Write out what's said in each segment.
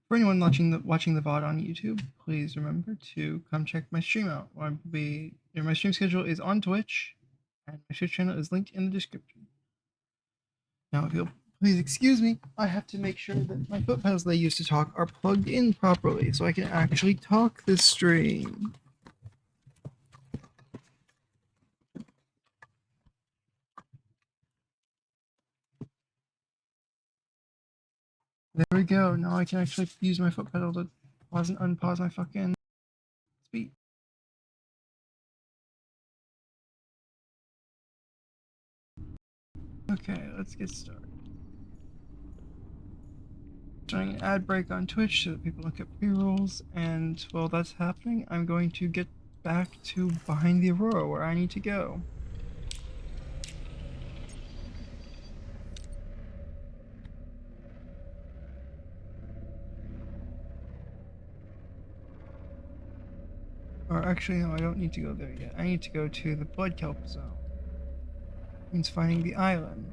For anyone watching the VOD on YouTube, please remember to come check my stream out. My stream schedule is on Twitch, and my Twitch channel is linked in the description. Now, if you'll please excuse me, I have to make sure that my foot pedals that I use to talk are plugged in properly, so I can actually talk this stream. There we go. Now I can actually use my foot pedal to pause and unpause my fucking speech. Okay, let's get started. Starting an ad break on Twitch so that people don't get pre-rolls, and while that's happening, I'm going to get back to behind the Aurora where I need to go. Or actually, no, I don't need to go there yet. I need to go to the Blood Kelp zone. It means finding the island.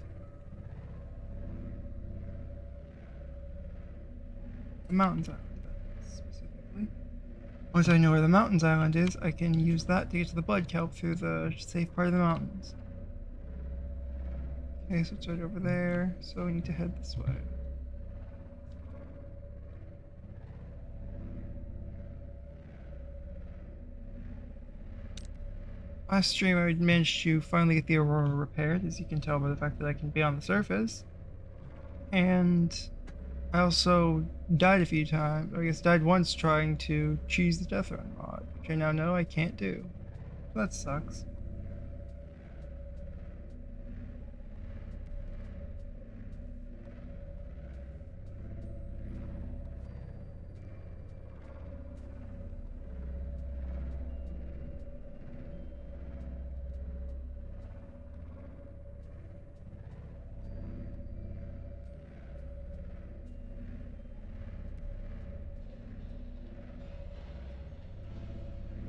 The Mountains Island, specifically. Once I know where the Mountains Island is, I can use that to get to the Blood Kelp through the safe part of the mountains. Okay, so it's right over there, so we need to head this way. Last stream I managed to finally get the Aurora repaired, as you can tell by the fact that I can be on the surface. And I also died a few times, or I guess died once trying to cheese the Deathrun mod, which I now know I can't do. So that sucks.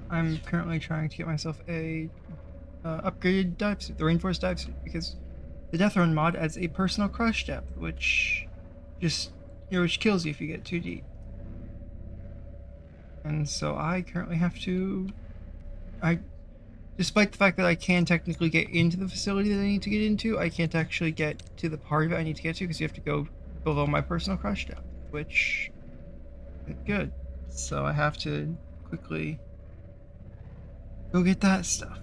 I'm currently trying to get myself a upgraded dive suit, the Rainforest dive suit, because the Deathrun mod adds a personal crush depth, which which kills you if you get too deep. And so I currently have to, despite the fact that I can technically get into the facility that I need to get into, I can't actually get to the part of it I need to get to because you have to go below my personal crush depth, which isn't good. So I have to quickly go get that stuff.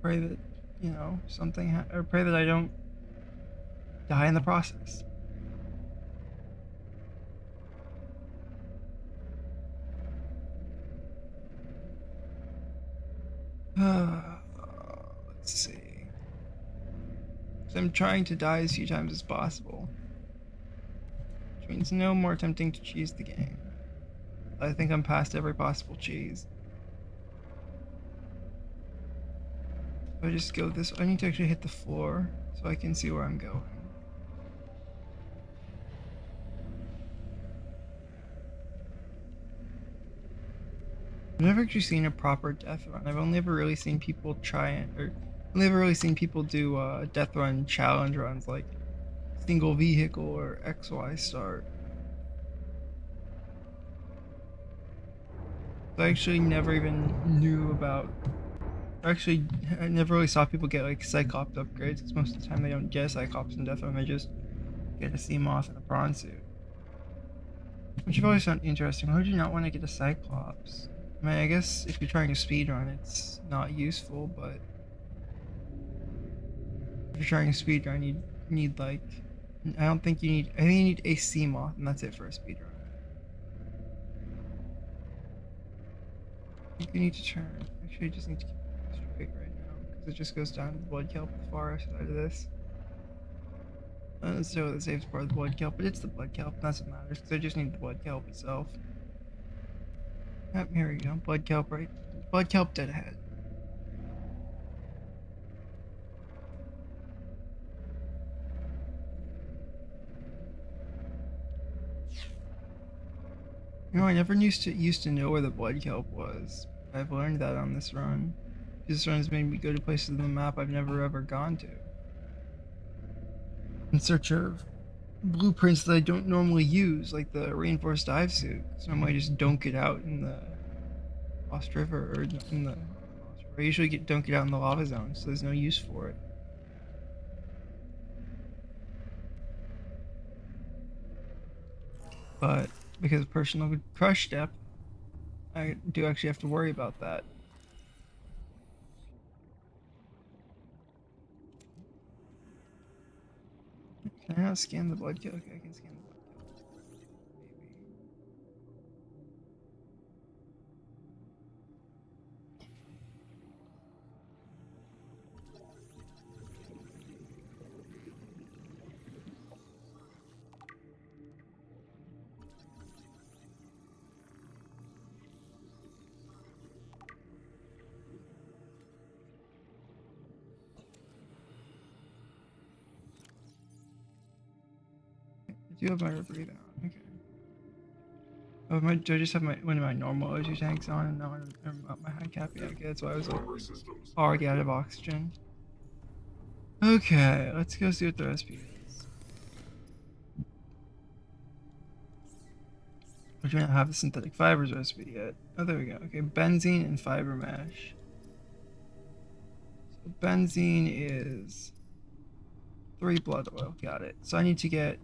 Pray that, you know, or pray that I don't die in the process. Let's see. So I'm trying to die as few times as possible, which means no more attempting to cheese the game. I think I'm past every possible cheese. If I just go this, I need to actually hit the floor so I can see where I'm going. I've never actually seen a proper death run. I've only ever really seen people do death run challenge runs like single vehicle or XY start. I actually never even knew about. Actually, I never really saw people get like Cyclops upgrades because most of the time they don't get a Cyclops in Death Run. They just get a Seamoth and a Prawn suit, which I've always found interesting. Why would you not want to get a Cyclops? I mean, I guess if you're trying to speedrun, it's not useful, but if you're trying to speedrun, you need like, I think you need a Seamoth, and that's it for a speedrun. I think you need to turn. Actually, you just need to keep it straight right now, because it just goes down to the Blood Kelp, the far side of this. So the safest part of the Blood Kelp, but it's the Blood Kelp, and that's what matters, because I just need the Blood Kelp itself. Yep, here we go. Blood Kelp, right? Blood Kelp dead ahead. You know, I never used to know where the Blood Kelp was. I've learned that on this run. This run has made me go to places on the map I've never ever gone to. In search of blueprints that I don't normally use, like the reinforced dive suit. So normally I just dunk it out in the Lost River or in the Lost River. I usually dunk it out in the lava zone, so there's no use for it. But because of personal crush depth, I do actually have to worry about that. Can I not scan the blood kill? Okay, I can scan the blood kill. Maybe. I do have my rebreather on. Okay. Oh, do I just have one of my normal O2 tanks on and now I'm up my high cap? Yeah, okay, that's why I was like already out of oxygen. Okay, let's go see what the recipe is. I do not have the synthetic fibers recipe yet. Oh, there we go. Okay, benzene and fiber mesh. So benzene is 3 blood oil. Got it. So I need to get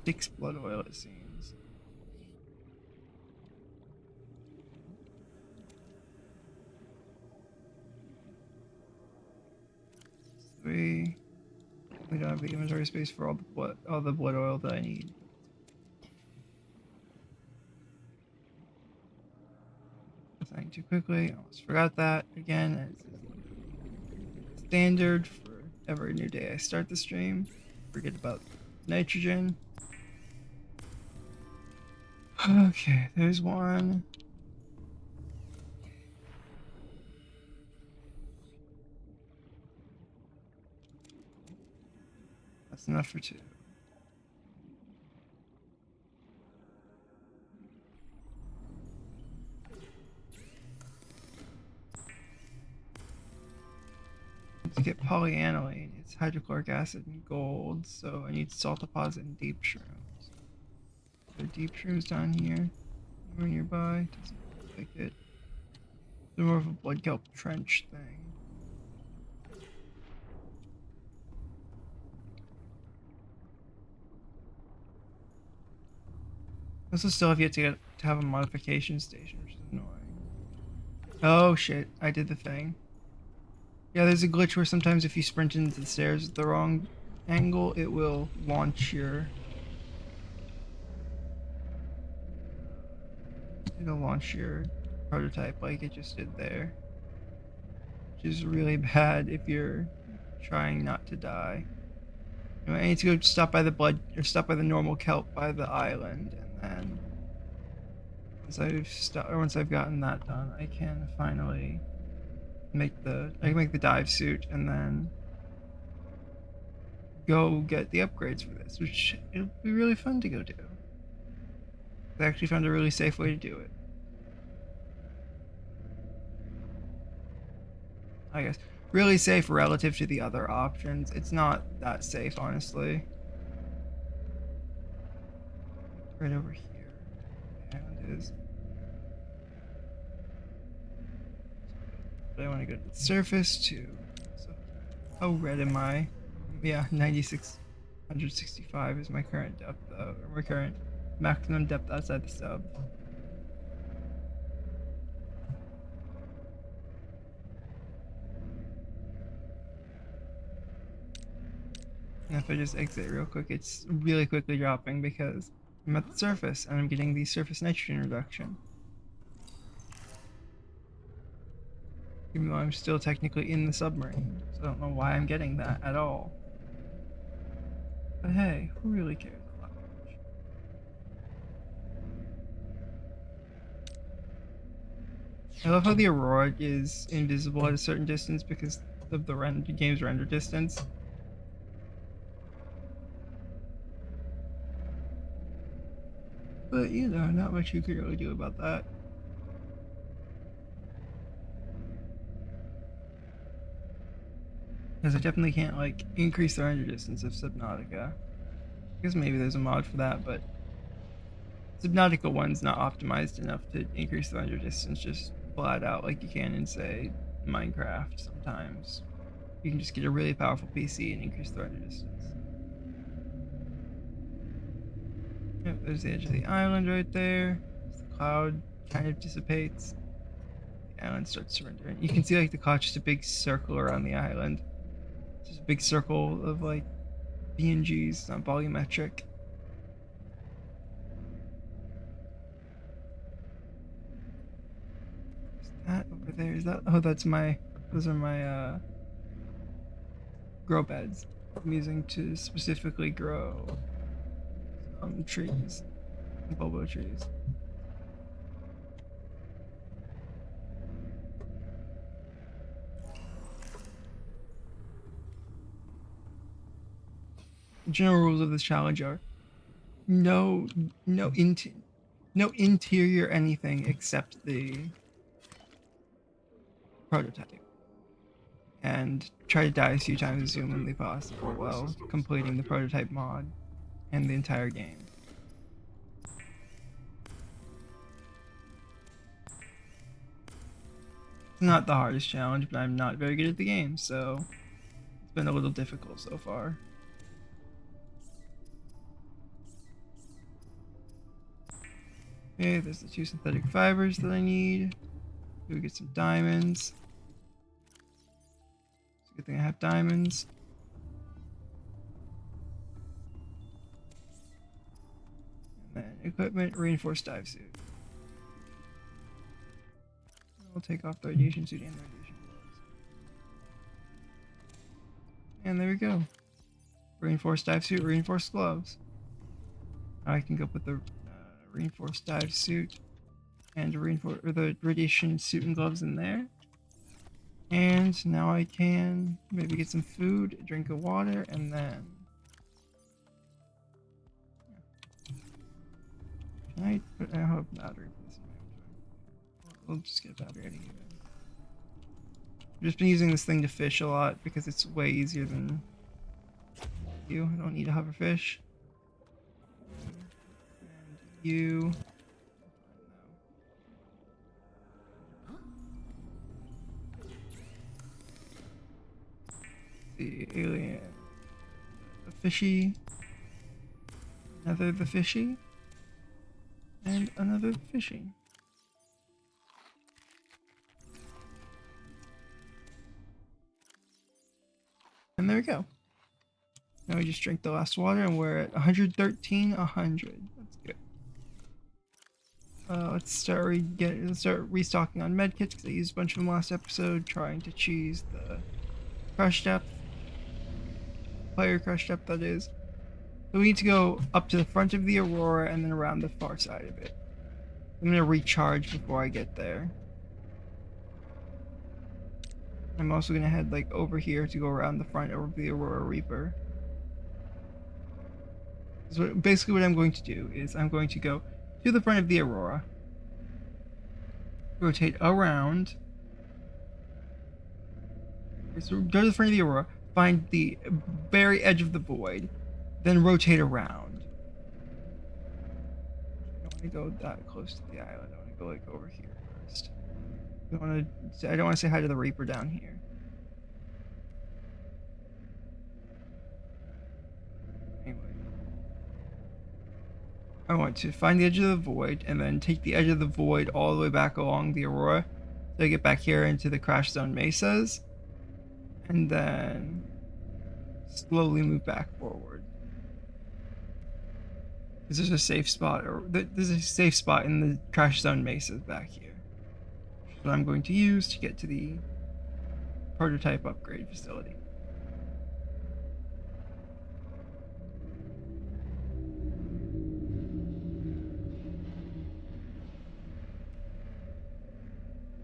6 blood oil, it seems. 3. We don't have the inventory space for all the blood oil that I need. Nothing too quickly. Almost forgot that again. It's standard for every new day I start the stream. Forget about nitrogen. Okay, there's one. That's enough for 2. To get polyaniline, it's hydrochloric acid and gold, so I need salt deposit and deep shrooms. Are there deep shrooms down here? Anywhere nearby? Doesn't look like it. They're more of a blood kelp trench thing. I also still have yet to have a modification station, which is annoying. Oh shit, I did the thing. Yeah, there's a glitch where sometimes if you sprint into the stairs at the wrong angle, it will launch your... It'll launch your prototype like it just did there. Which is really bad if you're trying not to die. Anyway, I need to go stop by the normal kelp by the island, and then once I've gotten that done, I can finally make the dive suit and then go get the upgrades for this, which it'll be really fun to go do. I actually found a really safe way to do it. I guess really safe relative to the other options. It's not that safe, honestly. Right over here, the island is. But I want to go to the surface too. So, how red am I? Yeah, 9665 is my current depth, or my current maximum depth outside the sub. And if I just exit real quick, it's really quickly dropping because I'm at the surface and I'm getting the surface nitrogen reduction. Even though I'm still technically in the submarine, so I don't know why I'm getting that at all. But hey, who really cares that much? I love how the aurora is invisible at a certain distance because of the game's render distance. But you know, not much you could really do about that. Because I definitely can't like increase the render distance of Subnautica. guess maybe there's a mod for that, but Subnautica 1's not optimized enough to increase the render distance just flat out like you can in, say, Minecraft sometimes. You can just get a really powerful PC and increase the render distance. Yep, there's the edge of the island right there. As the cloud kind of dissipates, the island starts to render. You can see like the cloud, just a big circle around the island. It's just a big circle of like PNGs, it's not volumetric. That over there, is that, oh, that's my, those are my grow beds I'm using to specifically grow trees, bulbo trees. The general rules of this challenge are no no no interior anything except the prototype, and try to die as few times as humanly possible while completing the prototype mod and the entire game. It's not the hardest challenge, but I'm not very good at the game, so it's been a little difficult so far. Okay, there's the 2 synthetic fibers that I need. We get some diamonds. It's a good thing I have diamonds. And then equipment, reinforced dive suit. We'll take off the radiation suit and the radiation gloves. And there we go. Reinforced dive suit, reinforced gloves. Now I can go put the reinforced dive suit and the radiation suit and gloves in there. And now I can maybe get some food, a drink of water, and then can I put, I don't have a battery for this. We'll just get a battery out of here. I've just been using this thing to fish a lot because it's way easier than you. I don't need a hoverfish. And you. The alien. The fishy. Another the fishy. And another fishy. And there we go. Now we just drink the last water and we're at 113, 100. That's good. Let's start restocking on medkits because I used a bunch of them last episode trying to cheese the crush depth. Player crush depth, that is. So we need to go up to the front of the Aurora and then around the far side of it. I'm gonna recharge before I get there. I'm also gonna head like over here to go around the front of the Aurora Reaper. So basically what I'm going to do is I'm going to go to the front of the Aurora, rotate around, so go to the front of the Aurora, find the very edge of the void, then rotate around. I don't want to go that close to the island. I want to go like over here first. I don't want to say hi to the Reaper down here. Anyway, I want to find the edge of the void and then take the edge of the void all the way back along the Aurora so I get back here into the crash zone mesas, and then slowly move back forward. There's a safe spot, or there's a safe spot in the crash zone mesas back here that I'm going to use to get to the prototype upgrade facility.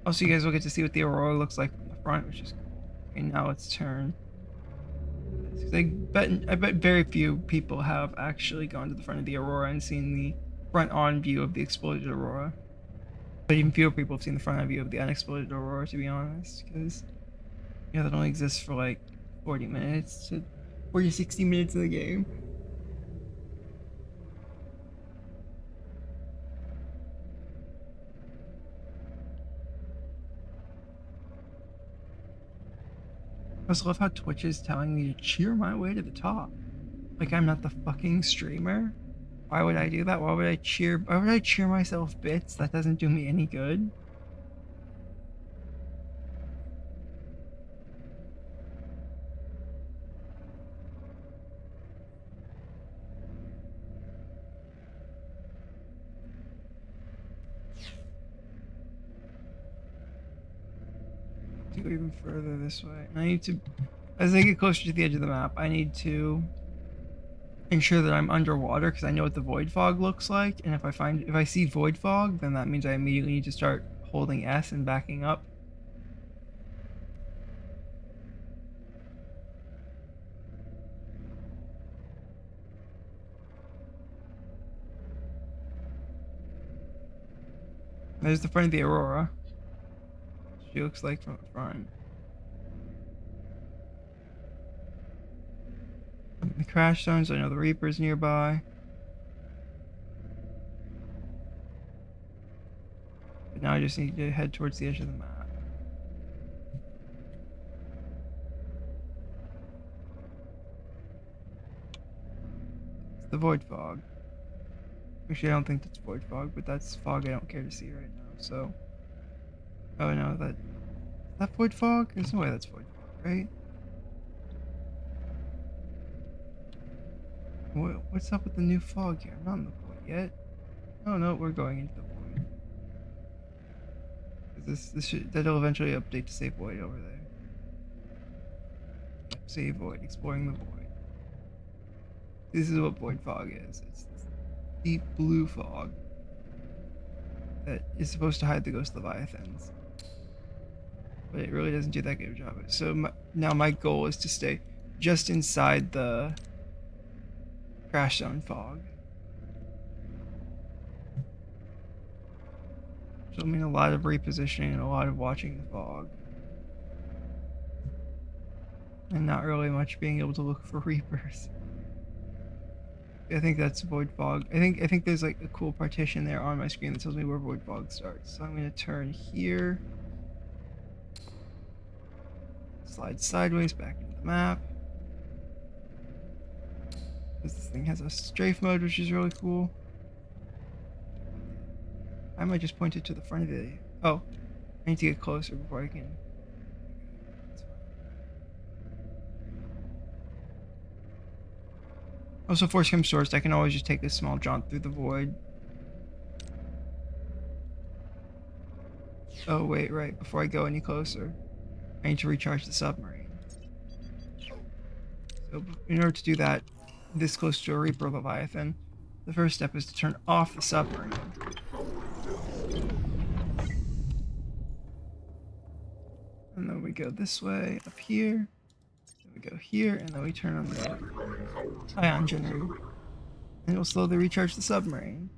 Also, you guys will get to see what the Aurora looks like from the front, which is cool. Okay, now let's turn. I bet very few people have actually gone to the front of the Aurora and seen the front-on view of the exploded Aurora. But even fewer people have seen the front-on view of the unexploded Aurora, to be honest, because yeah, that only exists for like 40 minutes to 40 60 minutes in the game. I also love how Twitch is telling me to cheer my way to the top. Like I'm not the fucking streamer. Why would I do that? Why would I cheer? Why would I cheer myself bits? That doesn't do me any good. To go even further this way. And I need to, as I get closer to the edge of the map, I need to ensure that I'm underwater because I know what the void fog looks like. And if I see void fog, then that means I immediately need to start holding S and backing up. There's the front of the Aurora. She looks like from the front. The crash zones, I know the Reaper's nearby. But now I just need to head towards the edge of the map. It's the void fog. Actually, I don't think that's void fog, but that's fog I don't care to see right now, so... Oh no, that void fog? There's no way that's void fog, right? What's up with the new fog here? I'm not in the void yet. Oh no, we're going into the void. That'll eventually update to say void over there. Yep, say void, exploring the void. This is what void fog is. It's this deep blue fog that is supposed to hide the ghost leviathans. But it really doesn't do that good a job of it. So now my goal is to stay just inside the crash zone fog. So I mean a lot of repositioning and a lot of watching the fog. And not really much being able to look for Reapers. I think that's void fog. I think there's like a cool partition there on my screen that tells me where void fog starts. So I'm gonna turn here. Slide sideways back into the map. This thing has a strafe mode, which is really cool. I might just point it to the front of the... Oh, I need to get closer before I can... Also, force chem sourced, I can always just take a small jaunt through the void. Oh wait, right, before I go any closer, I need to recharge the submarine. So in order to do that, this close to a Reaper Leviathan, the first step is to turn off the submarine. And then we go this way, up here. Then we go here, and then we turn on the ion generator. And it will slowly recharge the submarine.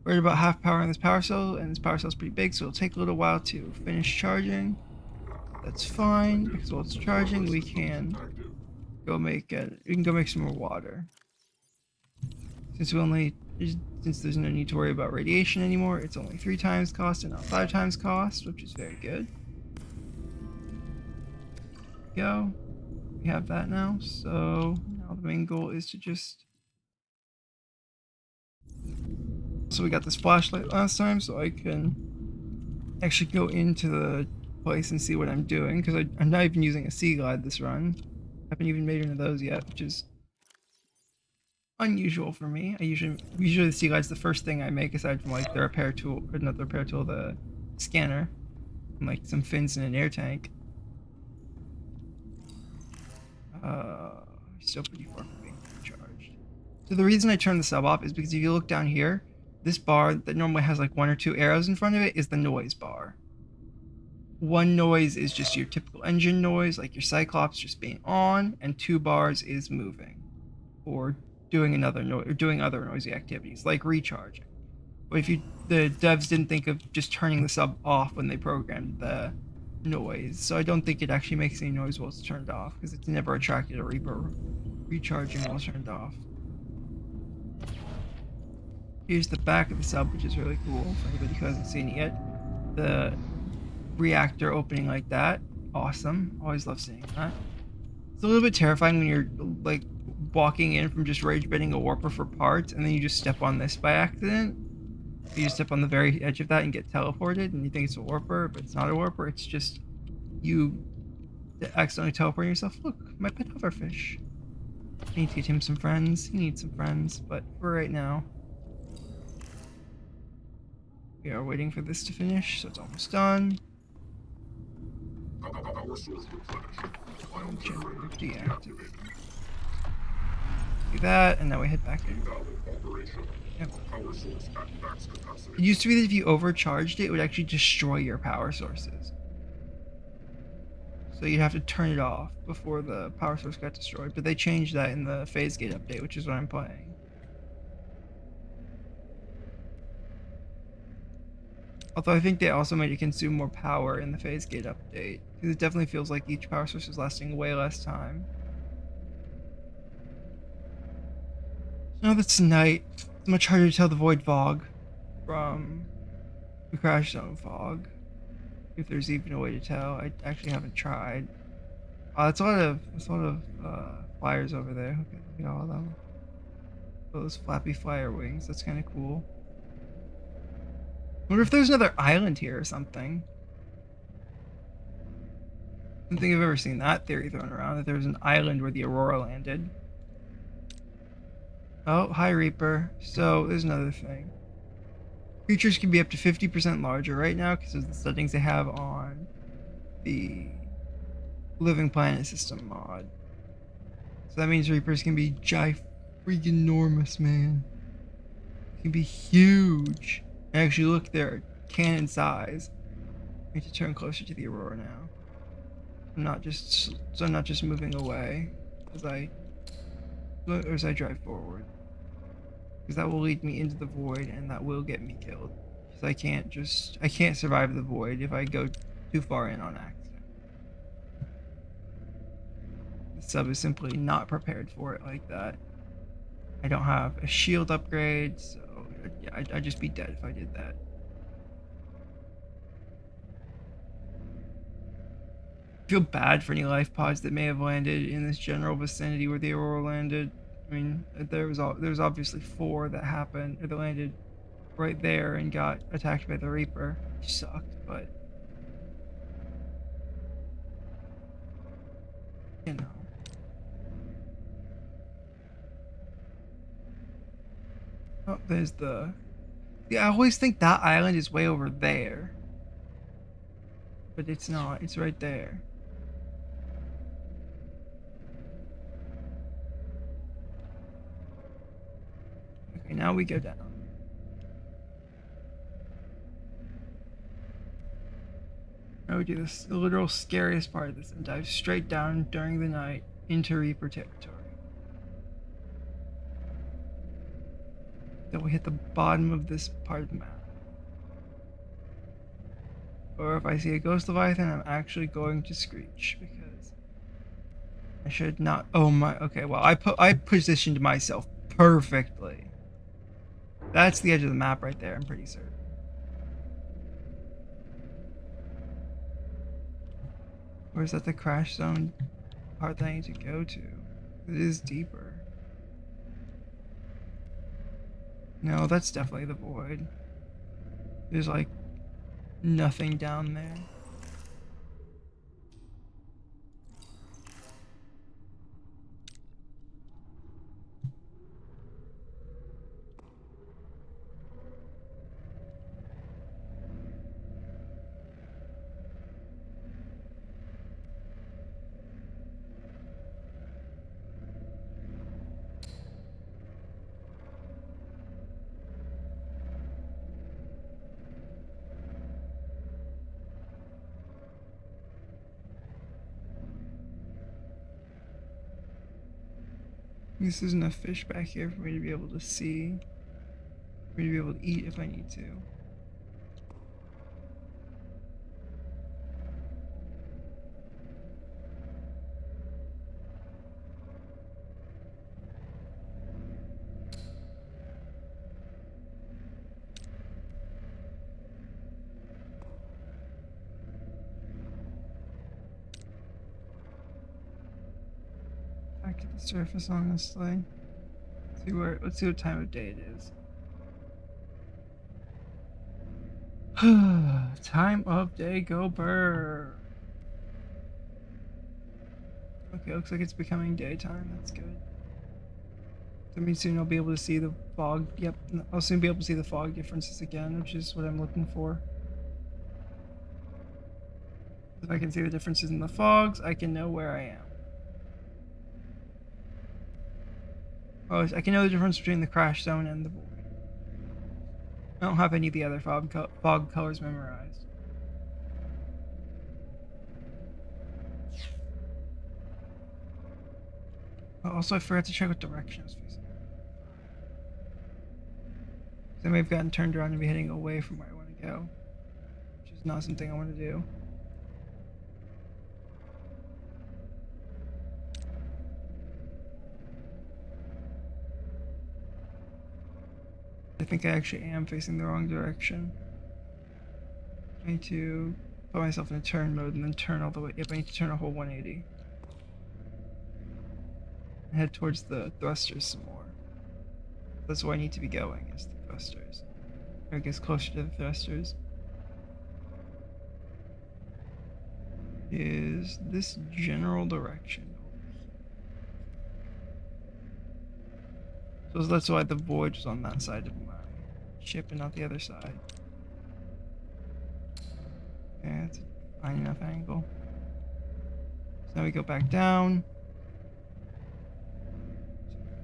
We're at about half power on this power cell, and this power cell is pretty big, so it'll take a little while to finish charging. That's fine, because while it's charging, we can go make some more water. Since there's no need to worry about radiation anymore, it's only 3 times cost and not 5 times cost, which is very good. Go. We have that now, so now the main goal is to just... So we got this flashlight last time, so I can actually go into the place and see what I'm doing, because I'm not even using a sea glide this run. I haven't even made one of those yet, which is unusual for me. Usually the sea glide's the first thing I make, aside from like the repair tool, or not the repair tool, the scanner, and like some fins and an air tank. Still pretty far from being charged. So the reason I turned the sub off is because if you look down here, this bar that normally has like 1 or 2 arrows in front of it is the noise bar. 1 noise is just your typical engine noise, like your Cyclops just being on, and 2 bars is moving, or doing other noisy activities, like recharging. But the devs didn't think of just turning the sub off when they programmed the noise, so I don't think it actually makes any noise while it's turned off, because it's never attracted a Reaper recharging while it's turned off. Here's the back of the sub, which is really cool for anybody who hasn't seen it yet. The reactor opening like that, awesome. Always love seeing that. It's a little bit terrifying when you're like walking in from just rage baiting a warper for parts, and then you just step on this by accident. You just step on the very edge of that and get teleported, and you think it's a warper, but it's not a warper. It's just you accidentally teleporting yourself. Look, my pet hoverfish. I need to get him some friends. He needs some friends, but for right now, we are waiting for this to finish, so it's almost done. Generator deactivated. Do that, and now we head back in. Yep. It used to be that if you overcharged it, it would actually destroy your power sources. So you'd have to turn it off before the power source got destroyed. But they changed that in the phase gate update, which is what I'm playing. Although I think they also made it consume more power in the phase gate update. Because it definitely feels like each power source is lasting way less time. Now that it's night, it's much harder to tell the void fog from the crash zone fog. If there's even a way to tell. I actually haven't tried. It's a lot of flyers over there. Okay, look at all of them. Those flappy flyer wings. That's kind of cool. Wonder if there's another island here or something. I don't think I've ever seen that theory thrown around, that there was an island where the Aurora landed. Oh, hi Reaper. So, there's another thing. Creatures can be up to 50% larger right now because of the settings they have on the Living Planet System mod. So that means Reapers can be freaking enormous, man. They can be huge. Actually, look, they're cannon size. I need to turn closer to the Aurora now. I'm not just moving away as I drive forward. Because that will lead me into the void, and that will get me killed. Because I can't survive the void if I go too far in on accident. The sub is simply not prepared for it like that. I don't have a shield upgrade, so yeah, I'd just be dead if I did that. I feel bad for any life pods that may have landed in this general vicinity where the Aurora landed. I mean, there was obviously 4 that happened, or that landed right there and got attacked by the Reaper, which sucked, but you know. Oh, there's the. Yeah, I always think that island is way over there, but it's not. It's right there. Okay, now we go down. Now we do this, the literal scariest part of this, and dive straight down during the night into Reaper territory. Then we hit the bottom of this part of the map. Or if I see a ghost leviathan, I'm actually going to screech because I should not. Oh my. Okay, well I positioned myself perfectly. That's the edge of the map right there. I'm pretty certain. Or is that the crash zone part that I need to go to? It is deeper. No, that's definitely the void. There's like nothing down there. This isn't enough fish back here for me to be able to see. For me to be able to eat if I need to. surface, honestly. Let's see what time of day it is. Time of day, go burr. Okay, looks like it's becoming daytime. That's good. That means soon I'll be able to see the fog. Yep, I'll soon be able to see the fog differences again, which is what I'm looking for. If I can see the differences in the fogs, I can know where I am. Oh, I can know the difference between the crash zone and the void. I don't have any of the other fog colors memorized. Oh, also, I forgot to check what direction I was facing. I may have gotten turned around and be heading away from where I want to go, which is not something I want to do. I think I actually am facing the wrong direction. I need to put myself in a turn mode and then turn all the way. Yep, I need to turn a whole 180. And head towards the thrusters some more. That's where I need to be going, is the thrusters. Or I guess closer to the thrusters. Is this general direction. So that's why the void was on that side of my ship and not the other side. Yeah, it's a fine enough angle. So now we go back down.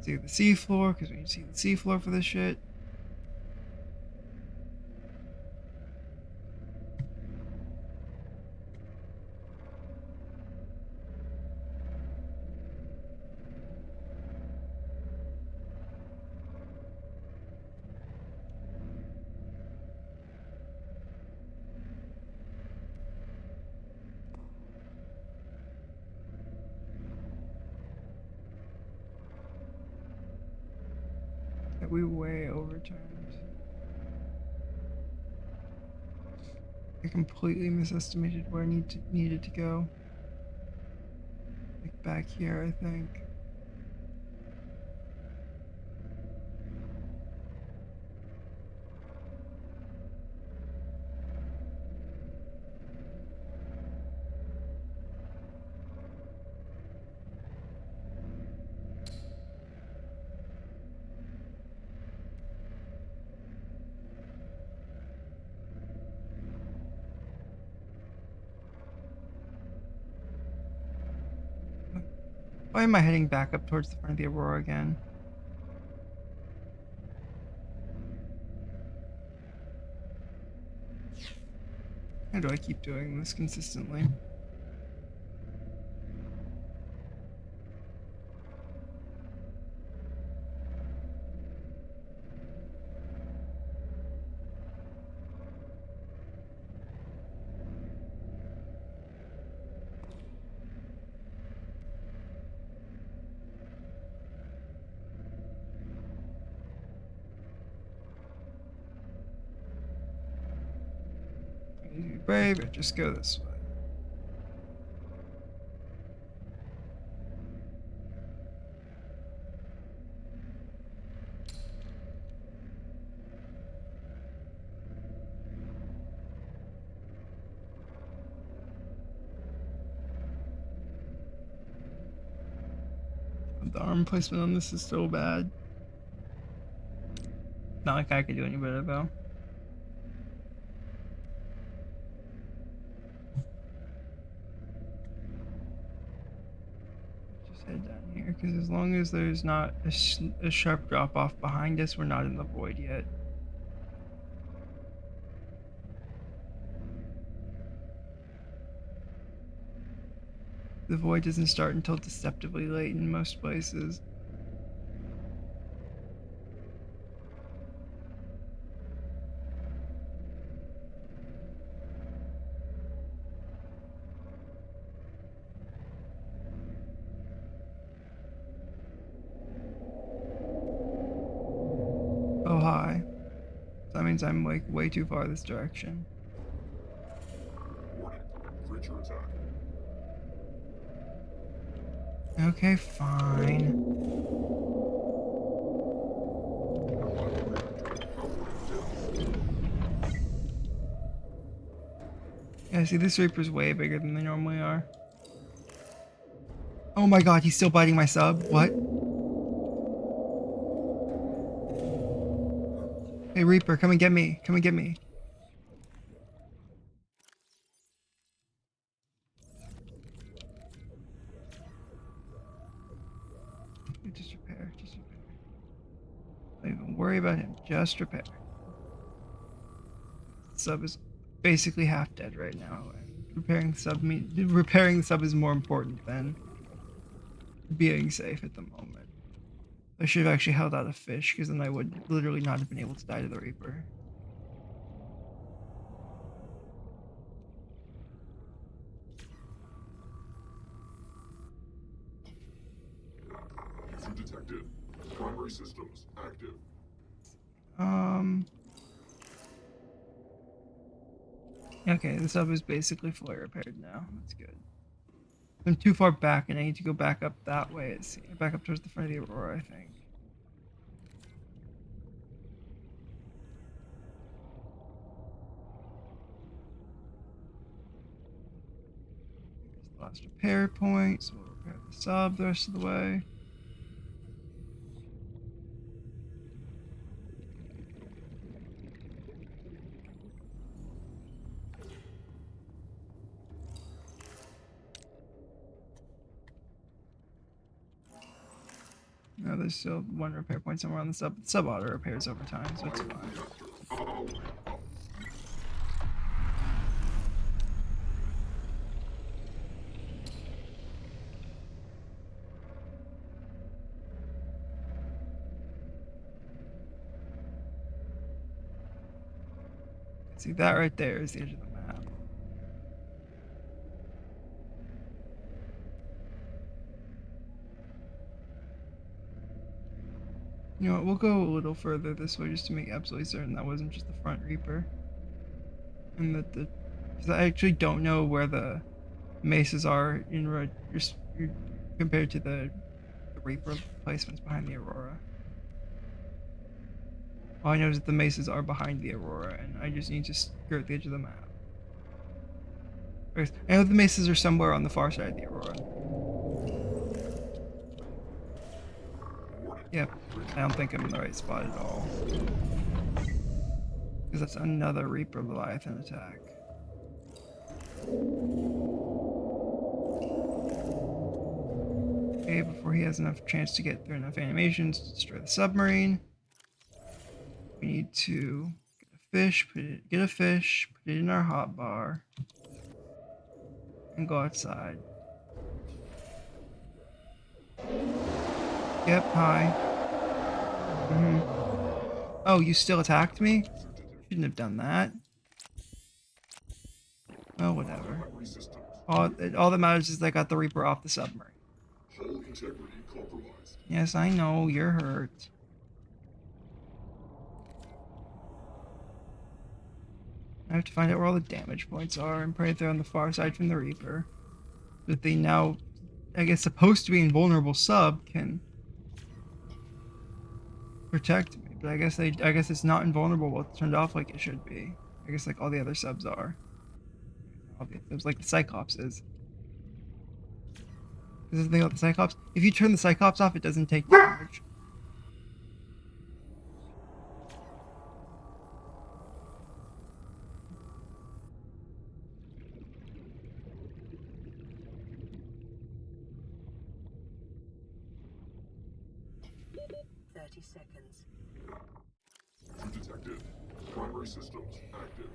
See the seafloor, because we need to see the seafloor for this shit. That we way overturned. I completely misestimated where I needed to go. Like back here, I think. Why am I heading back up towards the front of the Aurora again? How do I keep doing this consistently? Brave, or just go this way. The arm placement on this is so bad. Not like I could do any better though. Head down here, because as long as there's not a sharp drop off behind us, we're not in the void yet. The void doesn't start until deceptively late in most places. Oh, hi. That means I'm like way too far this direction. Warning, creature attack. Okay, fine. Yeah, see, this Reaper's way bigger than they normally are. Oh my god, he's still biting my sub? What? Hey, Reaper, come and get me. Come and get me. Just repair. Just repair. Don't even worry about him. Just repair. Sub is basically half dead right now, and repairing the sub is more important than being safe at the moment. I should have actually held out a fish, because then I would literally not have been able to die to the Reaper. User detected. Primary systems active. Okay, the sub is basically fully repaired now. That's good. I'm too far back, and I need to go back up that way. Back up towards the front of the Aurora, I think. Here's the last repair point, so we'll repair the sub the rest of the way. No, there's still one repair point somewhere on the sub. The sub auto repairs over time, so it's fine. See, that right there is the edge of the map. You know what, we'll go a little further this way just to make absolutely certain that wasn't just the front Reaper. And that because I actually don't know where the mesas are compared to the Reaper placements behind the Aurora. All I know is that the mesas are behind the Aurora, and I just need to skirt the edge of the map. I know the mesas are somewhere on the far side of the Aurora. Yep, I don't think I'm in the right spot at all. Because that's another Reaper Leviathan attack. Okay, before he has enough chance to get through enough animations to destroy the submarine, we need to get a fish, put it in our hotbar, and go outside. Yep, hi. Oh, you still attacked me? Shouldn't have done that. Oh, whatever. All that matters is I got the Reaper off the submarine. Hull integrity compromised. Yes, I know, you're hurt. I have to find out where all the damage points are and pray they're on the far side from the Reaper. But they now, I guess, supposed to be invulnerable sub can protect me. But I guess it's not invulnerable while it's turned off like it should be. I guess like all the other subs are. All the subs like the Cyclops is. This is the thing about the Cyclops. If you turn the Cyclops off, it doesn't take damage. Detected. Primary systems active.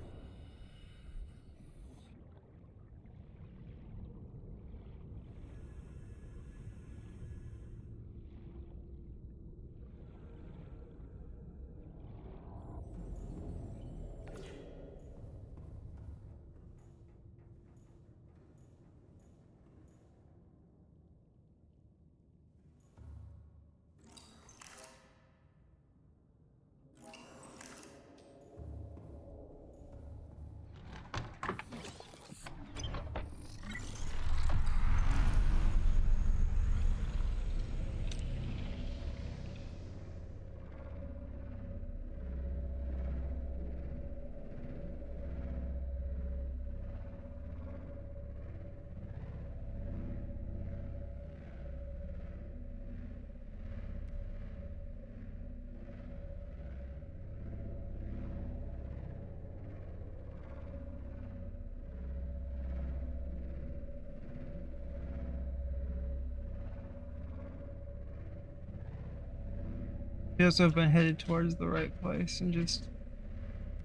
appears to have been headed towards the right place and just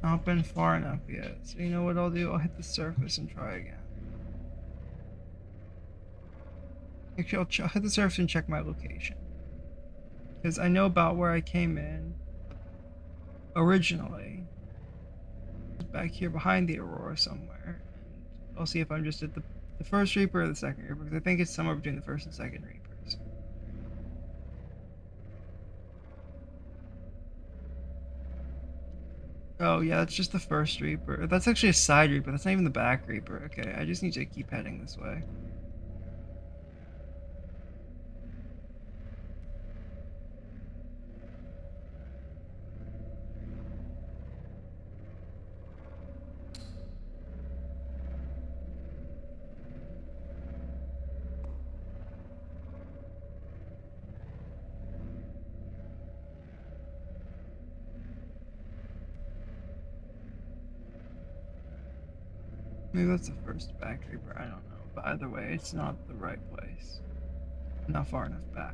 not been far enough yet. So you know what I'll do? I'll hit the surface and try again. Actually, I'll hit the surface and check my location. Because I know about where I came in originally. Back here behind the Aurora somewhere. And I'll see if I'm just at the first Reaper or the second Reaper, because I think it's somewhere between the first and second Reapers. Oh yeah, that's just the first Reaper. That's actually a side Reaper, that's not even the back Reaper. Okay, I just need to keep heading this way. Maybe that's the first back Reaper, I don't know. But either way, it's not the right place. Not far enough back.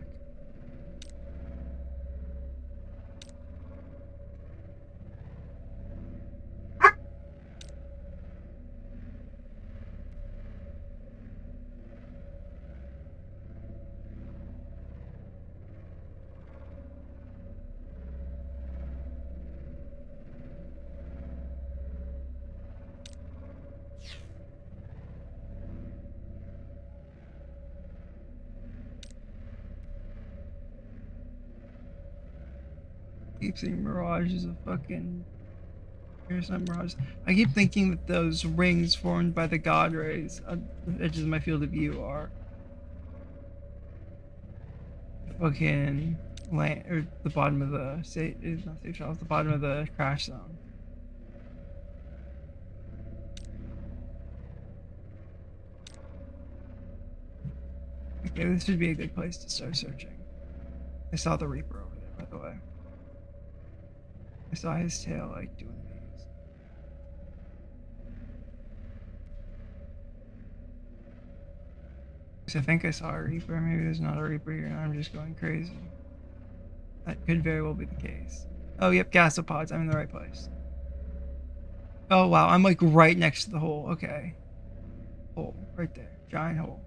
Keep seeing mirages of fucking. Here's some mirage. I keep thinking that those rings formed by the god rays on the edges of my field of view are fucking land or the bottom of the safe. It's not safe shells. The bottom of the crash zone. Okay, this should be a good place to start searching. I saw the Reaper over there, by the way. I saw his tail like doing these. So I think I saw a Reaper. Maybe there's not a Reaper here and I'm just going crazy. That could very well be the case. Oh, yep, gasopods. I'm in the right place. Oh, wow. I'm like right next to the hole. Okay. Hole. Right there. Giant hole.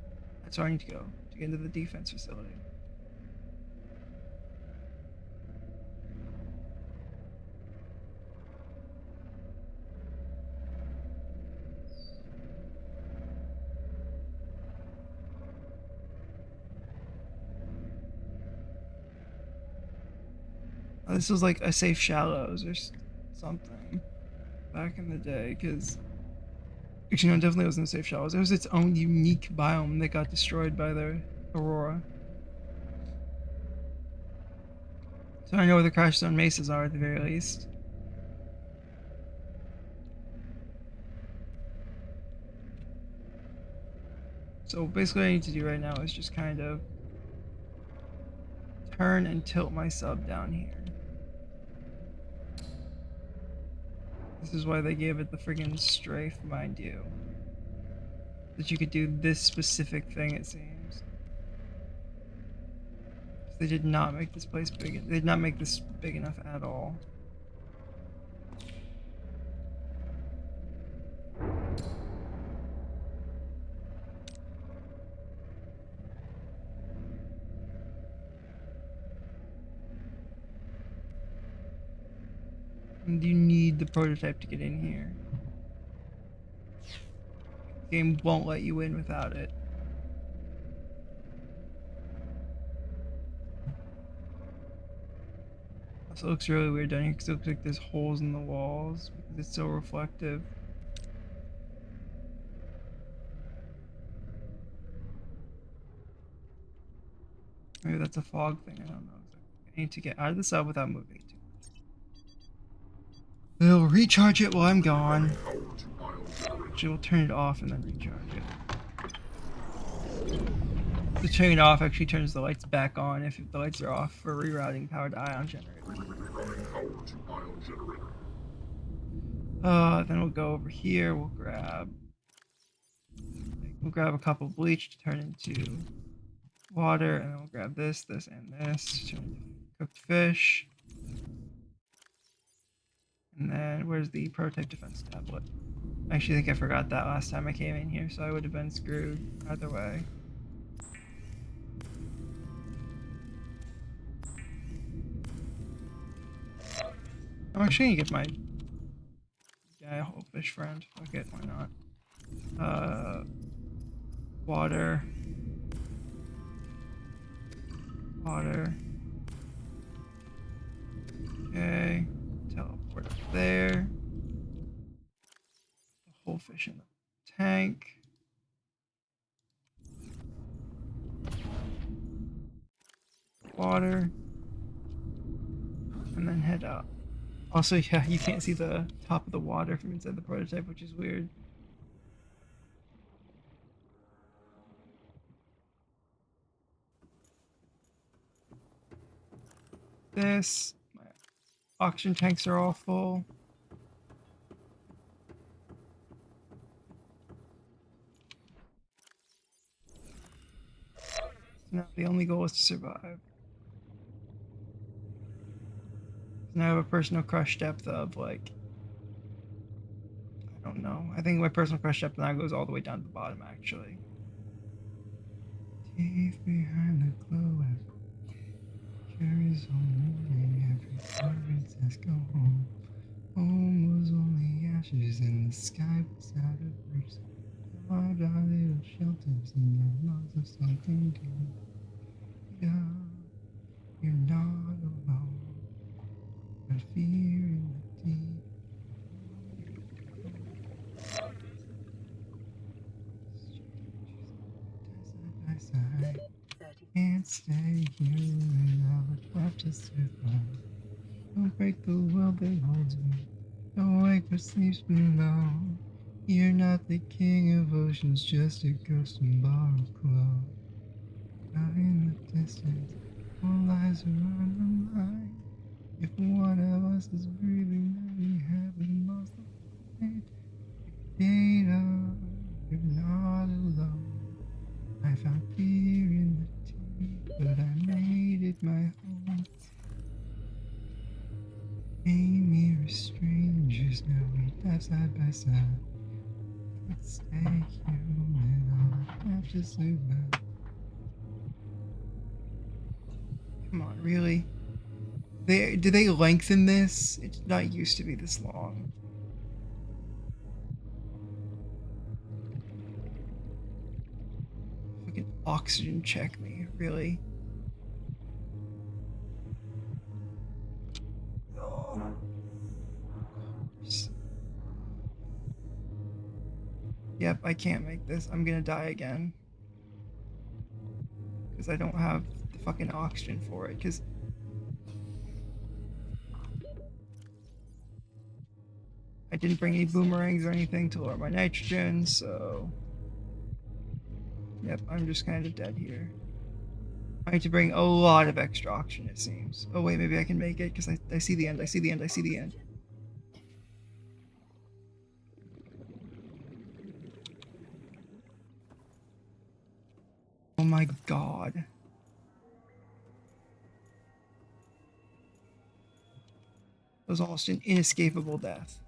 That's where I need to go to get into the defense facility. Oh, this was like a safe shallows or something back in the day, because actually, no, it definitely wasn't a safe shallows. It was its own unique biome that got destroyed by the Aurora. So I know where the crash zone mesas are at the very least. So basically what I need to do right now is just kind of turn and tilt my sub down here. This is why they gave it the friggin' strafe, mind you. That you could do this specific thing, it seems. They did not make this place big. They did not make this big enough at all. And you need the prototype to get in here. The game won't let you in without it. Also looks really weird down here because it looks like there's holes in the walls because it's so reflective. Maybe that's a fog thing, I don't know. I need to get out of the sub without moving too much. It'll recharge it while I'm gone. Actually, we'll turn it off and then recharge it. So turning it off actually turns the lights back on if the lights are off for rerouting power to ion generator. Then we'll go over here, we'll grab a couple bleach to turn into water, and then we'll grab this, and this to turn into cooked fish. where's the prototype defense tablet? I actually think I forgot that last time I came in here, so I would have been screwed either way. I'm actually gonna give my guy a whole fish friend. Fuck it, why not? Water. Water. Okay. Teleport up there. The whole fish in the tank. Water. And then head out. Also, yeah, you can't see the top of the water from inside the prototype, which is weird. This. My oxygen tanks are all full. So now the only goal is to survive. Now I have a personal crush depth of like, I don't know. I think my personal crush depth now goes all the way down to the bottom actually. Teeth behind the glow carries on morning every time it says go home. Home was only ashes and the sky was out of reach. Carved our little shelters in the logs of something deep. Yeah, you're not alone. But fear in the deep. Side by side. Can't stay here without love to survive. Don't break the world that holds me. Don't wake what sleeps below. You're not the king of oceans, just a ghost in borrowed clothes. Out in the distance, all eyes are on the line. If one of us is breathing, then we haven't lost the fight. Data, you're not alone. I found fear in the tea, but I made it my home. Amy, we're strangers, now we dive side by side. Let's stay human, all I have to survive. Come on, really? Did they lengthen this? It did not used to be this long. Fucking oxygen check me, really? Yep, I can't make this. I'm gonna die again. Because I don't have the fucking oxygen for it, because I didn't bring any boomerangs or anything to lower my nitrogen, so... Yep, I'm just kind of dead here. I need to bring a lot of extra oxygen, it seems. Oh wait, maybe I can make it, because I see the end, I see the end, I see the end. Oh my god. It was almost an inescapable death.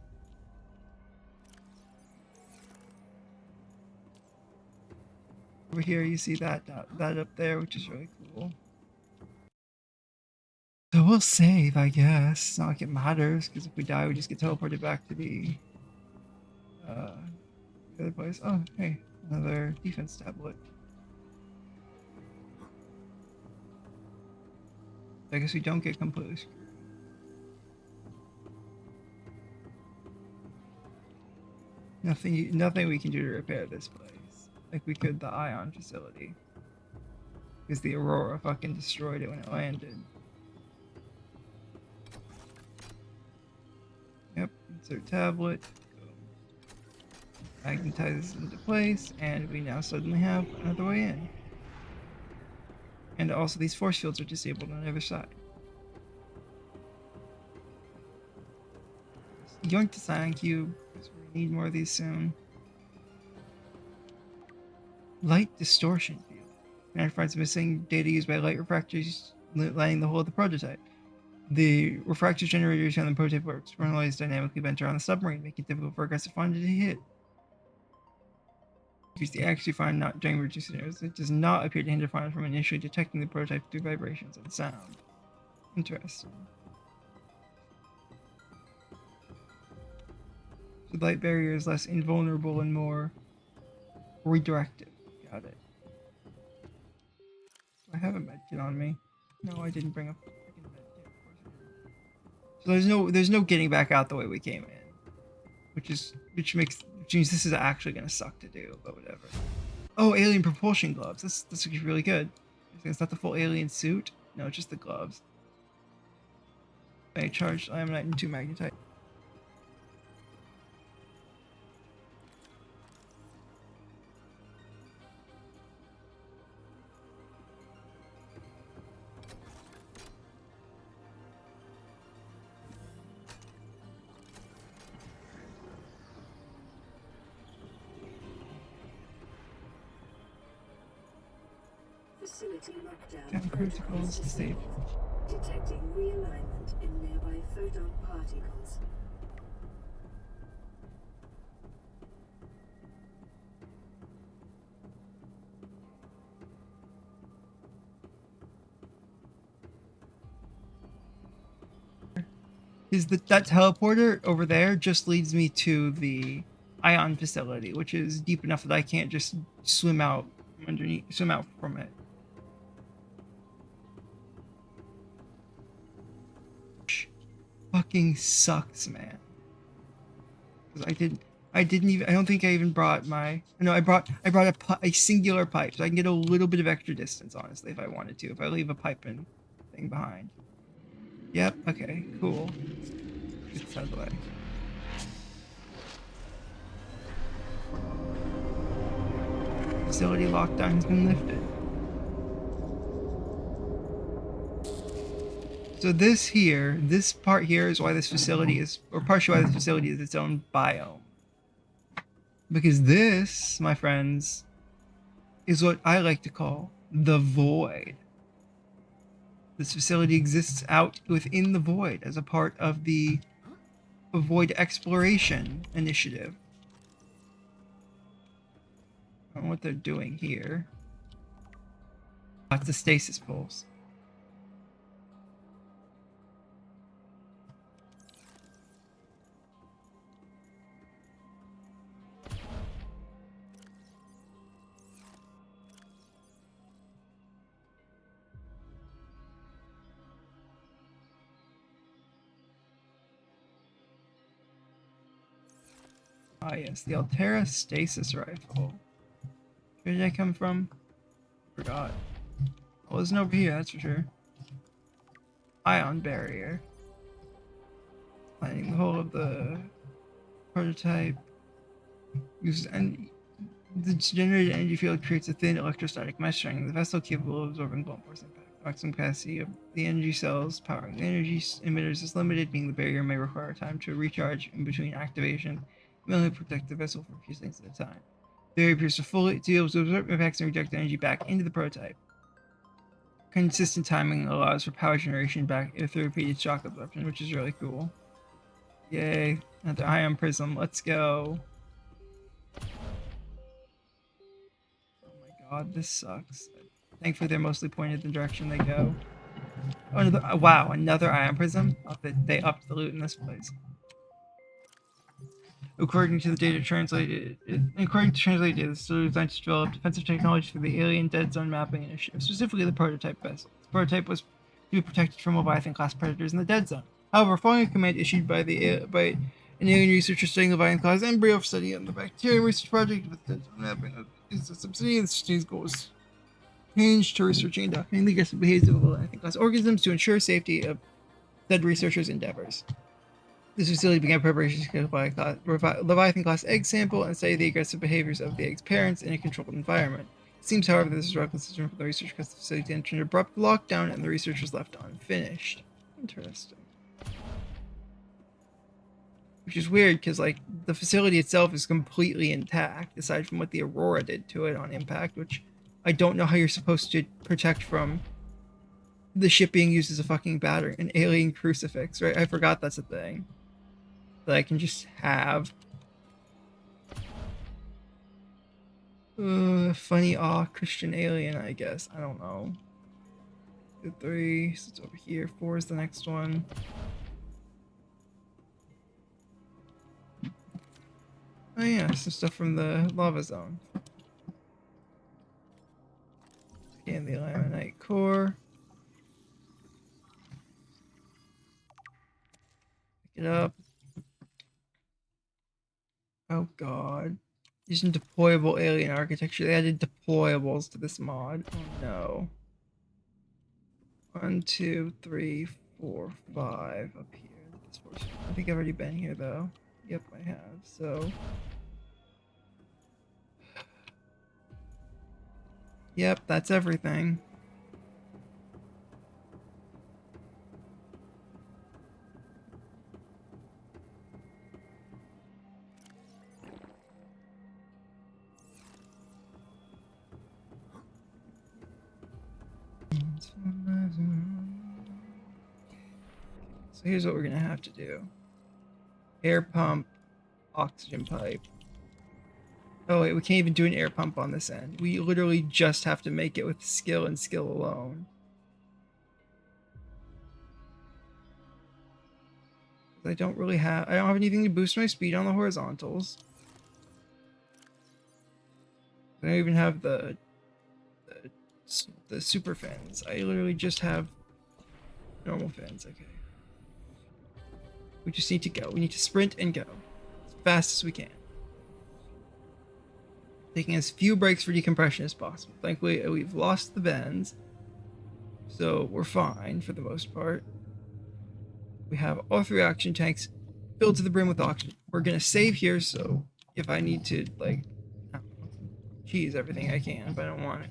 Over here, you see that up there, which is really cool. So we'll save, I guess. It's not like it matters, because if we die, we just get teleported back to the other place. Oh, hey, another defense tablet. I guess we don't get completely screwed. Nothing we can do to repair this place. Like we could the ion facility. Because the Aurora fucking destroyed it when it landed. Yep, insert tablet. Magnetize this into place, and we now suddenly have another way in. And also these force fields are disabled on every side. Yoink the Scion Cube, because we need more of these soon. Light distortion field. And finds missing data used by light refractors lighting the whole of the prototype. The refractive generators on the prototype were externalized dynamically bent around the submarine, making it difficult for aggressive finder to hit. Use the actually find not during emergency scenarios. It does not appear to hinder finder from initially detecting the prototype through vibrations and sound. Interesting. The light barrier is less invulnerable and more redirective. Got it. Do I have a medkit on me? No, I didn't bring a freaking medkit. Of course I didn't. So there's no getting back out the way we came in, which means this is actually gonna suck to do, but whatever. Oh, alien propulsion gloves. This looks really good. It's not the full alien suit. No, just the gloves. I charged Laminite and 2 magnetite. Facility lockdown. Ten protocols disabled. Detecting realignment in nearby photon particles. That teleporter over there just leads me to the ion facility, which is deep enough that I can't just swim out from it. Fucking sucks, man. Because I don't think I even brought my. No, I brought a singular pipe, so I can get a little bit of extra distance, honestly, if I wanted to. If I leave a pipe and thing behind. Yep. Okay. Cool. Get this out of the way. Facility lockdown has been lifted. So this part here is why this facility is, or partially why this facility is its own biome. Because this, my friends, is what I like to call the void. This facility exists out within the void as a part of the Void Exploration Initiative. I don't know what they're doing here. That's a stasis pulse. Ah yes, the Altera stasis rifle. Where did I come from? Forgot. Well, it wasn't over here, that's for sure. Ion barrier. Lining the whole of the prototype. Uses the generated energy field creates a thin electrostatic mesh surrounding the vessel capable of absorbing blunt force impact. Maximum capacity of the energy cells powering the energy emitters is limited, meaning the barrier may require time to recharge in between activation. It may only protect the vessel for a few seconds at a time. The barrier appears to be able to absorb impacts and reject energy back into the prototype. Consistent timing allows for power generation back through repeated shock absorption, which is really cool. Yay, another ion prism, let's go. Oh my god, this sucks. Thankfully they're mostly pointed in the direction they go. Oh, wow, another ion prism? Oh, they upped the loot in this place. According to translated data, the study was designed to develop defensive technology for the Alien Dead Zone Mapping Initiative, specifically the prototype vessel. The prototype was to be protected from Leviathan-class predators in the Dead Zone. However, following a command issued by an alien researcher studying Leviathan-class embryo study on the bacterium research project with Dead Zone Mapping is a subsidiary of the study's goals. Changed to researching and documenting the aggressive behavior of Leviathan-class organisms to ensure safety of said researchers' endeavors. This facility began preparations to collect Leviathan-class egg sample and study the aggressive behaviors of the egg's parents in a controlled environment. It seems, however, that this was a reckless decision for the research because the facility entered an abrupt lockdown and the research was left unfinished. Interesting. Which is weird because, like, the facility itself is completely intact, aside from what the Aurora did to it on impact, which I don't know how you're supposed to protect from the ship being used as a fucking battery, an alien crucifix, right? I forgot that's a thing that I can just have. Funny Christian alien, I guess. I don't know. 2, 3, so it's over here. 4 is the next one. Oh yeah, some stuff from the lava zone. Scan the Eliminate core. Pick it up. Oh god. Using deployable alien architecture. They added deployables to this mod. Oh no. 1, 2, 3, 4, 5 up here. I think I've already been here though. Yep, I have. So. Yep, that's everything. So here's what we're gonna have to do. Air pump, oxygen pipe. Oh wait, we can't even do an air pump on this end. We literally just have to make it with skill and skill alone. I don't have anything to boost my speed on the horizontals. I don't even have the super fins. I literally just have normal fins. Okay. We just need to go. We need to sprint and go as fast as we can. Taking as few breaks for decompression as possible. Thankfully, we've lost the bends, so we're fine for the most part. We have all 3 oxygen tanks filled to the brim with oxygen. We're gonna save here, so if I need to, like, cheese everything I can, but I don't want it.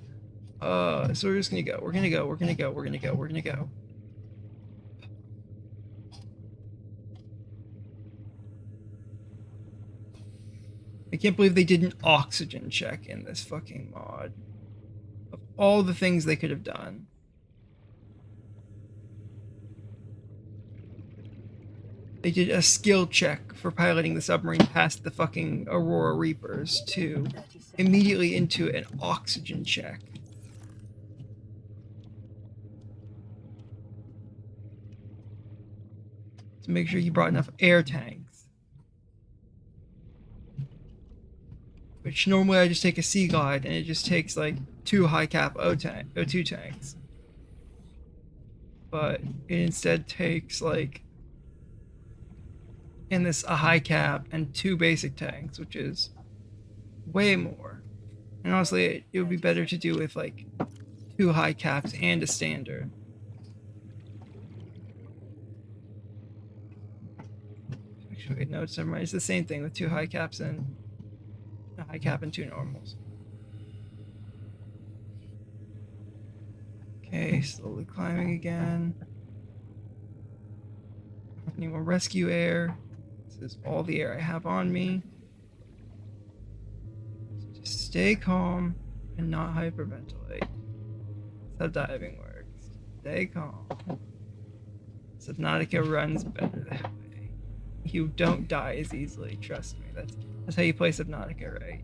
So we're just gonna go. We're gonna go. We're gonna go. We're gonna go. We're gonna go. I can't believe they did an oxygen check in this fucking mod. Of all the things they could have done. They did a skill check for piloting the submarine past the fucking Aurora Reapers to immediately into an oxygen check. To make sure you brought enough air tanks. Which normally I just take a Sea Glide and it just takes like 2 high cap O2 tanks. But it instead takes like in this a high cap and 2 basic tanks, which is way more. And honestly, it would be better to do with like 2 high caps and a standard. Actually, no, it's never mind. It's the same thing with 2 high caps and a high cap and 2 normals. Okay, slowly climbing again. Any more rescue air? This is all the air I have on me. So just stay calm and not hyperventilate. That's how diving works. Stay calm. Subnautica runs better that way. You don't die as easily, trust me. That's how you play Subnautica, right?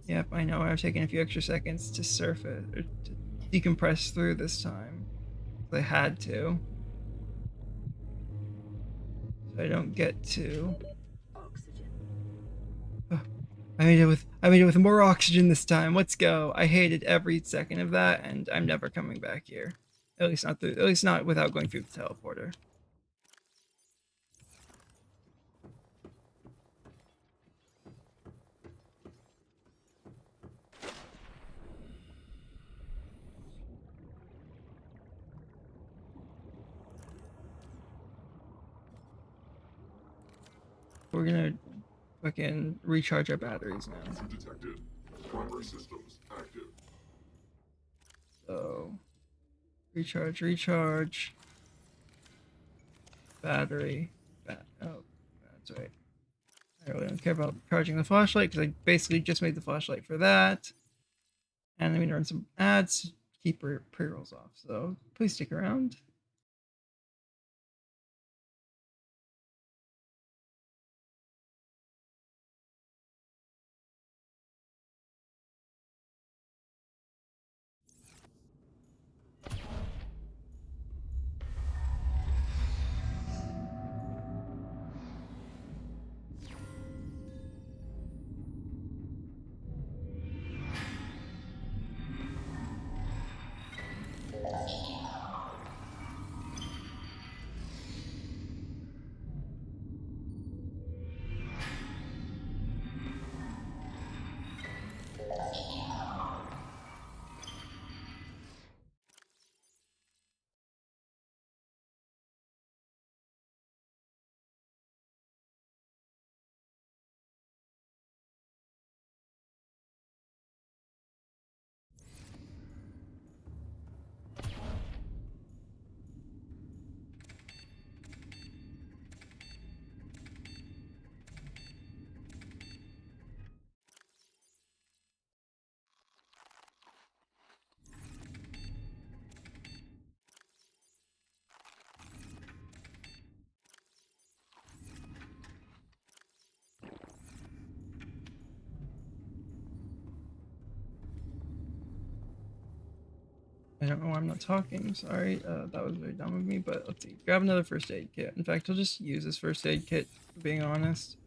Yep, I know. I've taken a few extra seconds to surf it, or to decompress through this time. I had to. So I don't get to. Oh, I made it with more oxygen this time. Let's go. I hated every second of that, and I'm never coming back here. At least not without going through the teleporter. We're gonna fucking recharge our batteries now. Detected. Primary systems active. So, recharge. Battery. Oh, that's right. I really don't care about charging the flashlight because I basically just made the flashlight for that. And I'm going to run some ads, keep pre-rolls off. So please stick around. I don't know why I'm not talking. Sorry, that was very dumb of me. But let's see. Grab another first aid kit. In fact, I'll just use this first aid kit. For being honest,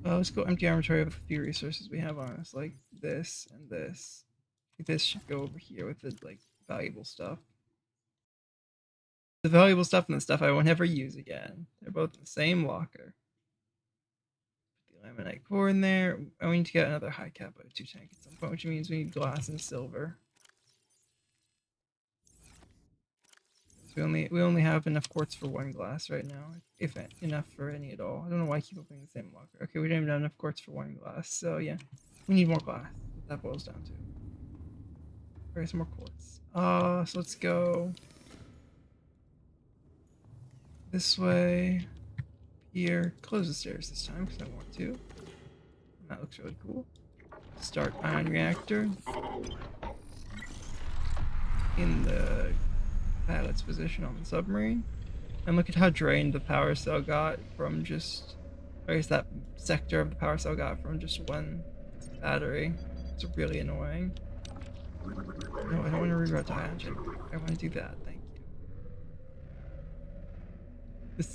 let's go empty our inventory of a few resources we have on us, like this and this. This should go over here with the like valuable stuff. The valuable stuff and the stuff I won't ever use again. They're both in the same locker. Put the laminate core in there. And we need to get another high cap O2 tank at some point, which means we need glass and silver. So we only have enough quartz for one glass right now, if enough for any at all. I don't know why I keep opening the same locker. Okay, we don't even have enough quartz for one glass, so yeah, we need more glass. What that boils down to. Where's some more quartz? So let's go this way. Here, close the stairs this time because I want to. That looks really cool. Start ion reactor in the pilot's position on the submarine. And look at how drained the power cell got from just, or is that sector of the power cell got from just one battery. It's really annoying. No, I don't want to reroute to ion check. I want to do that, thank you.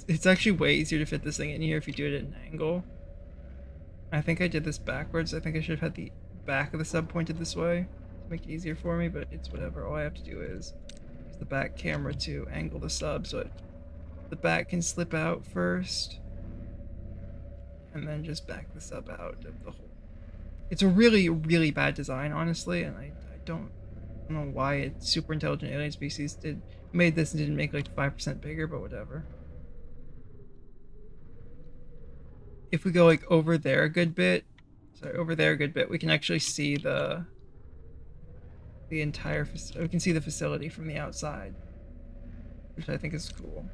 It's actually way easier to fit this thing in here if you do it at an angle. I think I did this backwards. I think I should have had the back of the sub pointed this way to make it easier for me, but it's whatever. All I have to do is use the back camera to angle the sub so the back can slip out first, and then just back the sub out of the hole. It's a really, really bad design, honestly, and I don't know why a super intelligent alien species made this and didn't make like 5% bigger, but whatever. If we go like over there a good bit, we can actually see the entire we can see the facility from the outside, which I think is cool.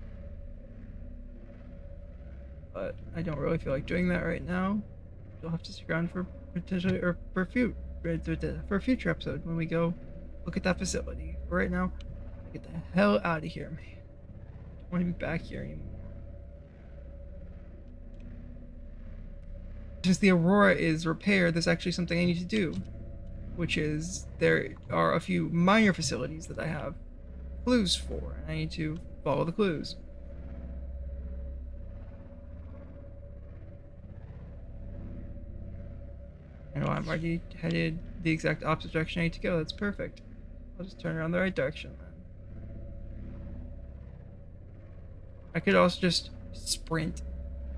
But I don't really feel like doing that right now. You'll have to stick around for potentially or for a future episode when we go look at that facility. For right now, get the hell out of here, man. I don't want to be back here anymore. Since the Aurora is repaired, there's actually something I need to do, which is there are a few minor facilities that I have clues for, and I need to follow the clues. I know I'm already headed the exact opposite direction I need to go. That's perfect. I'll just turn around the right direction then. I could also just sprint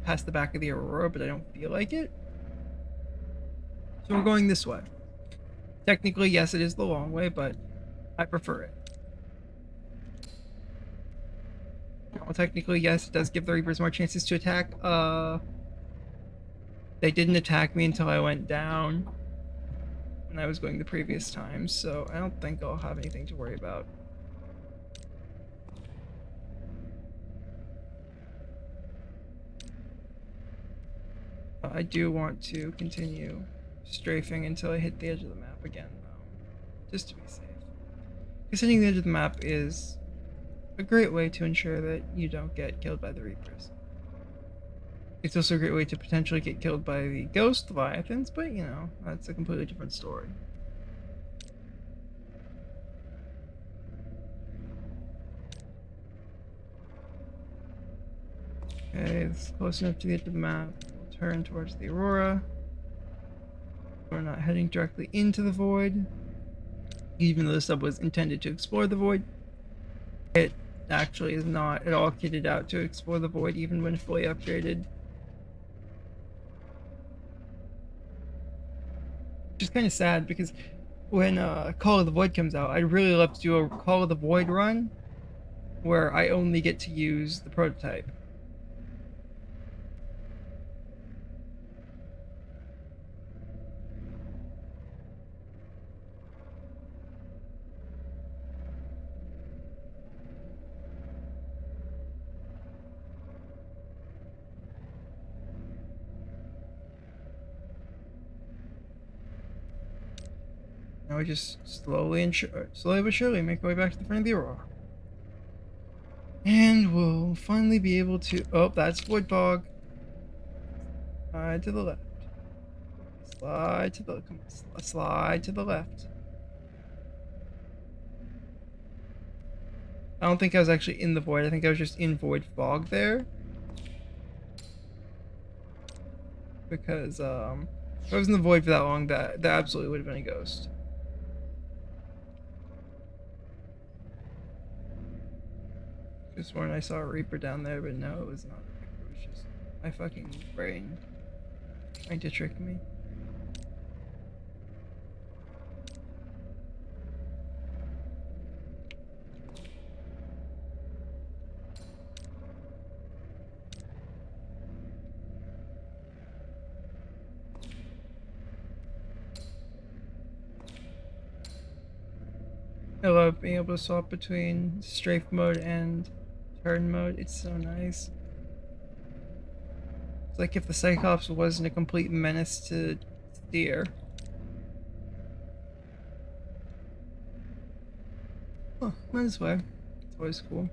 past the back of the Aurora, but I don't feel like it. So we're going this way. Technically, yes, it is the long way, but I prefer it. Well, technically, yes, it does give the Reapers more chances to attack. They didn't attack me until I went down when I was going the previous time, so I don't think I'll have anything to worry about. I do want to continue strafing until I hit the edge of the map again, though, just to be safe. Because hitting the edge of the map is a great way to ensure that you don't get killed by the Reapers. It's also a great way to potentially get killed by the Ghost Leviathans, but you know, that's a completely different story. Okay, this is close enough to the edge of the map. We'll turn towards the Aurora. We're not heading directly into the void. Even though the sub was intended to explore the void, it actually is not at all kitted out to explore the void even when fully upgraded. Which is kind of sad because when Call of the Void comes out, I'd really love to do a Call of the Void run where I only get to use the prototype. Now we just slowly but surely make our way back to the front of the Aurora. And we'll finally be able to... Oh, that's Void Fog. Slide to the left. Slide to the... Come on, slide to the left. I don't think I was actually in the void. I think I was just in Void Fog there. Because, if I was in the void for that long, that absolutely would have been a ghost. Just when I saw a Reaper down there, but no, it was not a Reaper. It was just my fucking brain trying to trick me. I love being able to swap between strafe mode and turn mode. It's so nice. It's like if the Cyclops wasn't a complete menace to steer. Oh, might as well. It's always cool.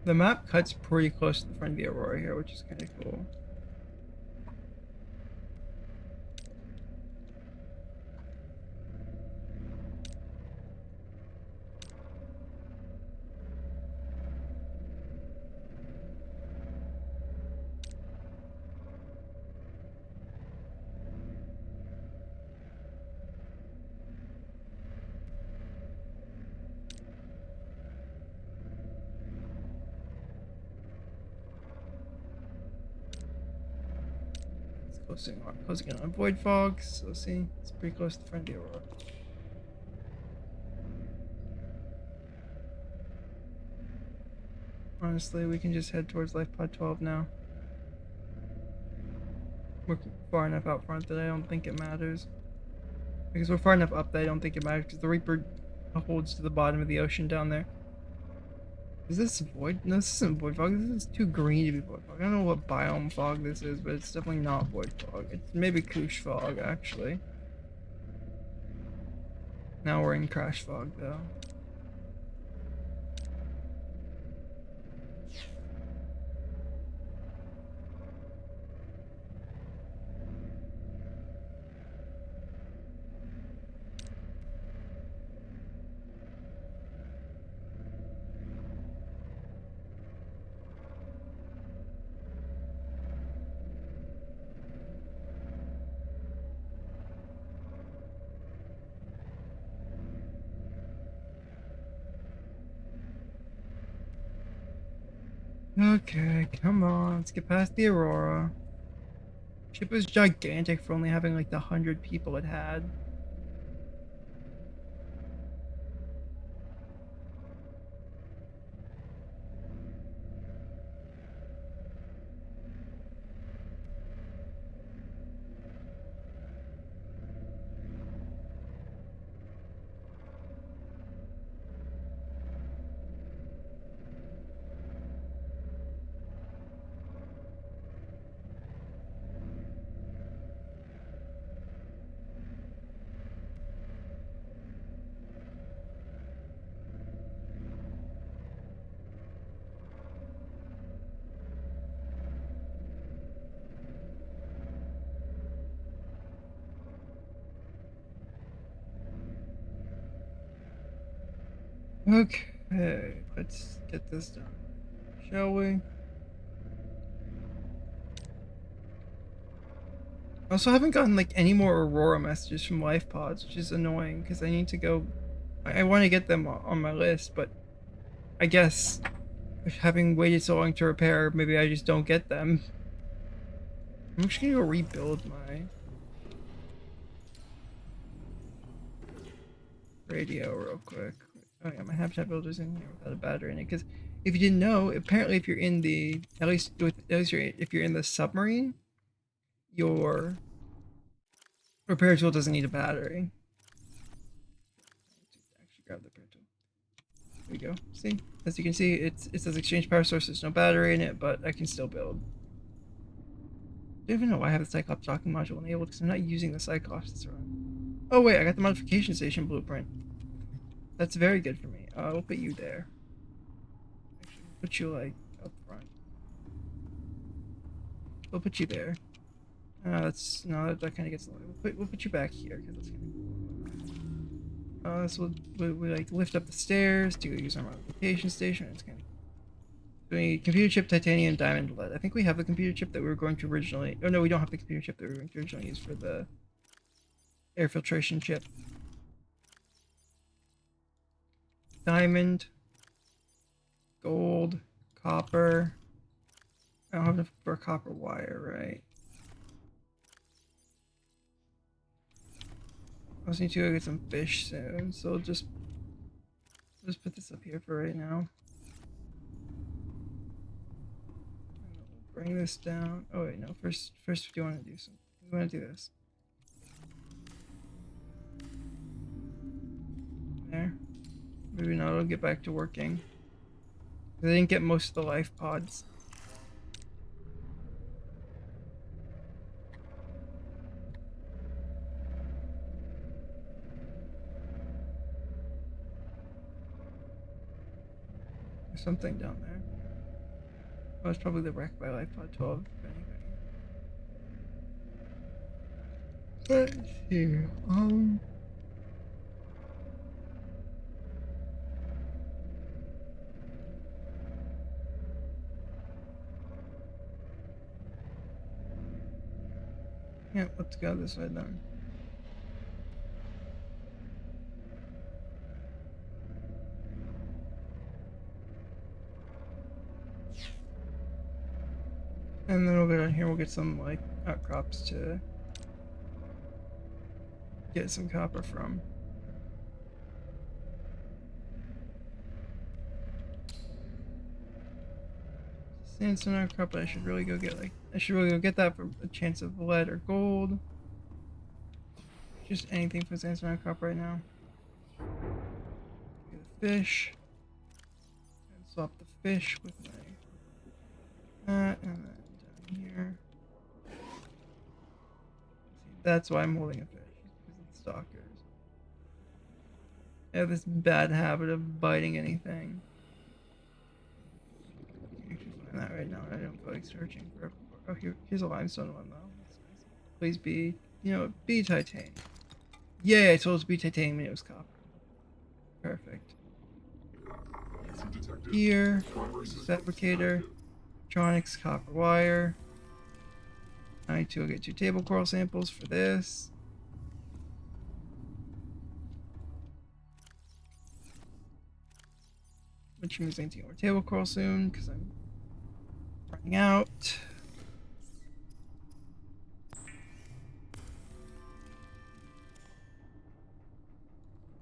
The map cuts pretty close to the front of the Aurora here, which is kind of cool. Closing in on Void Fog, so see, it's pretty close to the front of the Aurora. Honestly, we can just head towards Life Pod 12 now. We're far enough out front that I don't think it matters. Because we're far enough up that I don't think it matters, because the Reaper holds to the bottom of the ocean down there. Is this void? No, this isn't void fog. This is too green to be void fog. I don't know what biome fog this is, but it's definitely not void fog. It's maybe Koosh fog, actually. Now we're in crash fog, though. Okay, come on, let's get past the Aurora. Ship was gigantic for only having like the 100 people it had. Okay, let's get this done, shall we? I also haven't gotten like any more Aurora messages from life pods, which is annoying because I need to go. I want to get them on my list, but I guess having waited so long to repair, maybe I just don't get them. I'm actually gonna go rebuild my radio real quick. Oh yeah, my habitat builder's in here without a battery in it. Because if you didn't know, apparently if you're in the if you're in the submarine, your repair tool doesn't need a battery. Actually, grab the repair tool. There we go. See, as you can see, it says exchange power source. There's no battery in it, but I can still build. I don't even know why I have the Cyclops docking module enabled because I'm not using the Cyclops this run. Oh wait, I got the modification station blueprint. That's very good for me. We'll put you there. Actually, we'll put you like up front. We'll put you there. That's no, that kind of gets. We'll put you back here because that's kind of cool. So we like lift up the stairs to use our modification station. It's kind of. We need computer chip, titanium, diamond, lead. I think we have the computer chip that we were going to originally. Oh no, we don't have the computer chip that we were going to originally use for the air filtration chip. Diamond, gold, copper. I don't have enough for copper wire, right? I also need to go get some fish soon, so I'll just put this up here for right now. Bring this down. Oh wait, no. First, do you want to do something? We want to do this. There. Maybe not. It'll get back to working. I didn't get most of the life pods. There's something down there. Oh, it's probably the wreck by life pod 12. Let's see. Yeah, let's go this way then. And then we'll go down here, we'll get some like outcrops to get some copper from. Sandstone outcrop, but I should really go get that for a chance of lead or gold. Just anything for sandstone outcrop right now. Get a fish. And swap the fish with my and then down here. See, that's why I'm holding a fish, because of the stalkers. I have this bad habit of biting anything. That right now. I don't feel like searching for. Oh, here's a limestone one though. That's nice. Please be, be titanium. Yay! I told it to be titanium and it was copper. Perfect. Here, fabricator, electronics, copper wire. I need to go get 2 table coral samples for this. Which means I need to get more table coral soon because I'm running out.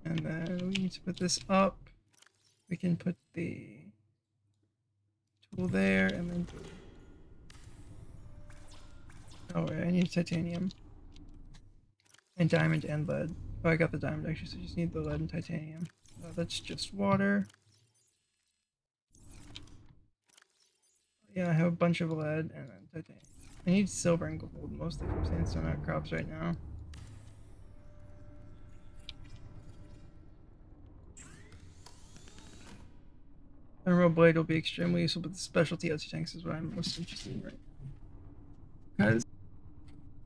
And then we need to put this up. We can put the tool there and then. Oh wait, I need titanium. And diamond and lead. Oh, I got the diamond actually, so I just need the lead and titanium. That's just water. Yeah, I have a bunch of lead and then titanium. I need silver and gold mostly from sandstone outcrops right now. Emerald blade will be extremely useful, but the specialty LT tanks is what I'm most interested in right now. Because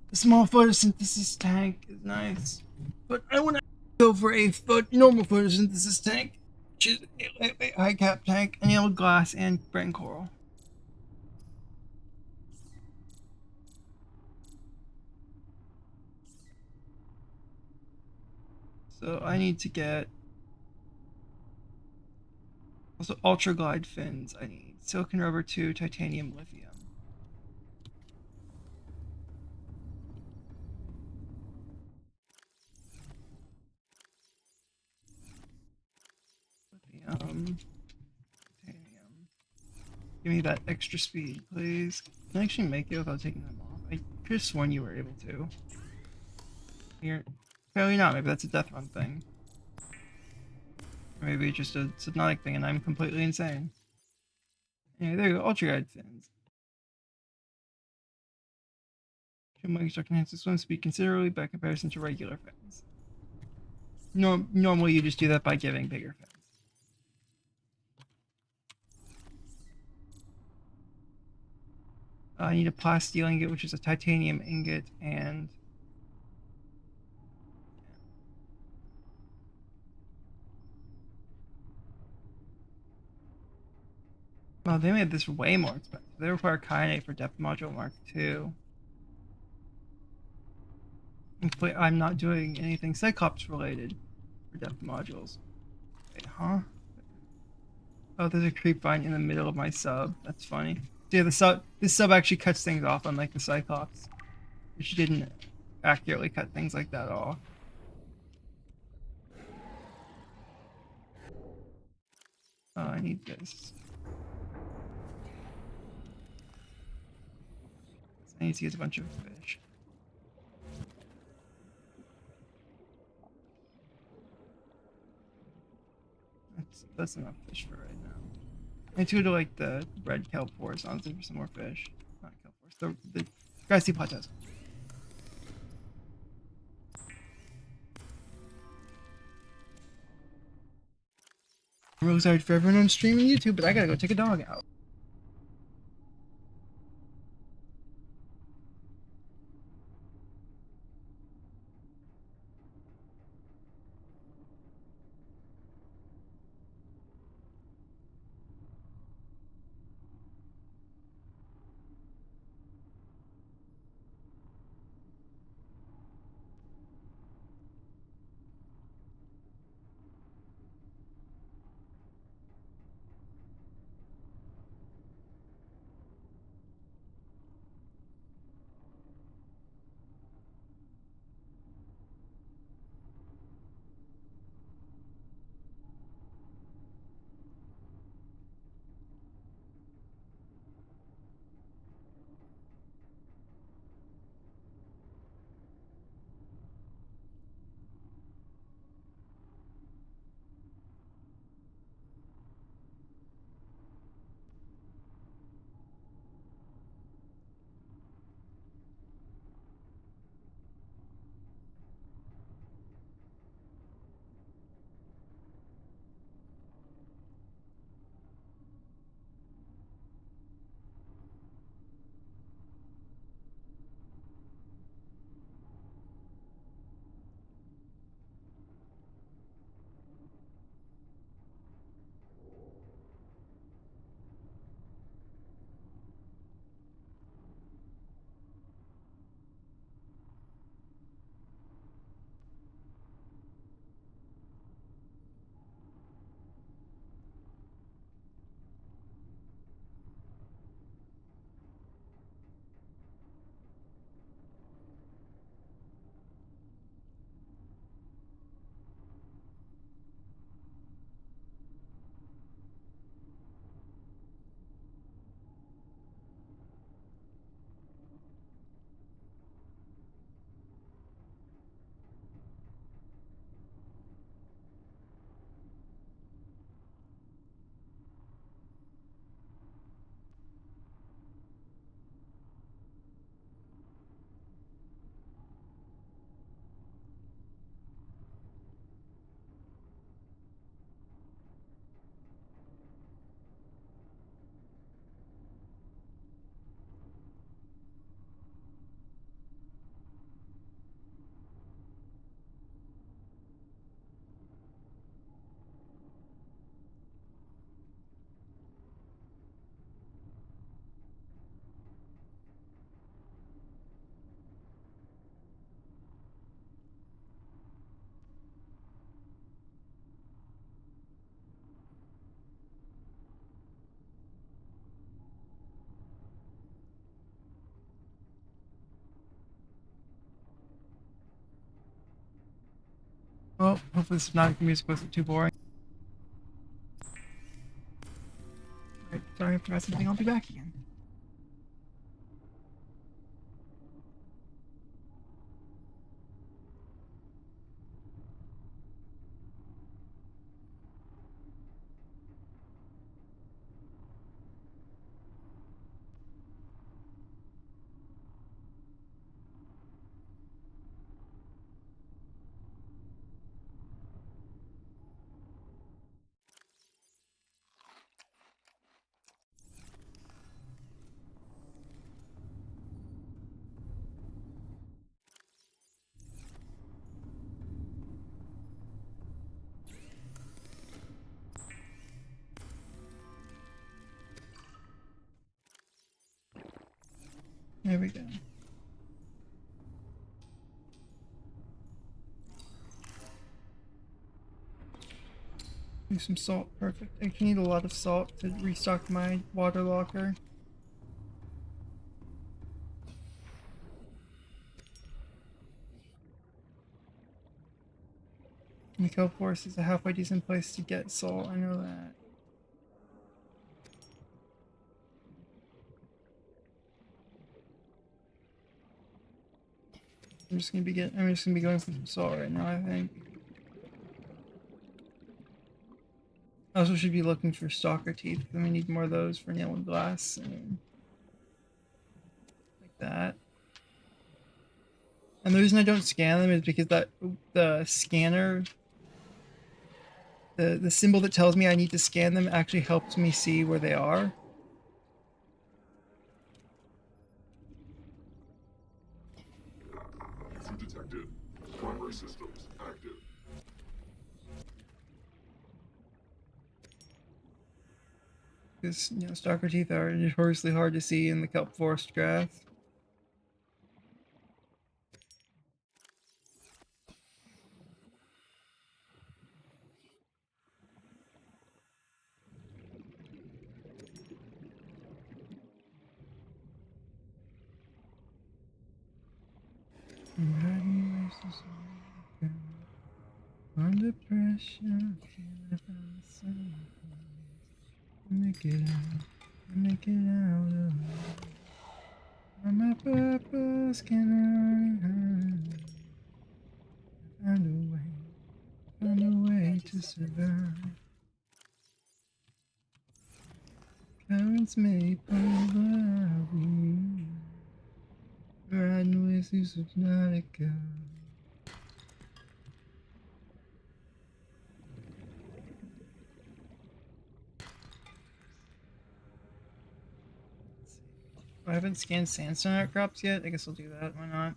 the small photosynthesis tank is nice, but I want to go for a normal photosynthesis tank. which is a lightweight high cap tank, enameled glass, and brain coral. So I need to get also ultra glide fins. I need silicon rubber 2, titanium, lithium. Lithium, titanium. Give me that extra speed, please. Can I actually make it without taking them off? I could have sworn you were able to. You're apparently not. Maybe that's a Deathrun thing. Or maybe it's just a Subnautica thing and I'm completely insane. Anyway, there you go. Ultra glide fins. Construct enhances swim speed considerably by comparison to regular fins. Normally you just do that by giving bigger fins. I need a plasteel ingot, which is a titanium ingot, and well, they made this way more expensive. They require kyanate for depth module Mark II. I'm not doing anything Cyclops related for depth modules. Wait, huh? Oh, there's a creep vine in the middle of my sub. That's funny. So yeah, this sub actually cuts things off, unlike the Cyclops, which didn't accurately cut things like that off. Oh, I need this. I need to get a bunch of fish. That's enough fish for right now. I need to go to like the red kelp forest, honestly, for some more fish. Not kelp forest, the grassy plateaus. I'm really sorry for everyone on stream and YouTube, but I gotta go take a dog out. Well, hopefully this Subnautica music wasn't too boring. Right, sorry, I forgot something. I'll be back again. There we go. Use some salt, perfect. I can need a lot of salt to restock my water locker. And the Kelp Forest is a halfway decent place to get salt, I know that. I'm just gonna be going for some salt right now, I think. I also should be looking for stalker teeth, then we need more of those for nail and glass and like that. And the reason I don't scan them is because the scanner, the symbol that tells me I need to scan them actually helps me see where they are. User detected. Primary systems active. Because, you know, stalker teeth are notoriously hard to see in the kelp forest grass. Under pressure, feel it from the sun. Make it out of where my purpose can run. Find a way to survive. Currents may pull me, riding with you, Subnautica. I haven't scanned sandstone outcrops yet. I guess I'll do that. Why not?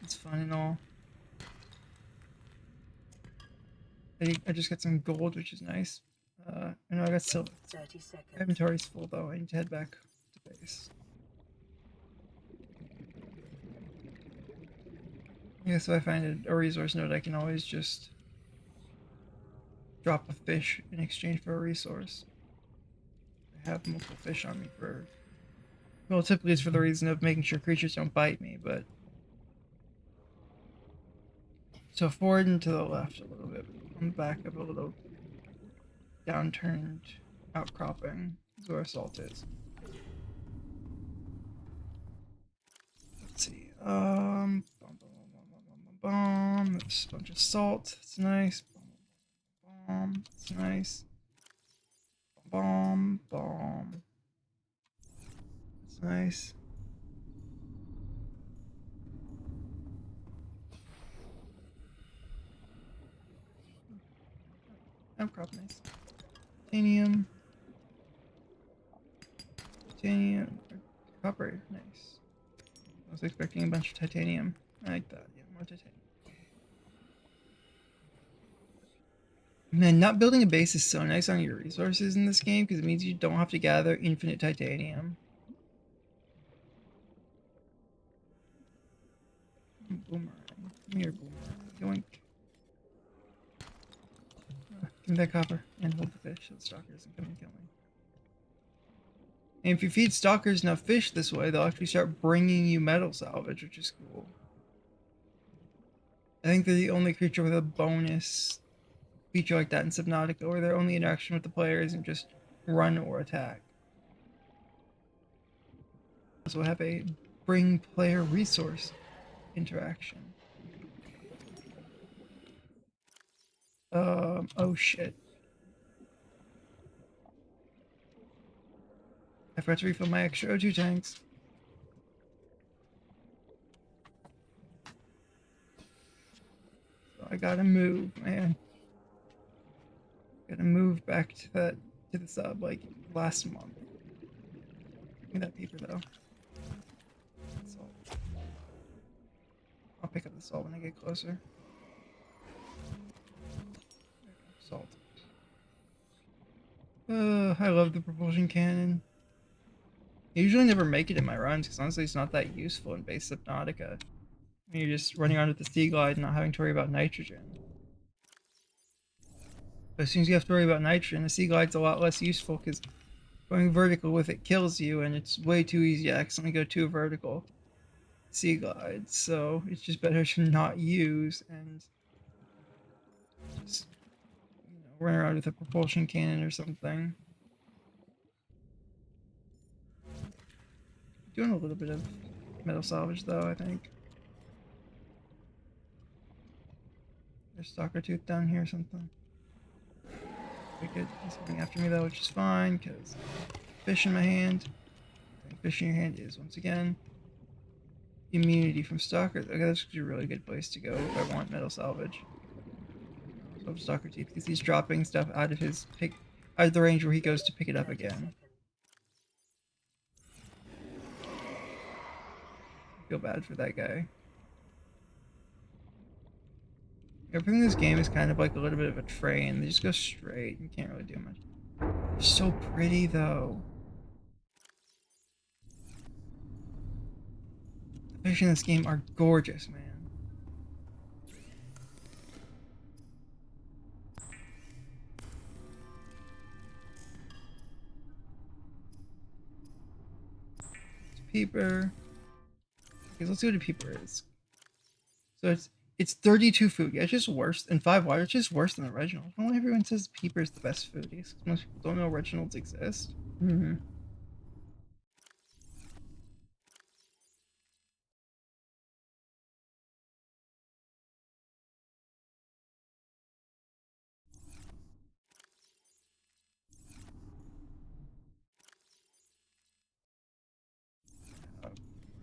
It's fun and all. I just got some gold, which is nice. I know I got silver. 30 seconds. My inventory's full though. I need to head back to base. I guess if I find a resource node, I can always just drop a fish in exchange for a resource. I have multiple fish on me for... Well, typically it's for the reason of making sure creatures don't bite me, but... So forward and to the left a little bit. On the back of a little downturned outcropping is where salt is. Let's see. There's a bunch of salt. It's nice. It's nice. It's nice. Outcrop, nice. Titanium. Copper, nice. I was expecting a bunch of titanium. I like that. Yeah, more titanium. Man, not building a base is so nice on your resources in this game because it means you don't have to gather infinite titanium. Boomerang. Come here, boomerang. Yoink. Give me that copper and hold the fish so the stalker doesn't come and kill me. And if you feed stalkers enough fish this way, they'll actually start bringing you metal salvage, which is cool. I think they're the only creature with a bonus feature like that in Subnautica, where their only interaction with the player isn't just run or attack. Also have a bring player resource interaction. Oh shit. I forgot to refill my extra O2 tanks. So I gotta move, man. Gotta move back to the sub like last month. Give me that paper though. Salt. I'll pick up the salt when I get closer. Salt. I love the propulsion cannon. I usually never make it in my runs because honestly it's not that useful in base Subnautica. You're just running around with the Sea Glide and not having to worry about nitrogen. But as soon as you have to worry about nitrogen, the Sea Glide's a lot less useful because going vertical with it kills you, and it's way too easy to accidentally go too vertical. Sea Glide, so it's just better to not use and just run around with a propulsion cannon or something. Doing a little bit of metal salvage though, I think. There's Stalker Tooth down here or something. Wicked. He's coming after me though, which is fine, because fish in my hand. Fish in your hand is, once again, immunity from Stalker. Okay, that's a really good place to go if I want metal salvage. I love Stalker Teeth, because he's dropping stuff out of his out of the range where he goes to pick it up again. I feel bad for that guy. Everything in this game is kind of like a little bit of a train. They just go straight. You can't really do much. They're so pretty, though. The fish in this game are gorgeous, man. It's Peeper. Okay, let's see what a Peeper is. So it's 32 food. Yeah, it's just worse. And 5 water. It's just worse than the original. I don't know why everyone says Peeper is the best food. Because most people don't know originals exist. Mm-hmm.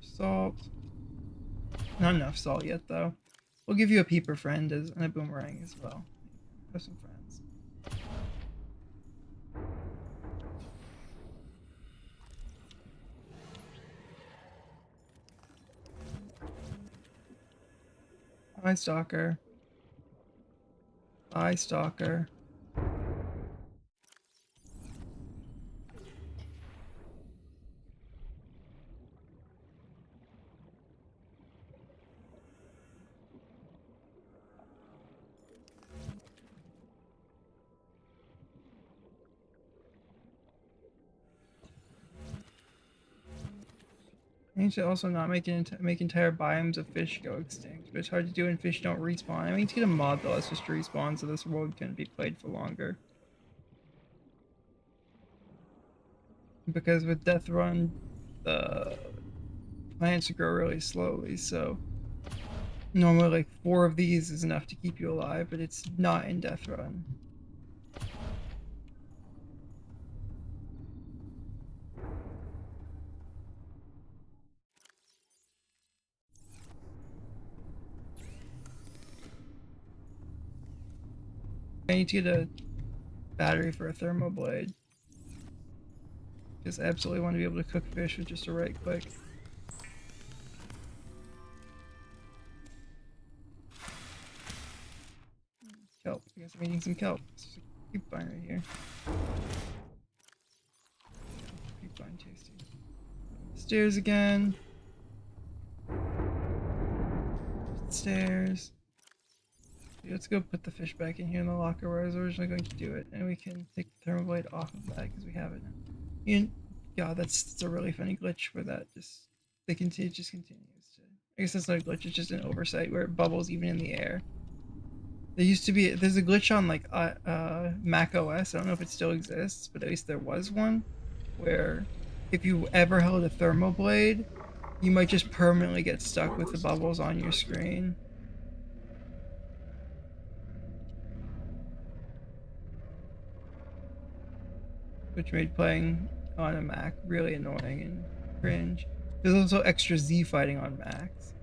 Salt. Not enough salt yet, though. We'll give you a Peeper friend and a boomerang as well. Have some friends. Hi, Stalker. Hi, Stalker. I need to also not make entire biomes of fish go extinct, but it's hard to do when fish don't respawn. I need to get a mod that lets fish respawn so this world can be played for longer. Because with Deathrun, the plants grow really slowly, so normally like 4 of these is enough to keep you alive, but it's not in Deathrun. I need to get a battery for a thermal blade. Just absolutely want to be able to cook fish with just a right click. Kelp. I guess I'm eating some kelp. Keep fine right here. Keep fine, tasty. Stairs again. Stairs. Let's go put the fish back in here in the locker where I was originally going to do it, and we can take the thermal blade off of that because we have it now. God, that's a really funny glitch where that just it just continues to I guess that's not a glitch, it's just an oversight where it bubbles even in the air. There's a glitch on like Mac OS. I don't know if it still exists, but at least there was one where if you ever held a thermal blade, you might just permanently get stuck with the bubbles on your screen. Which made playing on a Mac really annoying and cringe. There's also extra Z fighting on Macs.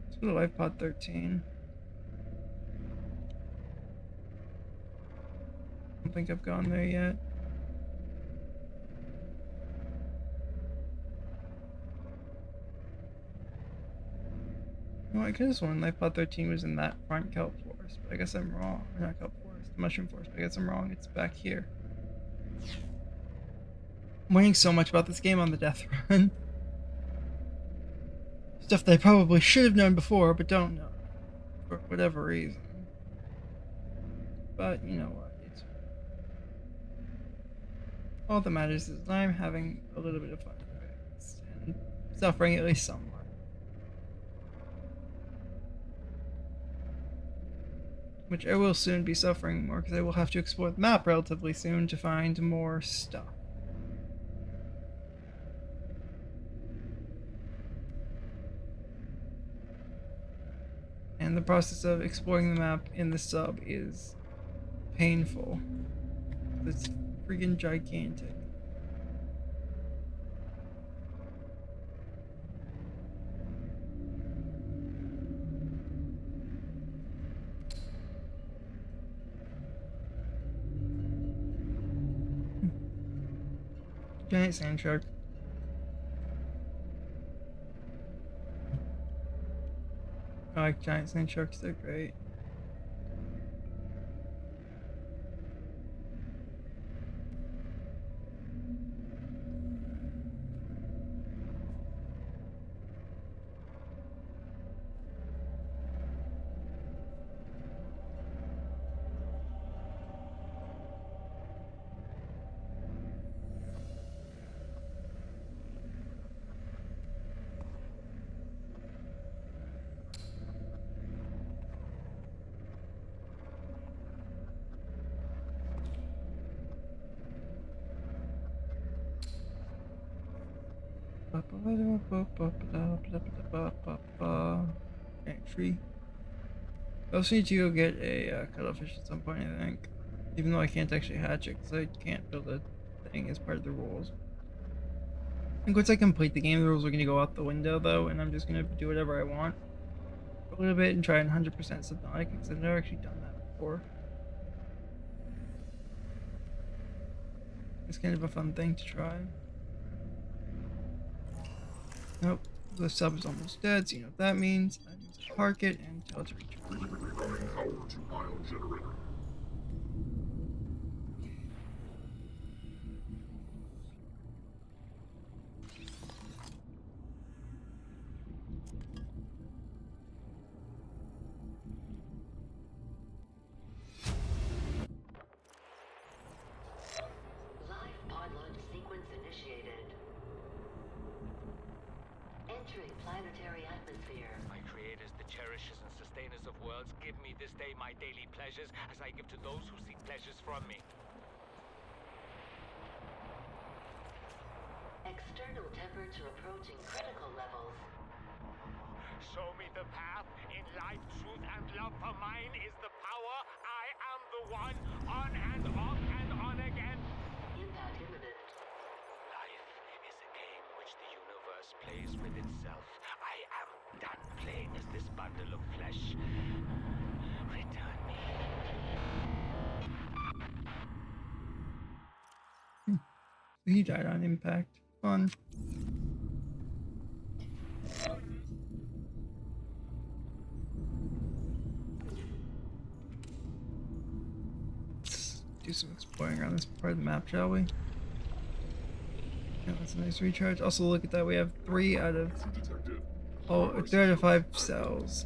Let's go to LifePod 13. I don't think I've gone there yet. Well, I could have sworn LifePod 13 was in that front kelp forest, but I guess I'm wrong. Or not kelp forest, the mushroom forest, but I guess I'm wrong. It's back here. I'm learning so much about this game on the death run. Stuff that I probably should have known before, but don't know. For whatever reason. But, you know what? It's... all that matters is I'm having a little bit of fun with it. And suffering at least somewhat. Which I will soon be suffering more, because I will have to explore the map relatively soon to find more stuff. And the process of exploring the map in the sub is painful. It's freaking gigantic. Giant sand shark. I like giant sand sharks, they're great. Entry. I also need to go get a cuttlefish at some point, I think. Even though I can't actually hatch it, because I can't build a thing as part of the rules. I think once I complete the game, the rules are going to go out the window, though, and I'm just going to do whatever I want for a little bit and try and 100% Subnautica, because I've never actually done that before. It's kind of a fun thing to try. Nope, the sub is almost dead, so you know what that means. I need to park it and tell it to recharge. Running power to ion generator. Live pod launch sequence initiated. Entering planetary atmosphere. My creators, the cherishers and sustainers of worlds, give me this day my daily pleasures as I give to those who seek pleasures from me. External temperature approaching critical levels. Show me the path. In life, truth, and love for mine is the power. I am the one. On and off and on again. Impact imminent. Life is a game which the universe plays with itself. I am done playing as this bundle of flesh. Return me. He died on impact. Fun. Let's do some exploring around this part of the map, shall we? Yeah, that's a nice recharge. Also, look at that. We have 3 out of... Detected. oh, 3 out of 5 cells.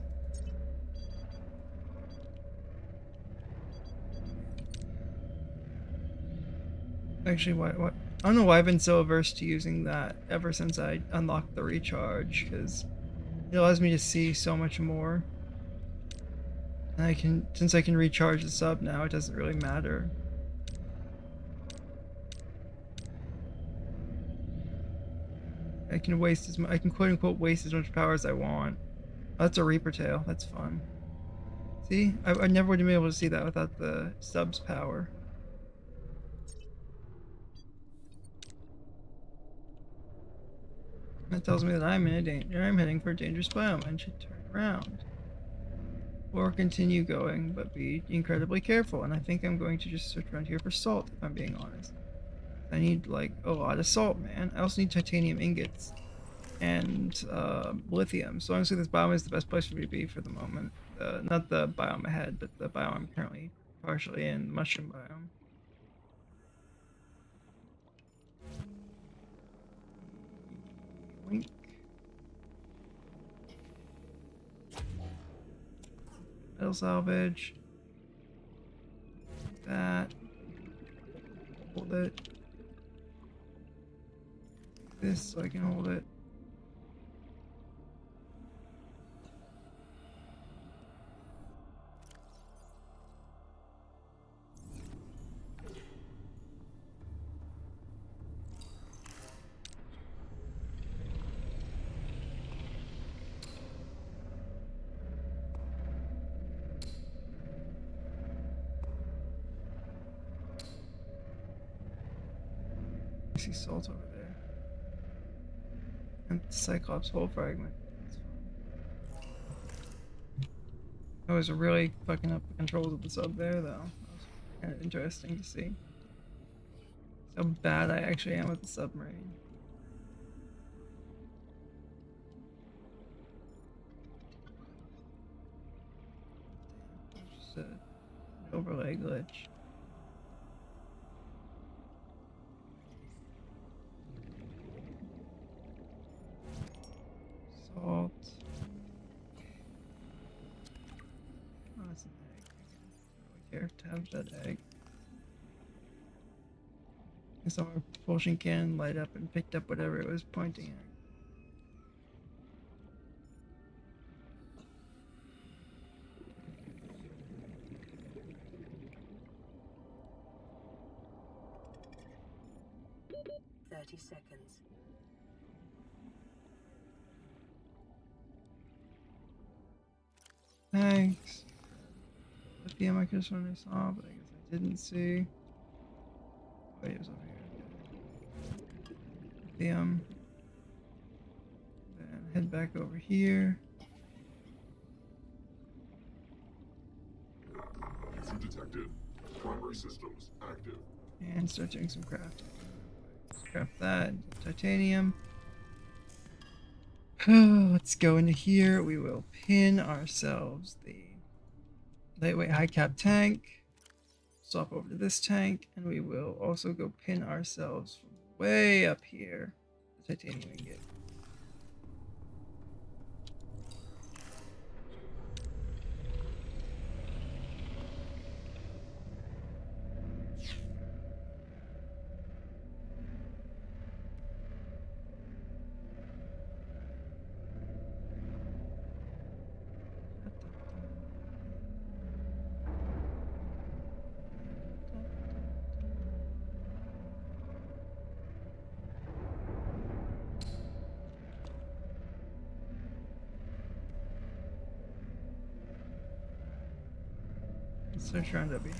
Actually, why? I don't know why I've been so averse to using that ever since I unlocked the recharge, because it allows me to see so much more. And since I can recharge the sub now, it doesn't really matter. I can I can quote unquote waste as much power as I want. Oh, that's a Reaper tail. That's fun. See, I never would have been able to see that without the sub's power. That tells me that I'm in a danger. I'm heading for a dangerous biome and should turn around. Or continue going, but be incredibly careful. And I think I'm going to just search around here for salt, if I'm being honest. I need, like, a lot of salt, man. I also need titanium ingots and lithium. So honestly, this biome is the best place for me to be for the moment. Not the biome ahead, but the biome I'm currently partially in, mushroom biome. Wink. Metal salvage. That. Hold it. This so I can hold it. I see salt over there. And Cyclops hole fragment. That's fun. I was really fucking up the controls of the sub there, though. That was kind of interesting to see how bad I actually am with the submarine. Just an overlay glitch. Salt. Oh, that's an egg. I don't really care to have that egg. And so my propulsion cannon light up and picked up whatever it was pointing at. Seconds. Thanks. Lithium I could have sworn I saw, but I guess I didn't see. Wait, it was over here. Lithium. Then head back over here. User detected. Primary systems active. And start doing some crafting. Scrap that. Titanium. Let's go into here. We will pin ourselves the lightweight high cap tank. Swap over to this tank, and we will also go pin ourselves from way up here the titanium ingot. Search around up here.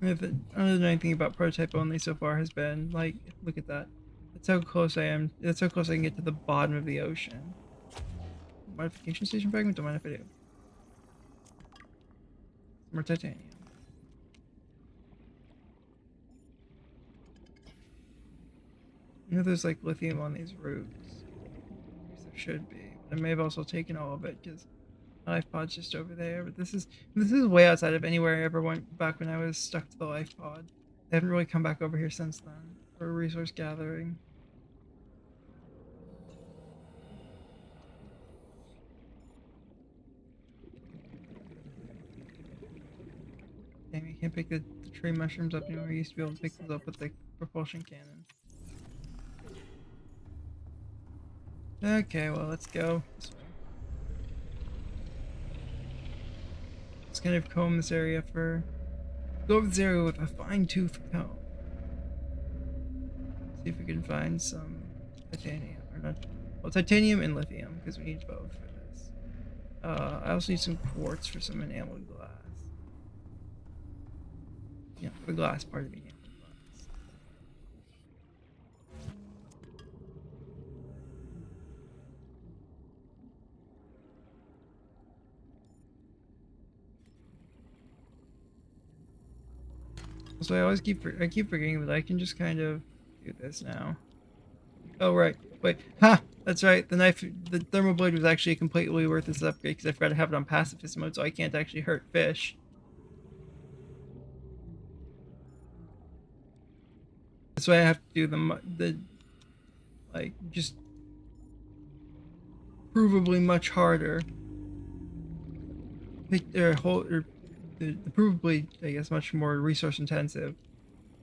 If it, I don't know anything about prototype only so far has been like, look at that. That's how close I am. That's how close I can get to the bottom of the ocean. Modification station fragment. Don't mind if I do. More titanium. You know, there's like lithium on these routes. At least there should be. I may have also taken all of it because life pod's just over there, but this is way outside of anywhere I ever went back when I was stuck to the life pod. They haven't really come back over here since then for resource gathering. Damn, you can't pick the tree mushrooms up anymore. You used to be able to pick those up with the propulsion cannon. Okay, well, let's go this way. Let's kind of comb this area for... Go over this area with a fine-tooth comb. See if we can find some titanium, or not... Well, titanium and lithium, because we need both for this. I also need some quartz for some enameled glass. Yeah, for the glass part of the enameled glass. So I always keep forgetting that I can just kind of do this now. Oh right, wait, ha! That's right. The thermal blade was actually completely worth this upgrade because I forgot to have it on pacifist mode, so I can't actually hurt fish. That's why I have to do the like just provably much harder. The provably, I guess, much more resource intensive.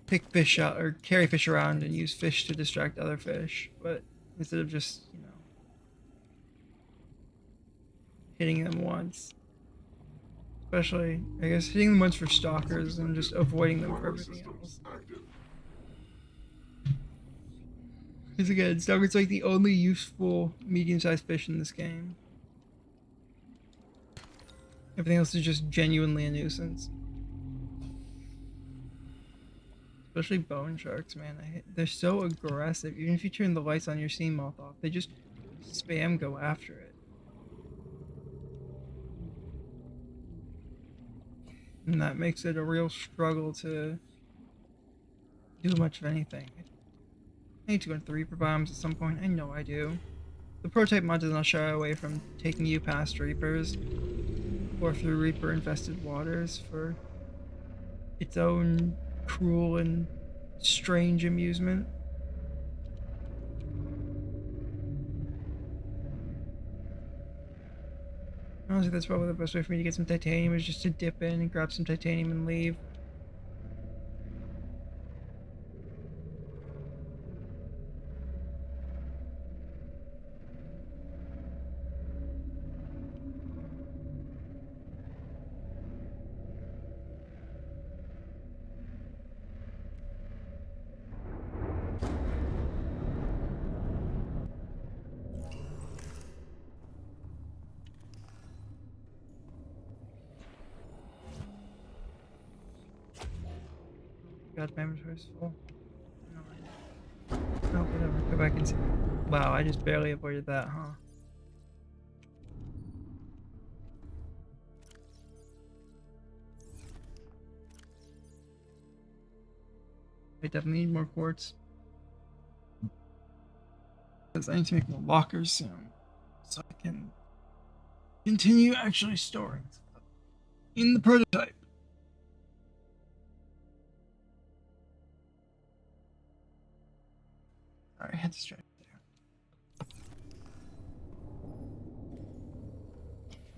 Pick fish out or carry fish around and use fish to distract other fish, but instead of just, you know, hitting them once. Especially, I guess, hitting them once for stalkers and just avoiding them for everything else. Because again, stalker's like the only useful medium-sized fish in this game. Everything else is just genuinely a nuisance. Especially bone sharks, man. They're so aggressive. Even if you turn the lights on your sea moth off, they just spam go after it. And that makes it a real struggle to do much of anything. I need to go into the Reaper biomes at some point. I know I do. The Prototype mod does not shy away from taking you past Reapers or through Reaper-infested waters for its own cruel and strange amusement. Honestly, that's probably the best way for me to get some titanium is just to dip in and grab some titanium and leave. God, my inventory's full. No, whatever. Go back and see. Wow, I just barely avoided that, huh? I definitely need more quartz. Because I need to make more lockers soon. So I can continue actually storing stuff in the prototype. Alright, head straight there.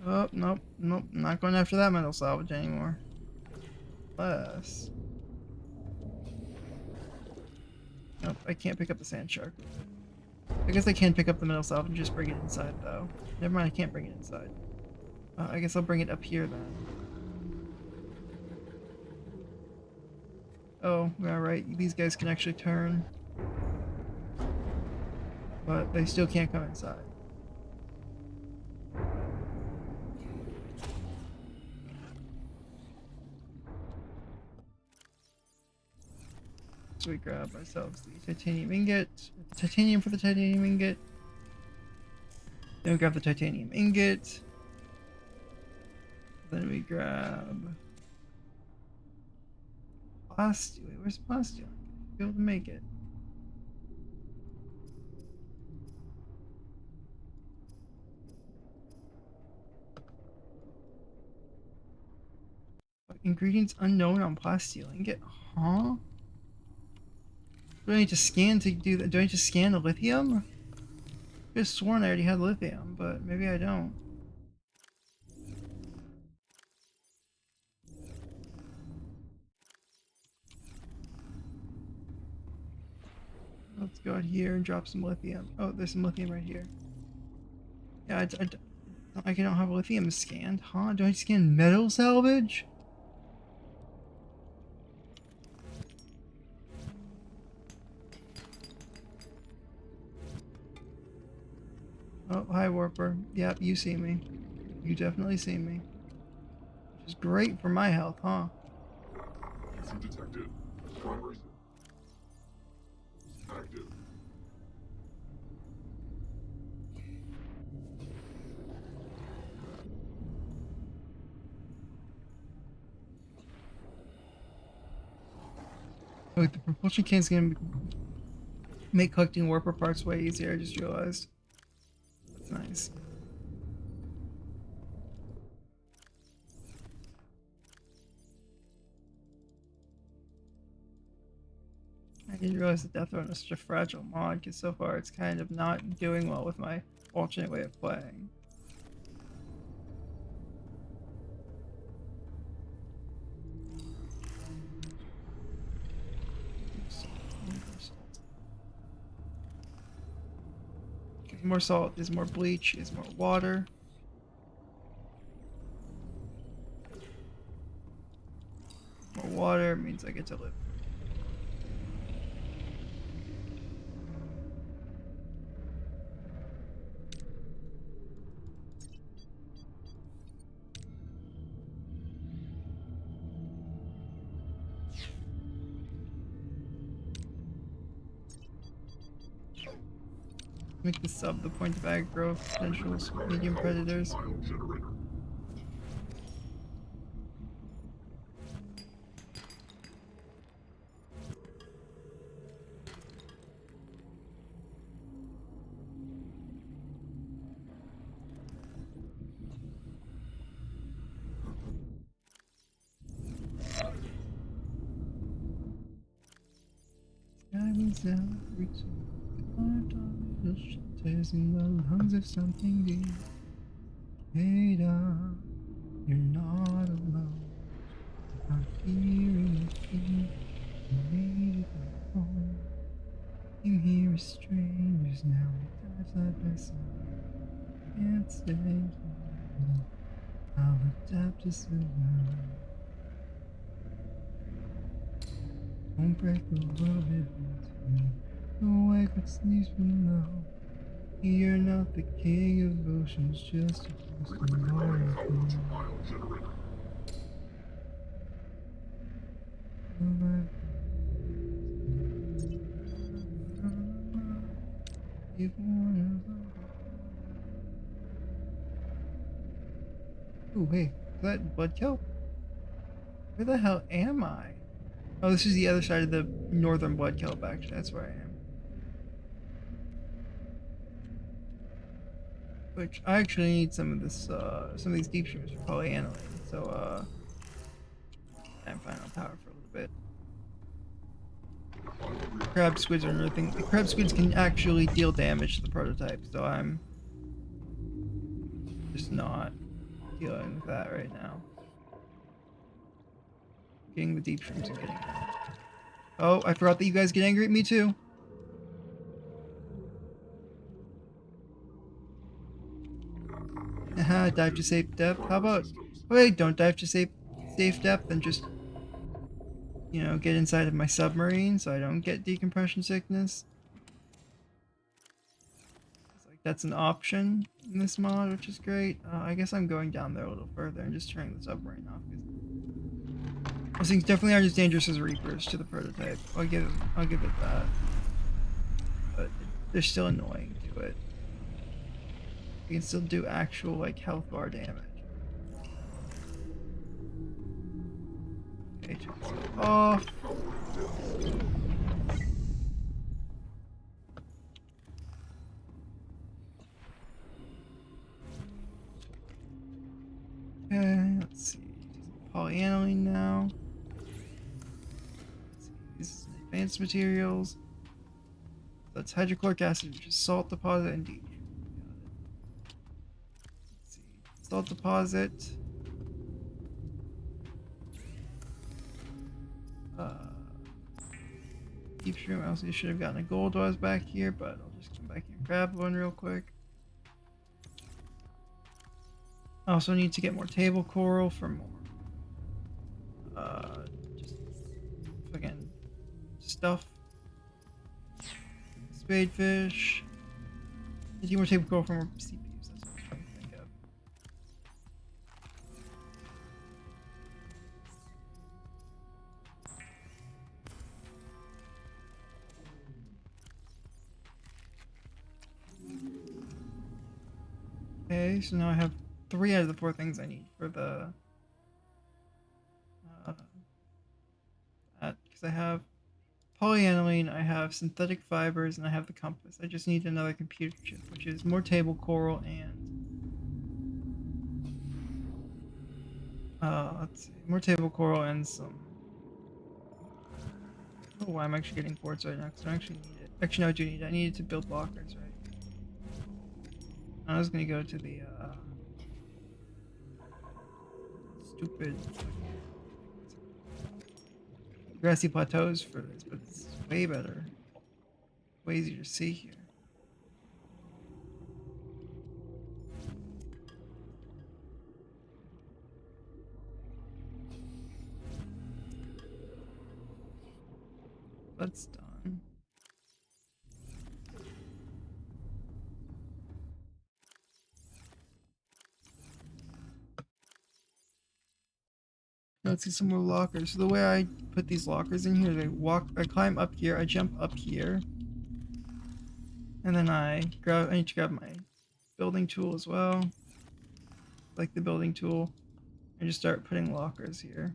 Oh, nope, nope. Not going after that metal salvage anymore. Unless... Nope, I can't pick up the sand shark. I guess I can pick up the metal salvage and just bring it inside, though. Never mind, I can't bring it inside. I guess I'll bring it up here, then. Oh, alright, these guys can actually turn. But they still can't come inside. So we grab ourselves the titanium ingot, titanium for the titanium ingot. Then we grab the titanium ingot. Then we grab plasteel. Wait, where's plasteel? Be able to make it. Ingredients unknown on plasteel ingot? Huh? Do I need to scan to do that? Do I need to scan the lithium? I could have sworn I already had lithium, but maybe I don't. Let's go out here and drop some lithium. Oh, there's some lithium right here. Yeah, I don't have lithium scanned, huh? Do I scan metal salvage? Oh, hi, Warper. Yep, you see me. You definitely see me. Which is great for my health, huh? User detected. Primary active. Oh, the propulsion can's gonna make collecting Warper parts way easier, I just realized. That's nice. I didn't realize the Deathrun is such a fragile mod, because so far it's kind of not doing well with my alternate way of playing. More salt is more bleach, is more water. More water means I get to live. Make the sub the point of aggro potentials, medium predators. File generator. Skywards out, reaching the shelters in the lungs of something deep. Ada, you're not alone. I'm hearing your feet. You made it home. You here as strangers now. We dive side by side. Can't stay here. I'll adapt to survive. Won't break the world if it's you. No wake what sleeps from now. You're not the king of oceans, just a ghost of Recovering power all to file generator. Ooh, hey, is that blood kelp? Where the hell am I? Oh, this is the other side of the northern blood kelp, actually. That's where I am. Which I actually need some of this, some of these deep streams for polyaniline. So, I'm fine on power for a little bit. Crab squids are another thing. The crab squids can actually deal damage to the prototype, so I'm just not dealing with that right now. Getting the deep streams and getting them. Oh, I forgot that you guys get angry at me too. Haha, dive to safe depth. How about, wait, don't dive to safe depth and just, you know, get inside of my submarine so I don't get decompression sickness. It's like that's an option in this mod, which is great. I guess I'm going down there a little further and just turning the submarine off because those things definitely aren't as dangerous as Reapers to the prototype. I'll give it that. But they're still annoying to it. You can still do actual like health bar damage. Okay, check this off. Okay, let's see. Polyaniline now. Let's see. This is advanced materials. That's hydrochloric acid, which is salt deposit and deep. Let's see. Salt deposit. deep stream. I also should have gotten a gold while I was back here, but I'll just come back here and grab one real quick. I also need to get more table coral for more just fucking stuff. Spadefish. Need more table coral for more CPUs. That's what I'm trying to think of. Okay, so now I have 3 out of the 4 things I need for the because I have polyaniline, I have synthetic fibers, and I have the compass. I just need another computer chip, which is more table coral and let's see, more table coral and some. I don't know why I'm actually getting quartz right now because I don't actually need it. Actually, no, I do need it. I need it to build lockers, right? I was gonna go to the stupid grassy plateaus for this, but it's way better, way easier to see here. That's done. Let's see some more lockers. So the way I put these lockers in here is I climb up here, I jump up here, and then I need to grab my building tool as well, like the building tool, and just start putting lockers here.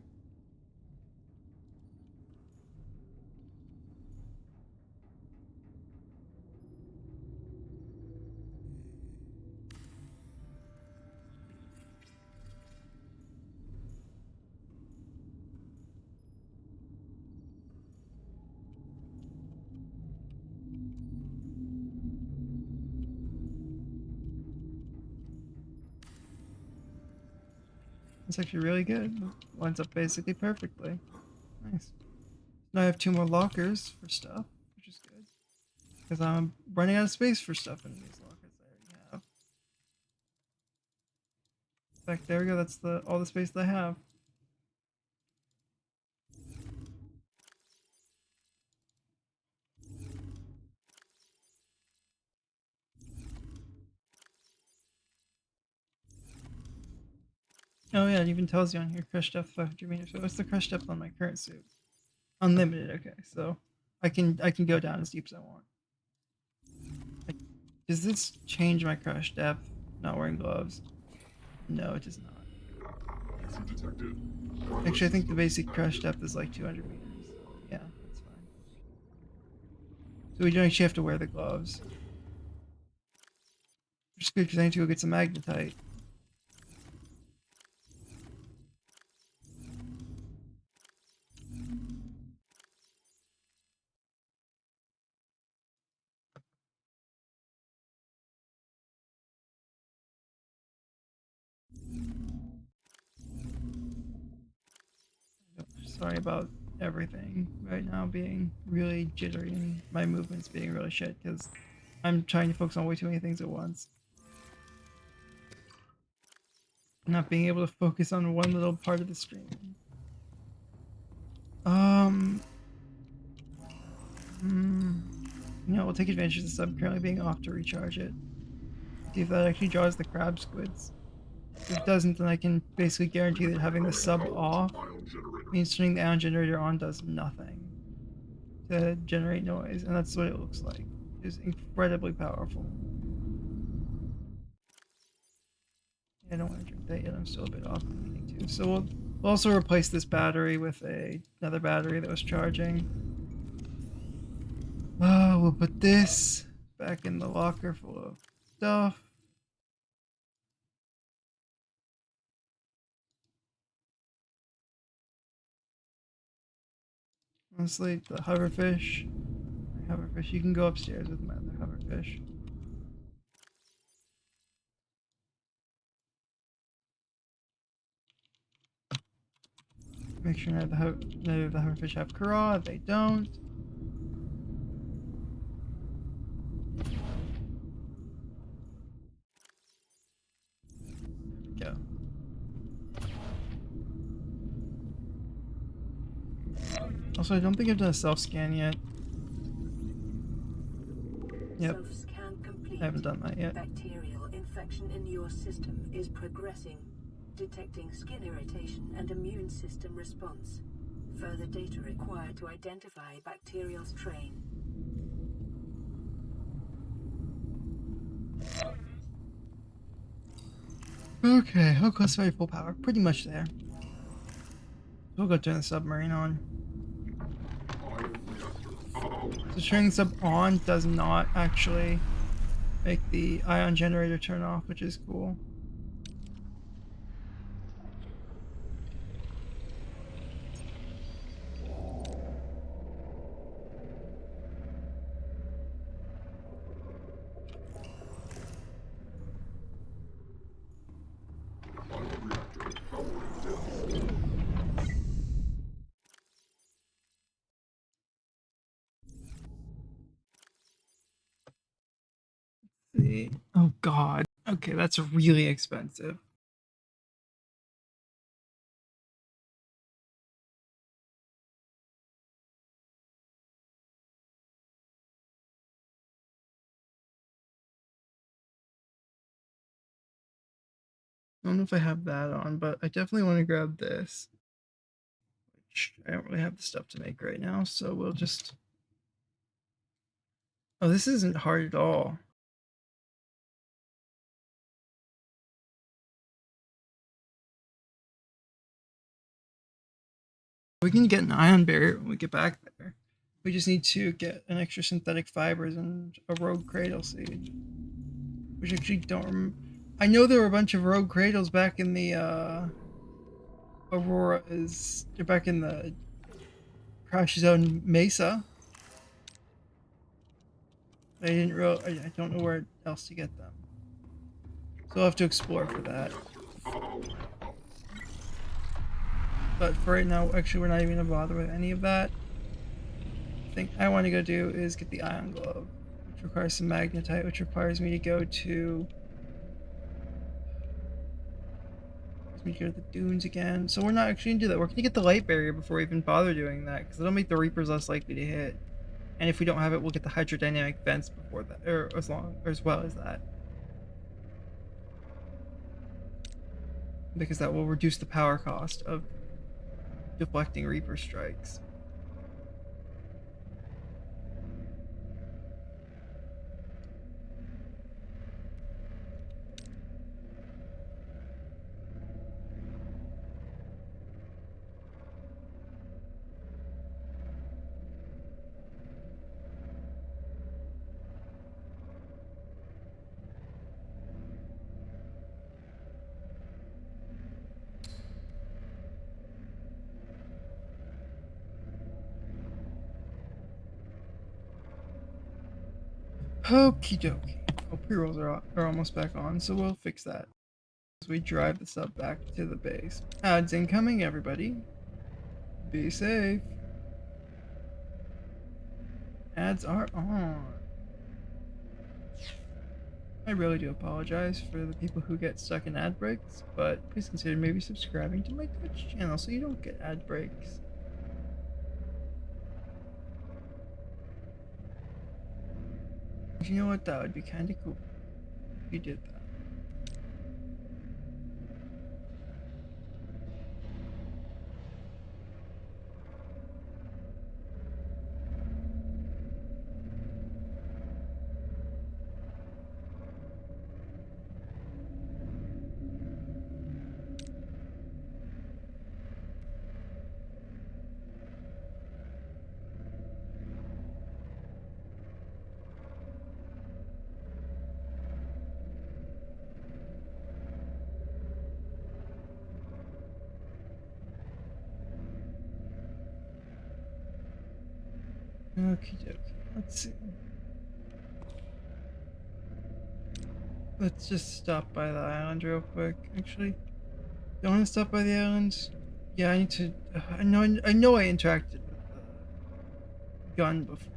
It's actually really good. Lines up basically perfectly. Nice. Now I have 2 more lockers for stuff, which is good. Because I'm running out of space for stuff in these lockers I already have. In fact, there we go, that's all the space that I have. Oh yeah, it even tells you on here crush depth 500 meters. So what's the crush depth on my current suit? Unlimited, okay, so I can go down as deep as I want. Does this change my crush depth? Not wearing gloves? No, it does not. User detected. Actually, I think the basic crush depth is like 200 meters. Yeah, that's fine. So we don't actually have to wear the gloves. Which is good because I need to go get some magnetite. Sorry about everything right now being really jittery and my movements being really shit because I'm trying to focus on way too many things at once. Not being able to focus on one little part of the stream. We'll take advantage of the sub currently being off to recharge it. See if that actually draws the crab squids. If it doesn't, then I can basically guarantee that having the sub off means turning the ion generator on does nothing to generate noise, and that's what it looks like. It's incredibly powerful. I don't want to drink that yet, I'm still a bit off meaning to. So we'll also replace this battery with another battery that was charging. We'll put this back in the locker full of stuff. Honestly, the hoverfish. My hoverfish, you can go upstairs with my other hoverfish. Make sure neither of the hoverfish have Kara. They don't. Also, I don't think I've done a self-scan yet. Yep, Self-scan complete. I haven't done that yet. Bacterial infection in your system is progressing, detecting skin irritation and immune system response. Further data required to identify bacterial strain. Okay, how close are we full power? Pretty much there. We'll go turn the submarine on. So turning the sub on does not actually make the ion generator turn off, which is cool. See. Oh god. Okay, that's really expensive. I don't know if I have that on, but I definitely want to grab this. Which I don't really have the stuff to make right now, so we'll just... Oh, this isn't hard at all. We can get an ion barrier when we get back there. We just need to get an extra synthetic fibers and a rogue cradle seed. Which I actually don't I know there were a bunch of rogue cradles back in the Aurora back in the Crash Zone Mesa. I didn't I don't know where else to get them. So I'll have to explore for that. But for right now, actually, we're not even gonna bother with any of that. The thing I want to go do is get the ion glove, which requires some magnetite, which requires me to go to the dunes again. So we're not actually gonna do that. We're gonna get the light barrier before we even bother doing that, because it'll make the Reapers less likely to hit. And if we don't have it, we'll get the hydrodynamic vents before that, or as well as that. Because that will reduce the power cost of deflecting Reaper strikes. Okie dokie. Oh, pre-rolls are almost back on, so we'll fix that as we drive the sub back to the base. Ads incoming, everybody. Be safe. Ads are on. I really do apologize for the people who get stuck in ad breaks, but please consider maybe subscribing to my Twitch channel so you don't get ad breaks. You know what? That would be kind of cool if you did that. Okie dokie. Let's see. Let's just stop by the island real quick. Actually, don't want to stop by the island. Yeah, I need to. I know I interacted with the gun before.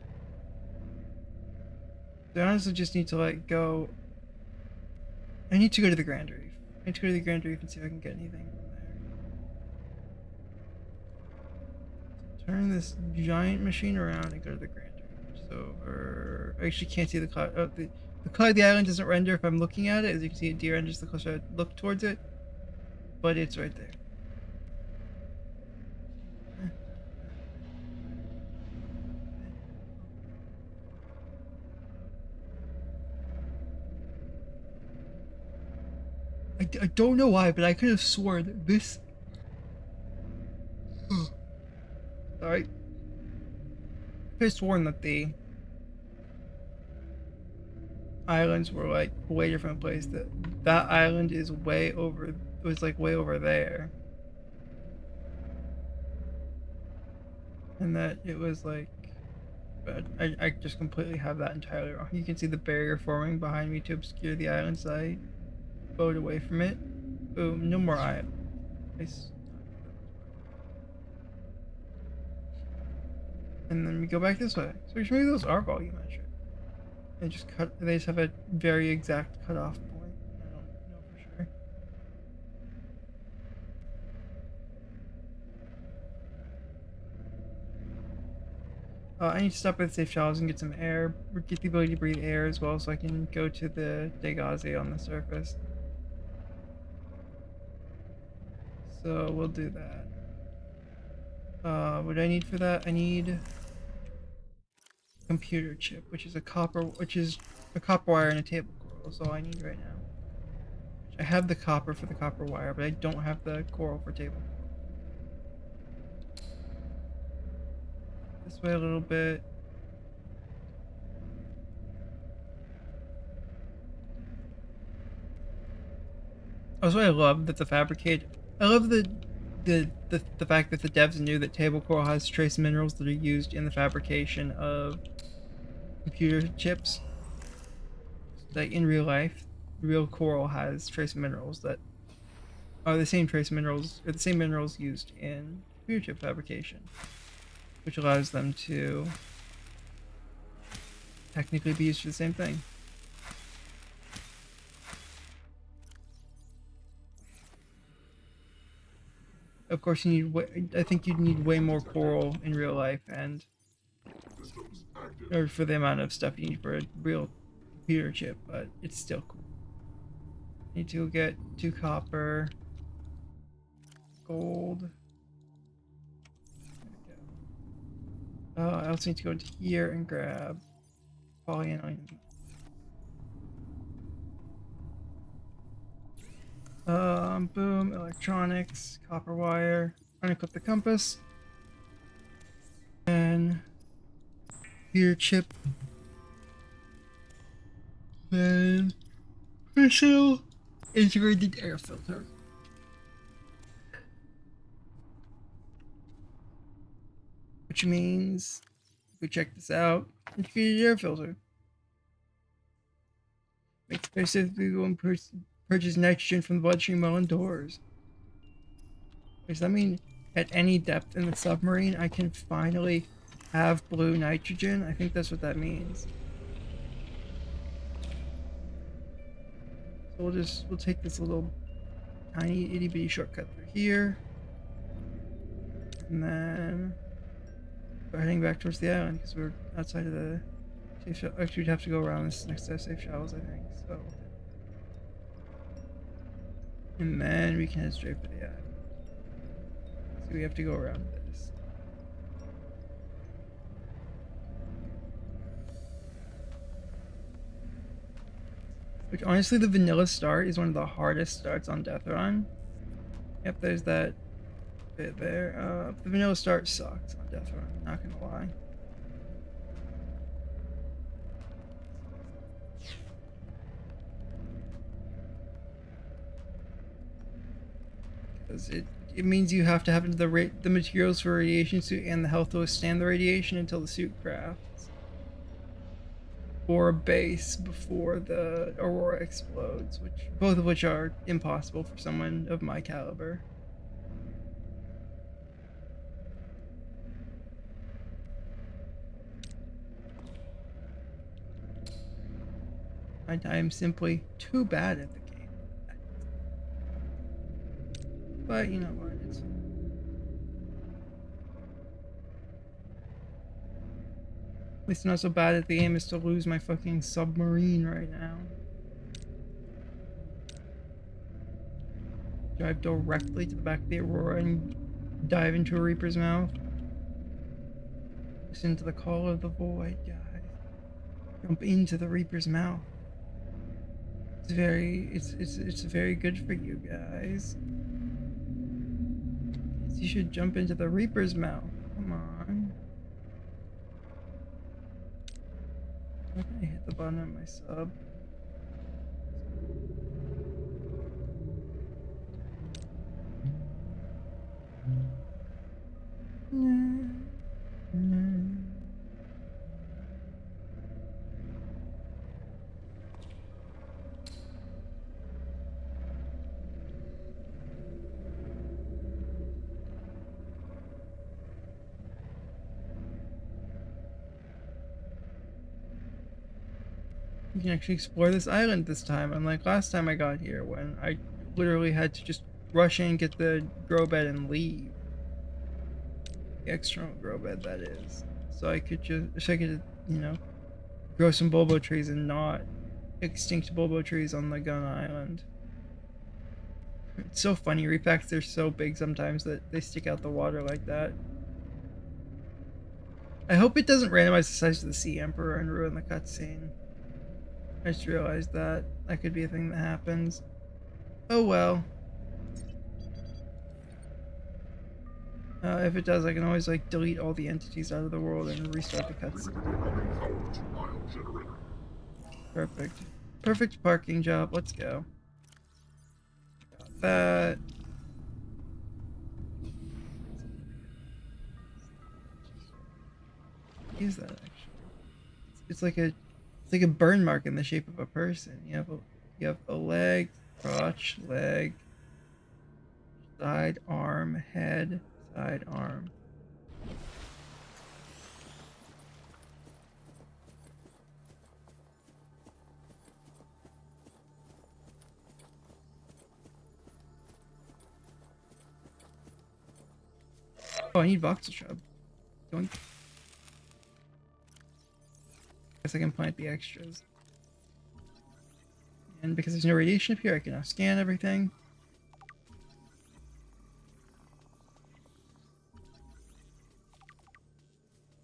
So I honestly just need to like go. I need to go to the Grand Reef. I need to go to the Grand Reef and see if I can get anything from there. turn this giant machine around and go to the Grand Range. So, I actually can't see the cloud. Oh, the cloud of the island doesn't render if I'm looking at it. As you can see, it de-renders the closer I look towards it. But it's right there. I don't know why, but I could have sworn this. Sorry. I could have sworn that the islands were like way different place. That island is way over. It was like way over there, and that it was like. But I just completely have that entirely wrong. You can see the barrier forming behind me to obscure the island side. Boat away from it. Boom, no more island. Nice. And then we go back this way. So maybe those are volumetric. They just they just have a very exact cutoff point. I don't know for sure. I need to stop at the safe shallows and get some air. Get the ability to breathe air as well so I can go to the Degazi on the surface. So we'll do that. What do I need for that? I need computer chip, which is a copper wire and a table coral. That's all I need right now. I have the copper for the copper wire, but I don't have the coral for table. This way a little bit. Also, I love that I love the fact that the devs knew that table coral has trace minerals that are used in the fabrication of computer chips. Like in real life, real coral has trace minerals that are the same trace minerals, or the same minerals used in computer chip fabrication, which allows them to technically be used for the same thing. Of course, I think you'd need way more coral in real life, and or for the amount of stuff you need for a real computer chip, but it's still cool. Need to get 2 copper, gold. I also need to go into here and grab polyanion. Boom, electronics, copper wire, unequip the compass, and computer chip, then official integrated air filter. Which means, if we check this out, integrated air filter. Makes specifically go and purchase nitrogen from the bloodstream while indoors. Does that mean at any depth in the submarine I can finally have blue nitrogen? I think that's what that means. So we'll take this little tiny itty bitty shortcut through here. And then we're heading back towards the island because we're outside of the safe shallows. Actually, we'd have to go around this next to the safe shallows, I think. So, and then we can head straight for the island. So we have to go around this. Which honestly, the vanilla start is one of the hardest starts on Deathrun. Yep, there's that bit there. The vanilla start sucks on Deathrun, not gonna lie. Because it means you have to have the materials for a radiation suit and the health to withstand the radiation until the suit crafts. Or a base before the aurora explodes, both of which are impossible for someone of my caliber. I am simply too bad at the game. But you know what? At least I'm not so bad at the aim as to lose my fucking submarine right now. Drive directly to the back of the Aurora and dive into a Reaper's mouth. Listen to the call of the void, guys. Jump into the Reaper's mouth. It's very good for you guys. You should jump into the Reaper's mouth. Come on. I'm gonna hit the button of my sub. You can actually explore this island this time, unlike last time I got here when I literally had to just rush in, get the grow bed, and leave. The external grow bed, that is. So I could, you know, grow some bulbo trees and not extinct bulbo trees on the Gun Island. It's so funny, repacks are so big sometimes that they stick out the water like that. I hope it doesn't randomize the size of the Sea Emperor and ruin the cutscene. I just realized that could be a thing that happens. Oh well. If it does, I can always like delete all the entities out of the world and restart the cutscene. Perfect. Perfect parking job. Let's go. Got that. What is that actually? It's like a burn mark in the shape of a person. You have a leg, crotch, leg, side arm, head, side arm. Oh, I need voxel shrub. Doink. Guess I can plant the extras. And because there's no radiation up here, I can now scan everything.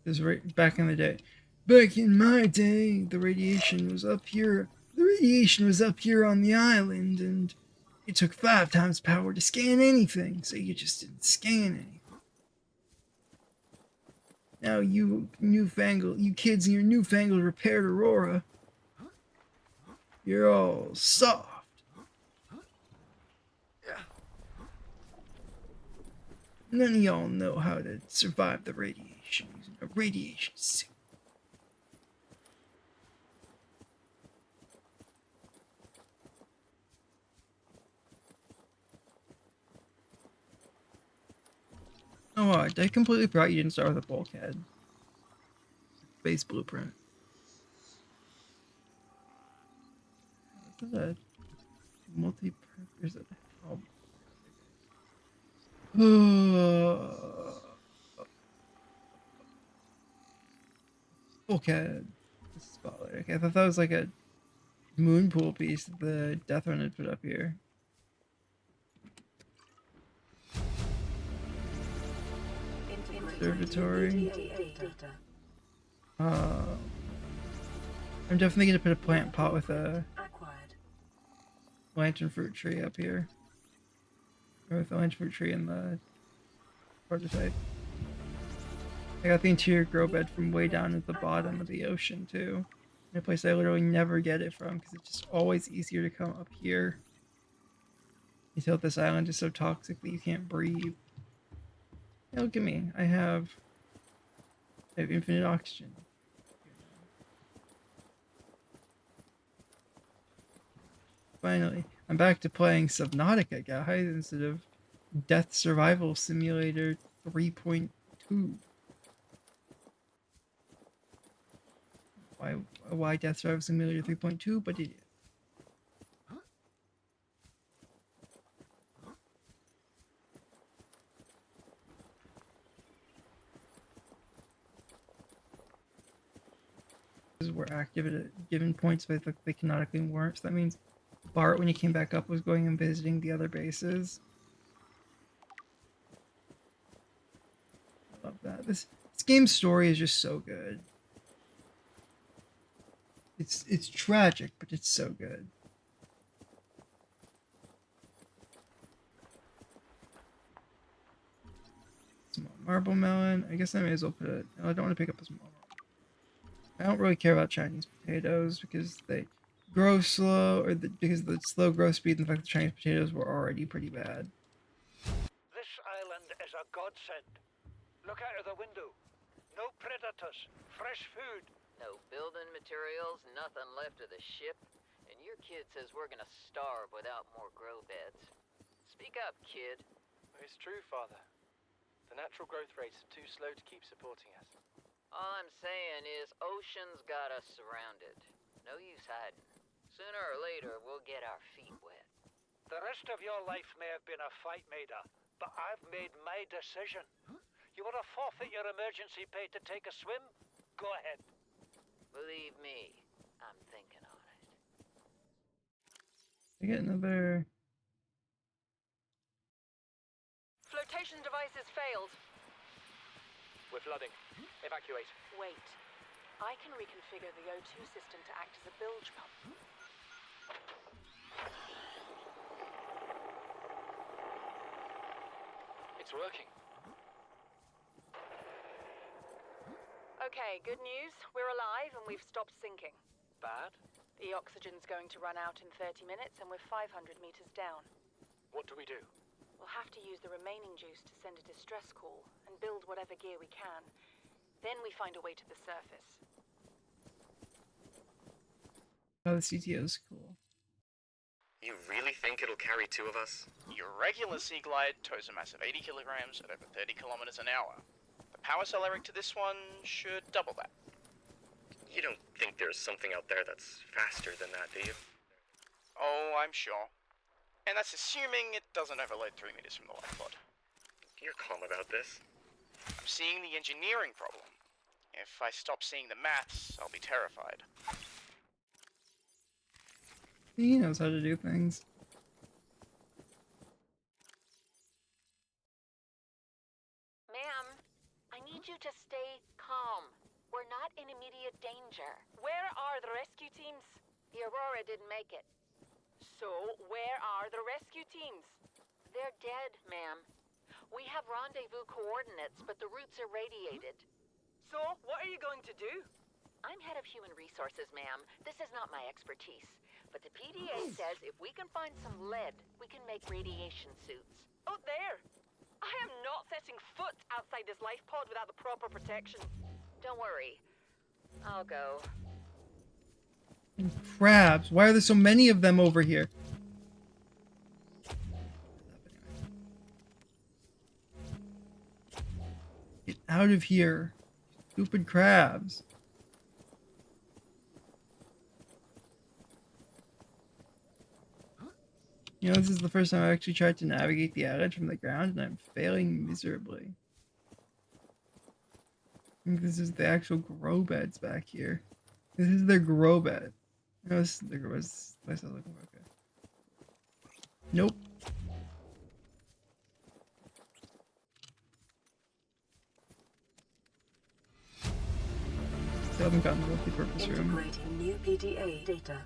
This is right back in the day. Back in my day, the radiation was up here. The radiation was up here on the island, and it took 5 times power to scan anything, so you just didn't scan anything. Now you kids in your newfangled repaired Aurora, you're all soft. None of y'all know how to survive the radiation using a radiation suit. Oh, I completely forgot you didn't start with a bulkhead. Base blueprint. Is that a multi-purpose? Bulkhead. Spotlight. Okay, I thought that was like a moon pool piece that the Deathrun had put up here. Observatory. I'm definitely gonna put a plant pot with a lantern fruit tree up here. Or with the lantern fruit tree in the prototype. I got the interior grow bed from way down at the bottom of the ocean too. In a place I literally never get it from because it's just always easier to come up here. Until this island is so toxic that you can't breathe. Hey, look at me. I have infinite oxygen. Finally, I'm back to playing Subnautica, guys, instead of Death Survival Simulator 3.2. Why Death Survival Simulator 3.2? But it is. were activated at given points, but they canonically weren't. So that means Bart, when he came back up, was going and visiting the other bases. I love that. This game's story is just so good. It's tragic, but it's so good. Small marble melon. I guess I may as well put it. No, I don't want to pick up a small marble. I don't really care about Chinese potatoes because they grow slow, or because of the slow growth speed and the fact that Chinese potatoes were already pretty bad. This island is a godsend. Look out of the window. No predators, fresh food. No building materials, nothing left of the ship, and your kid says we're gonna starve without more grow beds. Speak up, kid. It's true, Father. The natural growth rates are too slow to keep supporting us. All I'm saying is ocean's got us surrounded. No use hiding. Sooner or later, we'll get our feet wet. The rest of your life may have been a fight, Maida, but I've made my decision. You want to forfeit your emergency pay to take a swim? Go ahead. Believe me, I'm thinking on it. I get another. Flotation devices failed. We're flooding. Evacuate. Wait. I can reconfigure the O2 system to act as a bilge pump. It's working. Okay, good news. We're alive and we've stopped sinking. Bad? The oxygen's going to run out in 30 minutes and we're 500 meters down. What do we do? We'll have to use the remaining juice to send a distress call and build whatever gear we can. Then we find a way to the surface. Oh, the CTO's cool. You really think it'll carry two of us? Your regular Sea Glide tows a massive 80 kilograms at over 30 kilometers an hour. The power cell Eric to this one should double that. You don't think there's something out there that's faster than that, do you? Oh, I'm sure. And that's assuming it doesn't overload 3 meters from the life pod. You're calm about this. I'm seeing the engineering problem. If I stop seeing the maths, I'll be terrified. He knows how to do things. Ma'am, I need you to stay calm. We're not in immediate danger. Where are the rescue teams? The Aurora didn't make it. So, where are the rescue teams? They're dead, ma'am. We have rendezvous coordinates, but the routes are radiated. So, what are you going to do? I'm head of human resources, ma'am. This is not my expertise. But the PDA says if we can find some lead, we can make radiation suits. Oh, there! I am not setting foot outside this life pod without the proper protection. Don't worry. I'll go. And crabs. Why are there so many of them over here? Get out of here. Stupid crabs. You know, this is the first time I've actually tried to navigate the island from the ground, and I'm failing miserably. I think this is the actual grow beds back here. This is their grow bed. No, this is the grow bed. This place I was looking for. Okay. Nope. Still haven't gotten the multi-purpose room. Integrating new PDA data.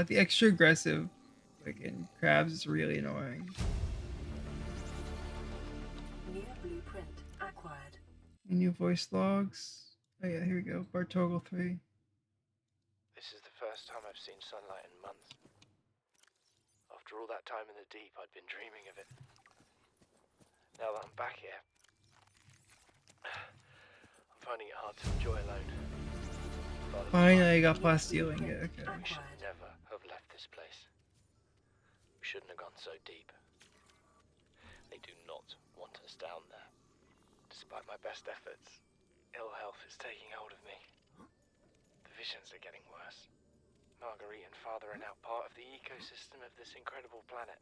The extra aggressive, like in crabs, is really annoying. New blueprint acquired. New voice logs. Oh yeah, here we go. Bartogel 3. This is the first time I've seen sunlight in months. After all that time in the deep, I'd been dreaming of it. Now that I'm back here, I'm finding it hard to enjoy alone. Finally, I got plasteel ingot. Okay. We should never have left this place. We shouldn't have gone so deep. They do not want us down there. Despite my best efforts, ill health is taking hold of me. The visions are getting worse. Marguerite and Father are now part of the ecosystem of this incredible planet.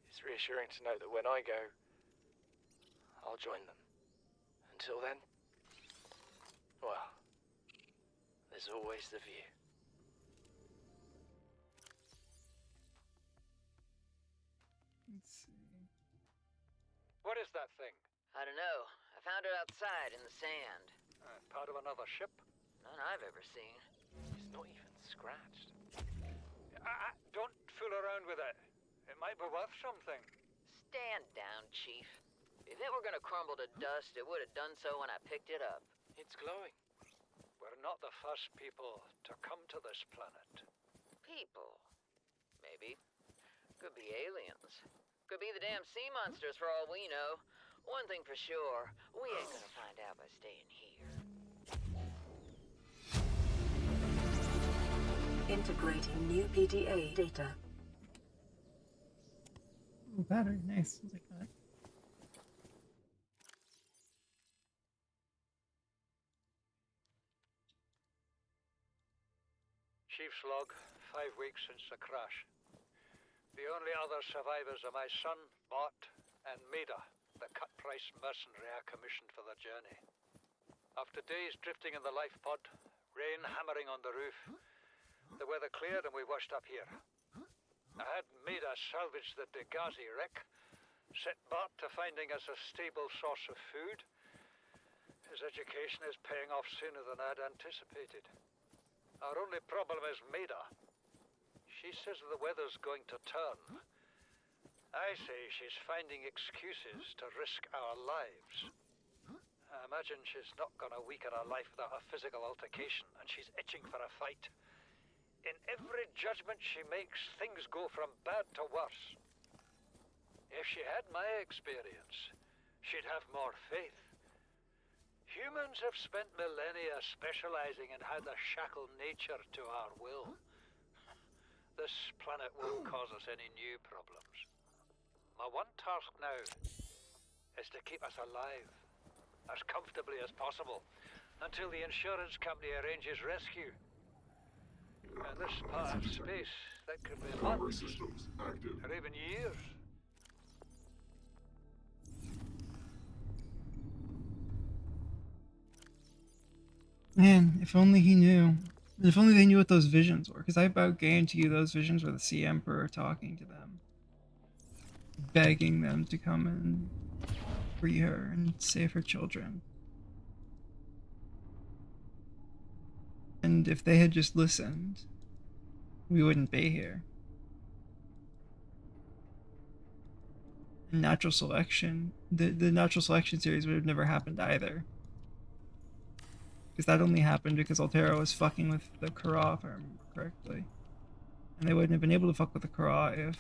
It's reassuring to know that when I go, I'll join them and until then, well, there's always the view. Let's see. What is that thing? I don't know. I found it outside in the sand. Part of another ship? None I've ever seen. It's not even scratched. Don't fool around with it. It might be worth something. Stand down, Chief. If it were gonna crumble to dust, it would have done so when I picked it up. It's glowing. We're not the first people to come to this planet. People. Maybe. Could be aliens. Could be the damn sea monsters for all we know. One thing for sure, we ain't gonna find out by staying here. Integrating new PDA data. Oh, battery, nice. I'll take that. Chief's log, 5 weeks since the crash. The only other survivors are my son, Bart, and Maida, the cut-price mercenary I commissioned for the journey. After days drifting in the life pod, rain hammering on the roof, the weather cleared and we washed up here. I had Maida salvage the Degazi wreck, set Bart to finding us a stable source of food. His education is paying off sooner than I'd anticipated. Our only problem is Maida. She says the weather's going to turn. I say she's finding excuses to risk our lives. I imagine she's not gonna weaken her life without a physical altercation, and she's itching for a fight. In every judgment she makes, things go from bad to worse. If she had my experience, she'd have more faith. Humans have spent millennia specializing in how to shackle nature to our will. This planet won't cause us any new problems. My one task now is to keep us alive, as comfortably as possible, until the insurance company arranges rescue. In this part of space, that could be Primary months, systems active. or even years. Man, if only he knew. If only they knew what those visions were. Because I about guarantee you those visions were the Sea Emperor talking to them. Begging them to come and free her and save her children. And if they had just listened, we wouldn't be here. And natural selection, the natural selection series would have never happened either. Because that only happened because Altera was fucking with the Kara, if I remember correctly. And they wouldn't have been able to fuck with the Kara if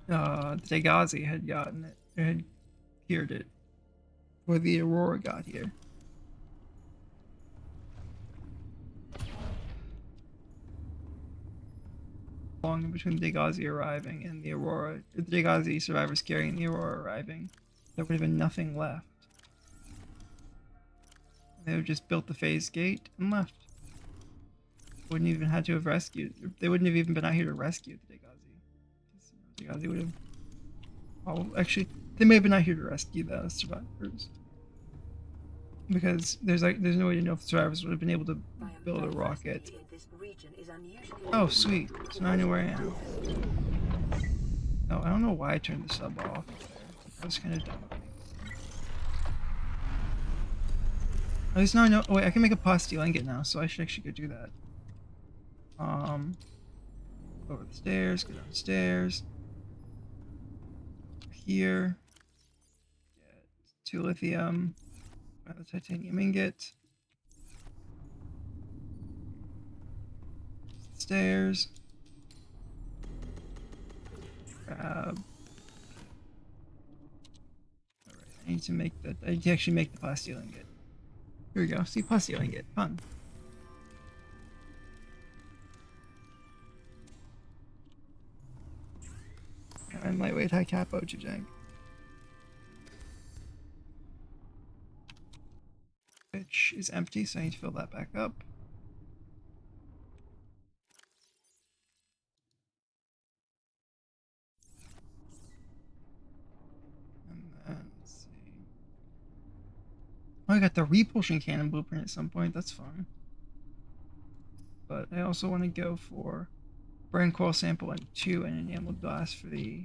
the Degazi had gotten it, or had cured it, or the Aurora got here. Long in between the Degazi arriving and the Aurora, the Degazi survivors carrying the Aurora arriving, there would have been nothing left. They would have just built the phase gate and left. Wouldn't even had to have rescued. They wouldn't have even been out here to rescue the Degazi. Degazi would have. Oh, actually, they may have been out here to rescue the survivors. Because there's no way to know if the survivors would have been able to build a rocket. Oh, sweet. So now I know where I am. Oh, I don't know why I turned the sub off. That was kind of dumb. At least now I know. Oh, wait, I can make a postile ingot now, so I should actually go do that. Over the stairs, go downstairs. Here. Get 2 lithium. Grab the titanium ingot. Stairs. Grab. Alright, I need to make that. I need to actually make the plasteel ingot. Here we go. See, plasteel ingot. Fun. And lightweight high capo Jujang. Which is empty, so I need to fill that back up. And then, let's see. Oh, I got the repulsion cannon blueprint at some point. That's fun. But I also want to go for brain coil sample and 2 and enameled glass for the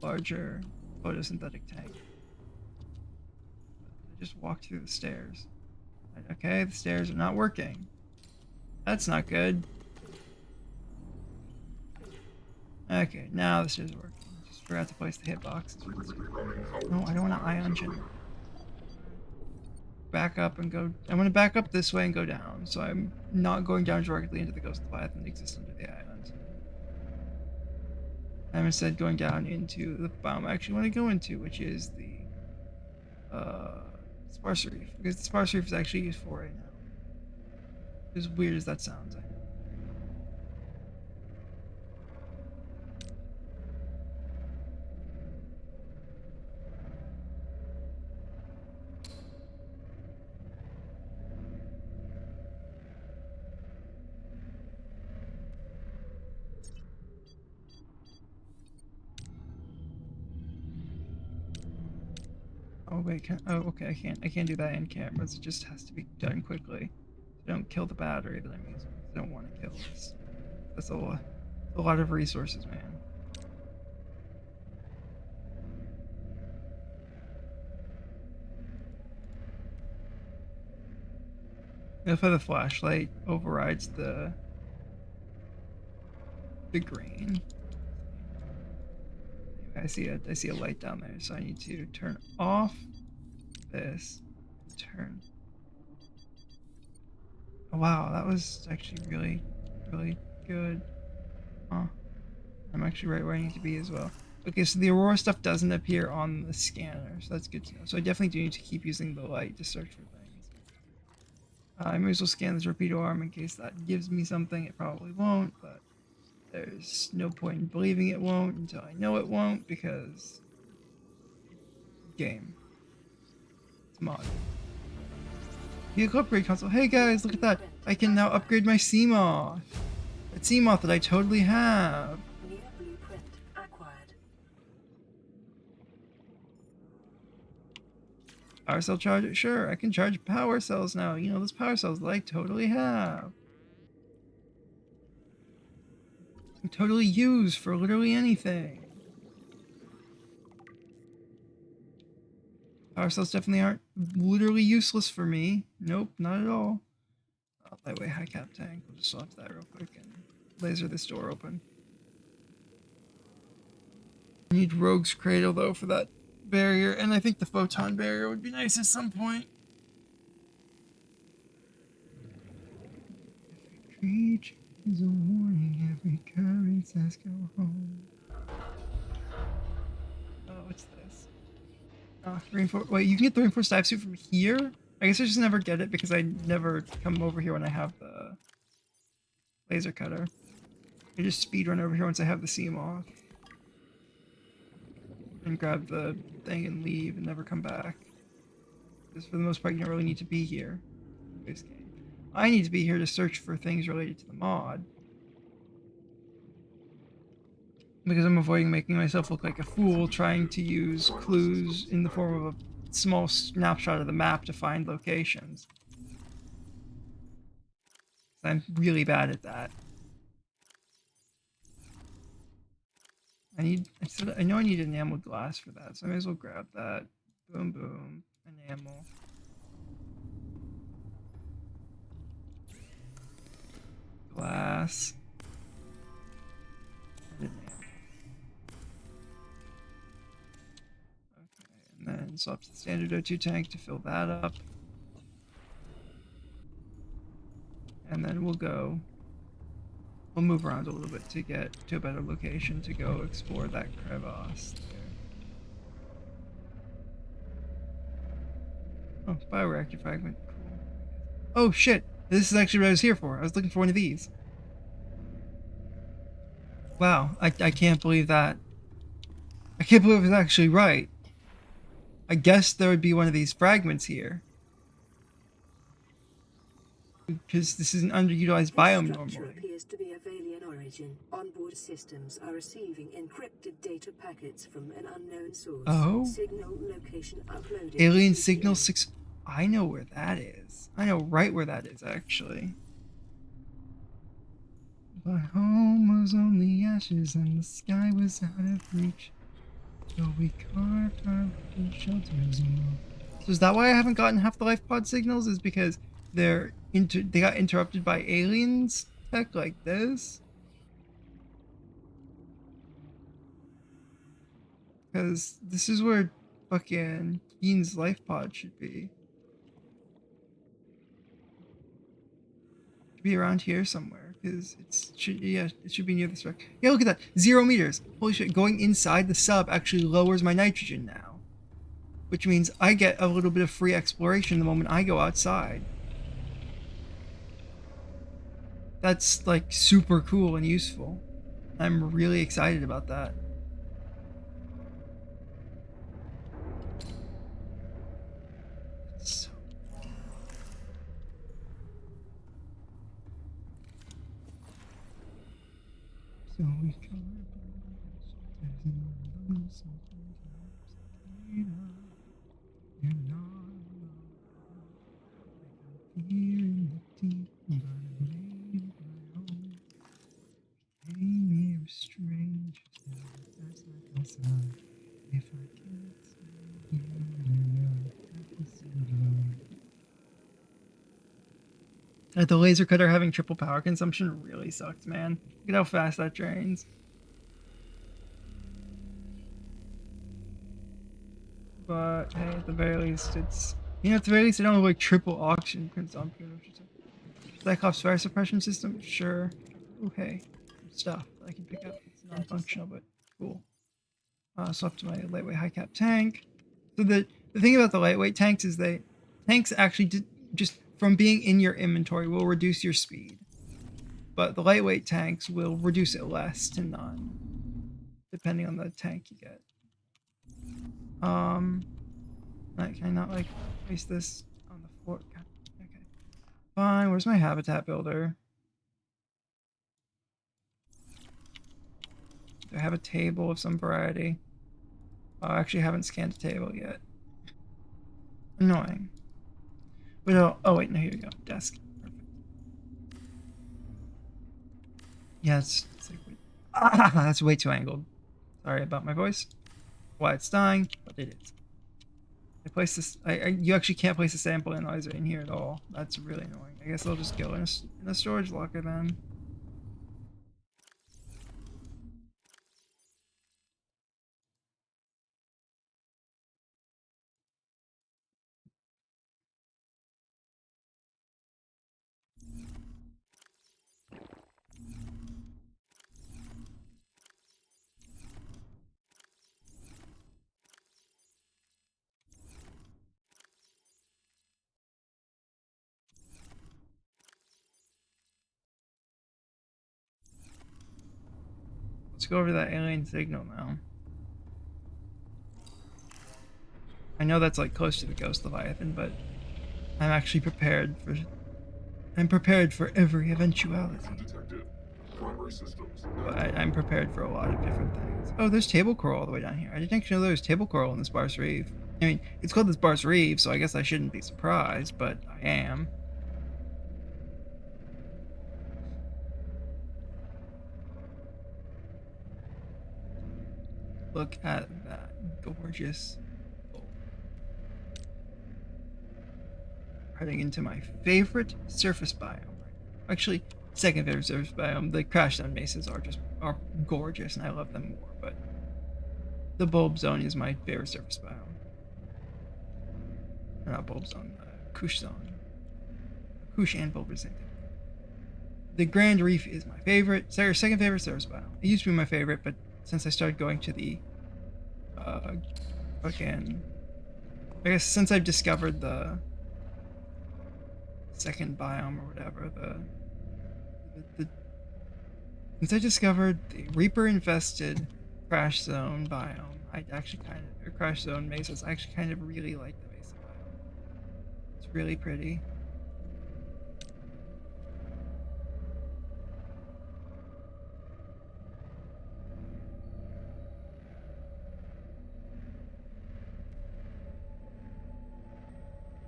larger photosynthetic tank. I just walked through the stairs. Okay, the stairs are not working. That's not good. Okay, now the stairs are working. Just forgot to place the hitboxes. No, I don't want an ion generator. Back up and go. I want to back up this way and go down, so I'm not going down directly into the ghost Leviathan that exists under the island. I'm instead going down into the biome I actually want to go into, which is the sparse reef, because the sparse reef is actually useful right now. As weird as that sounds, I know. Oh wait, oh okay, I can't do that in cameras. It just has to be done quickly. Don't kill the battery that I'm using. I don't want to kill this. That's a lot of resources, man. If the flashlight overrides the green. I see a light down there, so I need to turn off this. Turn. Oh, wow, that was actually really, really good. Huh. I'm actually right where I need to be as well. Okay, so the Aurora stuff doesn't appear on the scanner, so that's good to know. So I definitely do need to keep using the light to search for things. I may as well scan this torpedo arm in case that gives me something. It probably won't, but there's no point in believing it won't until I know it won't, because game. It's mod. Vehicle upgrade console. Hey guys, look at that! I can now upgrade my Seamoth! That Seamoth that I totally have! New blueprint acquired. Power cell charger? Sure, I can charge power cells now. You know, those power cells that I totally have. I totally use for literally anything. Power cells definitely aren't literally useless for me. Nope, not at all. Oh, lightweight high cap tank. We'll just swap that real quick and laser this door open. I need Rogue's Cradle though for that barrier, and I think the photon barrier would be nice at some point. Every creature is a warning, every current says go home. Oh, what's this? Oh, wait, you can get the reinforced dive suit from here? I guess I just never get it because I never come over here when I have the laser cutter. I just speed run over here once I have the Seamoth. And grab the thing and leave and never come back. Because for the most part you don't really need to be here. This game. I need to be here to search for things related to the mod. Because I'm avoiding making myself look like a fool trying to use clues in the form of a small snapshot of the map to find locations. I'm really bad at that. I know I need enameled glass for that, so I may as well grab that. Boom, boom. Enamel. Glass. And enamel. Okay, and then swap to the standard O2 tank to fill that up. And then we'll move around a little bit to get to a better location to go explore that crevasse there. Oh, bioreactor fragment. Cool. Oh shit! This is actually what I was here for. I was looking for one of these. Wow, I can't believe that. I can't believe it was actually right. I guess there would be one of these fragments here. Because this is an underutilized biome This normally. structure appears to be of alien origin. Onboard systems are receiving encrypted data packets from an unknown source. Oh? Signal location uploaded. Alien signal 6. I know where that is. I know right where that is, actually. But home was only ashes and the sky was out of reach. So we carved our little shelters in the... So is that why I haven't gotten half the life pod signals? Is because they got interrupted by aliens tech like this? Because this is where fucking Keen's life pod should be. Should be around here somewhere. Because it should be near this wreck. Yeah, look at that. 0 meters. Holy shit, going inside the sub actually lowers my nitrogen now. Which means I get a little bit of free exploration the moment I go outside. That's like super cool and useful. I'm really excited about that. So we you're not alone. Like I'm here in the deep, but I made it my own. Came here a stranger, that's like outside. If I can't stay here, then I have to survive. The laser cutter having triple power consumption really sucks, man. Look at how fast that drains. But hey, at the very least, it's... You know, at the very least, I don't have like triple oxygen consumption. Cyclops fire suppression system? Sure. Okay. Stuff that I can pick up. It's non-functional, but cool. So up to my lightweight high cap tank. So the thing about the lightweight tanks is tanks actually just from being in your inventory will reduce your speed. But the lightweight tanks will reduce it less to none. Depending on the tank you get. Can I not like place this on the floor? Okay. Fine, where's my habitat builder? Do I have a table of some variety? Oh, I actually haven't scanned a table yet. Annoying. But oh wait, no, here we go. Desk. Perfect. Yeah, it's like, that's way too angled. Sorry about my voice. Why it's dying, but it is. I place this. You actually can't place a sample analyzer in here at all. That's really annoying. I guess I'll just go in a storage locker then. Let's go over that alien signal now. I know that's like close to the Ghost Leviathan, but I'm actually prepared for... I'm prepared for every eventuality. Detected. Primary systems. But I'm prepared for a lot of different things. Oh, there's table coral all the way down here. I didn't actually know there was table coral in this Sparse Reef. I mean, it's called the Sparse Reef, so I guess I shouldn't be surprised, but I am. Look at that gorgeous bowl. Heading into my favorite surface biome. Actually, second favorite surface biome. The crash zone mesas are gorgeous, and I love them more. But the bulb zone is my favorite surface biome. Or not bulb zone, Kush zone. Kush and bulb are the same thing. The Grand Reef is my favorite. Sorry, second favorite surface biome. It used to be my favorite, but since I started going to the fucking... I guess since I've discovered the second biome or whatever, since I discovered the Reaper infested crash zone biome, I actually crash zone mesas, I actually kind of really like the mesa biome. It's really pretty.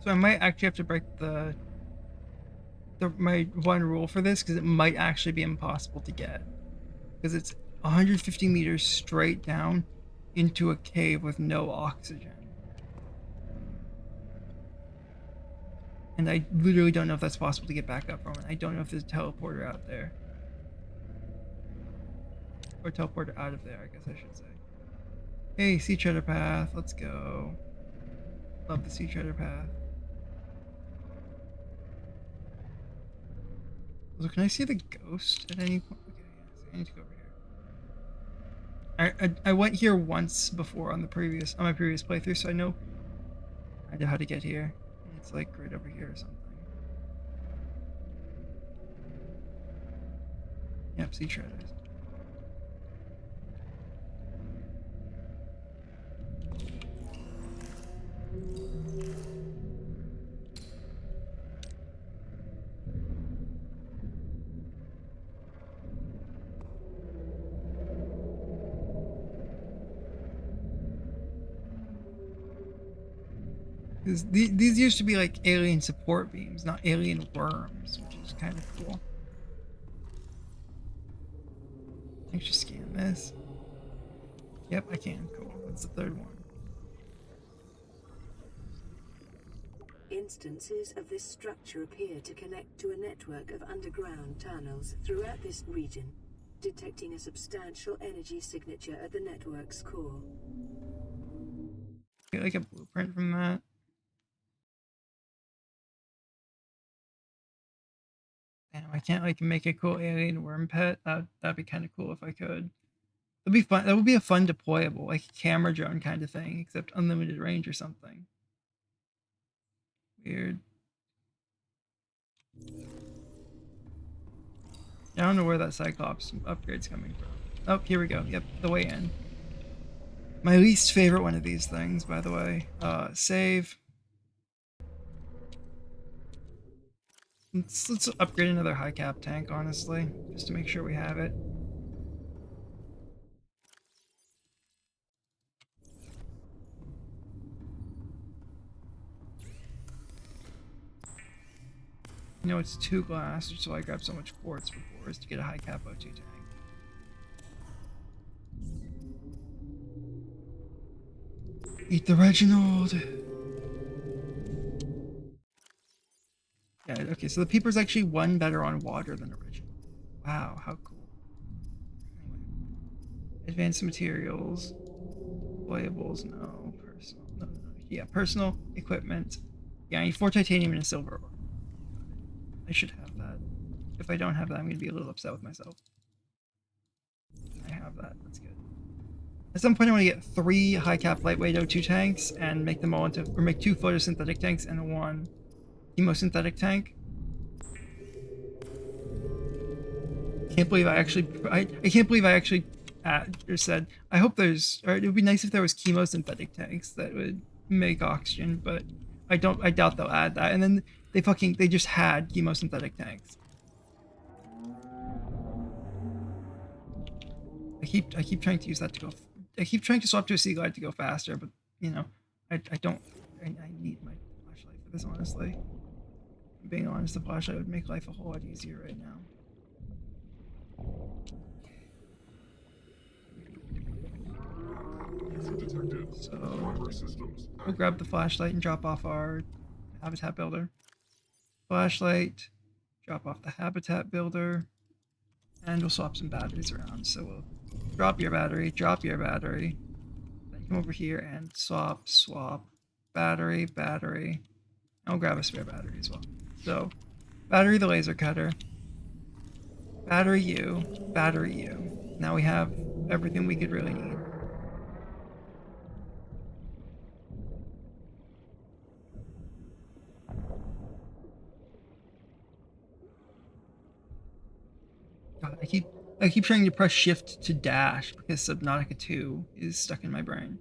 So I might actually have to break my one rule for this because it might actually be impossible to get. Because it's 150 meters straight down into a cave with no oxygen. And I literally don't know if that's possible to get back up from it. I don't know if there's a teleporter out there. Or teleporter out of there, I guess I should say. Hey, sea treader path, let's go. Love the sea treader path. So can I see the ghost at any point? Okay, yeah, so I need to go over here. I went here once before on my previous playthrough, so I know how to get here. It's like right over here or something. Yep, sea treaders. These used to be like alien support beams, not alien worms, which is kind of cool. I should scan this. Yep, I can. Cool. That's the third one. Instances of this structure appear to connect to a network of underground tunnels throughout this region, detecting a substantial energy signature at the network's core. Get like a blueprint from that. Damn, I can't like make a cool alien worm pet. That'd be kind of cool if I could. That'd be fun. That would be a fun deployable, like a camera drone kind of thing, except unlimited range or something. Weird. I don't know where that Cyclops upgrade's coming from. Oh, here we go. Yep, the way in. My least favorite one of these things, by the way. Save. Let's upgrade another high cap tank, honestly, just to make sure we have it. You know, it's 2 glass, so I grabbed so much quartz before is to get a high cap O2 tank. Eat the Reginald! Yeah, okay, so the Peeper's actually 1 better on water than original. Wow, how cool. Anyway. Advanced materials. Deployables, no. Personal, no. Yeah, personal equipment. Yeah, I need 4 titanium and a silver ore. I should have that. If I don't have that, I'm going to be a little upset with myself. I have that. That's good. At some point, I want to get 3 high cap lightweight O2 tanks and make them all into, or make 2 photosynthetic tanks and 1 chemosynthetic tank. Can't believe I actually, I can't believe I actually said, I hope there's, or it would be nice if there was chemosynthetic tanks that would make oxygen, but I doubt they'll add that. And then they just had chemosynthetic tanks. I keep trying to use that to go, I keep trying to swap to a Sea Glide to go faster, but you know, I need my flashlight for this, honestly. I'm being honest, the flashlight would make life a whole lot easier right now. So we'll grab the flashlight and drop off our habitat builder. Flashlight, drop off the habitat builder, and we'll swap some batteries around. So we'll drop your battery, then come over here and swap, battery, and I'll grab a spare battery as well. So, battery the laser cutter, battery you. Now we have everything we could really need. God, I keep trying to press shift to dash because Subnautica 2 is stuck in my brain.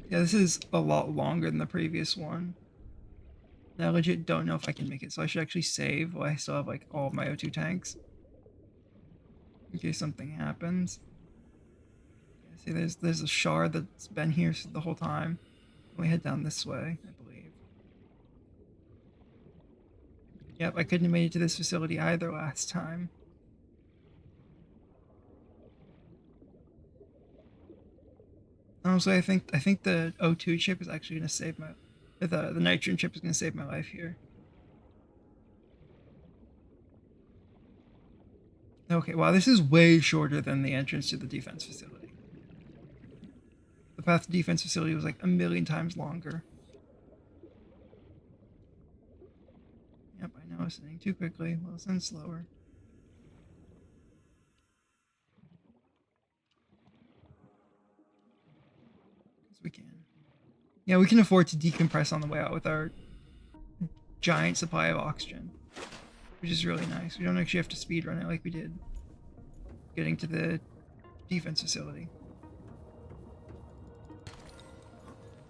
Yeah, this is a lot longer than the previous one. And I legit don't know if I can make it, so I should actually save while I still have like all of my O2 tanks. In case something happens. Yeah, See, there's a shard that's been here the whole time. We head down this way, I believe. Yep, I couldn't have made it to this facility either last time. Honestly, I think the O2 chip is actually going to save my, the nitrogen chip is going to save my life here. Okay, wow, this is way shorter than the entrance to the defense facility. The path to defense facility was like a million times longer. Yep, I know I was sending too quickly. Well, send slower. Because we can. Yeah, we can afford to decompress on the way out with our giant supply of oxygen, which is really nice. We don't actually have to speed run it like we did getting to the defense facility.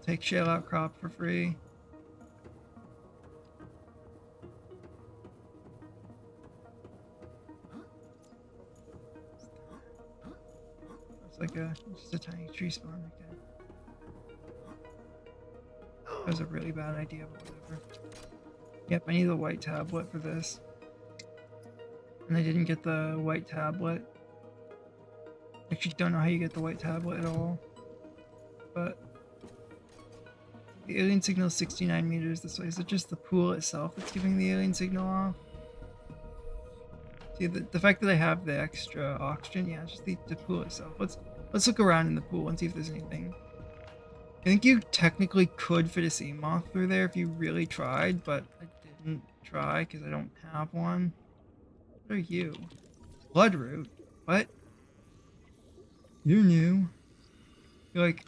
Take shale outcrop for free. It's like just a tiny tree spawn like that. That was a really bad idea, but whatever. Yep, I need the white tablet for this. And I didn't get the white tablet. Actually, don't know how you get the white tablet at all. But the alien signal is 69 meters this way. Is it just the pool itself that's giving the alien signal off? See, the fact that I have the extra oxygen, yeah, it's just the pool itself. Let's look around in the pool and see if there's anything. I think you technically could fit a sea moth through there if you really tried, but I didn't try because I don't have one. What are you? Bloodroot? What? You're new. You're like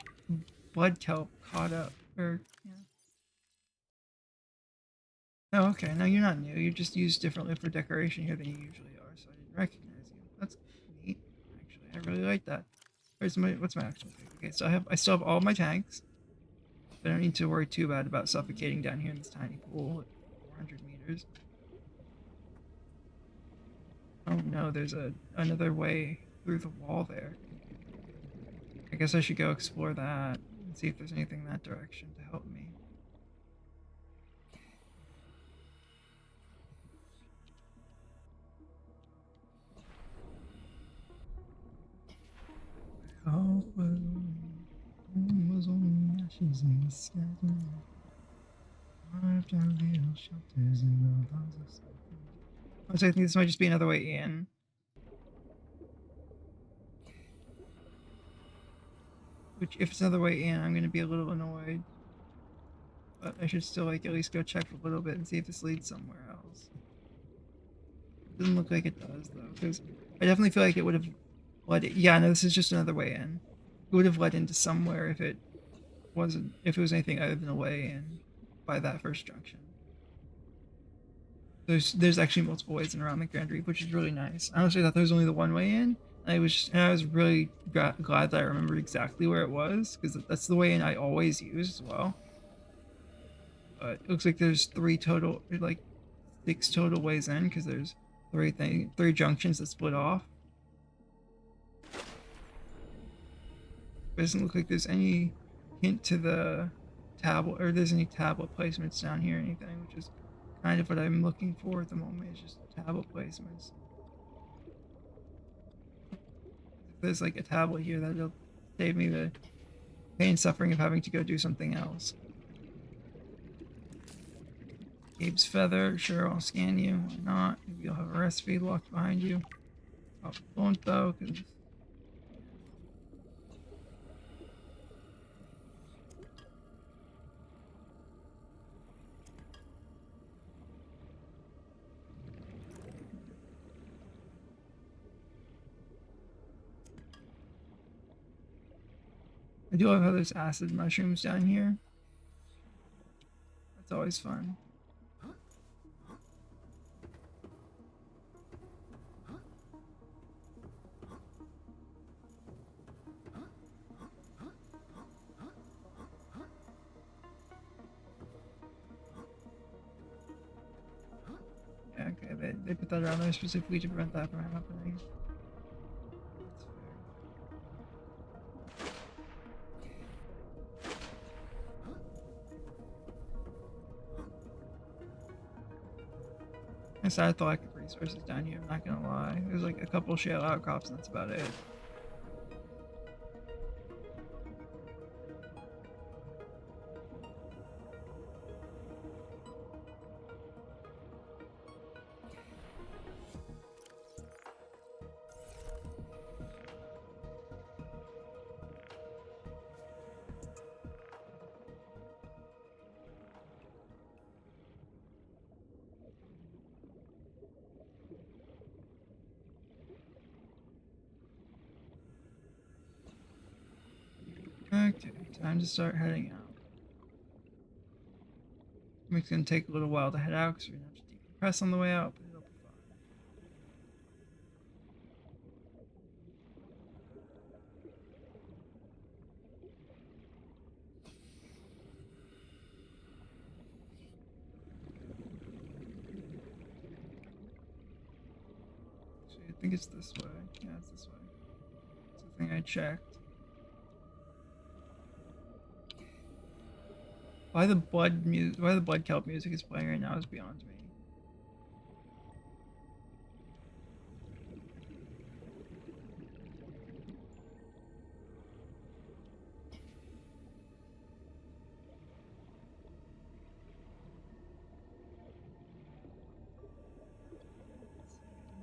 blood kelp caught up. Or, yeah. Oh, okay. No, you're not new. You're just used differently for decoration here than you usually are, so I didn't recognize you. That's neat. Actually, I really like that. What's my actual thing? Okay, so I still have all my tanks. I don't need to worry too bad about suffocating down here in this tiny pool at 400 meters. Oh no, there's another way through the wall there. I guess I should go explore that and see if there's anything in that direction to help me. Oh, was only ashes in the sky. Carved out little shelters in the bars of sun. I think this might just be another way in. Which, if it's another way in, I'm gonna be a little annoyed. But I should still like at least go check a little bit and see if this leads somewhere else. Doesn't look like it does though, because I definitely feel like it would have led it. Yeah, no, this is just another way in. It would have led into somewhere if it was anything other than a way in by that first junction. There's actually multiple ways in around the Grand Reef, which is really nice. I honestly thought there was only the one way in. I was really glad that I remembered exactly where it was, because that's the way in I always use as well. But it looks like there's 6 total ways in, because there's three junctions that split off. It doesn't look like there's any hint to the tablet, or there's any tablet placements down here or anything, which is kind of what I'm looking for at the moment, is just tablet placements. If there's like a tablet here, that'll save me the pain and suffering of having to go do something else. Gabe's feather, sure, I'll scan you. Why not? Maybe you'll have a recipe locked behind you. Probably won't though, because I do love how there's acid mushrooms down here. That's always fun. Yeah, okay, they put that around there specifically to prevent that from happening. That's fair. I started the lack of resources down here, I'm not gonna lie. There's like a couple shale outcrops and that's about it. Okay, time to start heading out. It's gonna take a little while to head out because we're gonna have to decompress on the way out, but it'll be fine. Actually, I think it's this way. Yeah, it's this way. It's the thing I checked. Why the blood kelp music is playing right now is beyond me.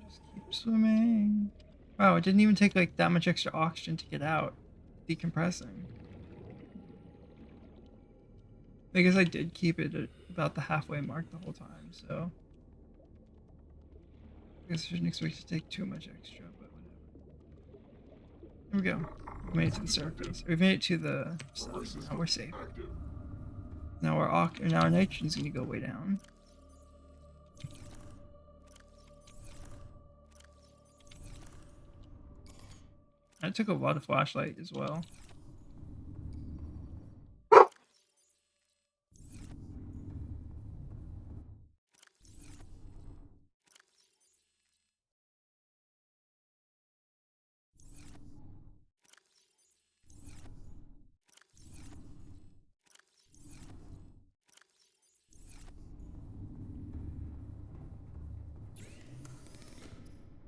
Just keep swimming. Wow, it didn't even take like that much extra oxygen to get out. Decompressing. I guess I did keep it at about the halfway mark the whole time, so I guess I shouldn't expect to take too much extra, but whatever. Here we go. We made it to the surface. We made it to the stuff. Now we're safe. Now our nitrogen's gonna go way down. I took a lot of flashlight as well.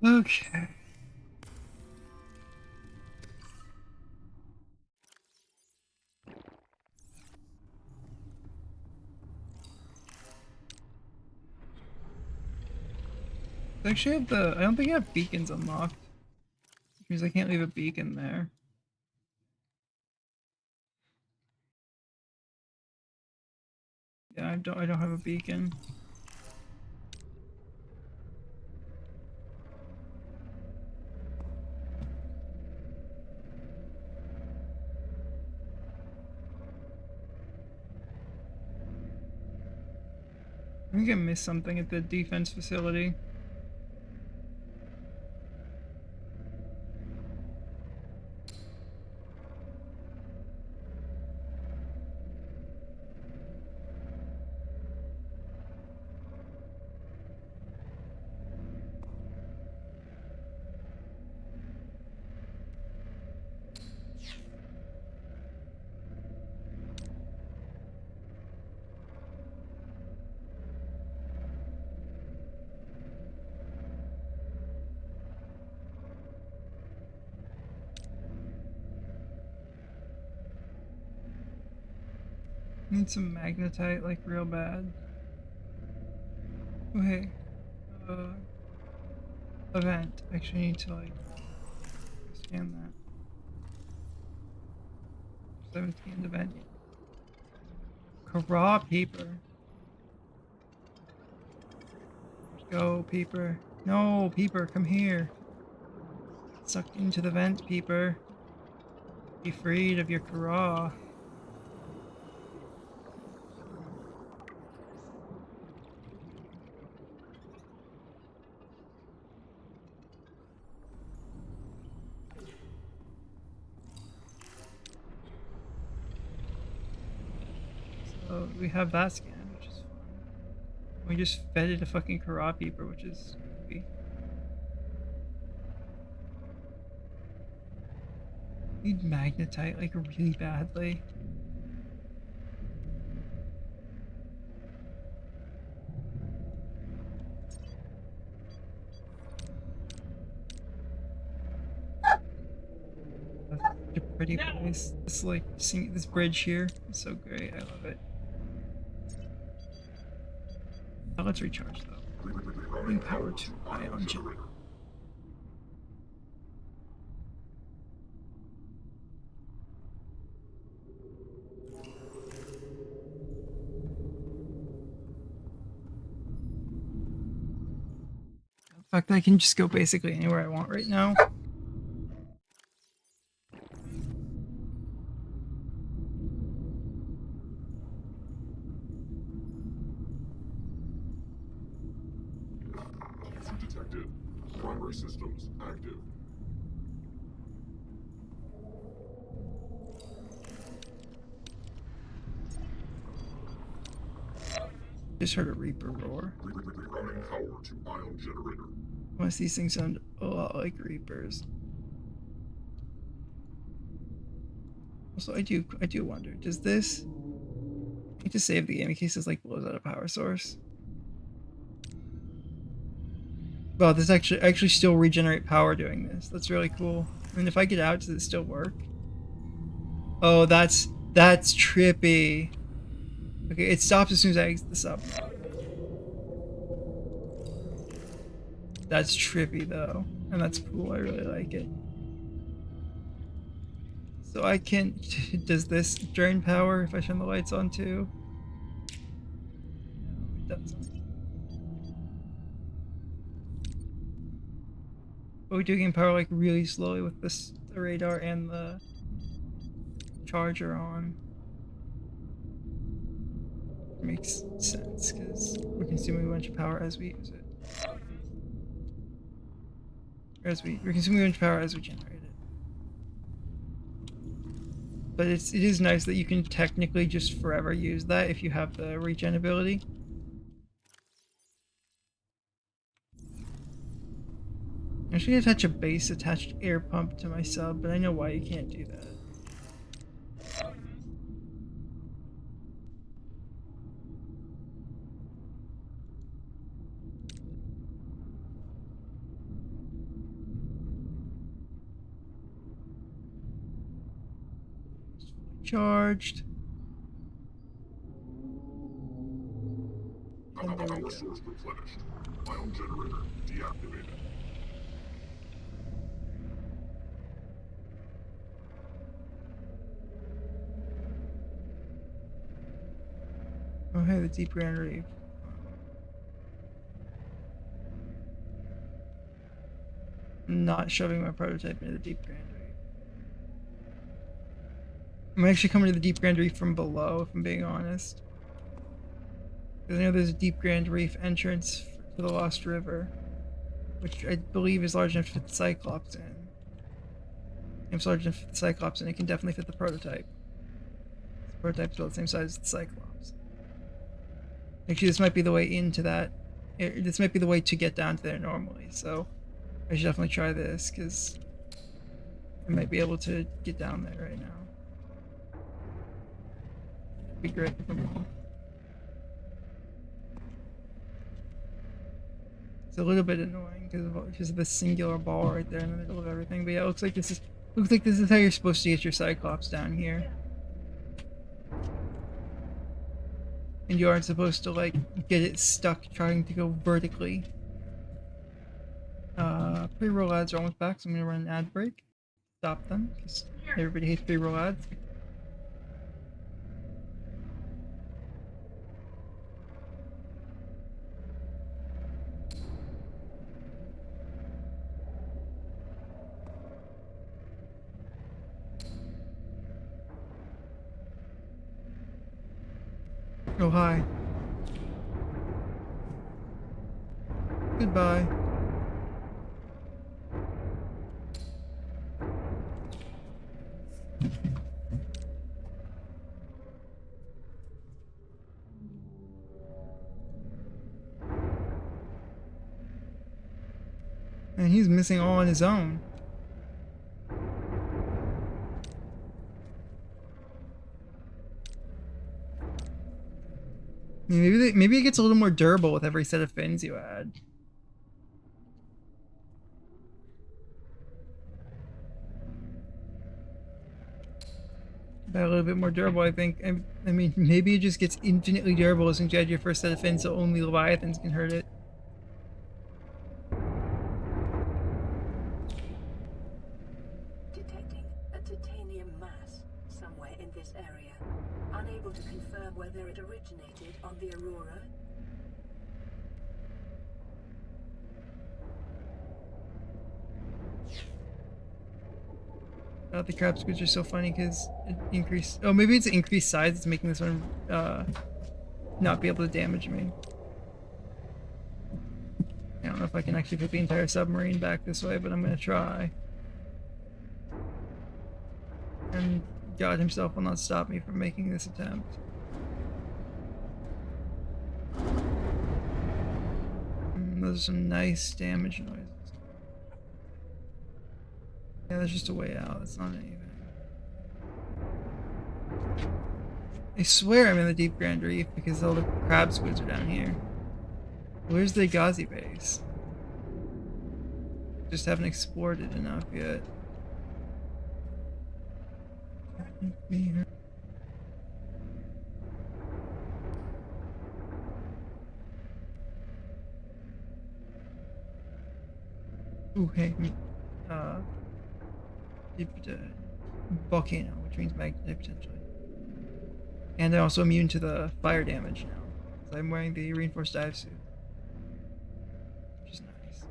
Okay. I actually have I don't think I have beacons unlocked. Which means I can't leave a beacon there. Yeah, I don't have a beacon. I think I missed something at the defense facility. Need some magnetite, like, real bad. Oh, hey. Event. Actually need to, like, scan that. 17th event. Raw paper. Go, Peeper. No, Peeper, come here. Sucked into the vent, Peeper. Be freed of your Kara. So we have that scan, which is fun. We just fed it a fucking Kara Peeper, which is goofy. Need magnetite, like, really badly. pretty place. This like seeing this bridge here is so great. I love it. Now let's recharge though. Bring power to ion generator. The fact that I can just go basically anywhere I want right now. Detected. Primary systems active. Just heard a Reaper roar. Running power to ion generator. Unless these things sound a lot like Reapers. Also, I do wonder, does this need to save the game in case this like blows out a power source? Well, this actually still regenerate power doing this. That's really cool. I mean, if I get out, does it still work? Oh, that's trippy. Okay, it stops as soon as I exit the sub. That's trippy though, and that's cool. I really like it. So I can. Does this drain power if I turn the lights on too? No, it doesn't. But we do gain power like really slowly with this the radar and the charger on. Makes sense because we're consuming a bunch of power as we use it. We're consuming a bunch of power as we generate it. But it is nice that you can technically just forever use that if you have the regen ability. I should attach a base attached air pump to my sub, but I know why you can't do that. Charged. And there we go. Source replenished. Ion generator deactivated. Oh hey, the deep Grand Reef. I'm not shoving my prototype into the deep Grand Reef. I'm actually coming to the deep Grand Reef from below, if I'm being honest. Because I know there's a deep Grand Reef entrance to the Lost River, which I believe is large enough to fit the Cyclops in. If it's large enough to fit the Cyclops in, it can definitely fit the prototype. The prototype's about the same size as the Cyclops. Actually, this might be the way into that. This might be the way to get down to there normally, so I should definitely try this, because I might be able to get down there right now. Be great if I'm wrong. It's a little bit annoying because of this singular ball right there in the middle of everything. But yeah, it looks like this is how you're supposed to get your Cyclops down here. And you aren't supposed to like get it stuck trying to go vertically. Pre-roll ads are almost back, so I'm gonna run an ad break. Stop them, because everybody hates pre-roll ads. Oh, hi. Goodbye. And he's missing all on his own. Maybe it gets a little more durable with every set of fins you add. Got a little bit more durable, I think. I mean, maybe it just gets infinitely durable as soon as you add your first set of fins, so only Leviathans can hurt it. Detecting a titanium mass somewhere in this area. Unable to confirm whether it originated on the Aurora. The crab squids are so funny because it increased. Oh, maybe it's increased size that's making this one not be able to damage me. I don't know if I can actually put the entire submarine back this way, but I'm gonna try. And God himself will not stop me from making this attempt. Those are some nice damage noises. Yeah, there's just a way out. That's not anything. I swear I'm in the Deep Grand Reef because all the crab squids are down here. Where's the Ghazi base? Just haven't explored it enough yet. Ooh, hey. Volcano, which means magnetic potentially. And I'm also immune to the fire damage now. So I'm wearing the reinforced dive suit. Which is nice.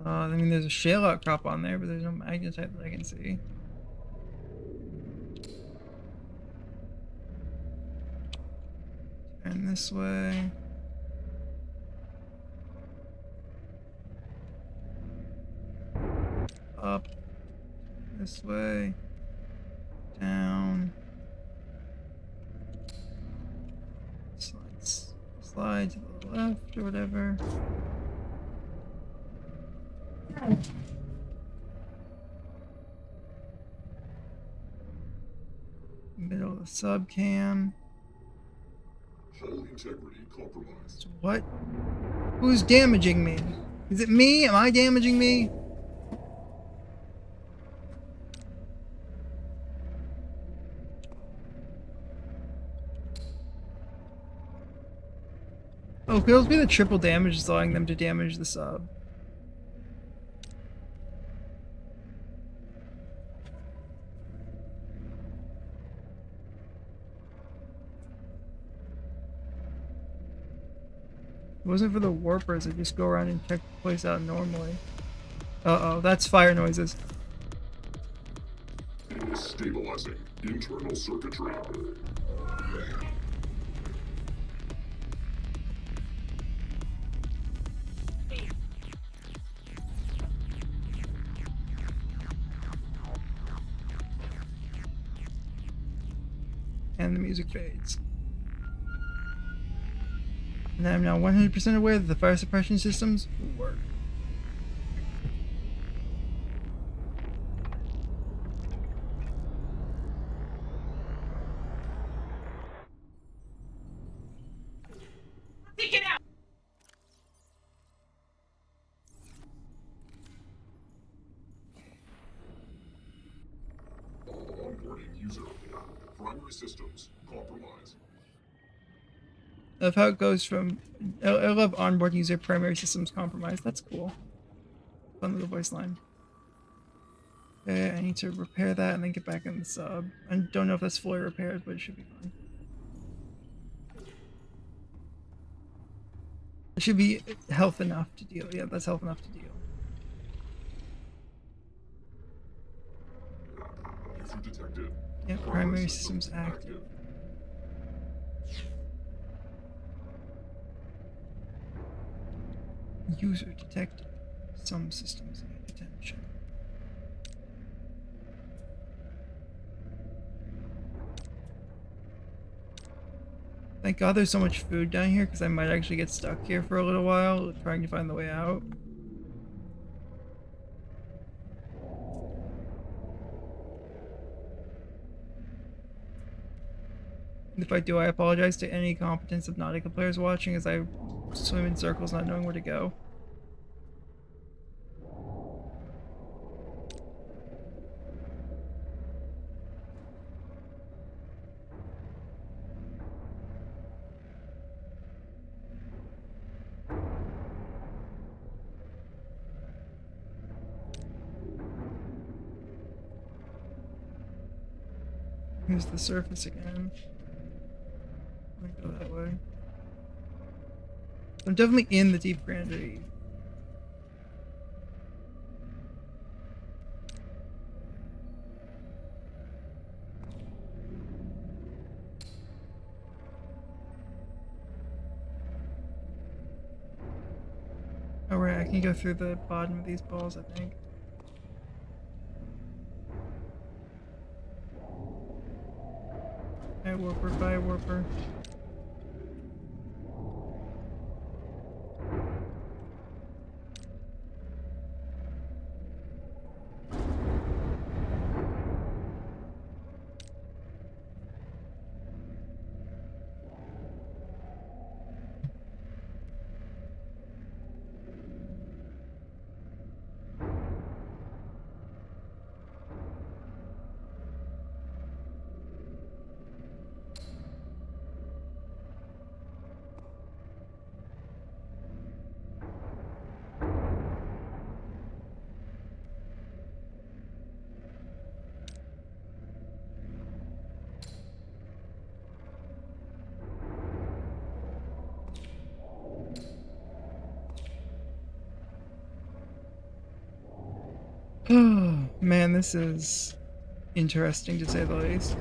I mean, there's a shale outcrop on there, but there's no magnetite that I can see. Turn this way. Up. This way. Down. Slide to the left or whatever. Middle of the subcam. Hull integrity compromised. What? Who's damaging me? Is it me? Am I damaging me? Oh, it feels be the triple damage is allowing them to damage the sub. If it wasn't for the warpers, I'd just go around and check the place out normally. Uh-oh, that's fire noises. Stabilizing internal circuitry. And the music fades. And I'm now 100% aware that the fire suppression systems work. Take it out! Onboarding user. Primary systems compromised. I love how it goes from I love onboard user primary systems compromised. That's cool. Fun little voice line. Okay, I need to repair that and then get back in the sub. I don't know if that's fully repaired, but it should be fine. It should be health enough to deal. Yeah, that's health enough to deal. User detected. Yeah, primary systems active. User detected. Some systems need attention. Thank God there's so much food down here because I might actually get stuck here for a little while trying to find the way out. If I do, I apologize to any competent Subnautica players watching as I swim in circles not knowing where to go. Here's the surface again. I'm gonna go that way. I'm definitely in the Deep Grand Reef. Oh right, I can go through the bottom of these balls, I think. Bye warper, bye warper. Oh man, this is interesting to say the least.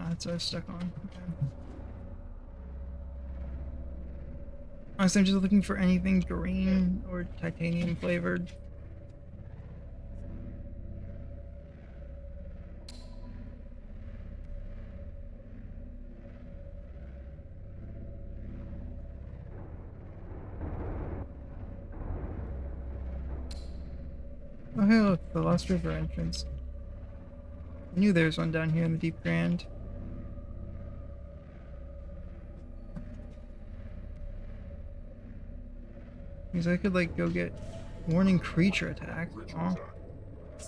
That's what I was stuck on. Okay. Honestly, I'm just looking for anything green or titanium flavored. Oh hey look, the Lost River entrance. I knew there was one down here in the Deep Grand. Means I could like go get warning creature attack. Aw.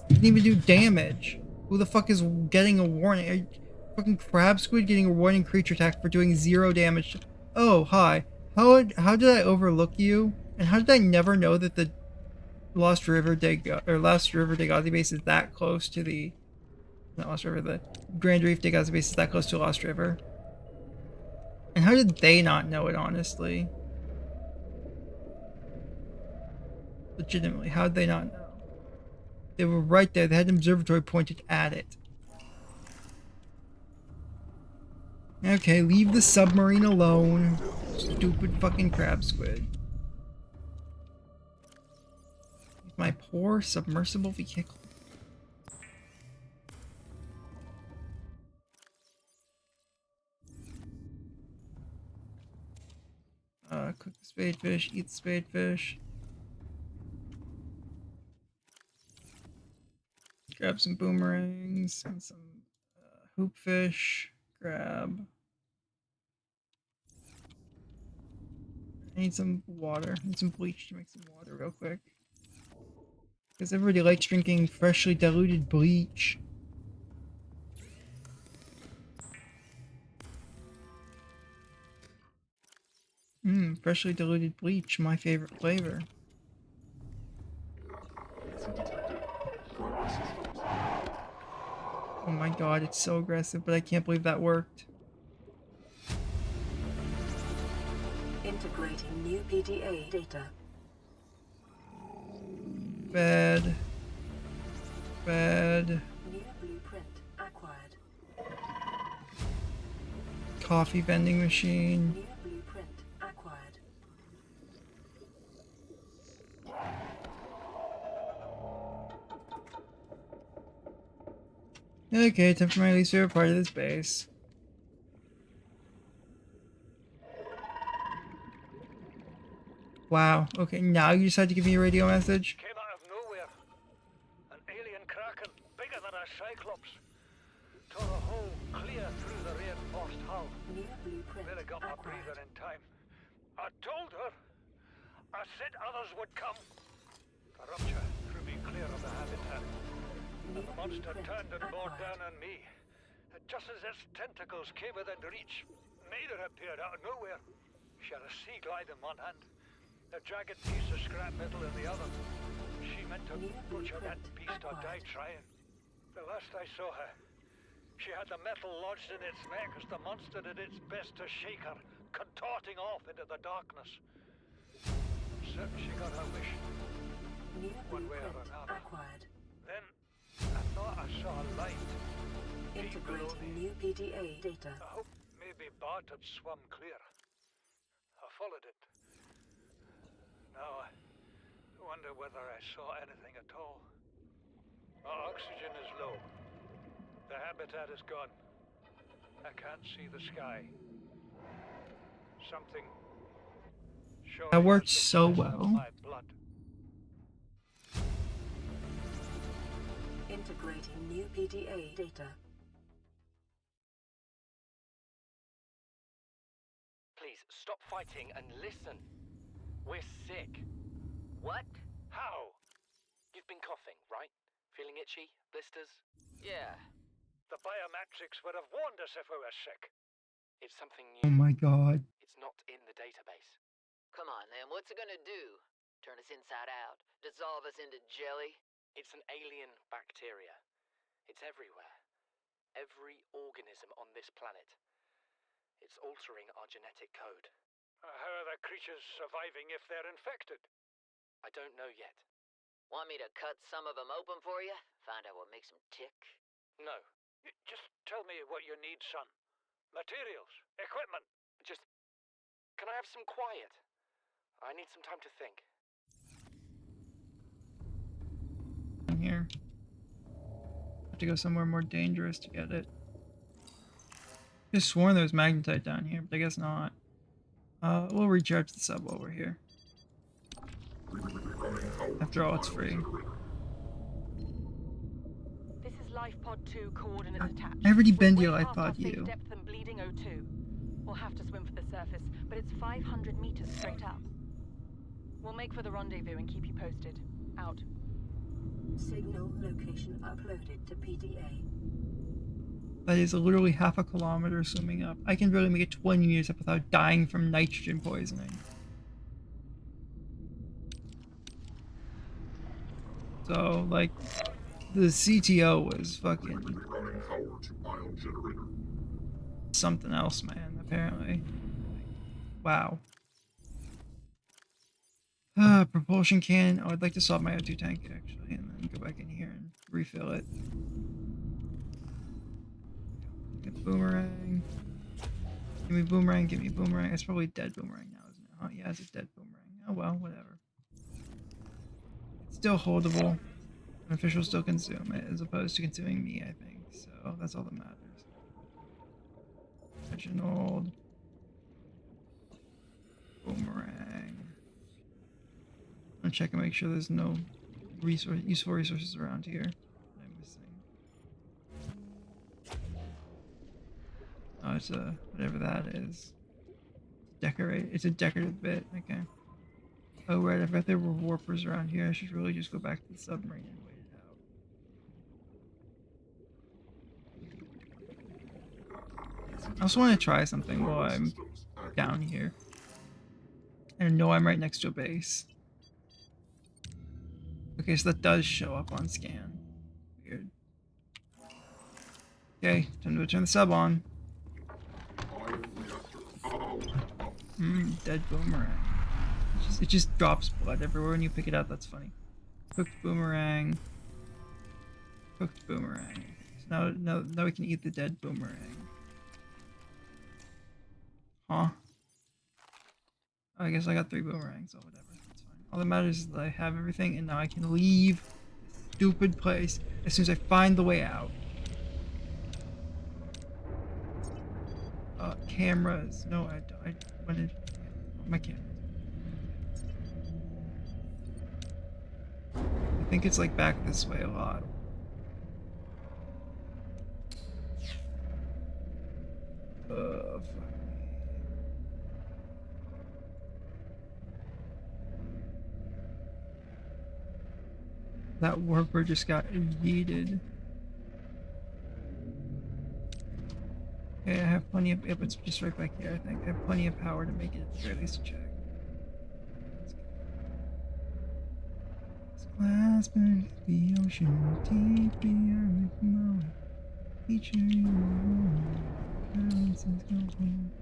Didn't even do damage. Who the fuck is getting a warning? Are you fucking crab squid getting a warning creature attack for doing 0 damage? Oh hi. How did I overlook you? And how did I never know that the Lost River Degazi base is that close to the not Lost River, the Grand Reef Degazi base is that close to Lost River? And how did they not know it, honestly? Legitimately, how did they not know? They were right there. They had an observatory pointed at it. Okay, leave the submarine alone. Stupid fucking crab squid. My poor submersible vehicle. Cook the spadefish, eat the spadefish. Grab some boomerangs and some hoopfish. Grab. I need some water. I need some bleach to make some water real quick. Because everybody likes drinking freshly diluted bleach. Freshly diluted bleach, my favorite flavor. Oh my god, it's so aggressive, but I can't believe that worked. Integrating new PDA data. Bed. Bed. New blueprint acquired. Coffee vending machine. New blueprint acquired. Okay, time for my least favorite part of this base. Wow, okay, now you decide to give me a radio message? Came out of nowhere. An alien kraken, bigger than a cyclops. Tore a hole clear through the reinforced hull. New blueprint Really got my acquired. breather in time. I told her. I said others would come. The rupture threw me clear of the habitat. And the monster turned and bore down on me. Just as its tentacles came within reach, Maida appeared out of nowhere. She had a sea glide in one hand, a jagged piece of scrap metal in the other. She meant to butcher that beast or die trying. The last I saw her, she had the metal lodged in its neck as the monster did its best to shake her, contorting off into the darkness. I'm certain she got her wish, one way or another. Then, I thought I saw a light. Integrating new PDA data. I hope maybe Bart had swum clear. I followed it. Now I wonder whether I saw anything at all. My oxygen is low. The habitat is gone. I can't see the sky. Something That worked has so been pressed on well. my blood. Integrating new PDA data. Please, stop fighting and listen. We're sick. What? How? You've been coughing, right? Feeling itchy? Blisters? Yeah. The biometrics would have warned us if we were sick. It's something Oh new. my god. It's not in the database. Come on, then. What's it gonna do? Turn us inside out? Dissolve us into jelly? It's an alien bacteria. It's everywhere. Every organism on this planet. It's altering our genetic code. How are the creatures surviving if they're infected? I don't know yet. Want me to cut some of them open for you? Find out what makes them tick? No. Just tell me what you need, son. Materials, equipment. Just... Can I have some quiet? I need some time to think. In here. Have to go somewhere more dangerous to get it. Just sworn there was magnetite down here, but I guess not. We'll recharge the sub while we're here. After all, it's free. This is Life Pod 2 coordinates attached. I already been to We're your way Life past our Pod safe U. depth and bleeding O2. We'll have to swim for the surface, but it's 500 meters straight up. We'll make for the rendezvous and keep you posted. Out. Signal location uploaded to PDA. That is literally half a kilometer swimming up. I can barely make it 20 meters up without dying from nitrogen poisoning. So, like, the CTO was fucking Running power to ion generator. something else, man, apparently. Wow. Propulsion can. Oh, I'd like to swap my O2 tank, actually, and then go back in here and refill it. Get boomerang. Give me boomerang, give me boomerang. It's probably dead boomerang now, isn't it? Oh, yeah, it's a dead boomerang. Oh, well, whatever. It's still holdable. An official still consume it, as opposed to consuming me, I think. So, that's all that matters. Reginald. Boomerang. I'm gonna check and make sure there's no useful resources around here that I'm missing. Oh, it's a whatever that is. Decorate. It's a decorative bit. Okay. Oh right, I forgot there were warpers around here. I should really just go back to the submarine and wait it out. I also want to try something while I'm down here. And I know I'm right next to a base. Okay, so that does show up on scan. Weird. Okay, time to turn the sub on. Dead boomerang. It just drops blood everywhere when you pick it up. That's funny. Cooked boomerang. Cooked boomerang. So now we can eat the dead boomerang. Huh? I guess I got 3 boomerangs, or whatever. That's fine. All that matters is that I have everything, and now I can leave this stupid place as soon as I find the way out. Cameras. No, I wanted my cameras. I think it's like back this way a lot. Fuck. That warper just got yeeted. Okay, I have plenty of. Yep, it's just right back here. I think I have plenty of power to make it through at least a check. Glass beneath the ocean, deep beyond the moon. Each year you currencies go home.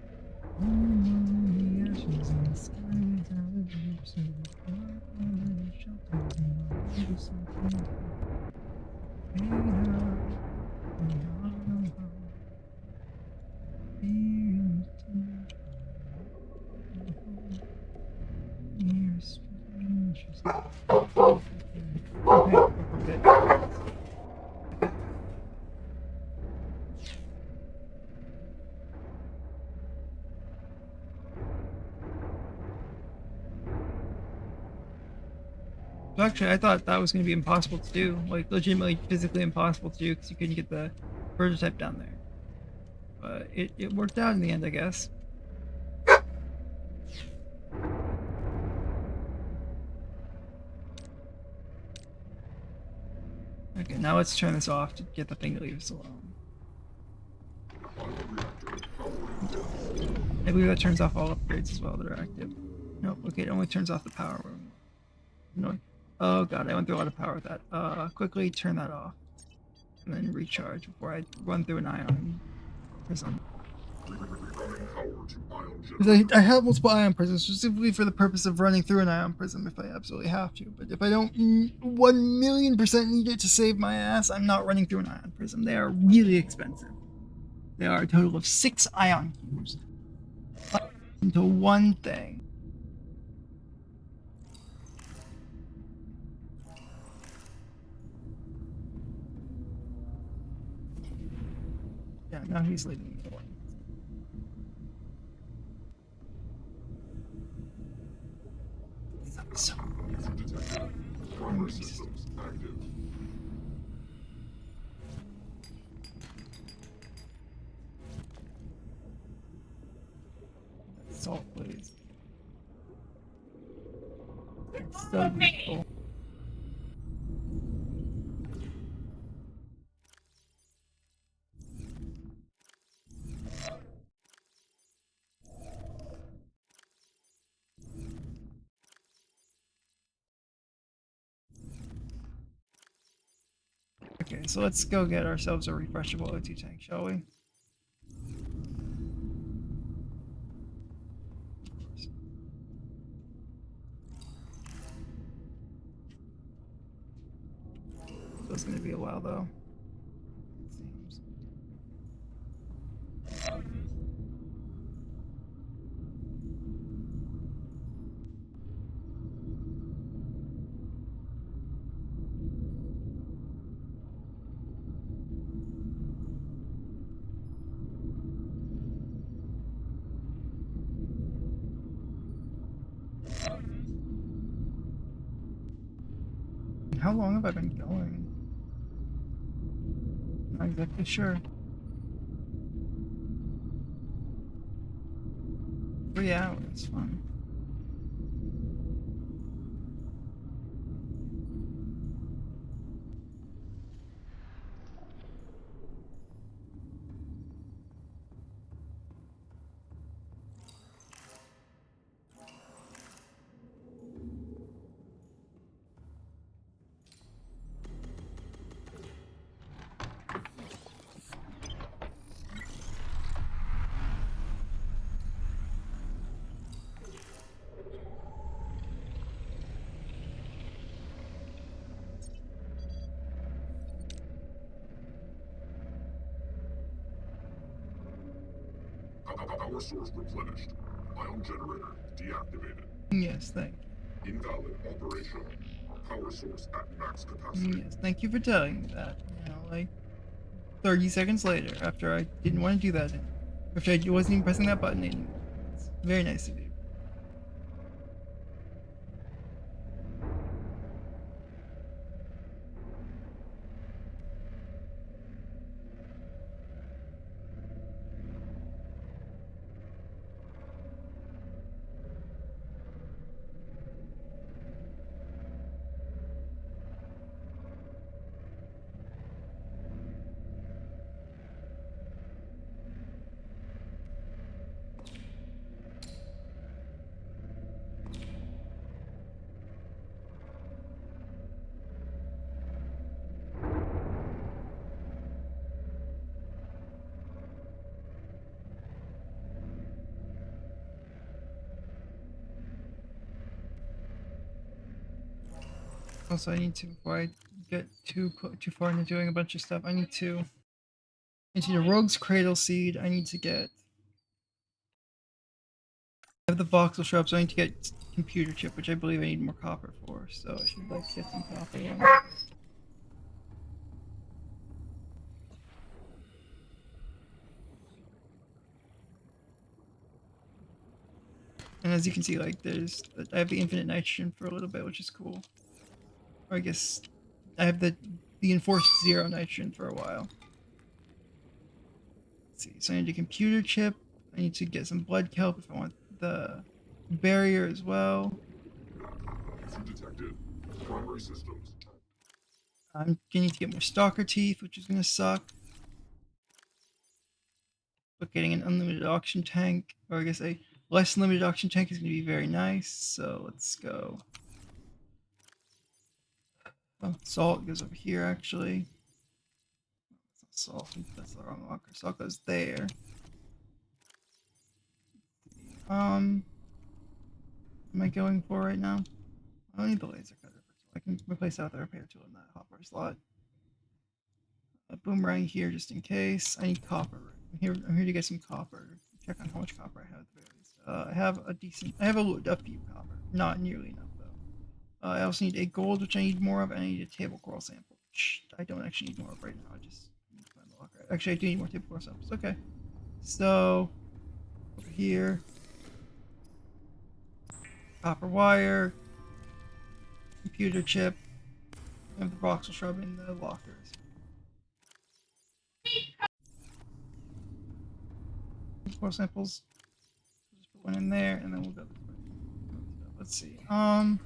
The ashes in the sky without a view, so the dark already shelters in my window, so okay. So actually, I thought that was going to be impossible to do, like legitimately physically impossible to do because you couldn't get the prototype down there. But it worked out in the end, I guess. Okay, now let's turn this off to get the thing to leave us alone. I believe that turns off all upgrades as well that are active. Nope, okay, it only turns off the power. No. Oh god, I went through a lot of power with that. Quickly turn that off. And then recharge before I run through an ion prism. Because I have multiple ion prisms specifically for the purpose of running through an ion prism if I absolutely have to. But if I don't 1,000,000% need it to save my ass, I'm not running through an ion prism. They are really expensive. They are a total of 6 ion cubes into one thing. Yeah, now he's leaving me alone. So. Primary systems active. Salt, please. It's so beautiful. Okay, so let's go get ourselves a refreshable O2 tank, shall we? So it's gonna be a while though. It seems. How long have I been going? Not exactly sure. 3 hours, fun. Power source replenished. Ion generator deactivated. Yes, thank you. Invalid operation. Power source at max capacity. Yes, thank you for telling me that. You know, like 30 seconds later, after I didn't want to do that, after I wasn't even pressing that button anymore. It's very nice of you. Also, I need to, before I get too far into doing a bunch of stuff, I need to into the Rogue's Cradle Seed. I need to get. I have the voxel shrub, so I need to get computer chip, which I believe I need more copper for. So I should like get some copper. And as you can see, like I have the infinite nitrogen for a little bit, which is cool. Or I guess I have the enforced 0 nitrogen for a while. Let's see, so I need a computer chip. I need to get some blood kelp if I want the barrier as well. Detected. Primary systems. I'm gonna need to get more stalker teeth, which is gonna suck. But getting an unlimited auction tank, or I guess a less limited auction tank, is gonna be very nice. So let's go. Oh, salt goes over here actually. That's not salt. That's the wrong locker. Salt goes there. Am I going for right now? I don't need the laser cutter. I can replace that with a repair tool in that hotbar slot. A boomerang here just in case. I need copper. I'm here to get some copper. Check on how much copper I have at the very least. I have a decent. I have a few copper. Not nearly enough though. I also need a gold, which I need more of, and I need a table coral sample, which I don't actually need more of right now. I just need to find the locker. Actually, I do need more table coral samples. Okay. So over here, copper wire, computer chip, and the voxel shrub in the lockers. Coral samples. Just put one in there, and then we'll go this way. Let's see.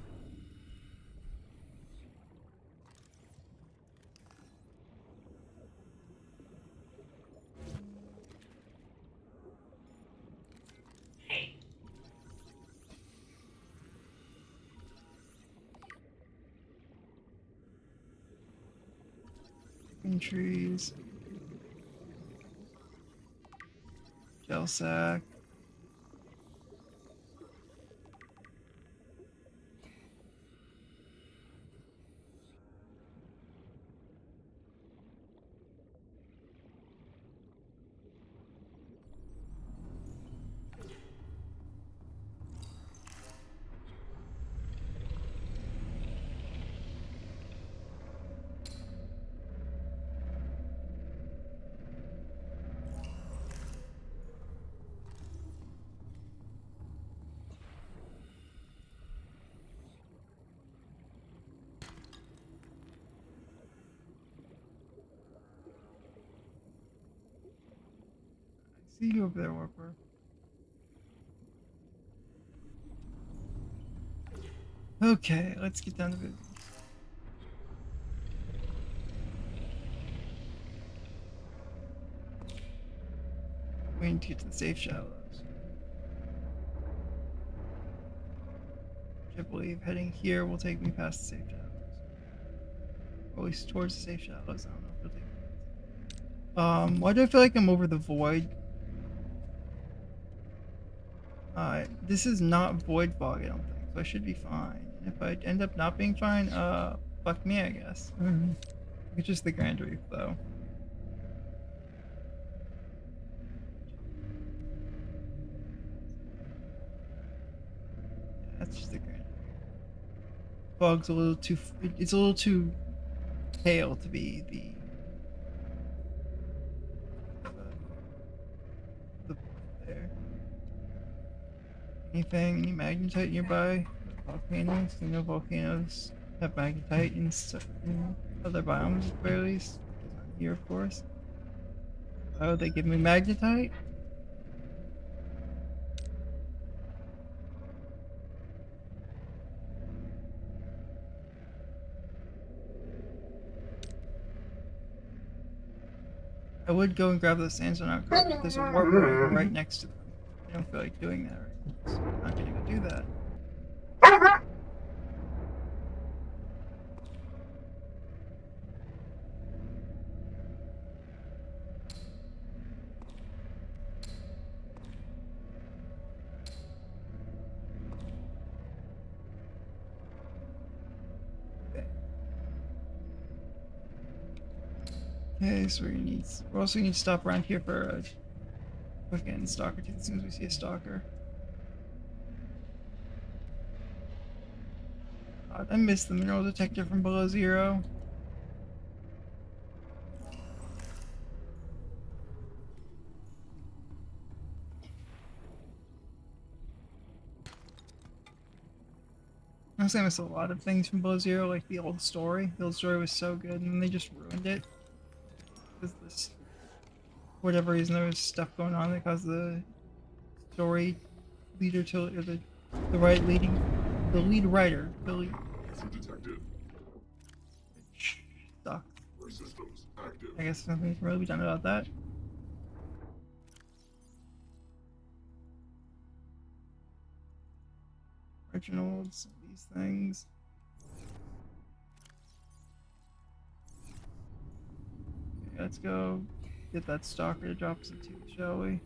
Trees, gel sack. See you over there, Warper. Okay, let's get down to business. We need to get to the safe shallows. Which I believe heading here will take me past the safe shallows. Or at least towards the safe shallows. I don't know if it'll take me. Why do I feel like I'm over the void? This is not void fog, I don't think, so I should be fine. If I end up not being fine, fuck me, I guess. It's just the Grand Reef, though. Yeah, that's just the Grand Reef. Fog's a little too. It's a little too pale to be the there. Anything? Any magnetite nearby? Volcanoes? I know volcanoes have magnetite in other biomes at the very least. Not here, of course. Oh, they give me magnetite? I would go and grab the sandstone outcrop, but there's a warp right next to them. I don't feel like doing that right now, so I'm not gonna go do that. Okay. Okay, so we also need to stop around here for a quick end stalker too, as soon as we see a stalker. God, I miss the mineral detector from Below Zero. Honestly, I miss a lot of things from Below Zero, like the old story. The old story was so good, and then they just ruined it. Because this, for whatever reason, there was stuff going on that caused the story leader to, or the lead writer to lead. Exit detected. Which sucks. Ray systems active. I guess nothing can really be done about that. Originals, these things. Okay, let's go get that stalker to drop us a tooth, shall we?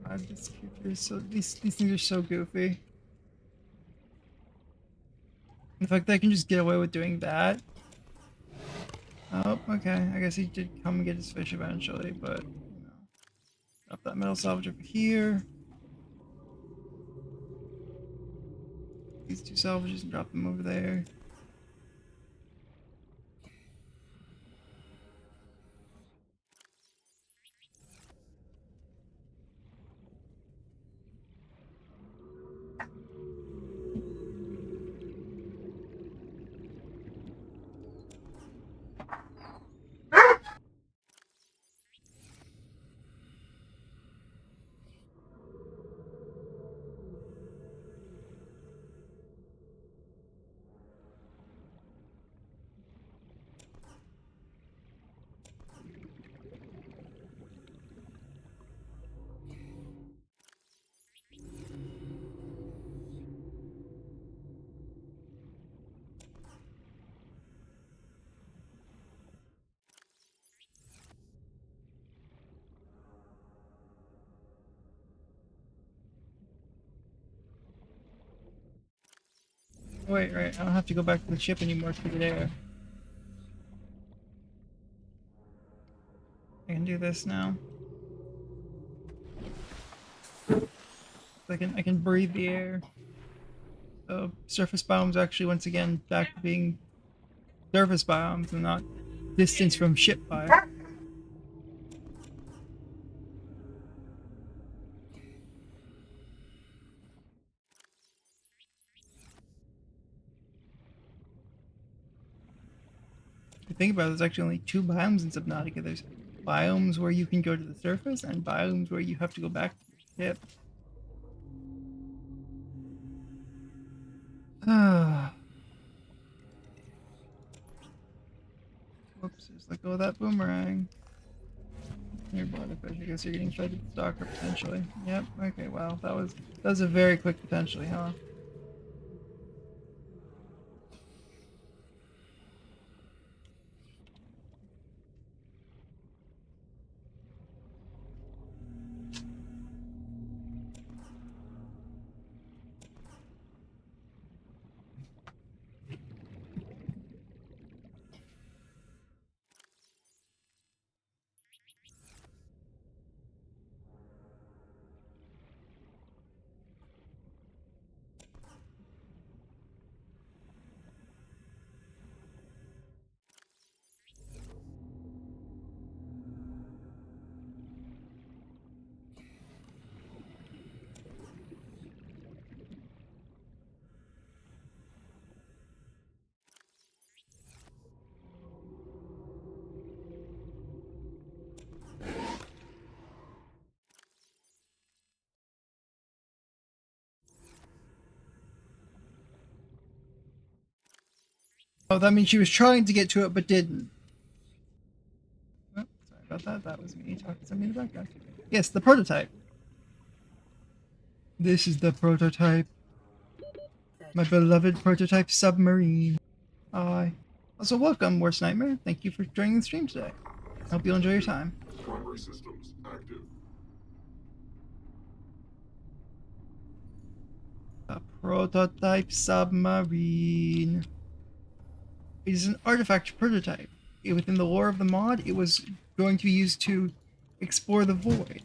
God, this creature is so these things are so goofy. The fact that I can just get away with doing that. Oh, okay. I guess he did come and get his fish eventually, but you know. Drop that metal salvage over here. These two salvages and drop them over there. Wait, right. I don't have to go back to the ship anymore to get air. I can do this now. I can breathe the air. So surface biomes are actually once again back to being surface biomes and not distance from ship biomes. If you think about it, there's actually only two biomes in Subnautica. There's biomes where you can go to the surface and biomes where you have to go back to your ship. Whoops, just let go of that boomerang. Here, butterfish. I guess you're getting fed to the stalker potentially. Yep, okay, wow. That was a very quick potentially, huh? Oh, that means she was trying to get to it but didn't. Oh, sorry about that. That was me talking to somebody in the background. Yes, the prototype. This is the prototype. My beloved prototype submarine. Hi. Also, welcome, Worst Nightmare. Thank you for joining the stream today. I hope you'll enjoy your time. Primary systems active. A prototype submarine. It is an artifact prototype. Within the lore of the mod, it was going to be used to explore the void.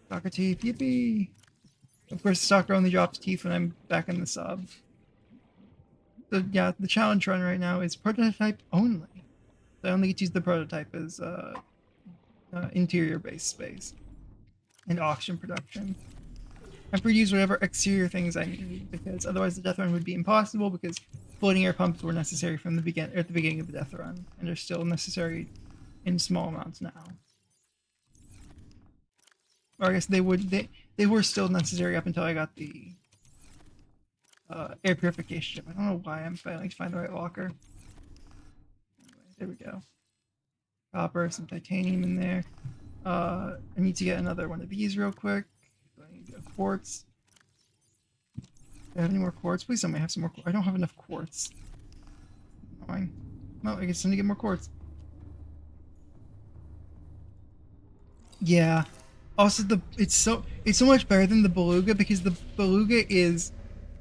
Stalker teeth, yippee! Of course, Stalker only drops teeth when I'm back in the sub. So yeah, the challenge run right now is prototype only. So I only get to use the prototype as interior base space and auction production. I'm free to use whatever exterior things I need, because otherwise the death run would be impossible, because floating air pumps were necessary from the at the beginning of the death run, and they're still necessary in small amounts now. Or I guess they were still necessary up until I got the air purification chip. I don't know why I'm failing to find the right locker. Anyway, there we go. Copper, some titanium in there. I need to get another one of these real quick. I need to get quartz. Do I have any more quartz? Please tell me I have some more. I don't have enough quartz. Fine. No, I guess I need to get more quartz. Yeah. Also, it's so much better than the beluga, because the beluga is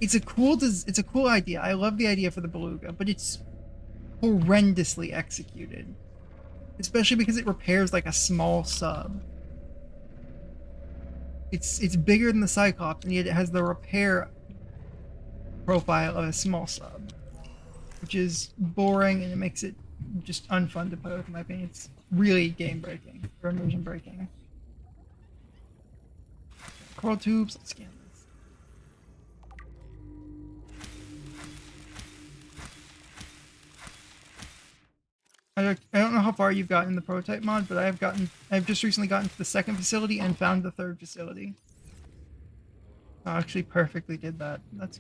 it's a cool idea. I love the idea for the beluga, but it's horrendously executed. Especially because it repairs like a small sub. It's bigger than the Cyclops, and yet it has the repair profile of a small sub, which is boring, and it makes it just unfun to play with, in my opinion. It's really game breaking or immersion breaking. Coral tubes, let's scan this. I don't know how far you've gotten in the prototype mod, but I've just recently gotten to the second facility and found the third facility. I actually perfectly did that. That's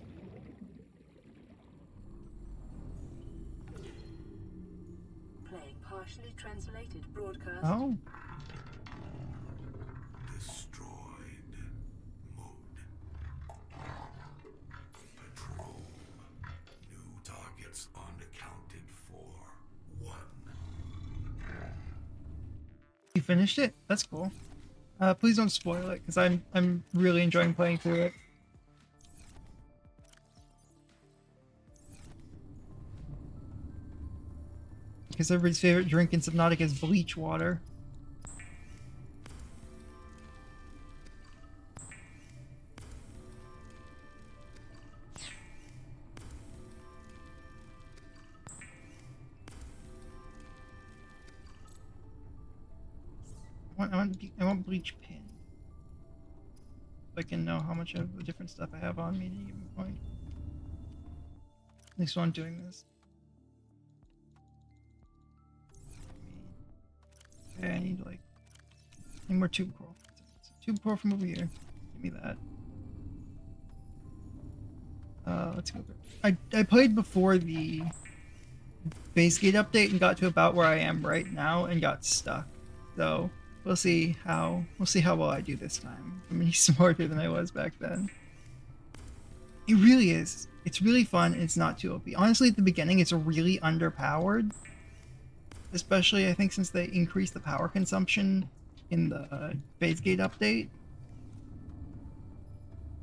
Playing partially translated broadcast. oh. Destroyed. Mode. Patrol. New targets unaccounted for. 1. You finished it? That's cool. Please don't spoil it, because I'm really enjoying playing through it. Because everybody's favorite drink in Subnautica is bleach water. I want bleach pin. So I can know how much of the different stuff I have on me at any given point. At least while I'm doing this. Okay, I need like any more tube coral. Tube coral from over here. Give me that. Let's go. I played before the base gate update and got to about where I am right now and got stuck. So we'll see how well I do this time. I'm really smarter than I was back then. It really is. It's really fun and it's not too OP. Honestly, at the beginning, it's really underpowered. Especially, I think, since they increased the power consumption in the base gate update.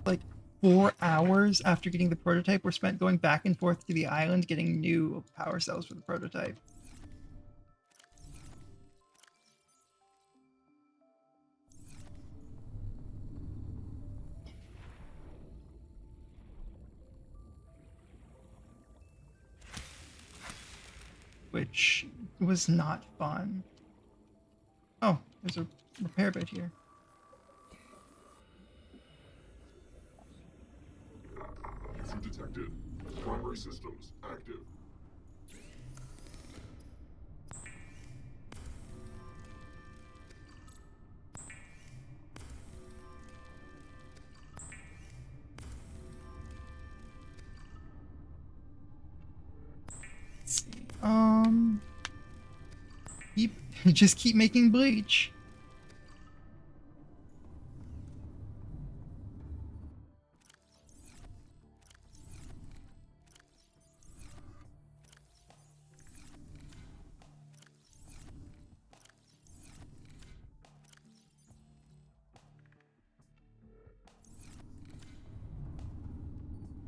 Like 4 hours after getting the prototype were spent going back and forth to the island getting new power cells for the prototype. Which was not fun. Oh, there's a repair bit here. Issue detected. Primary systems active. Keep just keep making bleach.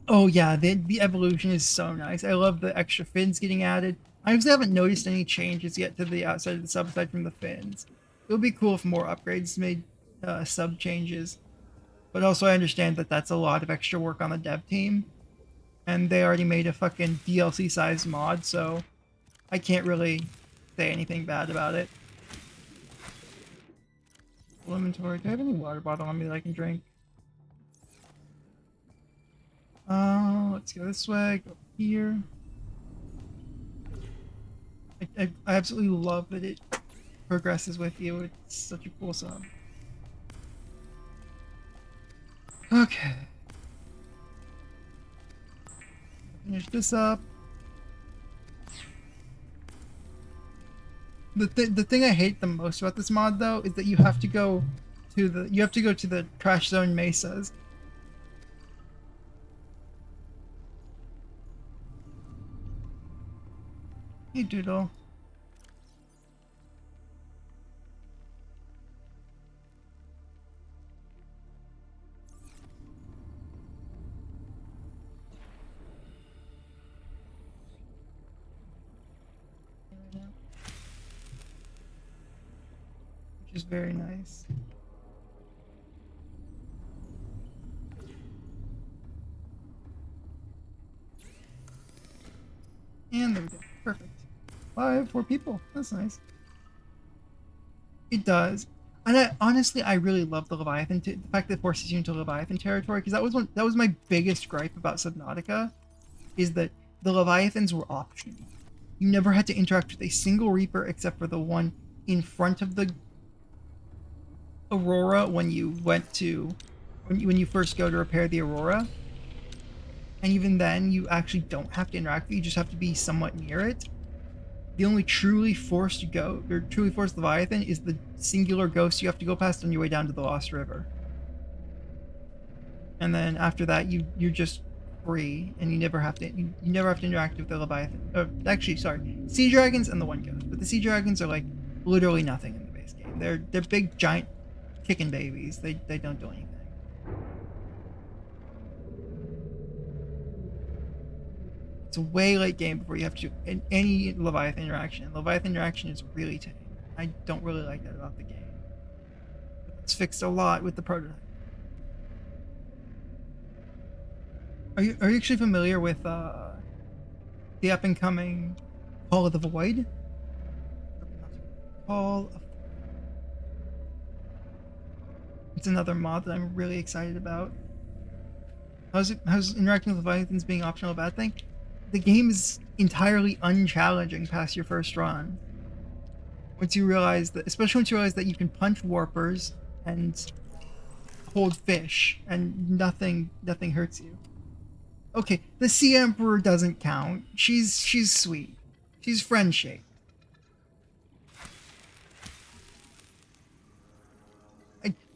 Oh yeah, the evolution is so nice. I love the extra fins getting added. I actually haven't noticed any changes yet to the outside of the sub aside from the fins. It would be cool if more upgrades made sub changes. But also I understand that that's a lot of extra work on the dev team. And they already made a fucking DLC sized mod, so I can't really say anything bad about it. Full inventory. Do I have any water bottle on me that I can drink? Let's go this way, go here. I absolutely love that it progresses with you. It's such a cool sub. Okay. Finish this up. The thing I hate the most about this mod though is that you have to go to the crash zone mesas. Hey Doodle. Which is very nice. And there we go. Perfect. 4 people. That's nice. It does. And I really love the Leviathan, the fact that it forces you into Leviathan territory, because that was my biggest gripe about Subnautica, is that the Leviathans were optional. You never had to interact with a single Reaper except for the one in front of the Aurora when you first go to repair the Aurora. And even then, you actually don't have to interact with it, you just have to be somewhat near it. The only truly forced Leviathan is the singular ghost you have to go past on your way down to the Lost River. And then after that, you're just free, and you never have to interact with the Leviathan. Actually, sorry, Sea Dragons and the one ghost. But the Sea Dragons are like literally nothing in the base game. They're big giant chicken babies. They don't do anything. It's a way late game before you have to do any Leviathan interaction. Leviathan interaction is really tame. I don't really like that about the game. It's fixed a lot with the prototype. Are you actually familiar with the up and coming Call of the Void? It's another mod that I'm really excited about. How's interacting with Leviathans being optional a bad thing? The game is entirely unchallenging past your first run. Especially once you realize that you can punch warpers and hold fish, and nothing hurts you. Okay, the Sea Emperor doesn't count. She's sweet. She's friend-shaped.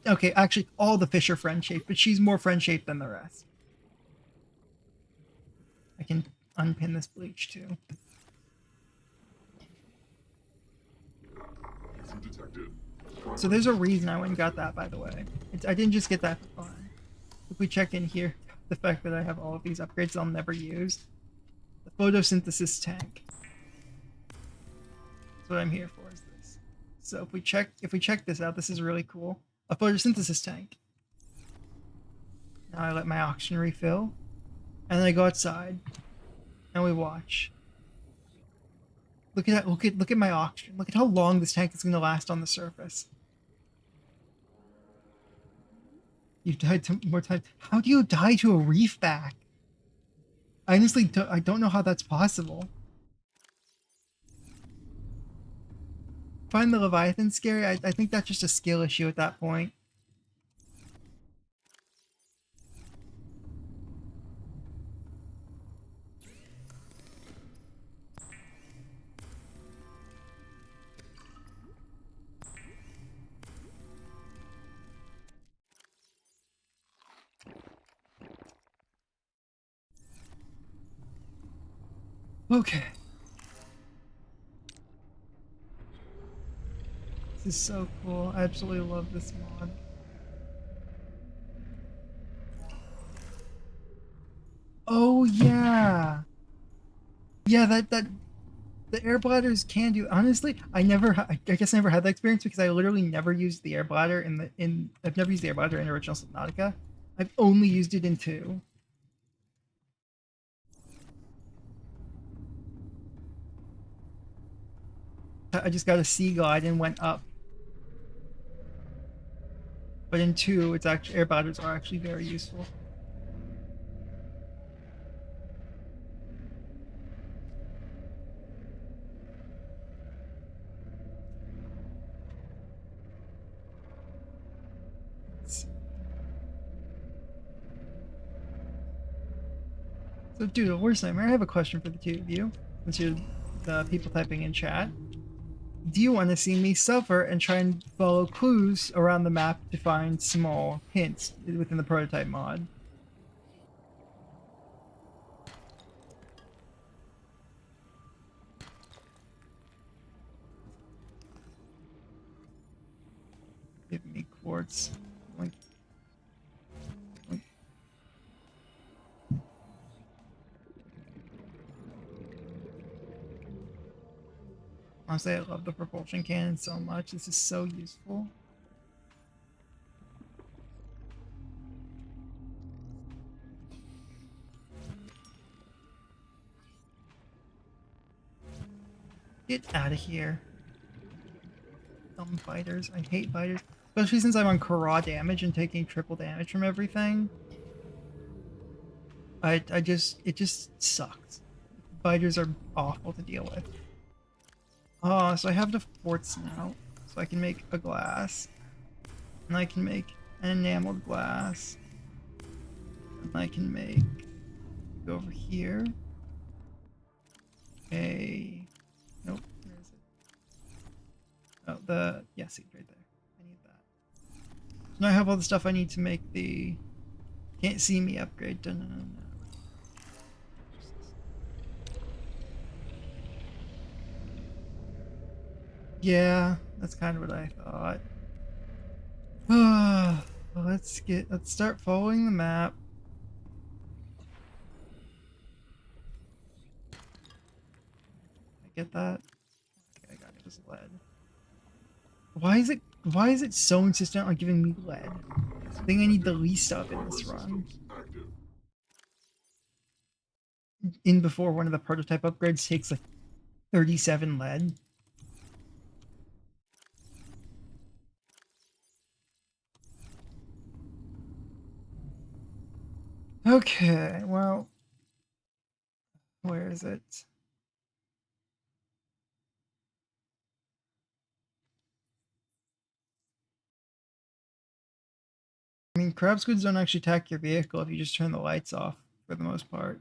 Okay, actually, all the fish are friend-shaped, but she's more friend-shaped than the rest. I can unpin this bleach too. So there's a reason I went and got that, by the way. I didn't just get that for fun. If we check in here, the fact that I have all of these upgrades I'll never use. The photosynthesis tank. That's what I'm here for, is this. So if we check this out, this is really cool. A photosynthesis tank. Now I let my oxygen refill. And then I go outside. And we watch. Look at that, look at my oxygen. Look at how long this tank is gonna last on the surface. You've died more times. How do you die to a reef back? I honestly don't know how that's possible. Find the Leviathan scary? I think that's just a skill issue at that point. Okay. This is so cool. I absolutely love this mod. Oh yeah. Yeah, that the air bladders can do. Honestly, I guess I never had that experience because I literally never used the air bladder I've never used the air bladder in original Subnautica. I've only used it in 2. I just got a sea glide and went up. But in 2, it's actually air bladders are actually very useful. So, dude, worst nightmare. I have a question for the two of you, since you're the people typing in chat. Do you want to see me suffer and try and follow clues around the map to find small hints within the prototype mod? Give me quartz. Like, honestly, I love the propulsion cannon so much. This is so useful. Get out of here. Dumb fighters. I hate fighters. Especially since I'm on Kara damage and taking triple damage from everything. It just sucks. Fighters are awful to deal with. Oh, so I have the quartz now. So I can make a glass. And I can make an enameled glass. And I can make, go over here. Nope, where is it? Oh, yeah, see, right there. I need that. So now I have all the stuff I need to make the can't see me upgrade. Dun, dun, dun, dun. Yeah, that's kind of what I thought. Let's start following the map. I get that. Okay, I got it. It was lead. Why is it so insistent on giving me lead? I think I need the least of in this run. In before one of the prototype upgrades takes like 37 lead. Okay, well, where is it? I mean, crab squids don't actually attack your vehicle if you just turn the lights off, for the most part.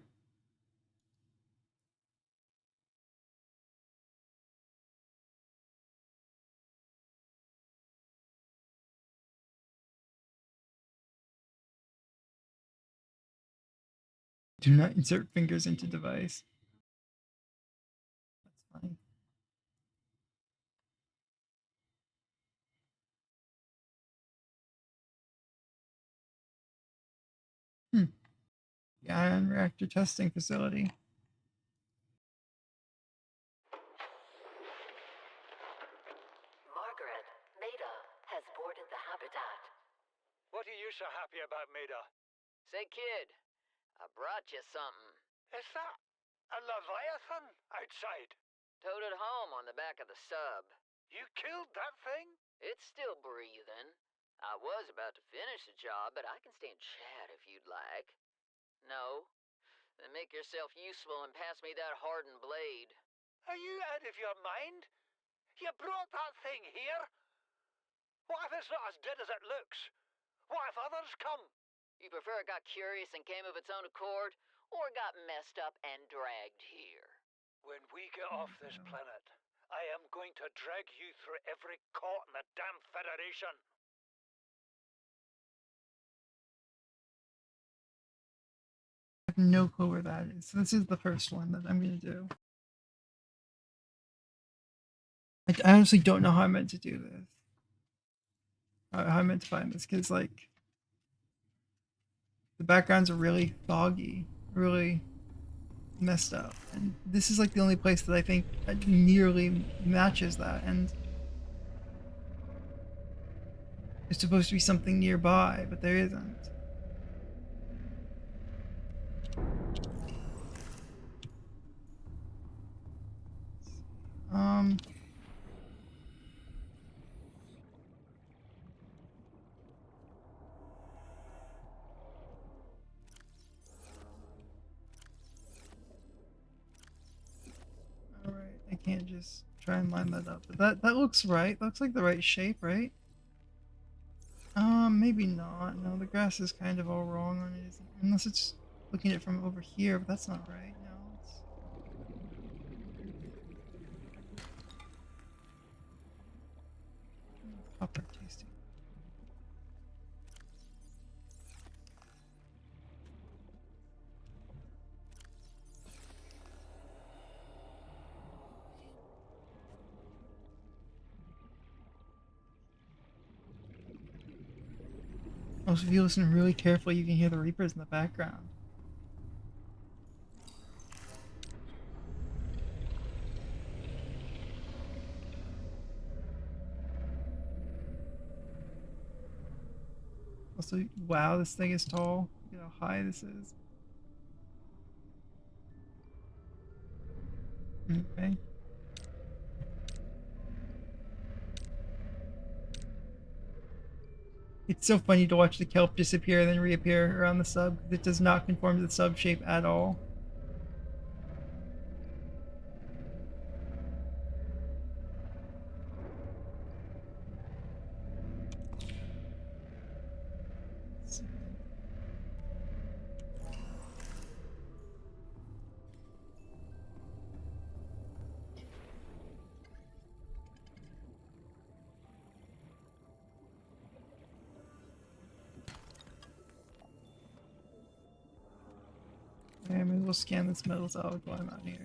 Do not insert fingers into device. That's funny. The ion reactor testing facility. Margaret, Maida has boarded the habitat. What are you so happy about, Maida? Say, kid, I brought you something. Is that a Leviathan outside? Towed it home on the back of the sub. You killed that thing? It's still breathing. I was about to finish the job, but I can stay and chat if you'd like. No? Then make yourself useful and pass me that hardened blade. Are you out of your mind? You brought that thing here? What if it's not as dead as it looks? What if others come? You prefer it got curious and came of its own accord, or got messed up and dragged here? When we get off this planet, I am going to drag you through every court in the damn Federation. no clue where that is. So this is the first one that I'm gonna do. I honestly don't know how I meant to do this. How I meant to find this, because like the backgrounds are really foggy, really messed up, and this is like the only place that I think that nearly matches that, and there's supposed to be something nearby, but there isn't. Um. All right, I can't just try and line that up, but that looks right. That looks like the right shape, right? Maybe not. No, the grass is kind of all wrong on it, unless it's looking at it from over here, but that's not right. No, it's copper tasting. Also, if you listen really carefully, you can hear the Reapers in the background. Also, wow, this thing is tall. Look at how high this is. Okay. It's so funny to watch the kelp disappear and then reappear around the sub. It does not conform to the sub shape at all. Okay, maybe we'll scan this metal salvage while I'm out here.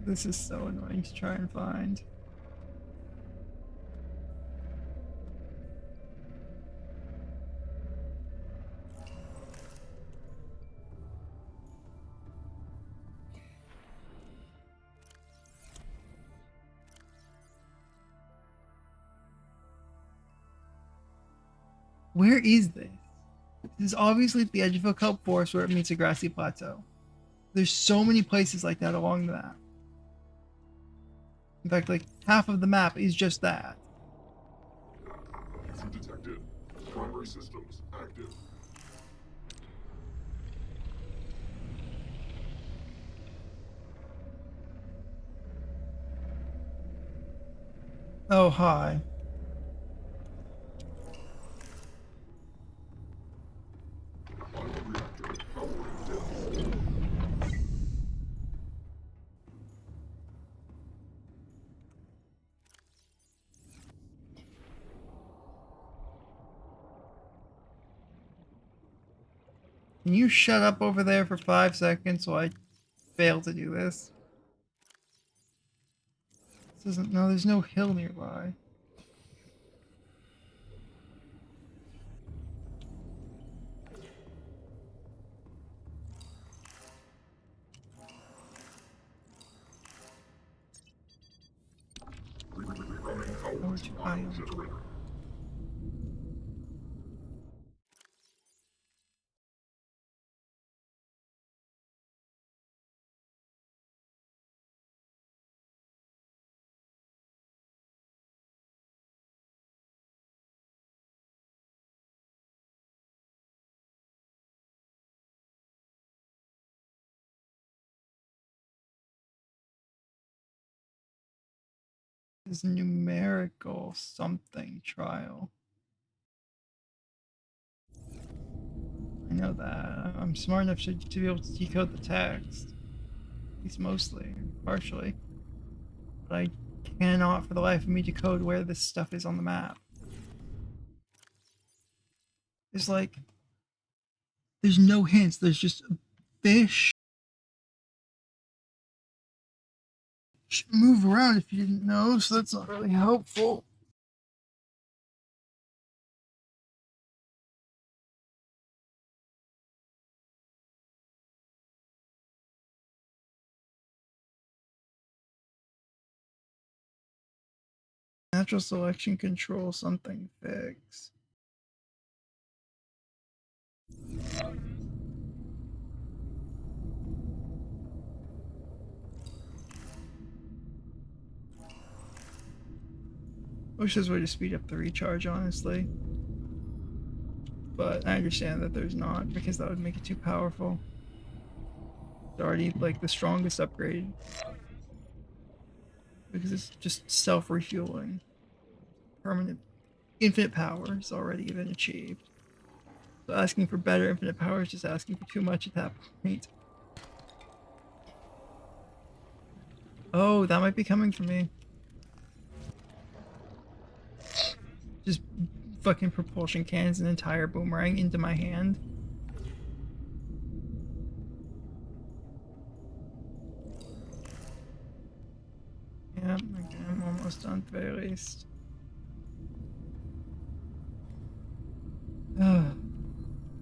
This is so annoying to try and find. Where is this? This is obviously at the edge of a kelp forest where it meets a grassy plateau. There's so many places like that along the map. In fact, like half of the map is just that. Easy detected. Primary systems active. Oh, hi. Bioreactor powering depth. Can you shut up over there for 5 seconds while I fail to do this? This isn't. No, there's no hill nearby. Running power Or to to bio biome. generator. There's a numerical something trial. I know that. I'm smart enough to be able to decode the text. At least mostly, partially. But I cannot for the life of me decode where this stuff is on the map. There's like... There's no hints, there's just a fish. Move around if you didn't know, so that's not really helpful. Natural selection control something fix. I wish there's a way to speed up the recharge, honestly. But I understand that there's not, because that would make it too powerful. It's already like the strongest upgrade. Because it's just self-refueling. Permanent infinite power is already been achieved. So asking for better infinite power is just asking for too much at that point. Oh, that might be coming for me. Just fucking propulsion cannons an entire boomerang into my hand. Yeah, okay, I'm almost done at the very least.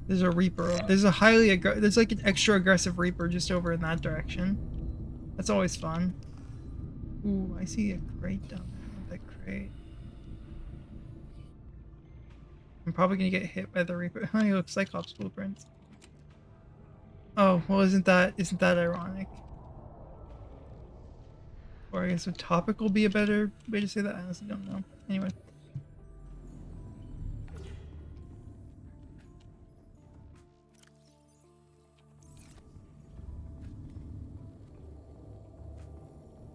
There's a Reaper. There's a there's like an extra aggressive Reaper just over in that direction. That's always fun. Ooh, I see a crate down there. I want that crate. I'm probably gonna get hit by the Reaper. Honey, look, Cyclops blueprints. Oh, well, isn't that ironic? Or I guess would topical be a better way to say that? I honestly don't know. Anyway.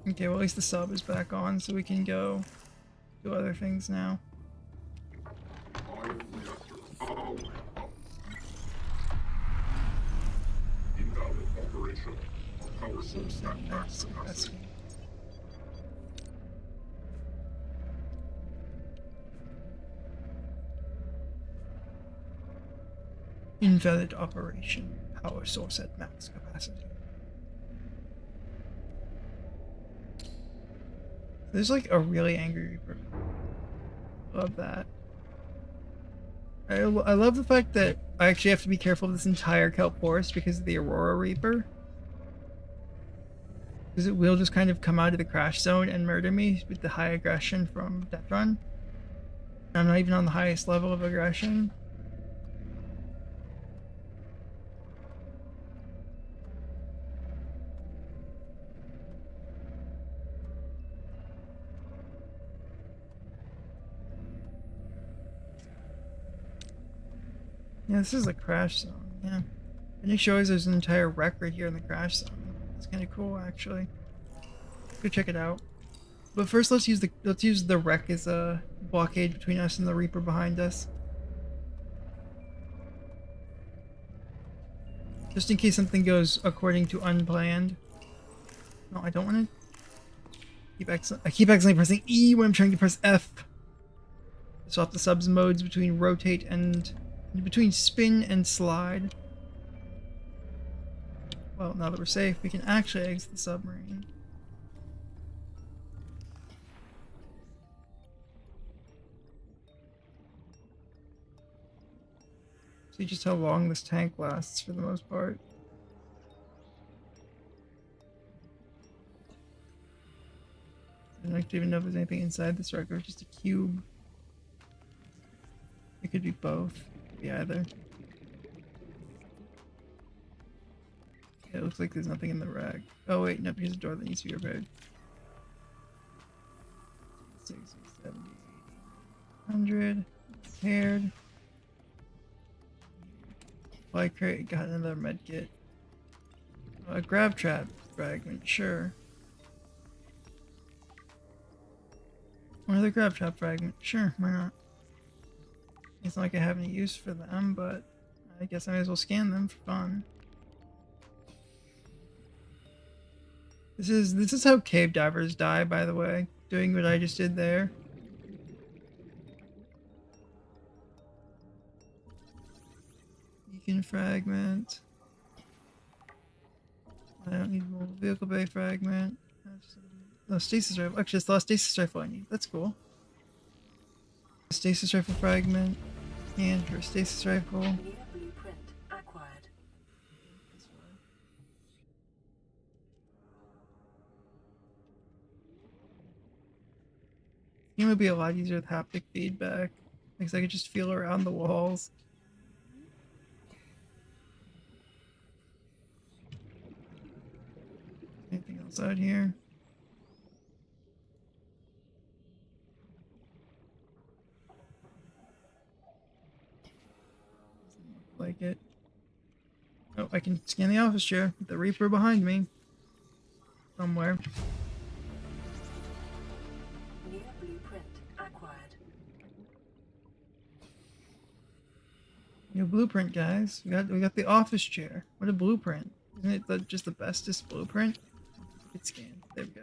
Okay, well at least the sub is back on, so we can go do other things now. Invalid operation. Power source at max capacity. Invalid operation. Power source at max capacity. There's like a really angry Reaper. Love that. I love the fact that I actually have to be careful of this entire kelp forest because of the Aurora Reaper. Because it will just kind of come out of the crash zone and murder me with the high aggression from Deathrun. I'm not even on the highest level of aggression. Yeah, this is a crash zone, yeah. And it shows there's an entire wreck right here in the crash zone. It's kind of cool, actually. Go check it out. But first, let's use the wreck as a blockade between us and the Reaper behind us. Just in case something goes according to unplanned. No, I don't want to. I keep accidentally pressing E when I'm trying to press F. Swap the subs modes between rotate and between spin and slide. Well, now that we're safe, we can actually exit the submarine. See just how long this tank lasts for the most part. I don't even know if there's anything inside this record, just a cube. It could be both. It could be either. Yeah, it looks like there's nothing in the rack. Oh wait, no, here's a door that needs to be repaired. 60, 70, 80, 100. Repaired. Fly crate, got another med kit. A grab trap fragment, sure. Another grab trap fragment. Sure, why not? It's not like I have any use for them, but I guess I may as well scan them for fun. This is how cave divers die, by the way. Doing what I just did there. Beacon fragment. I don't need more vehicle bay fragment. No, stasis rifle. Actually, it's the last stasis rifle I need. That's cool. Stasis rifle fragment. And for stasis rifle. New blueprint acquired. It would be a lot easier with haptic feedback. Because I could just feel around the walls. Anything else out here? Doesn't look like it. Oh, I can scan the office chair with the Reaper behind me. Somewhere. New blueprint acquired. New blueprint, guys. We got the office chair. What a blueprint. Isn't it just the bestest blueprint? It's scanned. There we go.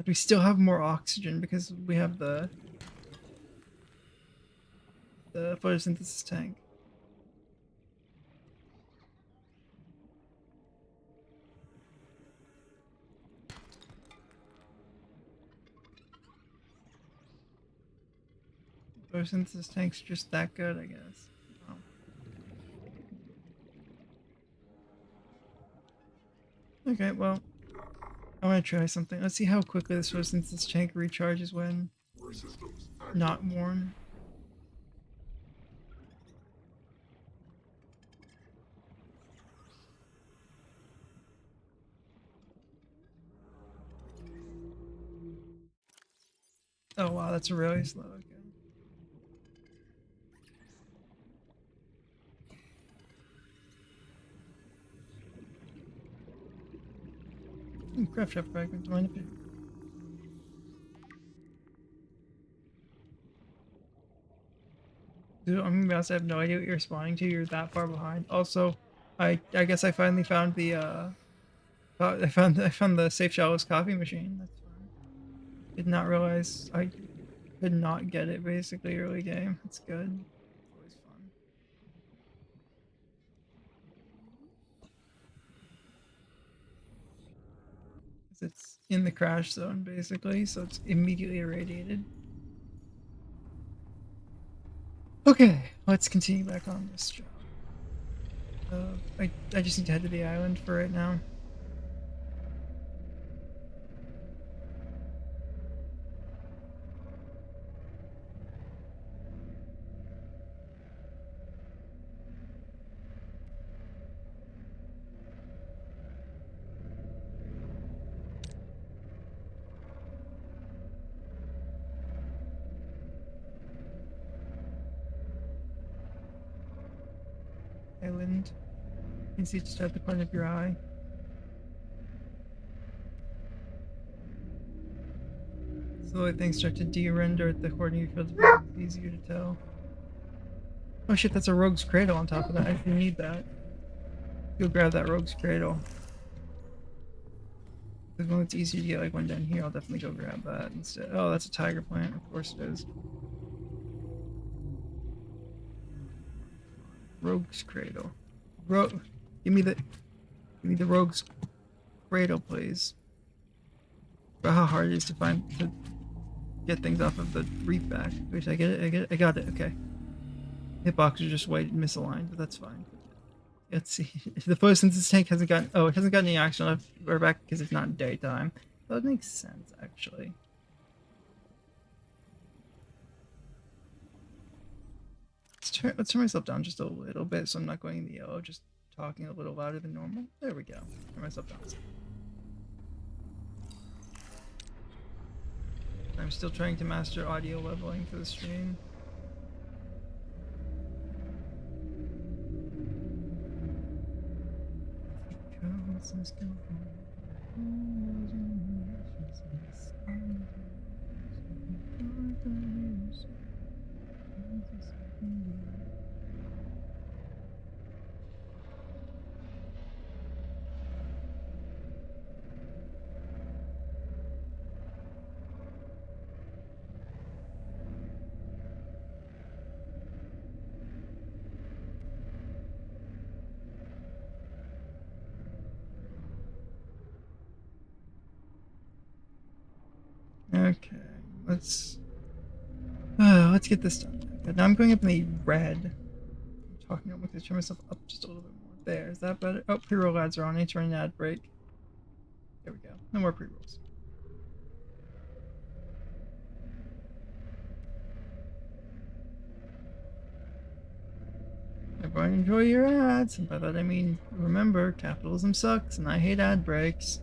We still have more oxygen because we have the photosynthesis tank. Photosynthesis tank's just that good, I guess. Oh. Okay, well, I want to try something. Let's see how quickly this photosynthesis tank recharges when Systems not worn. Oh wow, that's really slow. Okay. Craft shop fragment. Do you mind if you... Dude, I'm gonna be honest, I have no idea what you're responding to. You're that far behind. Also, I guess I finally found the I found the Safe Shallows coffee machine. That's fine. Did not realize I could not get it basically early game. That's good. It's always fun. It's in the crash zone basically, so it's immediately irradiated. Okay, let's continue back on this job. I just need to head to the island for right now. Island. You can see it just at the corner of your eye. Slowly things start to de-render at the corner of your field of view. It's easier to tell. Oh shit, that's a rogue's cradle on top of that. I didn't need that. Go grab that rogue's cradle. As long as it's easier to get like one down here, I'll definitely go grab that instead. Oh, that's a tiger plant. Of course it is. Rogue's cradle. Give me the rogue's cradle, please. About how hard it is to get things off of the reef back. Wait, I get it. I got it. Okay. Hitboxes are just way misaligned, but that's fine. Let's see. The photosynthesis tank hasn't gotten. Oh, it hasn't got any action on our back because it's not daytime. That makes sense, actually. Let's turn myself down just a little bit so I'm not going in the yellow, just talking a little louder than normal. There we go. Turn myself down. I'm still trying to master audio leveling for the stream. Okay, let's get this done. But now I'm going up in the red. I'm talking. I'm going to turn myself up just a little bit more. There, is that better? Oh, pre-roll ads are on. I need to run an ad break. There we go. No more pre-rolls. Everyone enjoy your ads, and by that I mean, remember, capitalism sucks, and I hate ad breaks.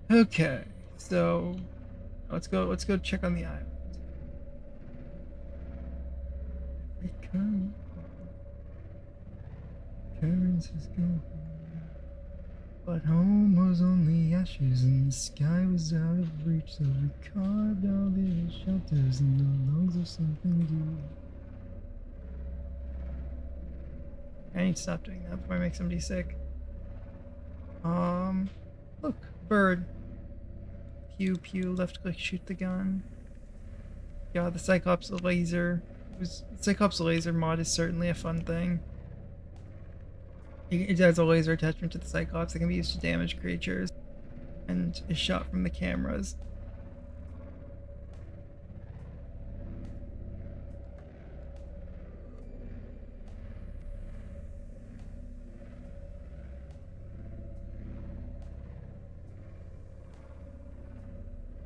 Okay, so let's go check on the island. Karen says go home. But home was only ashes and the sky was out of reach, so we carved our little shelters in the lungs of something deep. I need to stop doing that before I make somebody sick. Look, bird. Pew pew, left click, shoot the gun. Yeah, the Cyclops laser. Cyclops laser mod is certainly a fun thing. It has a laser attachment to the Cyclops that can be used to damage creatures and is shot from the cameras.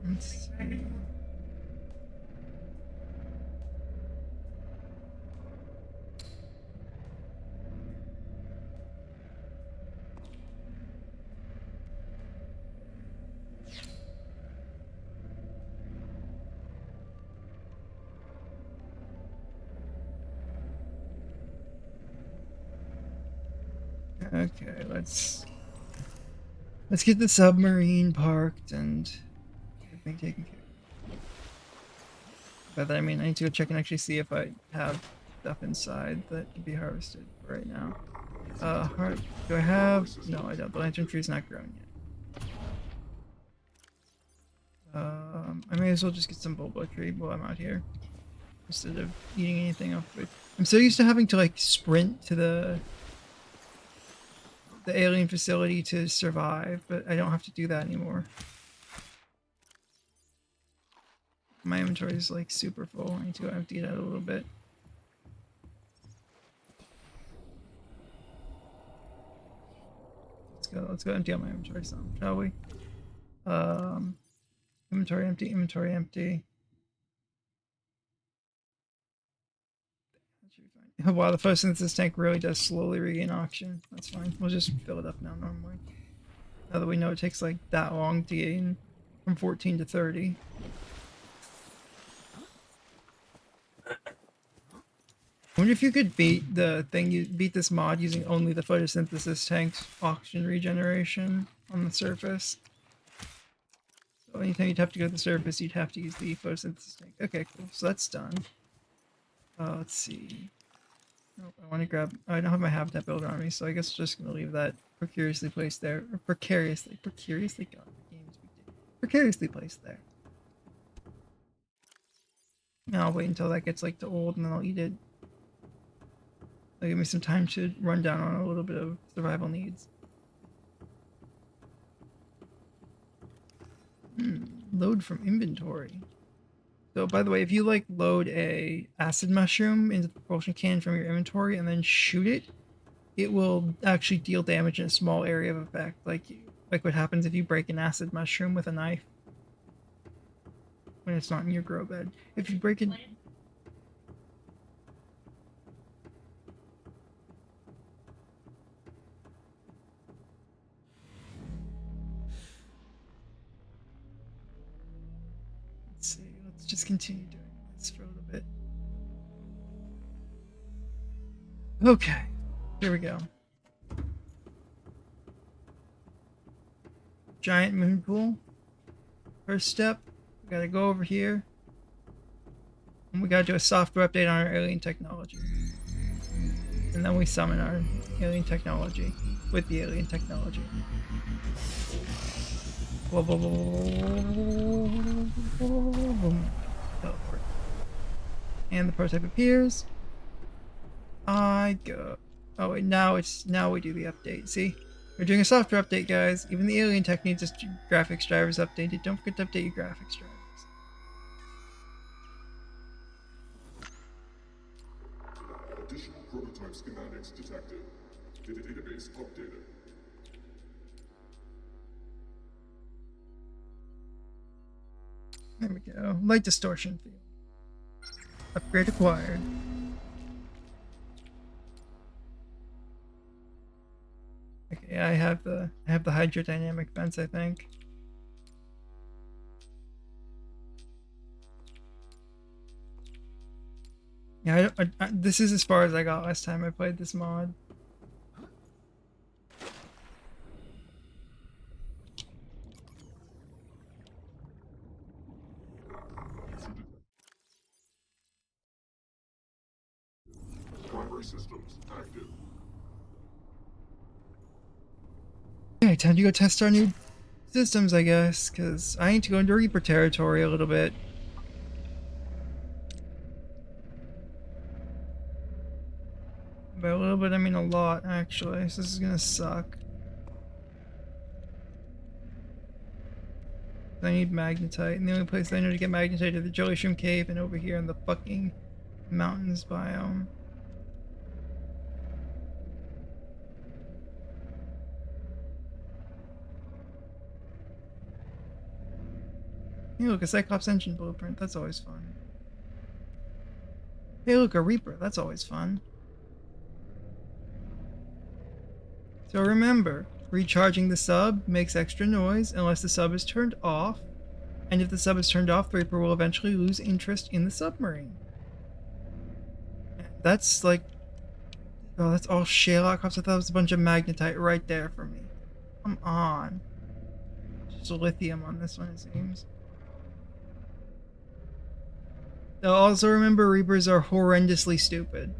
Let's see. Okay, let's get the submarine parked and everything taken care of. By that I mean I need to go check and actually see if I have stuff inside that can be harvested right now. Do I have? No, I don't. The lantern tree's not grown yet. I may as well just get some bulbo tree while I'm out here instead of eating anything off of it. I'm so used to having to like sprint to the alien facility to survive, but I don't have to do that anymore. My inventory is like super full. I need to go empty it out a little bit. Let's go empty out my inventory some, shall we? Inventory empty, inventory empty. That should be fine. Wow, the photosynthesis tank really does slowly regain oxygen. That's fine. We'll just fill it up now normally. Now that we know it takes like that long to gain from 14 to 30. I wonder if you could beat this mod using only the photosynthesis tank's oxygen regeneration on the surface. So anytime you'd have to go to the surface, you'd have to use the photosynthesis tank. Okay, cool. So that's done. Let's see. Oh, I want to grab. I don't have my habitat builder on me, so I guess I'm just gonna leave that precariously placed there. Or precariously. God, the game's precariously placed there. Now I'll wait until that gets like to old, and then I'll eat it. That'll give me some time to run down on a little bit of survival needs. Load from inventory. So by the way, if you like load a acid mushroom into the propulsion can from your inventory and then shoot it, it will actually deal damage in a small area of effect, like what happens if you break an acid mushroom with a knife when it's not in your grow bed. If you break it. continue doing this for a little bit. Okay, here we go. Giant moon pool. First step, we gotta go over here. And we gotta do a software update on our alien technology. And then we summon our alien technology with the alien technology. Teleport. And the prototype appears. I go. Oh wait, now we do the update. See? We're doing a software update, guys. Even the alien tech needs its graphics drivers updated. Don't forget to update your graphics drivers. Additional prototype schematics detected. Data database updated. There we go. Light distortion field. Upgrade acquired. Okay, I have the hydrodynamic fence, I think. Yeah, this is as far as I got last time I played this mod. Primary systems active. Okay, time to go test our new systems, I guess, because I need to go into Reaper territory a little bit. By a little bit, I mean a lot, actually, so this is gonna suck. I need magnetite, and the only place I know to get magnetite is the Jelly Shroom Cave and over here in the fucking mountains biome. Hey look, a Cyclops engine blueprint, that's always fun. Hey look, a Reaper, that's always fun. So remember, recharging the sub makes extra noise unless the sub is turned off, and if the sub is turned off, the Reaper will eventually lose interest in the submarine. That's like... Oh, that's all Sherlock Cops. I thought it was a bunch of magnetite right there for me. Come on. Just lithium on this one, it seems. Now also remember, Reapers are horrendously stupid.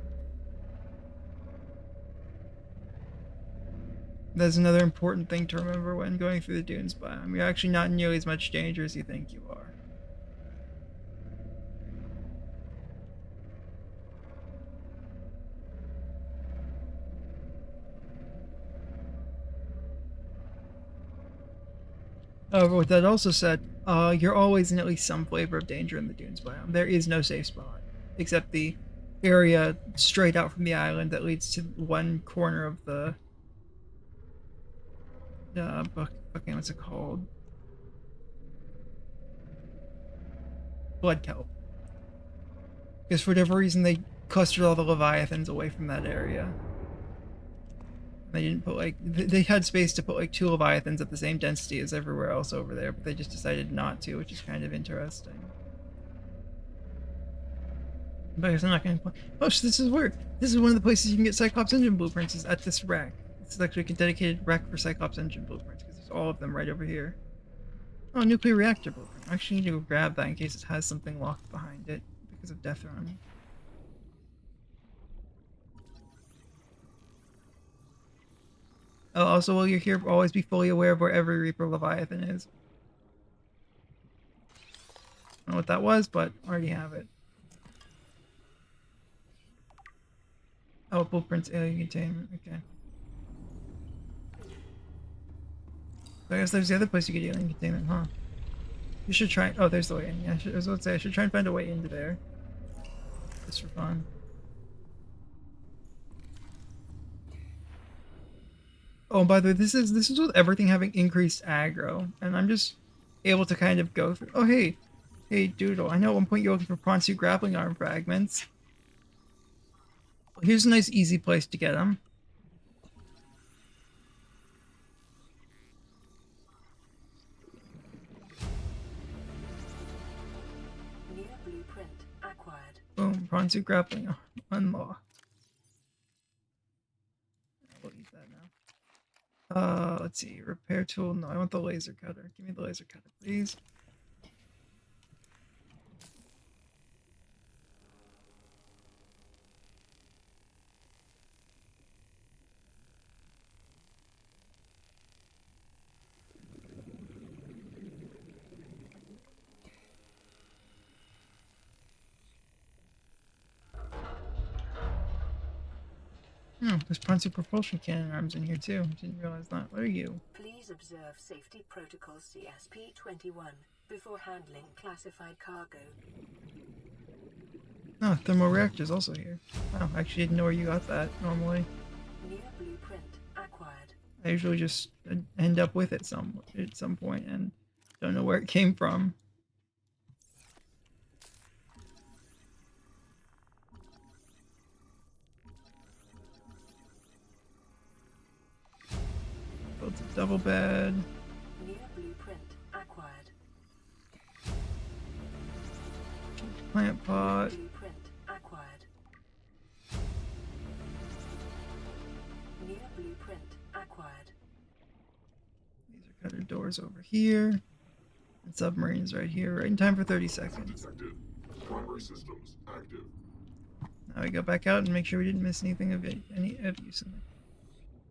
That's another important thing to remember when going through the dunes biome. You're actually not in nearly as much danger as you think you are. However, with that also said, you're always in at least some flavor of danger in the dunes biome. There is no safe spot, except the area straight out from the island that leads to one corner of the fucking what's it called? Blood kelp. Because for whatever reason they clustered all the leviathans away from that area. They didn't put like they had space to put like 2 leviathans at the same density as everywhere else over there, but they just decided not to, which is kind of interesting. But I guess I'm not going to. Oh, so this is weird. This is one of the places you can get Cyclops engine blueprints. Is at this wreck. This is actually a dedicated wreck for Cyclops engine blueprints because there's all of them right over here. Oh, nuclear reactor blueprint. I actually need to go grab that in case it has something locked behind it because of Deathrun. Oh, also, while you're here, always be fully aware of where every Reaper Leviathan is. I don't know what that was, but I already have it. Oh, blueprints, alien containment. Okay. So I guess there's the other place you get alien containment, huh? You should try. Oh, there's the way in. Yeah, I was about to say I should try and find a way into there, just for fun. Oh, and by the way, this is with everything having increased aggro, and I'm just able to kind of go through. Oh, hey, Doodle. I know at one point you're looking for prawn suit grappling arm fragments. Well, here's a nice, easy place to get them. New blueprint acquired. Boom, prawn suit grappling unlocked. We'll eat that now. Let's see, repair tool. No, I want the laser cutter. Give me the laser cutter, please. Oh, there's Ponzu propulsion cannon arms in here too. Didn't realize that. What are you? Please observe Safety Protocol CSP-21 before handling classified cargo. Oh, thermal reactor's also here. Oh, I actually didn't know where you got that normally. New blueprint acquired. I usually just end up with it at some point and don't know where it came from. Built a double bed. New blueprint acquired. Plant pot. Blueprint acquired. New blueprint acquired. Laser cutter doors over here. And submarines right here. Right in time for 30 seconds. Detected. Primary systems active. Now we go back out and make sure we didn't miss anything of any of use in there.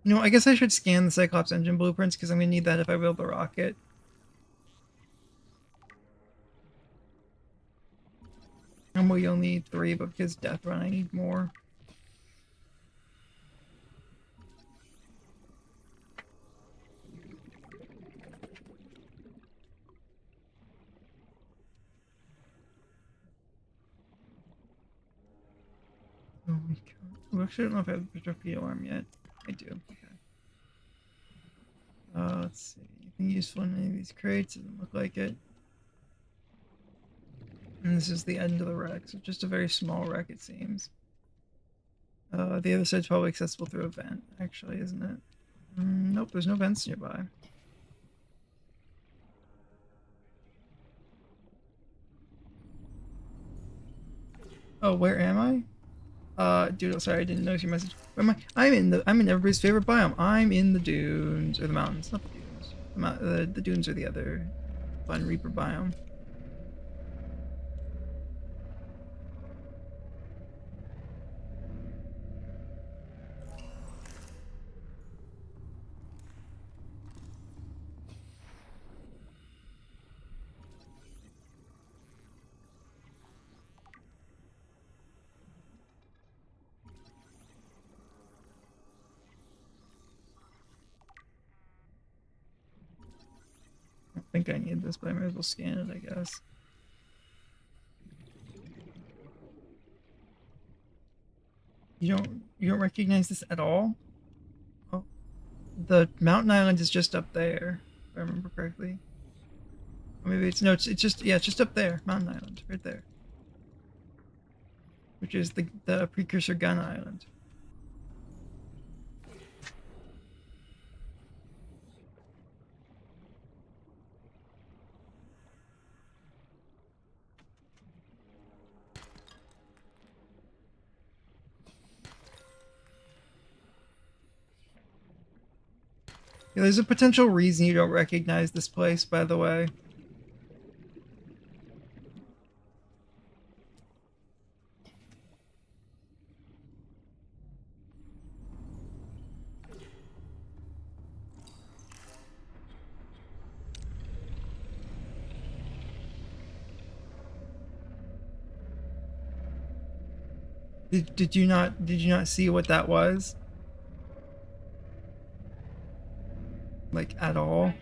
You know, I guess I should scan the Cyclops engine blueprints because I'm going to need that if I build the rocket. And we only need 3, but because Deathrun, I need more. Oh my god. Well, actually, I don't know if I have the torpedo arm yet. I do. Okay. Let's see. Anything useful in any of these crates? Doesn't look like it. And this is the end of the wreck, so just a very small wreck, it seems. The other side's probably accessible through a vent, actually, isn't it? Nope, there's no vents nearby. Oh, where am I? Dude, sorry, I didn't notice your message. Where am I? I'm in everybody's favorite biome. I'm in the dunes, or the mountains, not the dunes. The dunes are the other fun Reaper biome. I think I need this, but I might as well scan it, I guess. You don't recognize this at all? Oh, the mountain island is just up there, if I remember correctly. Or maybe it's just it's just up there, mountain island, right there. Which is the precursor gun island. Yeah, there's a potential reason you don't recognize this place, by the way. Did you not see what that was? Like, at all?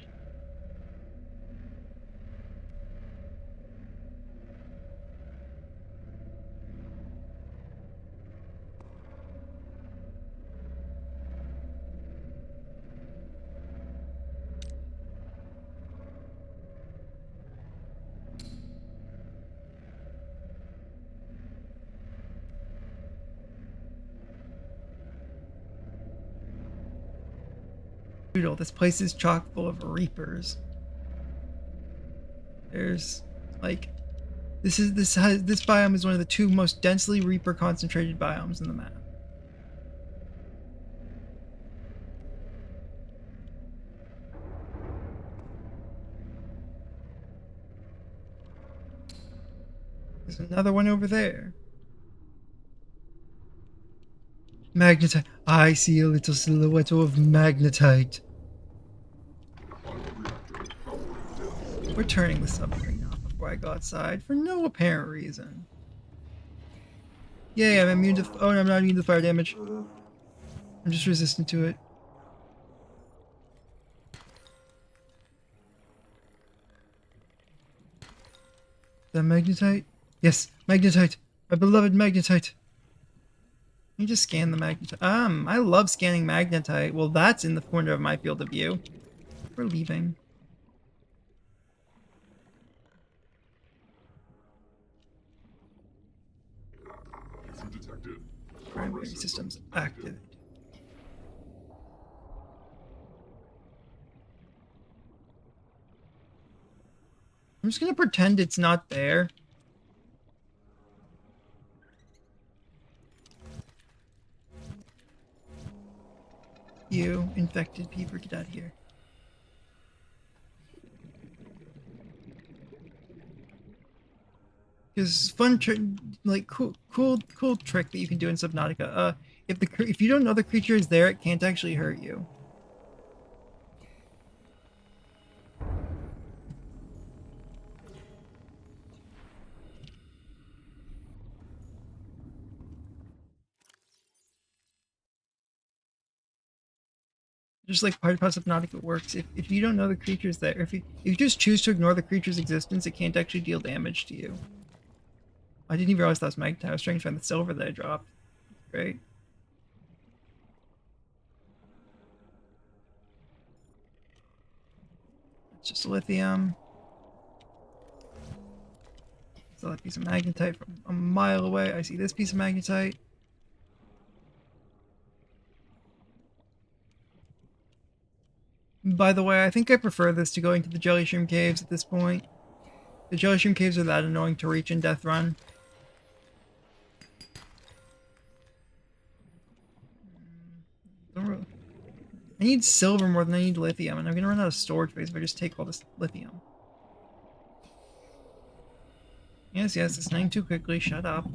Brutal. This place is chock full of Reapers. There's like This biome is one of the 2 most densely Reaper concentrated biomes in the map. There's another one over there. Magnetite. I see a little silhouette of magnetite. We're turning the submarine off before I go outside for no apparent reason. Yay, I'm immune to. Oh, no, I'm not immune to fire damage. I'm just resistant to it. Is that magnetite? Yes, magnetite. My beloved magnetite. You just scan the magnetite. I love scanning magnetite. Well, that's in the corner of my field of view. We're leaving. User detected. Primary systems active. I'm just gonna pretend it's not there. You infected people, get out of here. Because fun trick, like cool trick that you can do in Subnautica. If you don't know the creature is there, it can't actually hurt you. Just like part of how Subnautica works, if you don't know the creature's there, if you just choose to ignore the creature's existence, it can't actually deal damage to you. I didn't even realize that was magnetite. I was trying to find the silver that I dropped. Great. It's just lithium. Saw that piece of magnetite from a mile away. I see this piece of magnetite. By the way, I think I prefer this to going to the Jelly Shroom Caves at this point. The Jelly Shroom Caves are that annoying to reach in Deathrun. I need silver more than I need lithium, and I'm gonna run out of storage space if I just take all this lithium. Yes, it's snowing too quickly, shut up.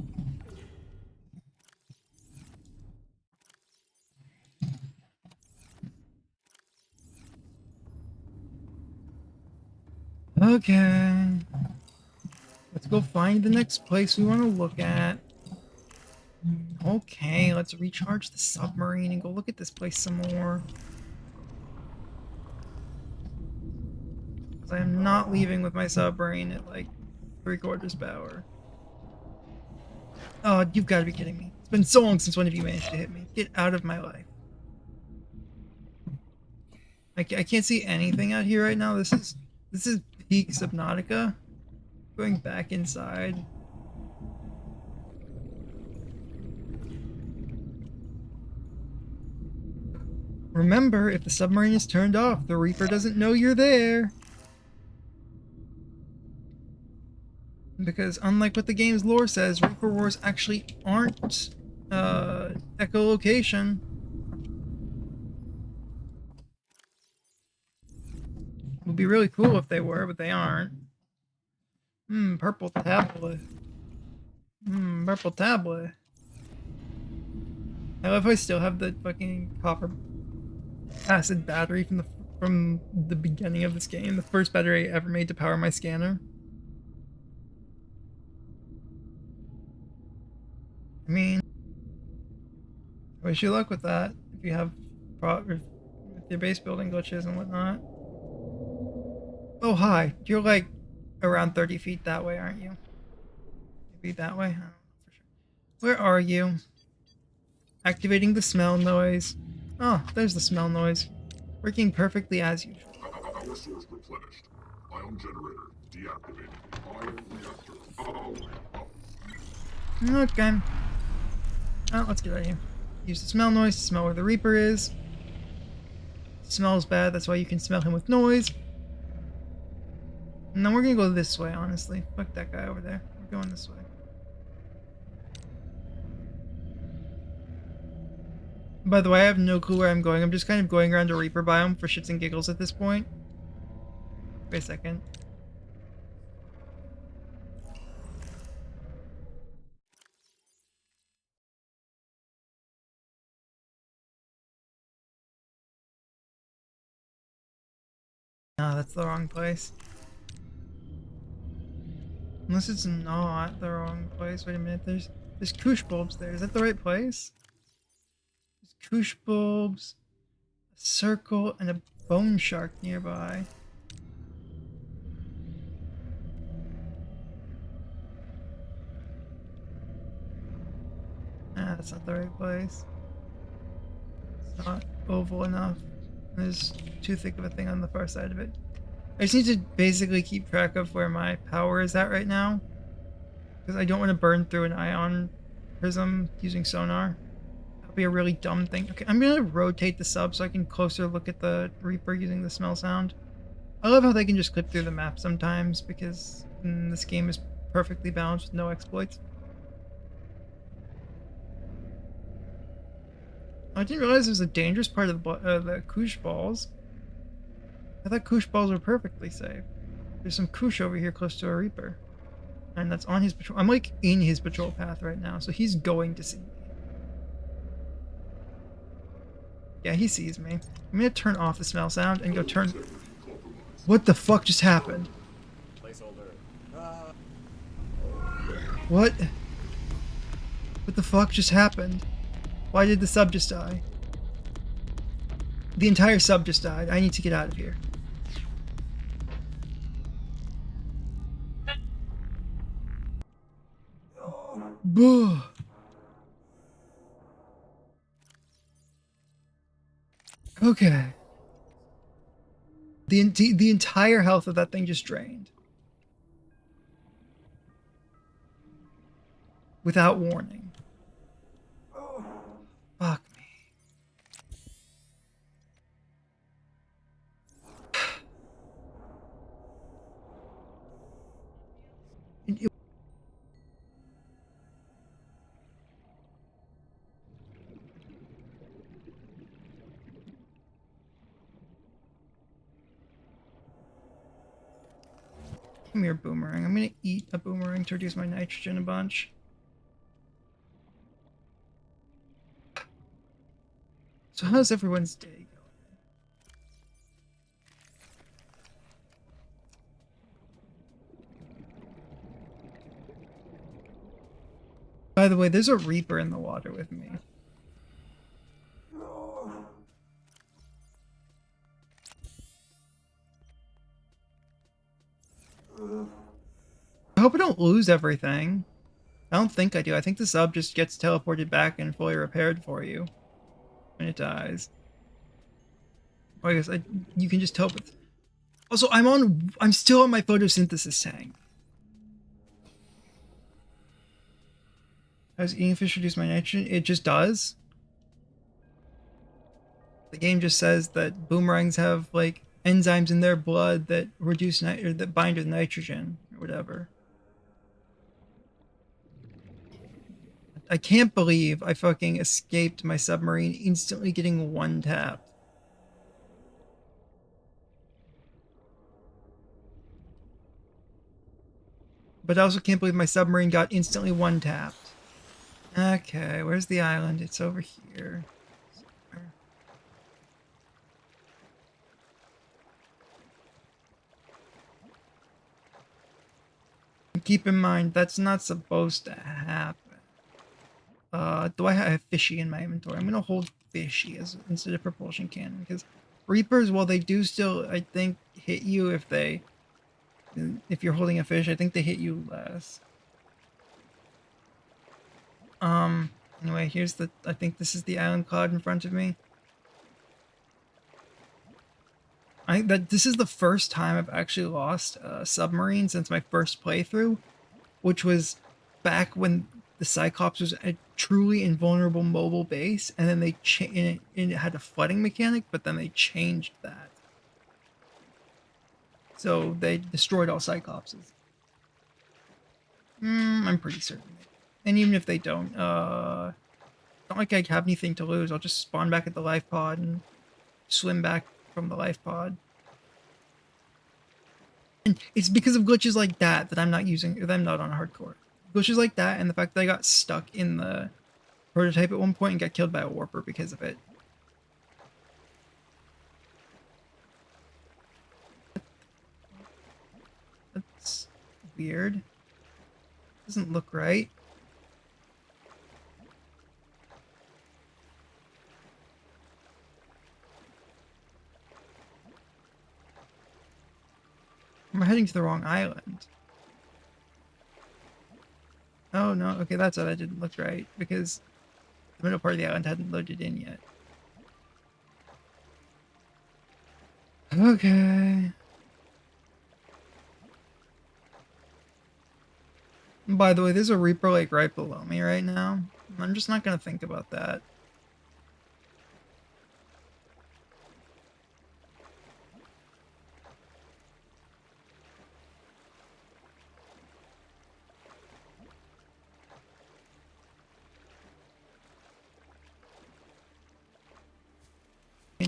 Okay. Let's go find the next place we want to look at. Okay, let's recharge the submarine and go look at this place some more. Because I am not leaving with my submarine at like 3/4 power. Oh, you've got to be kidding me. It's been so long since one of you managed to hit me. Get out of my life. I can't see anything out here right now. This is peak Subnautica. Going back inside. Remember, if the submarine is turned off, the Reaper doesn't know you're there. Because unlike what the game's lore says, Reaper wars actually aren't echolocation. It would be really cool if they were, but they aren't. Purple tablet. Purple tablet. I love how I still have the fucking copper acid battery from the beginning of this game. The first battery I ever made to power my scanner. I mean, I wish you luck with that if you have with your base building glitches and whatnot. Oh, hi. You're like around 30 feet that way, aren't you? Maybe that way? I don't know for sure. Where are you? Activating the smell noise. Oh, there's the smell noise. Working perfectly as usual. Power source replenished. Ion generator deactivated. Ion reactor. Okay. Oh, let's get out of here. Use the smell noise to smell where the Reaper is. Smells bad, that's why you can smell him with noise. And then we're gonna go this way, honestly. Fuck that guy over there. going this way. By the way, I have no clue where I'm going. I'm just kind of going around a Reaper biome for shits and giggles at this point. Wait a second. No, that's the wrong place. Unless it's not the wrong place. Wait a minute, there's Koosh bulbs there. Is that the right place? There's Koosh bulbs, a circle, and a bone shark nearby. Ah, that's not the right place. It's not oval enough. There's too thick of a thing on the far side of it. I just need to basically keep track of where my power is at right now. Because I don't want to burn through an ion prism using sonar. That'll be a really dumb thing. Okay, I'm going to rotate the sub so I can closer look at the Reaper using the smell sound. I love how they can just clip through the map sometimes because this game is perfectly balanced with no exploits. I didn't realize there was a dangerous part of the Koosh balls. I thought Koosh balls were perfectly safe. There's some Koosh over here close to a Reaper. And that's on his patrol. I'm like in his patrol path right now, so he's going to see me. Yeah, he sees me. I'm gonna turn off the smell sound and go turn... What the fuck just happened? What? What the fuck just happened? Why did the sub just die? The entire sub just died. I need to get out of here. Buh. Okay. The entire health of that thing just drained. Without warning. Fuck me. Come here, boomerang. I'm gonna eat a boomerang to reduce my nitrogen a bunch. So how's everyone's day going? By the way, there's a Reaper in the water with me. I hope I don't lose everything. I don't think I do. I think the sub just gets teleported back and fully repaired for you when it dies. Or I guess you can just teleport. Also, I'm still on my photosynthesis tank. Does eating fish reduce my nitrogen? It just does. The game just says that boomerangs have like enzymes in their blood that reduce or that bind with nitrogen or whatever. I can't believe I fucking escaped my submarine instantly getting one tapped. But I also can't believe my submarine got instantly one tapped. Okay, where's the island? It's over here. Keep in mind, that's not supposed to happen. Do I have fishy in my inventory? I'm gonna hold fishy instead of propulsion cannon, because Reapers, while they do still, I think, hit you if you're holding a fish, I think they hit you less. Anyway, I think this is the island cloud in front of me. This is the first time I've actually lost a submarine since my first playthrough, which was back when the Cyclops was a truly invulnerable mobile base, and then it had a flooding mechanic, but then they changed that. So they destroyed all Cyclopses. I'm pretty certain. And even if they don't, not like I have anything to lose. I'll just spawn back at the life pod and swim back from the life pod. And it's because of glitches like that that I'm not using, that I'm not on hardcore. Glitches like that and the fact that I got stuck in the prototype at one point and got killed by a warper because of it. That's weird. Doesn't look right. I'm heading to the wrong island. Oh no, okay, that's why that didn't look right, because the middle part of the island hadn't loaded in yet. Okay. By the way, there's a Reaper Lake right below me right now. I'm just not gonna think about that.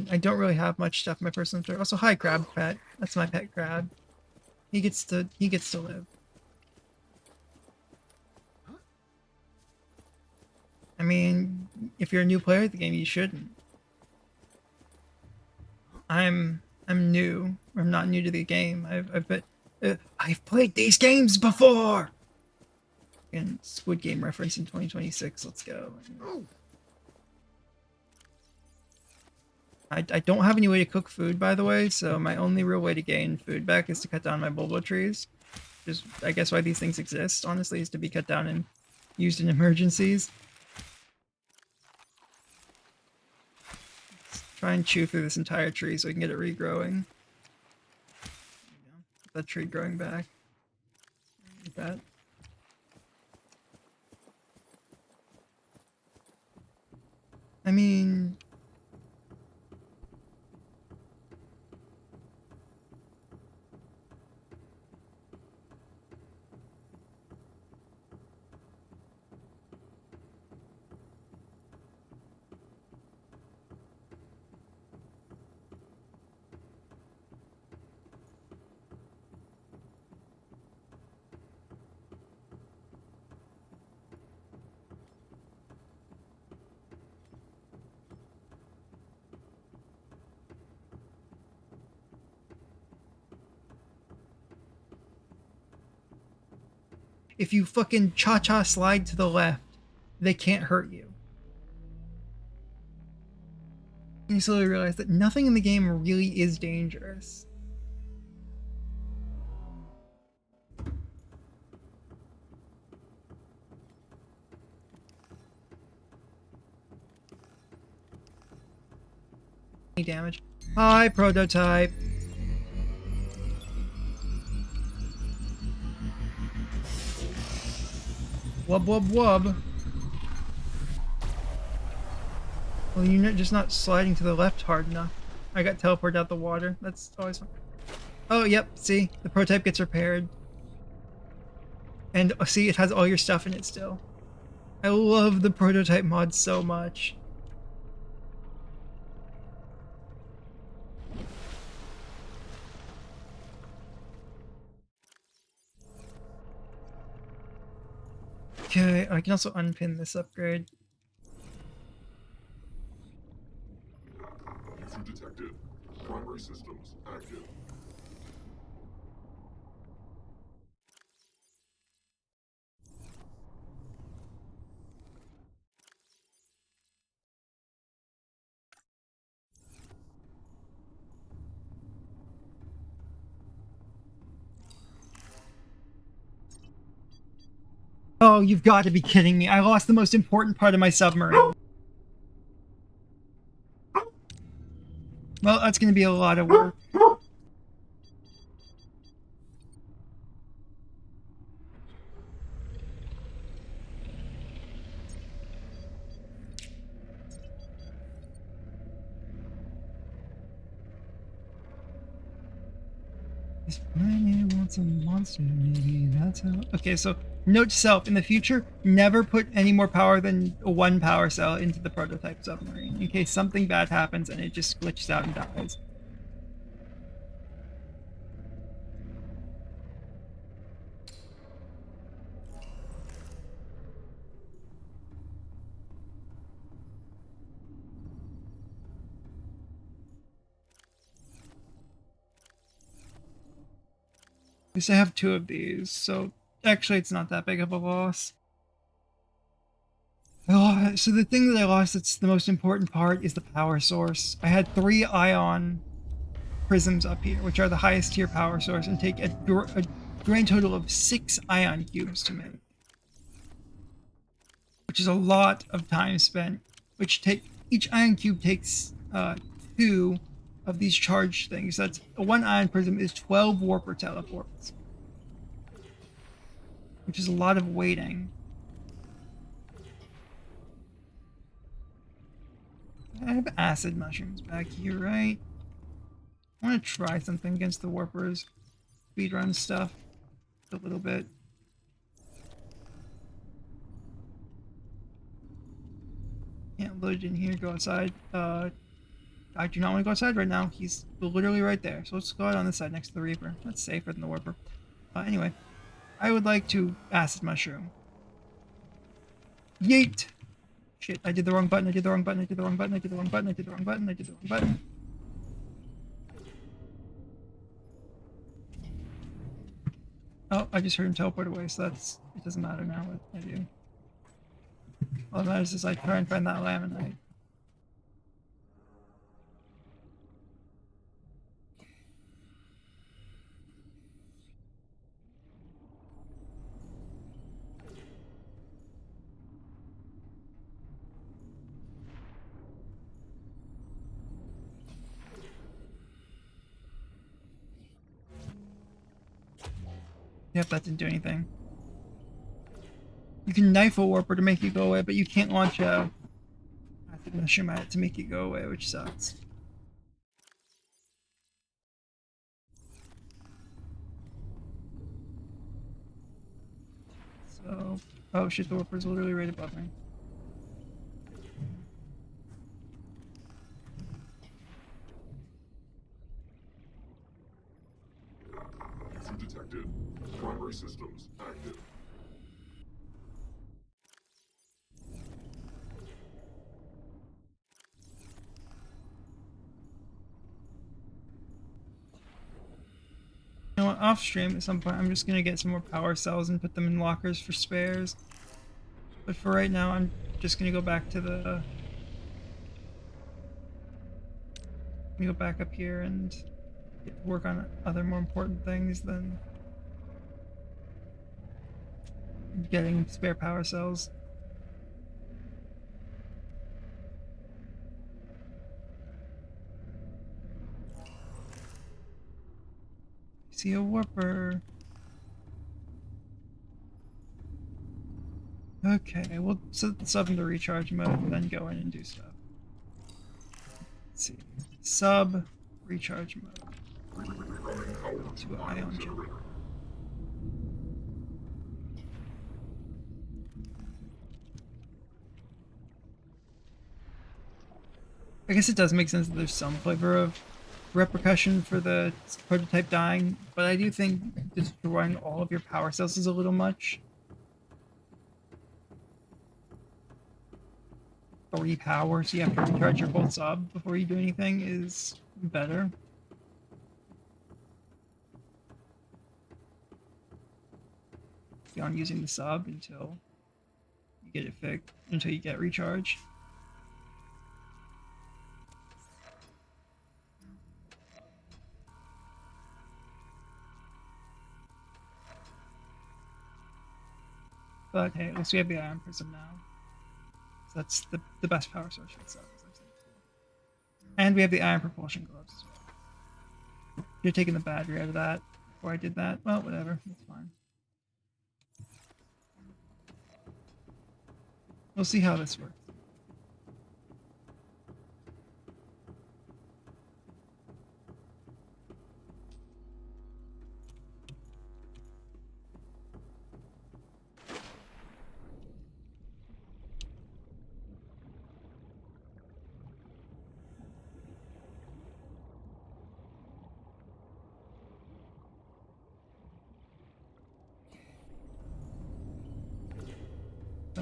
I don't really have much stuff in my personal inventory. Also, hi, crab pet. That's my pet crab. He gets to live. I mean, if you're a new player at the game, you shouldn't. I'm new. I'm not new to the game. I've played these games before. And Squid Game reference in 2026. Let's go. I don't have any way to cook food, by the way, so my only real way to gain food back is to cut down my bulbo trees. Just, I guess why these things exist, honestly, is to be cut down and used in emergencies. Let's try and chew through this entire tree so we can get it regrowing. Get that tree growing back. Like that. I mean... if you fucking cha-cha slide to the left, they can't hurt you. You slowly realize that nothing in the game really is dangerous. Any damage? Hi, Prototype. Wub wub wub. Well, you're just not sliding to the left hard enough. I got teleported out the water. That's always fun. Oh, yep. See? The prototype gets repaired. And see, it has all your stuff in it still. I love the prototype mod so much. Okay, I can also unpin this upgrade. User detected. Primary systems active. Oh, you've got to be kidding me. I lost the most important part of my submarine. Well, that's going to be a lot of work. This planet wants a monster, maybe that's how... Okay, so Note to self, in the future, never put any more power than one power cell into the prototype submarine, in case something bad happens and it just glitches out and dies. At least I have 2 of these, so actually it's not that big of a loss. Oh, so the thing that I lost that's the most important part is the power source. I had 3 ion prisms up here, which are the highest tier power source, and take a grand total of 6 ion cubes to make. Which is a lot of time spent, each ion cube takes 2 of these charged things. That's 1 ion prism is 12 warper teleports, which is a lot of waiting. I have acid mushrooms back here, right? I want to try something against the warpers. Speedrun stuff a little bit. Can't load in here, go outside. I do not want to go outside right now. He's literally right there. So let's go out on this side next to the Reaper. That's safer than the Warper. Anyway, I would like to acid mushroom. Yeet! Shit, I did the wrong button, I did the wrong button, I did the wrong button, I did the wrong button, I did the wrong button, I did the wrong button. Oh, I just heard him teleport away, so it doesn't matter now what I do. All that matters is I try and find that laminite. Yep, that didn't do anything. You can knife a warper to make it go away, but you can't launch a acid mushroom at it to make it go away, which sucks. So, oh shit, the warper's literally right above me. User detected. Primary systems active. You know what, off stream at some point I'm just gonna get some more power cells and put them in lockers for spares. But for right now I'm just gonna go back to the... go back up here and work on other more important things than getting spare power cells. See a warper. Okay, we'll set the sub into recharge mode and then go in and do stuff. Let's see. Sub recharge mode. To ion generator. I guess it does make sense that there's some flavor of repercussion for the prototype dying, but I do think destroying all of your power cells is a little much. 3 power, so you have to recharge your whole sub before you do anything is better. On using the sub until you get it fixed, until you get recharged. But hey, at least we have the ion prism now. So that's the best power source for the sub, as I've said before. And we have the ion propulsion gloves as well. You're taking the battery out of that before I did that. Well, whatever, that's fine. We'll see how this works.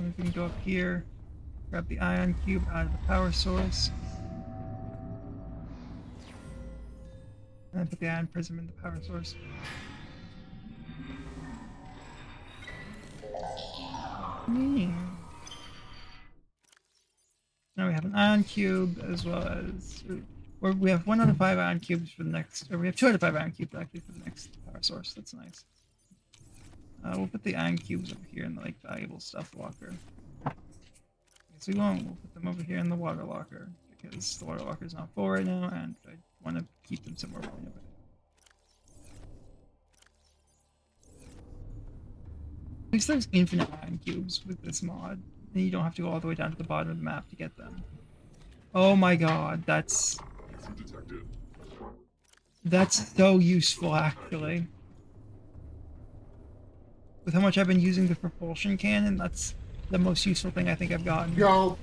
wonder if we can go up here, grab the ion cube out of the power source, and then put the ion prism in the power source. Now we have an ion cube as well as, or we have 1 out of 5 ion cubes for the next, or we have 2 out of 5 ion cubes actually for the next power source. That's nice. We'll put the ion cubes over here in the like valuable stuff locker. Yes, we won't. We'll put them over here in the water locker because the water locker is not full right now, and I want to keep them somewhere where we know it. At least there's infinite ion cubes with this mod, and you don't have to go all the way down to the bottom of the map to get them. Oh my god, that's so useful actually. With how much I've been using the propulsion cannon, that's the most useful thing I think I've gotten. Yo!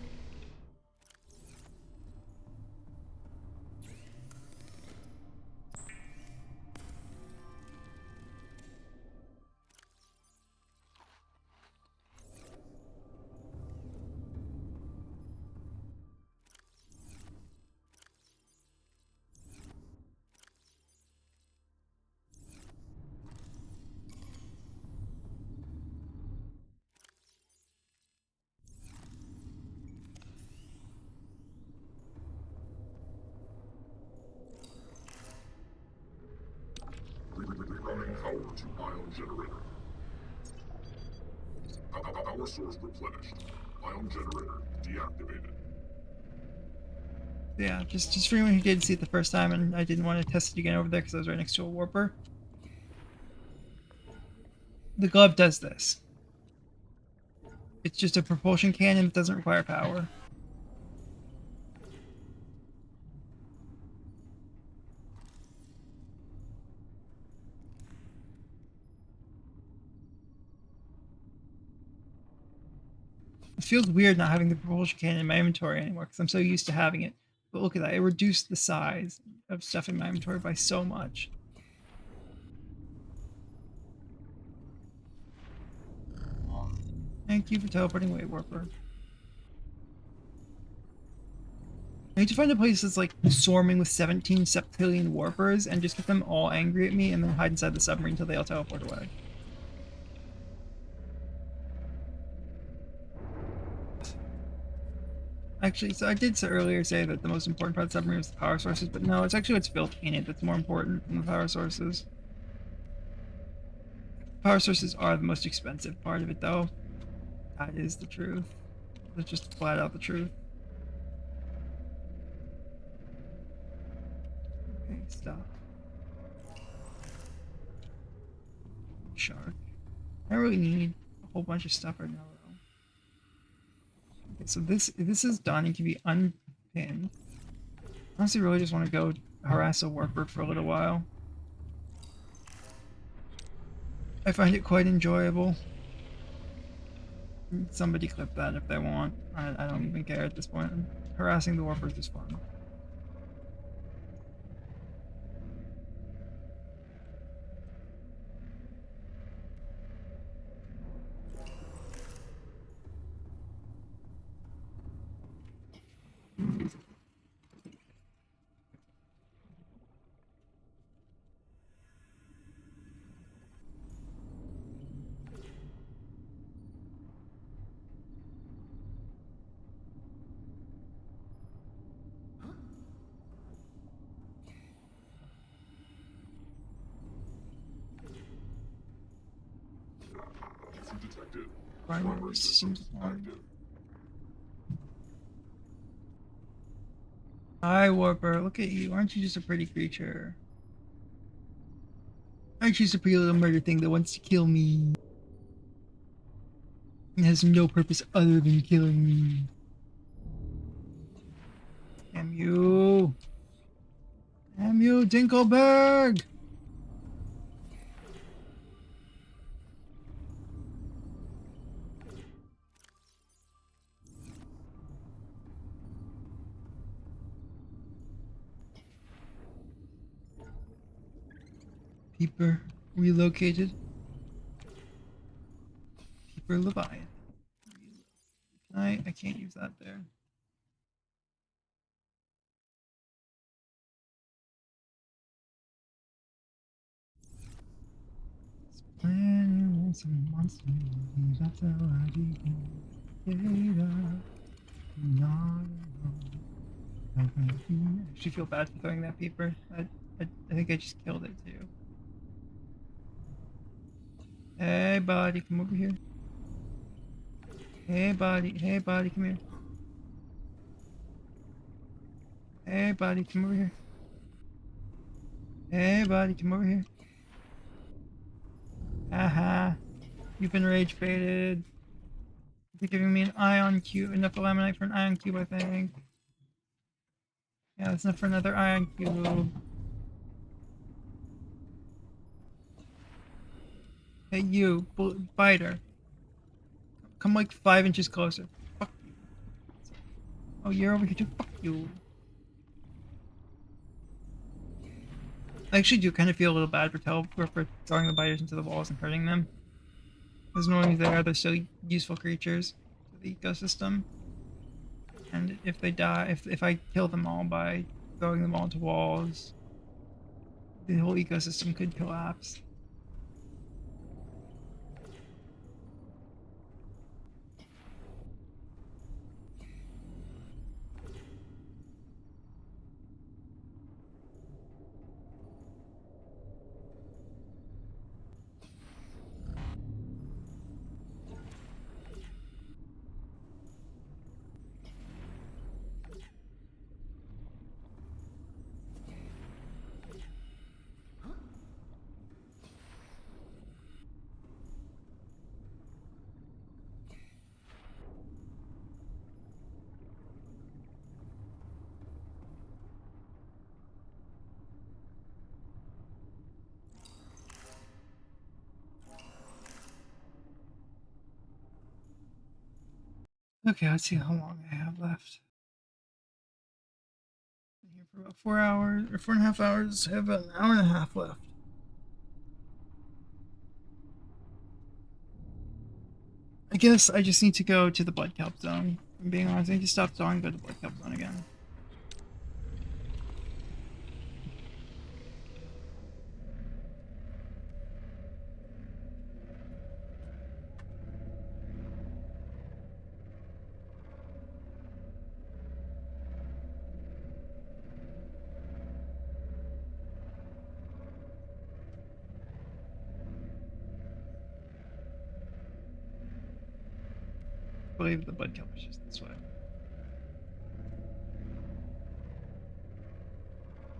Rerouting power to ion generator. Power source replenished. Ion generator deactivated. Yeah, just for anyone who didn't see it the first time and I didn't want to test it again over there because I was right next to a warper. The glove does this. It's just a propulsion cannon that doesn't require power. It feels weird not having the propulsion cannon in my inventory anymore because I'm so used to having it. But look at that, it reduced the size of stuff in my inventory by so much. Thank you for teleporting away, warper. I need to find a place that's like swarming with 17 septillion warpers and just get them all angry at me and then hide inside the submarine until they all teleport away. Actually, so I did earlier say that the most important part of the submarine was the power sources, but no, it's actually what's built in it that's more important than the power sources. Power sources are the most expensive part of it, though. That is the truth. That's just flat out the truth. Okay, stuff. Shark. I don't really need a whole bunch of stuff right now, though. Okay, so this is done and can be unpinned. Honestly, really just want to go harass a warper for a little while. I find it quite enjoyable. Somebody clip that if they want. I don't even care at this point. Harassing the warpers is fun. Detected. Primary systems active. Hi, warper. Look at you. Aren't you just a pretty creature? Aren't you just a pretty little murder thing that wants to kill me? And has no purpose other than killing me. Damn you. Damn you, Dinkelberg! Peeper relocated. Peeper Leviathan. I can't use that there. Planning some monster movie, that's how I begin. Not alone. I actually feel bad for throwing that paper. I think I just killed it too. Hey buddy, come over here. Hey buddy, come here. Hey buddy, come over here. Hey buddy, come over here. Haha. You've been rage baited. You're giving me an ion cube, enough eliminate for an ion cube, I think. Yeah, that's enough for another ion cube. Hey you, biter. Come like 5 inches closer. Fuck you. Oh, you're over here too. Fuck you. I actually do kind of feel a little bad for throwing the biters into the walls and hurting them. As long as they're still useful creatures for the ecosystem. And if they die, if I kill them all by throwing them all into walls, the whole ecosystem could collapse. Okay, let's see how long I have left. Been here for about 4 hours, or 4.5 hours. I have about an hour and a half left. I guess I just need to go to the blood kelp zone. If I'm being honest, I need to stop zone and go to the blood kelp zone again. I believe the blood kelp is just this way.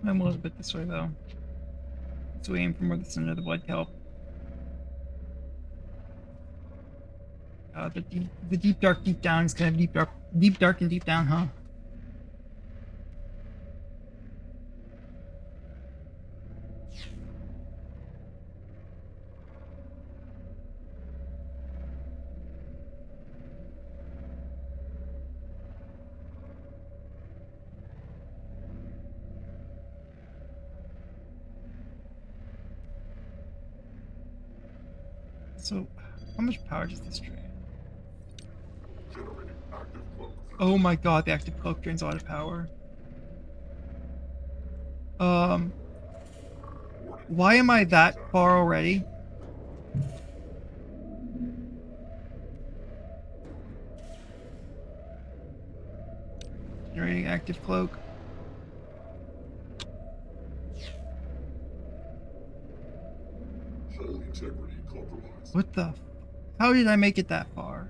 I'm a little bit this way though. So we aim for more the center of the blood kelp. The deep dark deep down is kind of deep dark and deep down, huh? So, how much power does this drain? Generating active cloak. Oh my god, the active cloak drains a lot of power. Why am I that far already? Generating active cloak. Hull integrity compromised. What the? How did I make it that far?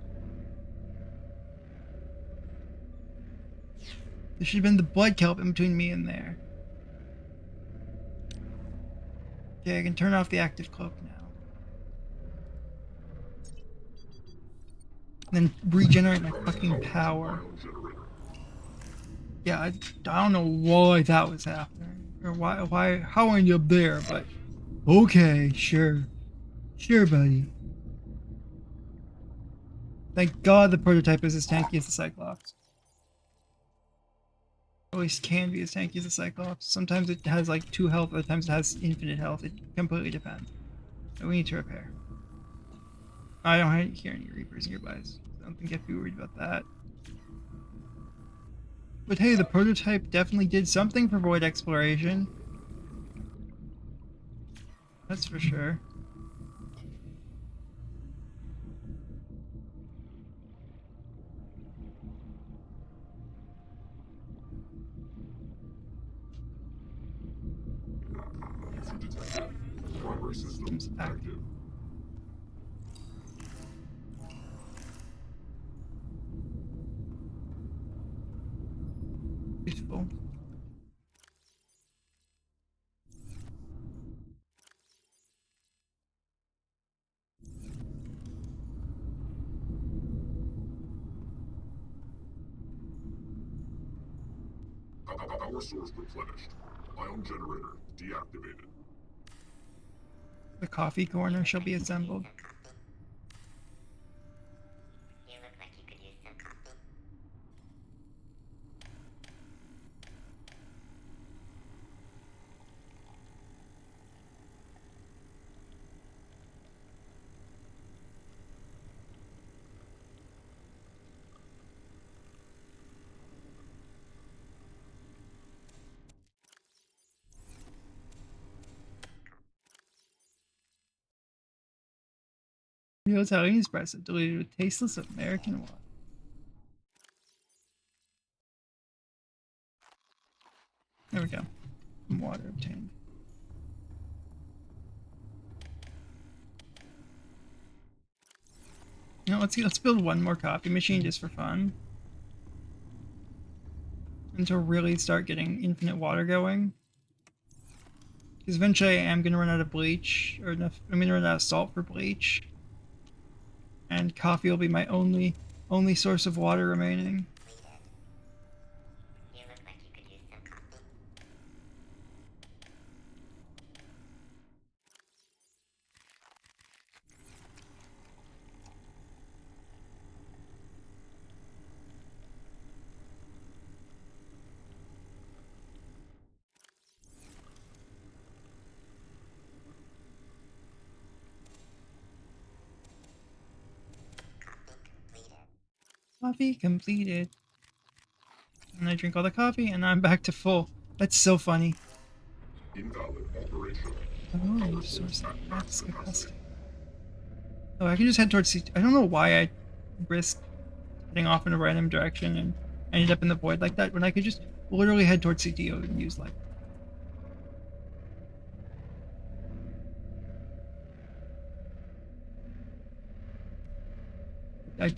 There should have been the blood kelp in between me and there. Okay, I can turn off the active cloak now. And then regenerate my fucking power. Yeah, I don't know why that was happening. Or how I ended up there, but... Okay, sure. Sure, buddy. Thank God the prototype is as tanky as the Cyclops. At least can be as tanky as the Cyclops. Sometimes it has like 2 health, other times it has infinite health. It completely depends. But we need to repair. I don't hear any Reapers nearby, so I don't think I have to be worried about that. But hey, the prototype definitely did something for void exploration. That's for sure. User detected. Primary systems active. Useful. Power source replenished. Ion generator deactivated. The coffee corner shall be assembled. You look like you could use some coffee. Real Italian espresso diluted with tasteless American water. There we go. Water obtained. Now let's build one more coffee machine just for fun. And to really start getting infinite water going. Because eventually I am gonna run out of bleach, or enough, I'm gonna run out of salt for bleach. And coffee will be my only source of water remaining. You look like you could use some coffee. Coffee completed. And I drink all the coffee and I'm back to full. That's so funny. Invalid operation. Oh, source of max capacity. Oh, I can just head towards I don't know why I risked heading off in a random direction and ended up in the void like that when I could just literally head towards CTO and use like.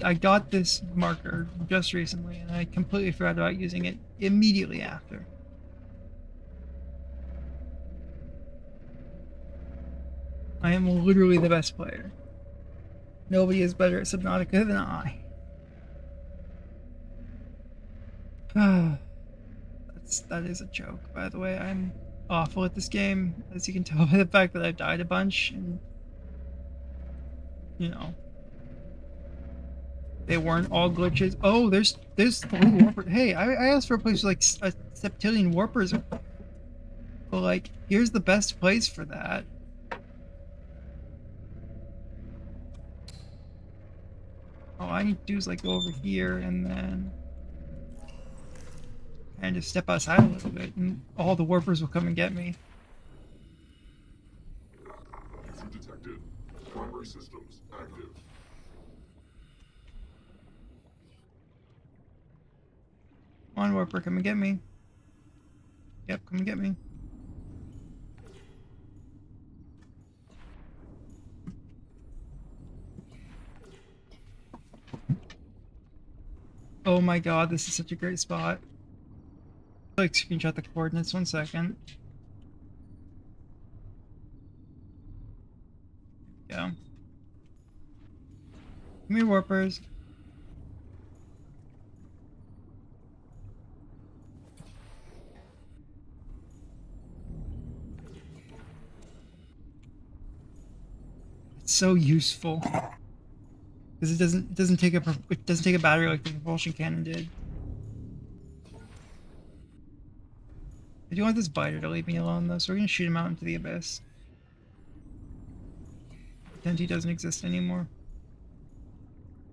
I got this marker just recently and I completely forgot about using it immediately after. I am literally the best player. Nobody is better at Subnautica than I. That is a joke, by the way. I'm awful at this game, as you can tell by the fact that I've died a bunch, and you know, they weren't all glitches. Oh, there's 3 warpers. Hey, I asked for a place with like a septillion warpers, but like, here's the best place for that. All I need to do is like go over here and then and just step outside a little bit, and all the warpers will come and get me. User detected. Primary systems active. Come on, warper, come and get me. Yep, come and get me. Oh my god, this is such a great spot. Like, screenshot the coordinates 1 second. Go. Come here, warpers. It's so useful because it doesn't take a battery like the propulsion cannon did. I do want this biter to leave me alone though, so we're gonna shoot him out into the abyss. Pretend he doesn't exist anymore.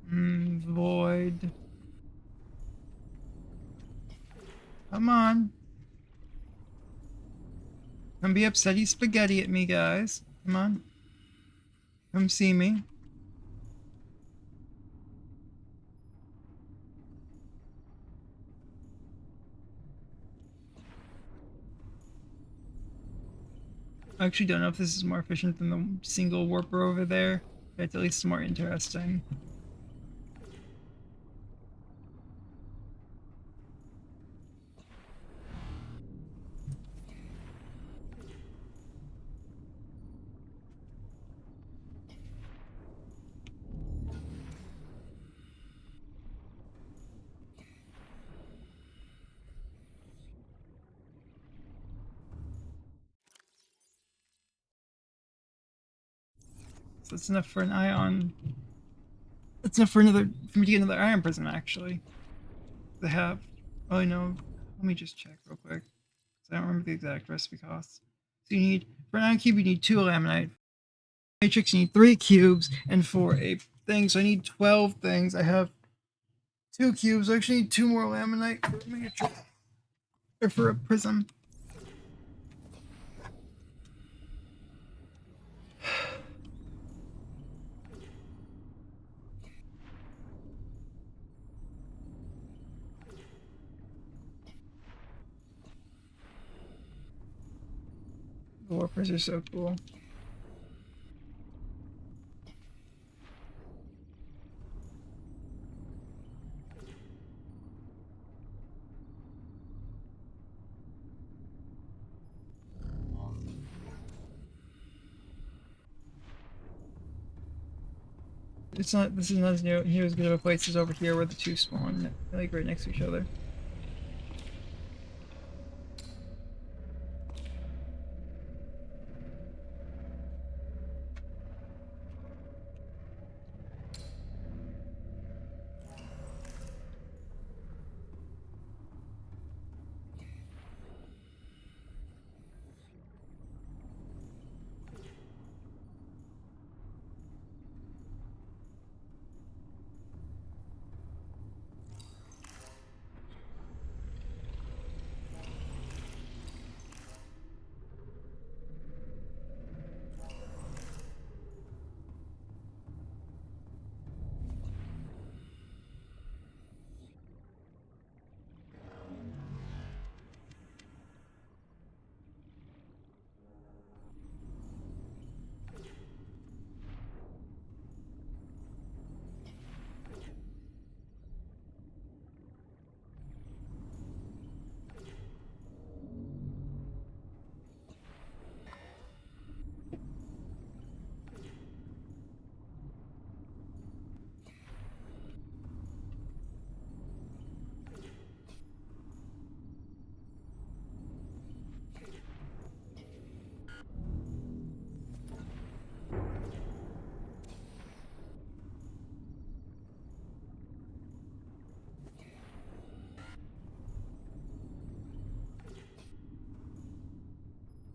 Void. Come on. Don't be upsetty spaghetti at me, guys. Come on. Come see me. I actually don't know if this is more efficient than the single warper over there, but it's at least more interesting. So that's enough for an ion. That's enough for me to get another ion prism, actually. They have. Oh no. Let me just check real quick. I don't remember the exact recipe costs. So you need, for an ion cube, you need 2 laminite. Matrix, you need 3 cubes, and for a thing, so I need 12 things. I have 2 cubes. I actually need 2 more laminite for a matrix, or for a prism. The warpers are so cool. It's not. This is not as near as good of a place as over here, where the 2 spawn, like right next to each other.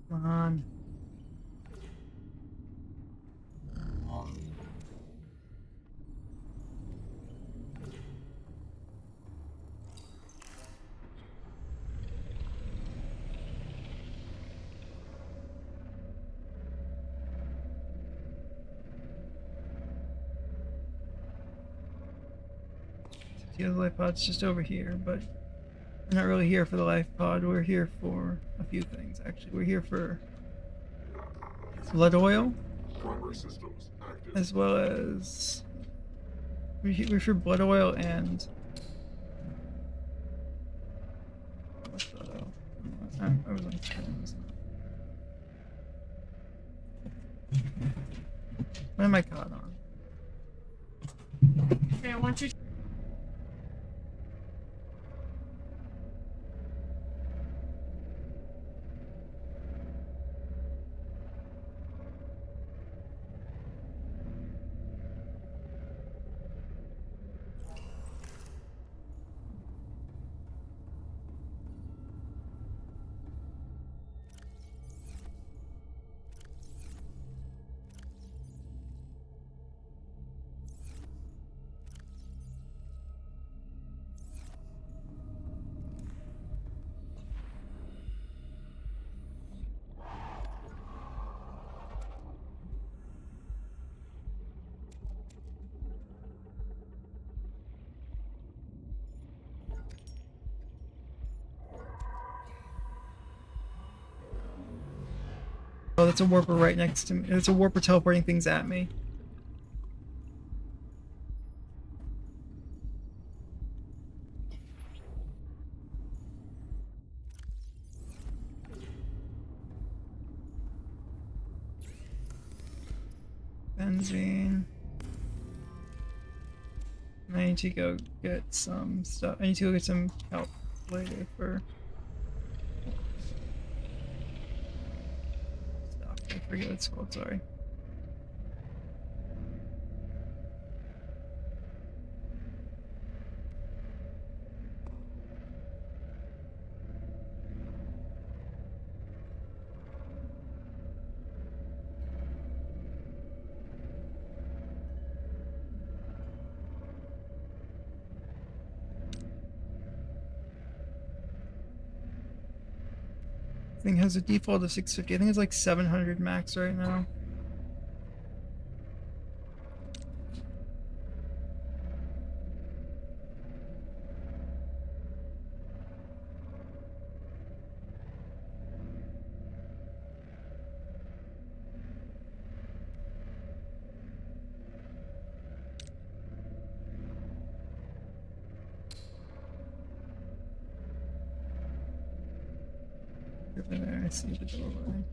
Come on. The other life pod's just over here, but we're not really here for the life pod. We're here for a few things, actually. We're here for blood oil, Primary systems active. as well as we're for blood oil and what's blood oil? I was on screen. What am I caught on? Okay, I want you. Oh, that's a warper right next to me. It's a warper teleporting things at me. Benzene. I need to go get some stuff. I need to go get some help later for stuff. I forget what it's called, sorry. Thing has a default of 650. I think it's like 700 max right now. Over there, I see the doorway.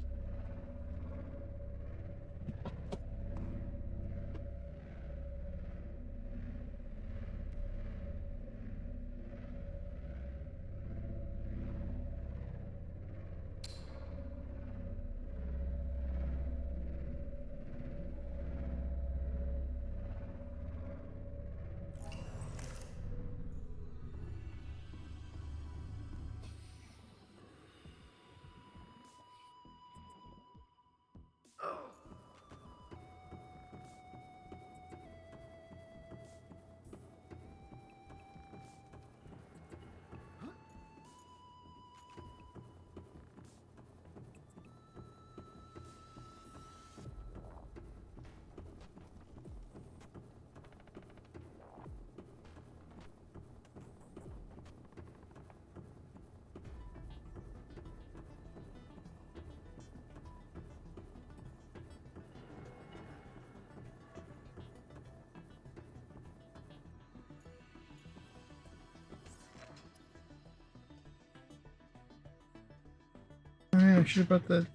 I should have brought the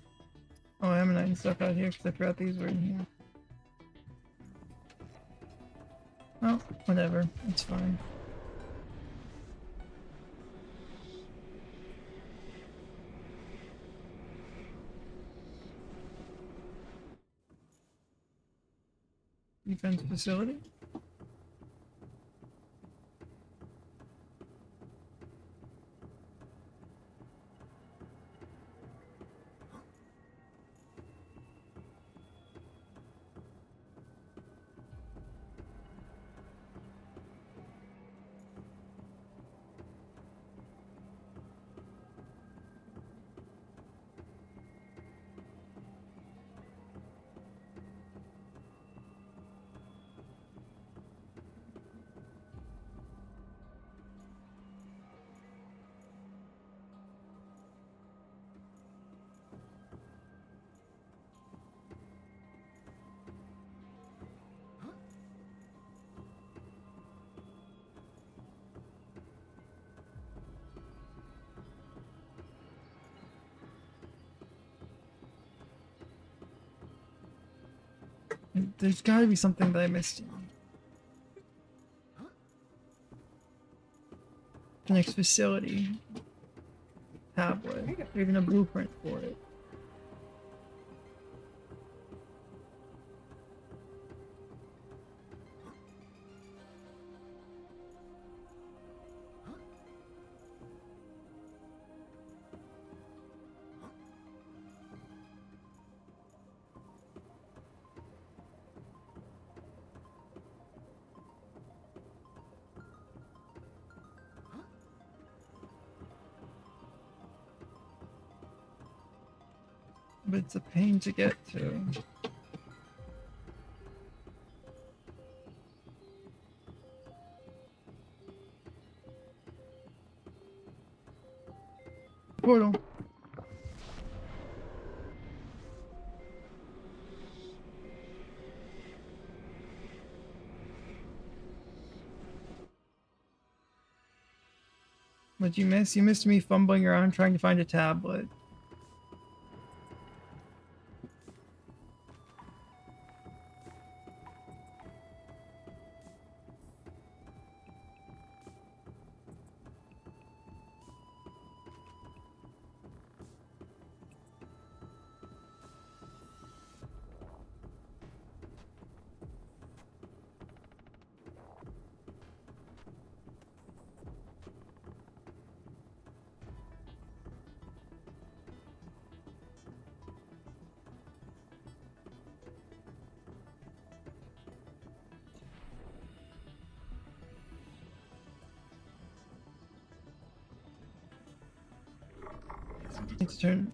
ammonite and stuff out here because I forgot these were in here. Oh, whatever. It's fine. Defense facility? There's gotta be something that I missed. The next facility tablet, or even a blueprint for it. But it's a pain to get to. Portal. What'd you miss? You missed me fumbling around trying to find a tablet.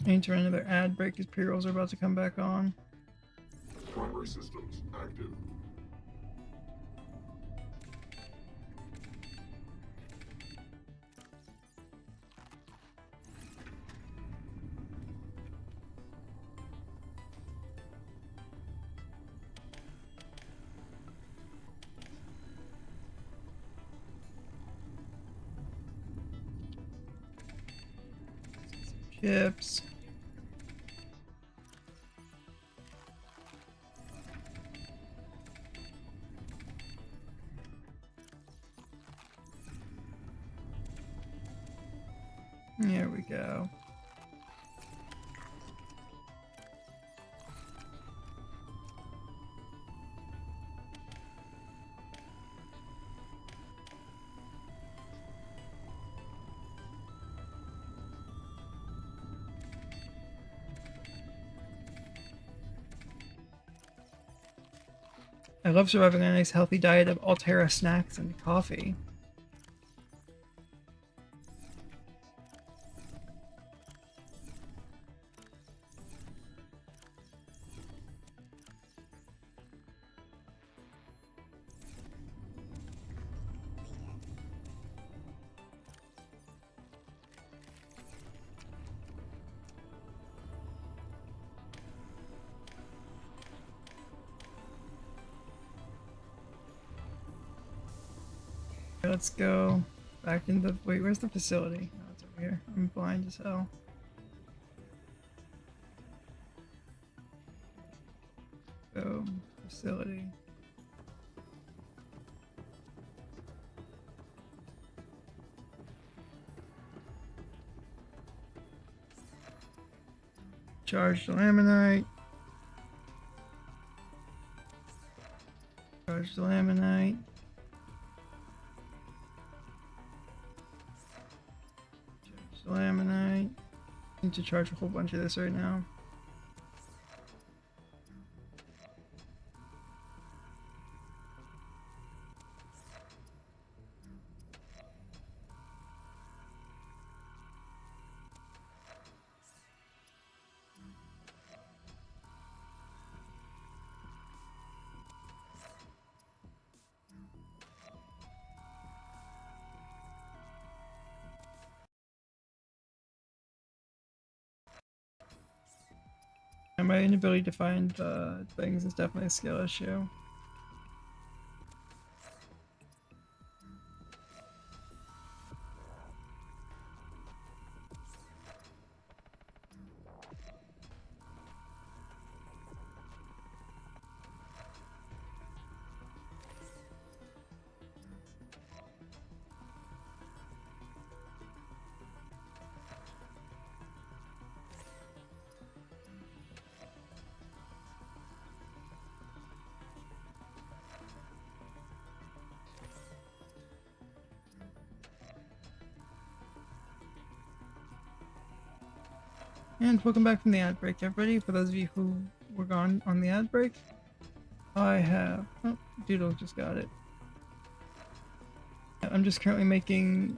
Need to run another ad break because pre-rolls are about to come back on. Primary systems active. Chips. There we go. I love surviving on a nice healthy diet of Altera snacks and coffee. Let's go back in the... Wait, where's the facility? Oh, it's over here. I'm blind as hell. So, facility. Charge the laminite. Charge the laminite. Laminite. Need to charge a whole bunch of this right now. And my inability to find things is definitely a skill issue. And welcome back from the ad break, everybody. For those of you who were gone on the ad break, I have... Oh, Doodle just got it. I'm just currently making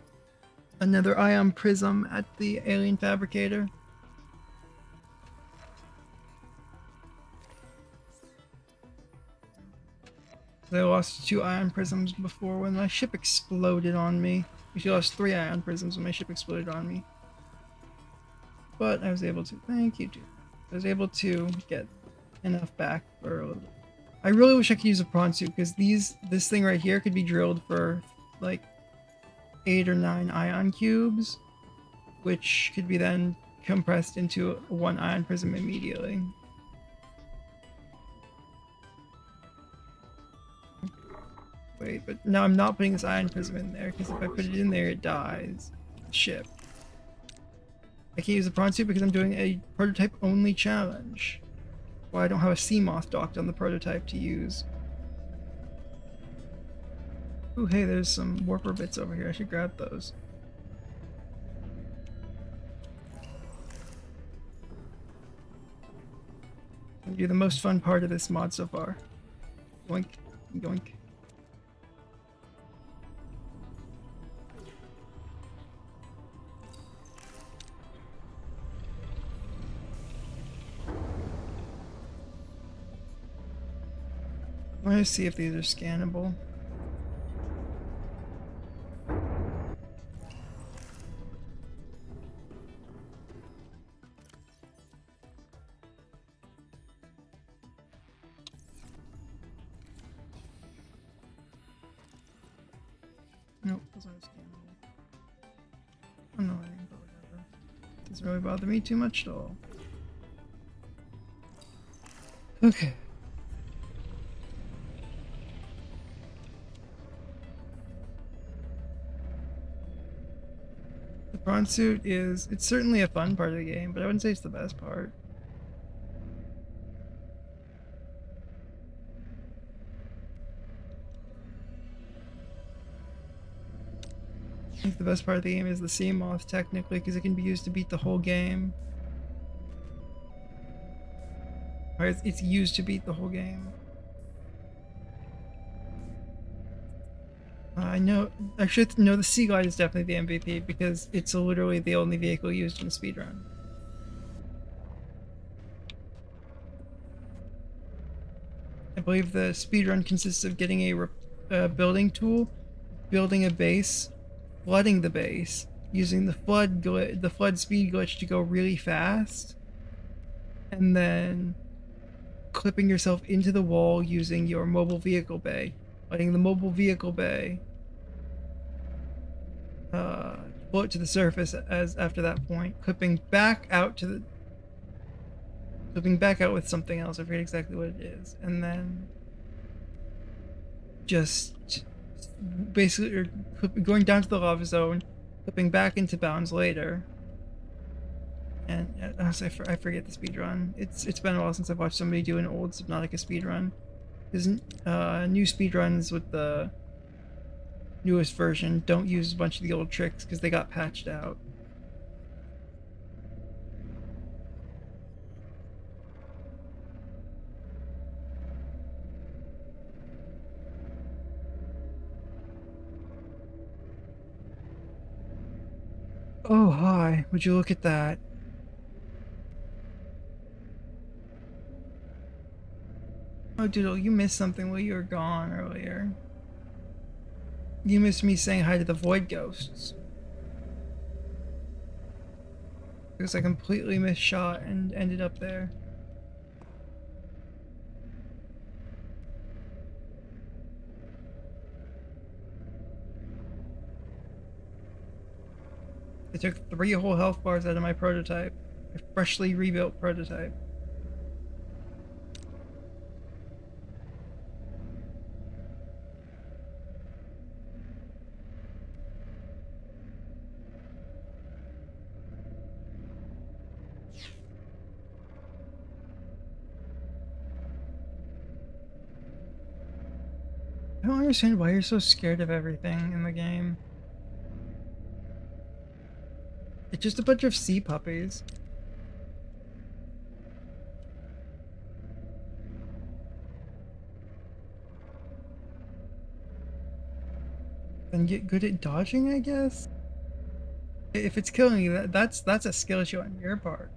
another ion prism at the alien fabricator. I lost 2 ion prisms before when my ship exploded on me. Actually, I lost 3 ion prisms when my ship exploded on me. But I was able to, thank you, dude. I was able to get enough back for a little. I really wish I could use a prawn suit because this thing right here could be drilled for like 8 or 9 ion cubes, which could be then compressed into 1 ion prism immediately. Wait, but no, I'm not putting this ion prism in there, because if I put it in there, it dies. Ship. I can't use the prawn suit because I'm doing a prototype-only challenge. Well, I don't have a sea moth docked on the prototype to use. Ooh, hey, there's some warper bits over here. I should grab those. Gonna do the most fun part of this mod so far. Yoink, yoink. I want to see if these are scannable. Nope, those aren't scannable. Annoying, but whatever. Doesn't really bother me too much at all. Okay. The prawn suit it's certainly a fun part of the game, but I wouldn't say it's the best part. I think the best part of the game is the sea moth, technically, because it can be used to beat the whole game. Or it's used to beat the whole game. I know, actually, no, the Sea Glide is definitely the MVP because it's literally the only vehicle used in a speedrun. I believe the speedrun consists of getting a building tool, building a base, flooding the base, using the flood speed glitch to go really fast, and then clipping yourself into the wall using your mobile vehicle bay, letting the mobile vehicle bay float to the surface as after that point, clipping back out with something else. I forget exactly what it is, and then just basically going down to the lava zone, clipping back into bounds later. And honestly, I forget the speedrun. It's been a while since I've watched somebody do an old Subnautica speedrun. Because new speedruns with the newest version don't use a bunch of the old tricks because they got patched out. Oh, hi. Would you look at that? Oh, Doodle, you missed something while you were gone earlier. You missed me saying hi to the Void Ghosts. Because I completely missed shot and ended up there. I took 3 whole health bars out of my prototype. A freshly rebuilt prototype. I don't understand why you're so scared of everything in the game. It's just a bunch of sea puppies. Then get good at dodging, I guess? If it's killing you, that's a skill issue on your part.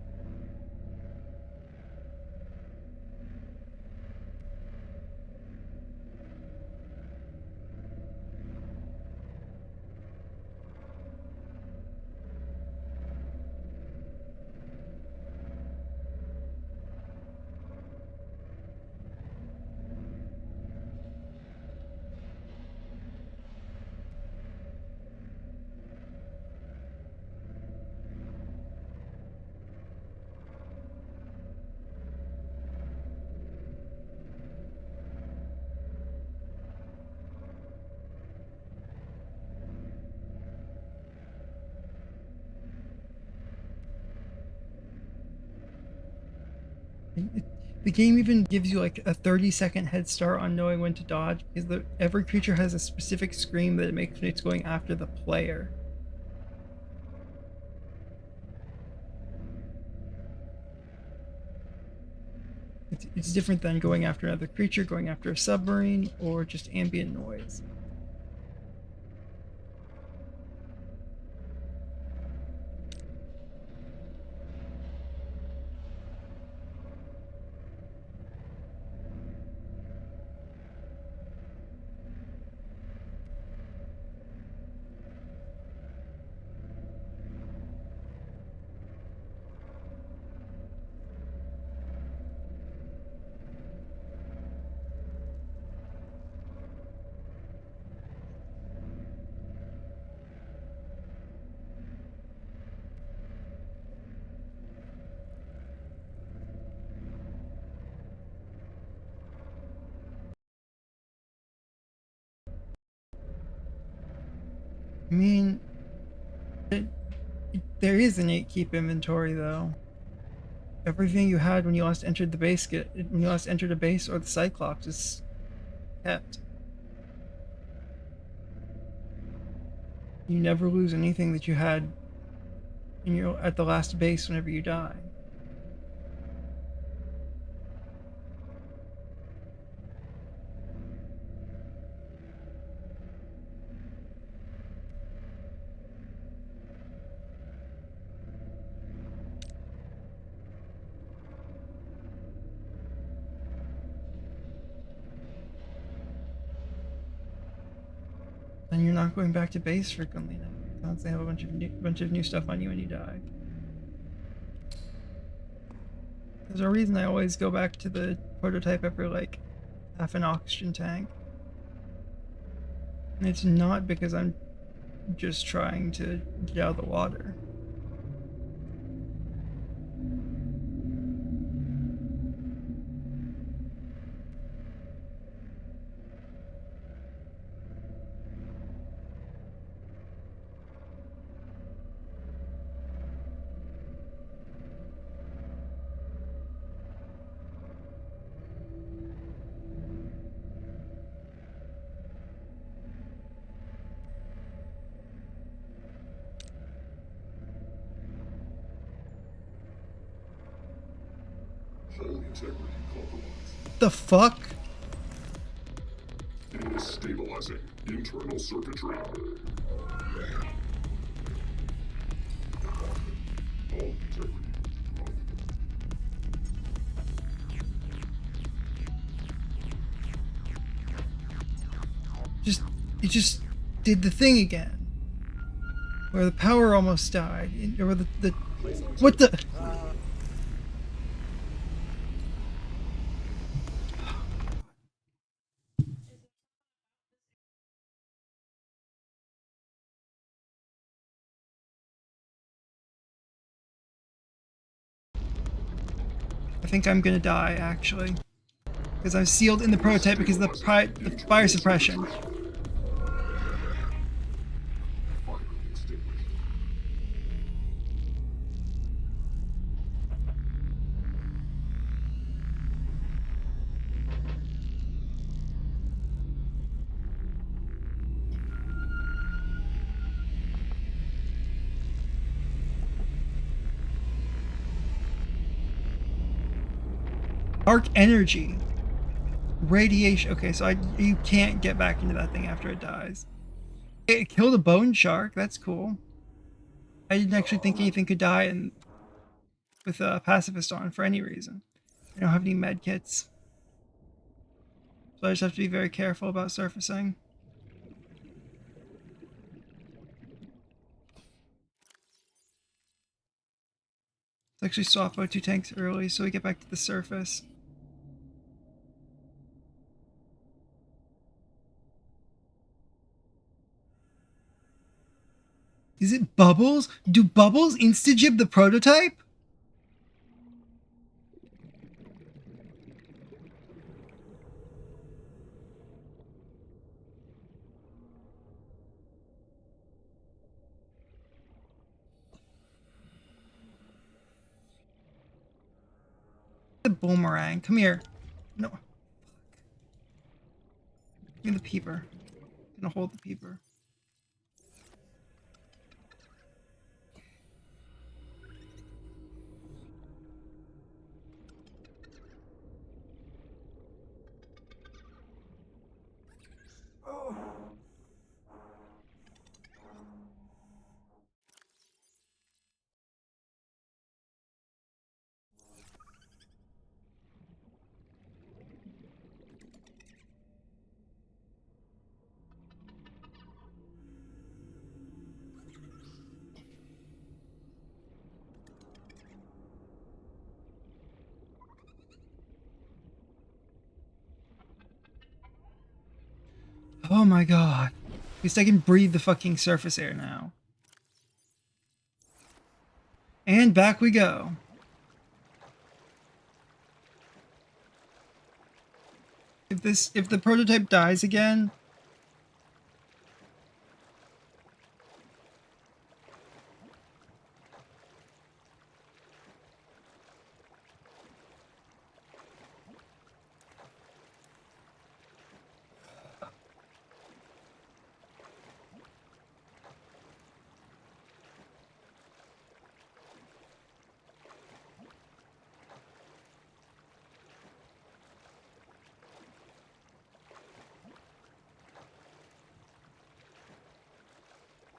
the game even gives you like a 30-second head start on knowing when to dodge, because every creature has a specific scream that it makes when it's going after the player. It's different than going after another creature, going after a submarine, or just ambient noise. I mean, there is an 8 keep inventory though. Everything you had when you last entered the base, when you last entered a base or the Cyclops, is kept. You never lose anything that you had at the last base whenever you die. And you're not going back to base frequently enough. You constantly have a bunch of new stuff on you when you die. There's a reason I always go back to the prototype after like half an oxygen tank. And it's not because I'm just trying to get out of the water. Hull integrity compromised. The fuck? Stabilizing internal circuitry. Hull integrity. It just did the thing again. Where the power almost died. Or the what the? I think I'm gonna die, actually. Because I'm sealed in the prototype because of the fire suppression. Arc energy. Radiation. Okay, so you can't get back into that thing after it dies. It killed a bone shark. That's cool. I didn't actually think anything could die with a pacifist on for any reason. I don't have any med kits. So I just have to be very careful about surfacing. Let's actually swap out 2 tanks early so we get back to the surface. Is it bubbles? Do bubbles insta-jib the prototype? the boomerang. Come here. No. Fuck. Give me the peeper. I'm gonna hold the peeper. Oh my god. At least I can breathe the fucking surface air now. And back we go. If the prototype dies again,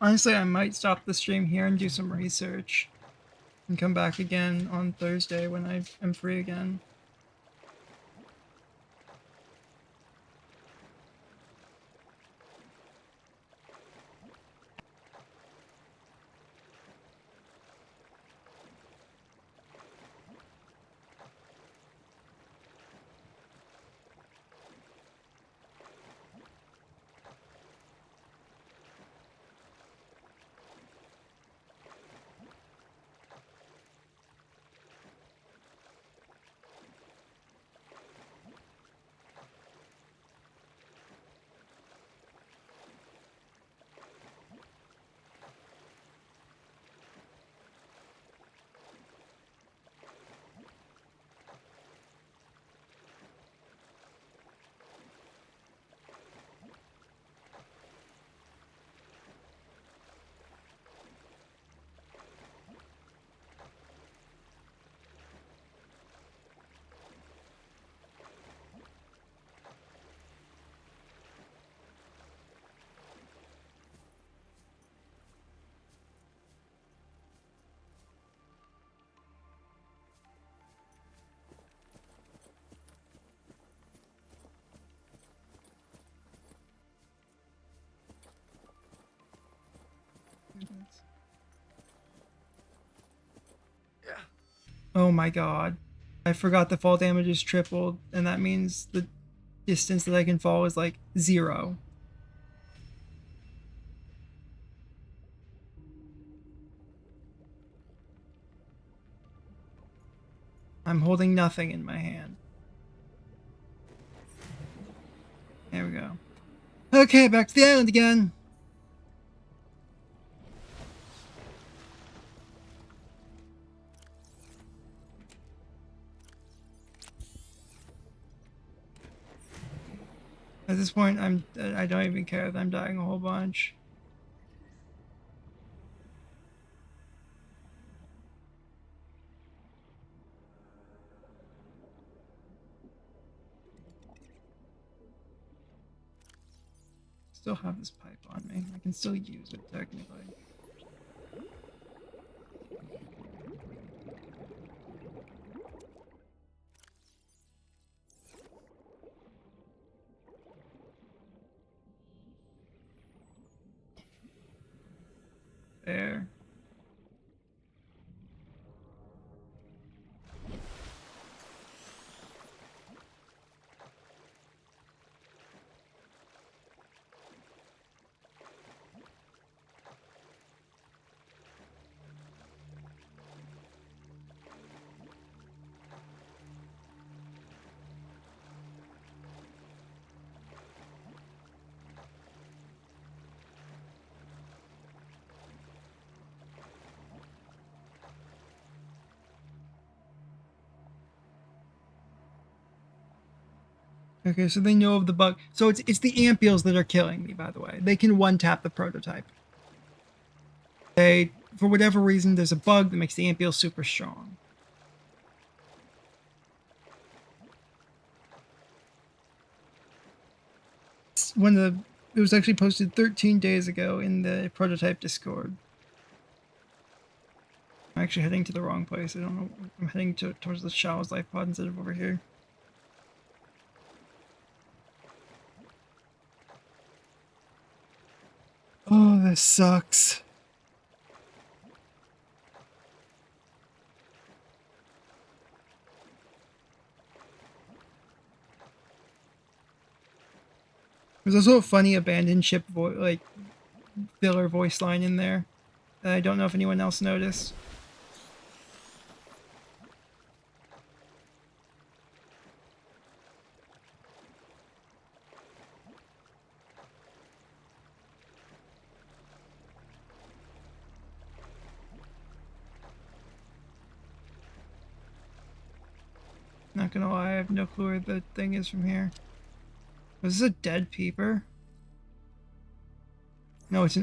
honestly, I might stop the stream here and do some research and come back again on Thursday when I am free again. Oh my god. I forgot the fall damage is tripled, and that means the distance that I can fall is like 0. I'm holding nothing in my hand. There we go. Okay, back to the island again. At this point, I don't even care that I'm dying a whole bunch. Still have this pipe on me. I can still use it technically. There. Okay, so they know of the bug. So it's the ampules that are killing me, by the way. They can one-tap the prototype. They, for whatever reason, there's a bug that makes the ampule super strong. It was actually posted 13 days ago in the Prototype Discord. I'm actually heading to the wrong place. I don't know. I'm heading towards the Show's Life Pod instead of over here. Oh, this sucks. There's also a funny abandoned ship filler voice line in there. I don't know if anyone else noticed. Not gonna lie, I have no clue where the thing is from here. Was this a dead peeper? No, it's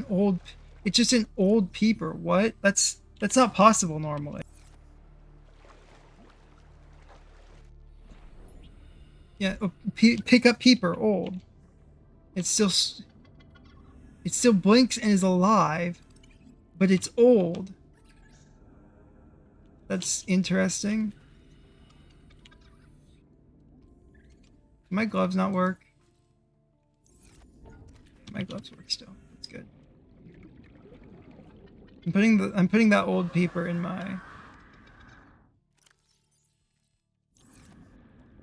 just an old peeper. What? That's not possible normally. Yeah, pick up peeper, old. It still blinks and is alive, but it's old. That's interesting. My gloves not work. My gloves work still. That's good. I'm putting that old peeper in my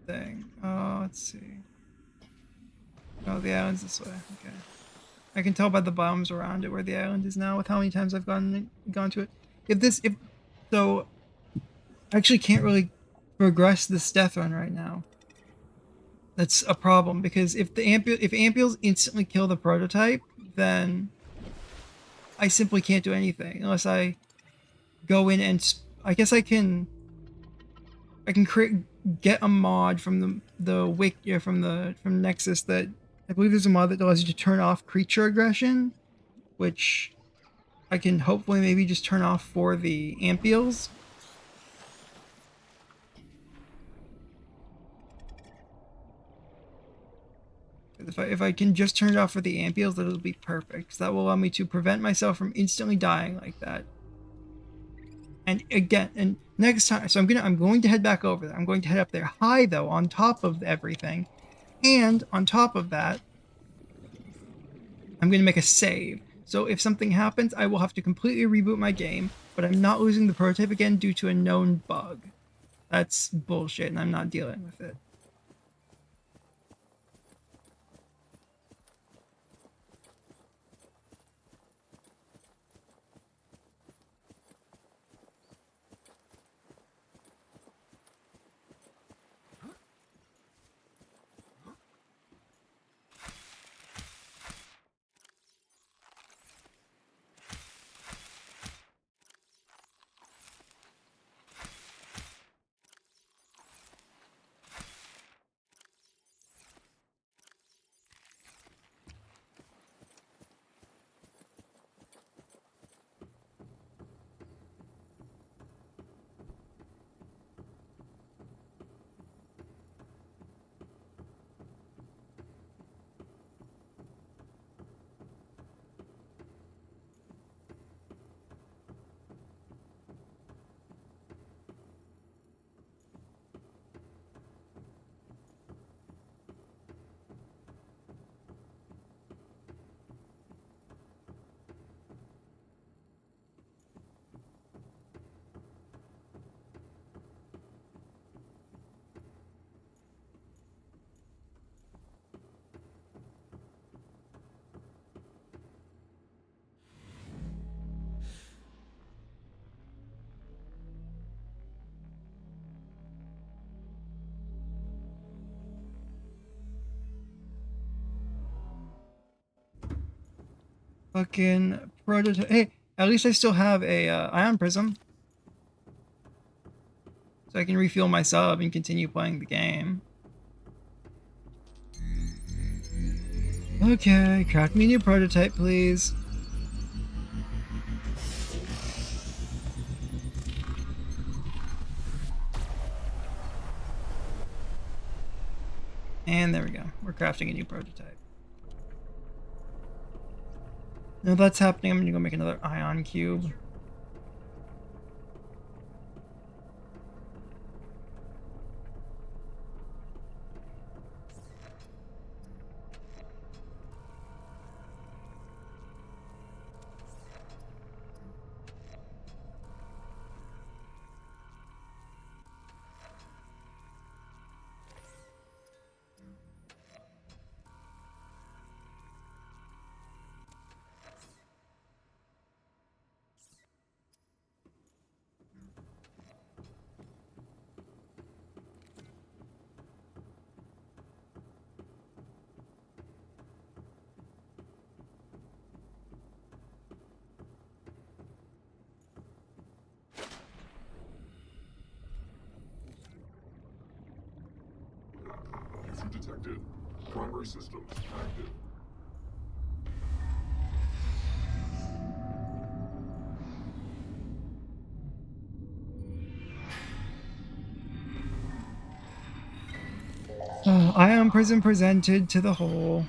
thing. Oh, let's see. Oh, the island's this way. Okay. I can tell by the bombs around it where the island is now with how many times I've gone to it. So I actually can't really progress this death run right now. That's a problem because if ampules instantly kill the prototype, then I simply can't do anything unless I go in and I guess I can get a mod from the wiki from Nexus that I believe there's a mod that allows you to turn off creature aggression, which I can hopefully maybe just turn off for the ampules. If I can just turn it off for the ampules, that'll be perfect. That will allow me to prevent myself from instantly dying like that. And again, and next time, so I'm going to head back over there. I'm going to head up there high though, on top of everything, and on top of that, I'm going to make a save. So if something happens, I will have to completely reboot my game, but I'm not losing the prototype again due to a known bug. That's bullshit, and I'm not dealing with it. Fucking prototype. Hey, at least I still have a ion prism. So I can refuel my sub and continue playing the game. Okay, craft me a new prototype, please. And there we go. We're crafting a new prototype. Now that's happening, I'm gonna go make another ion cube. User detected. Primary systems active. Ion prison presented to the hole.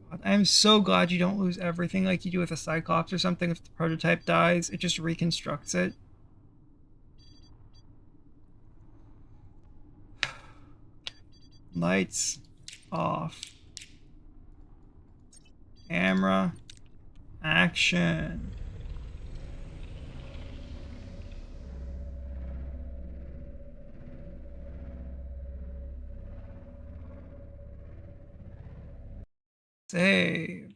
God, I am so glad you don't lose everything like you do with a Cyclops or something. If the prototype dies, it just reconstructs it. Lights off. Camera action. Save.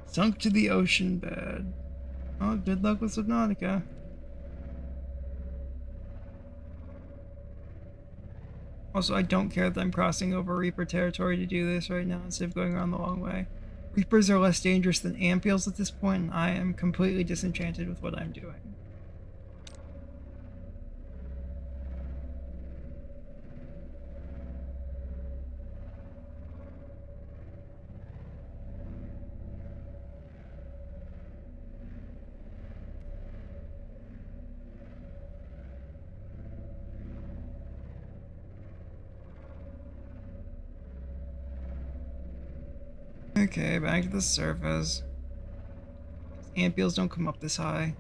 Sunk to the ocean bed. Oh, good luck with Subnautica. Also, I don't care that I'm crossing over Reaper territory to do this right now instead of going around the long way. Reapers are less dangerous than Amphils at this point, and I am completely disenchanted with what I'm doing. Okay, back to the surface. Amphils don't come up this high.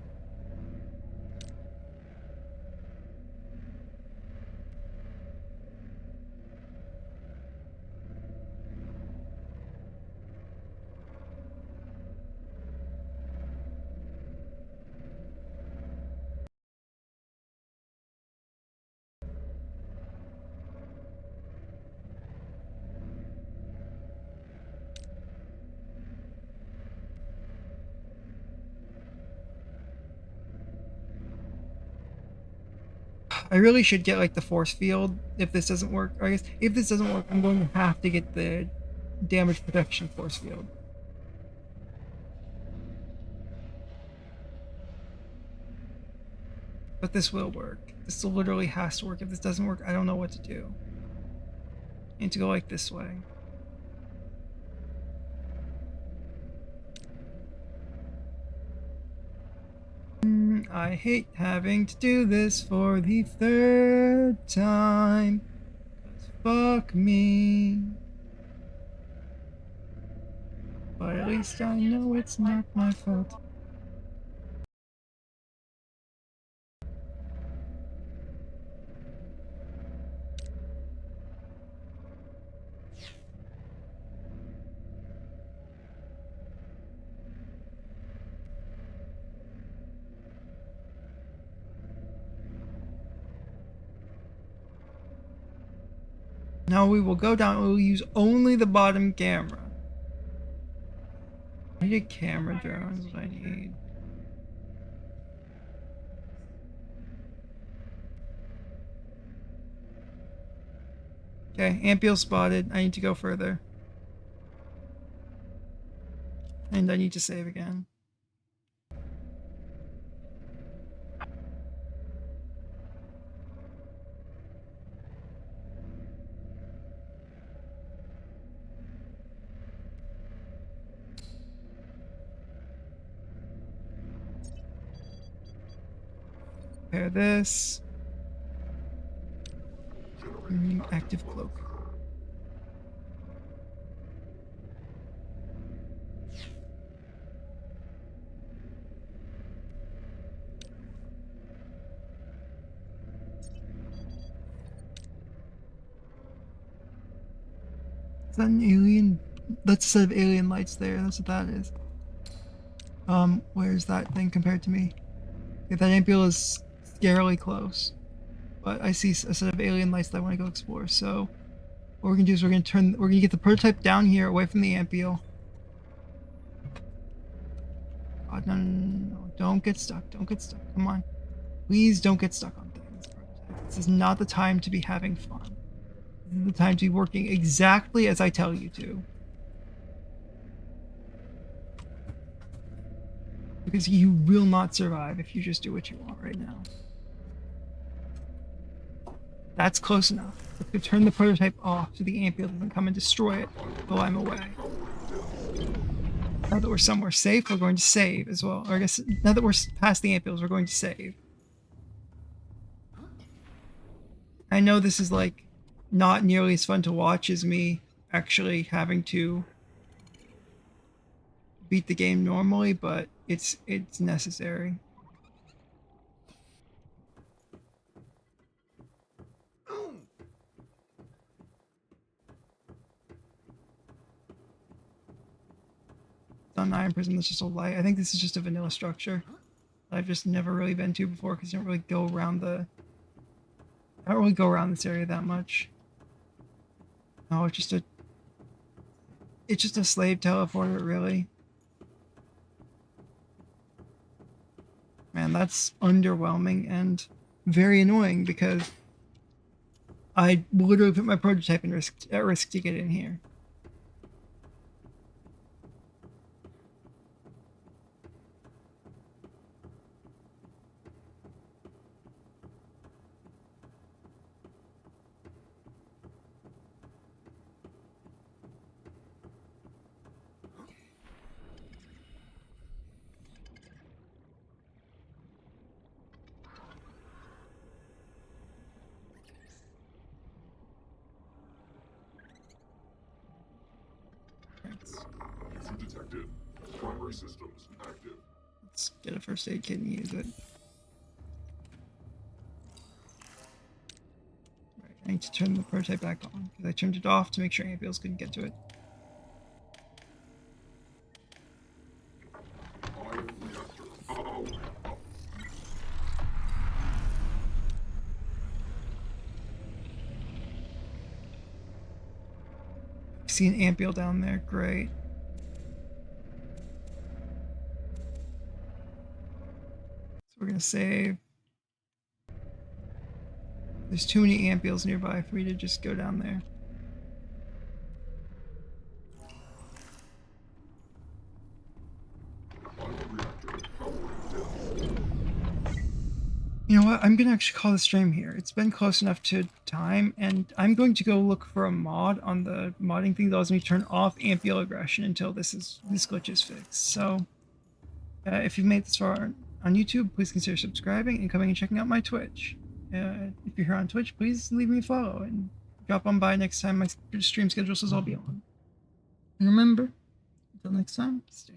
I really should get like the force field if this doesn't work. Or I guess if this doesn't work, I'm going to have to get the damage protection force field. But this will work. This literally has to work. If this doesn't work, I don't know what to do. I need to go like this way. I hate having to do this for the third time. 'Cause fuck me. But at least I know it's not my fault. Now we will go down, we will use only the bottom camera. I need a camera drone, is what I need. Okay, Ampiel spotted. I need to go further. And I need to save again. Repair this. Active cloak. Is that an alien? That's a set of alien lights there. That's what that is. Where's that thing compared to me? Yeah, that Ampiel is scarily close. But I see a set of alien lights that I want to go explore. So what we're gonna do is we're gonna get the prototype down here away from the Ampiel. God, no. Don't get stuck. Don't get stuck. Come on. Please don't get stuck on things. This is not the time to be having fun. This is the time to be working exactly as I tell you to. Because you will not survive if you just do what you want right now. That's close enough. Let's go turn the prototype off so the Ampiel doesn't come and destroy it while I'm away. Now that we're somewhere safe, we're going to save as well. Or I guess now that we're past the Ampiels, we're going to save. I know this is like not nearly as fun to watch as me actually having to beat the game normally, but it's necessary. On Iron Prism, that's just a light. I think this is just a vanilla structure that I've just never really been to before because I don't really go around this area that much. No, it's just a slave teleporter, really. Man, that's underwhelming and very annoying because I literally put my prototype at risk to get in here. User detected. Primary systems active. Let's get a first aid kit and use it. Right, I need to turn the prototype back on because I turned it off to make sure Ampiels couldn't get to it. Ion reactor powered up. I see an Ampiel down there. Great. We're gonna save. There's too many Ampiels nearby for me to just go down there. You know what? I'm gonna actually call the stream here. It's been close enough to time, and I'm going to go look for a mod on the modding thing that allows me to turn off Ampiel aggression until this glitch is fixed. So, if you've made this far on YouTube, please consider subscribing and coming and checking out my Twitch. If you're here on Twitch, please leave me a follow and drop on by next time my stream schedule says I'll be on. And remember, until next time, stay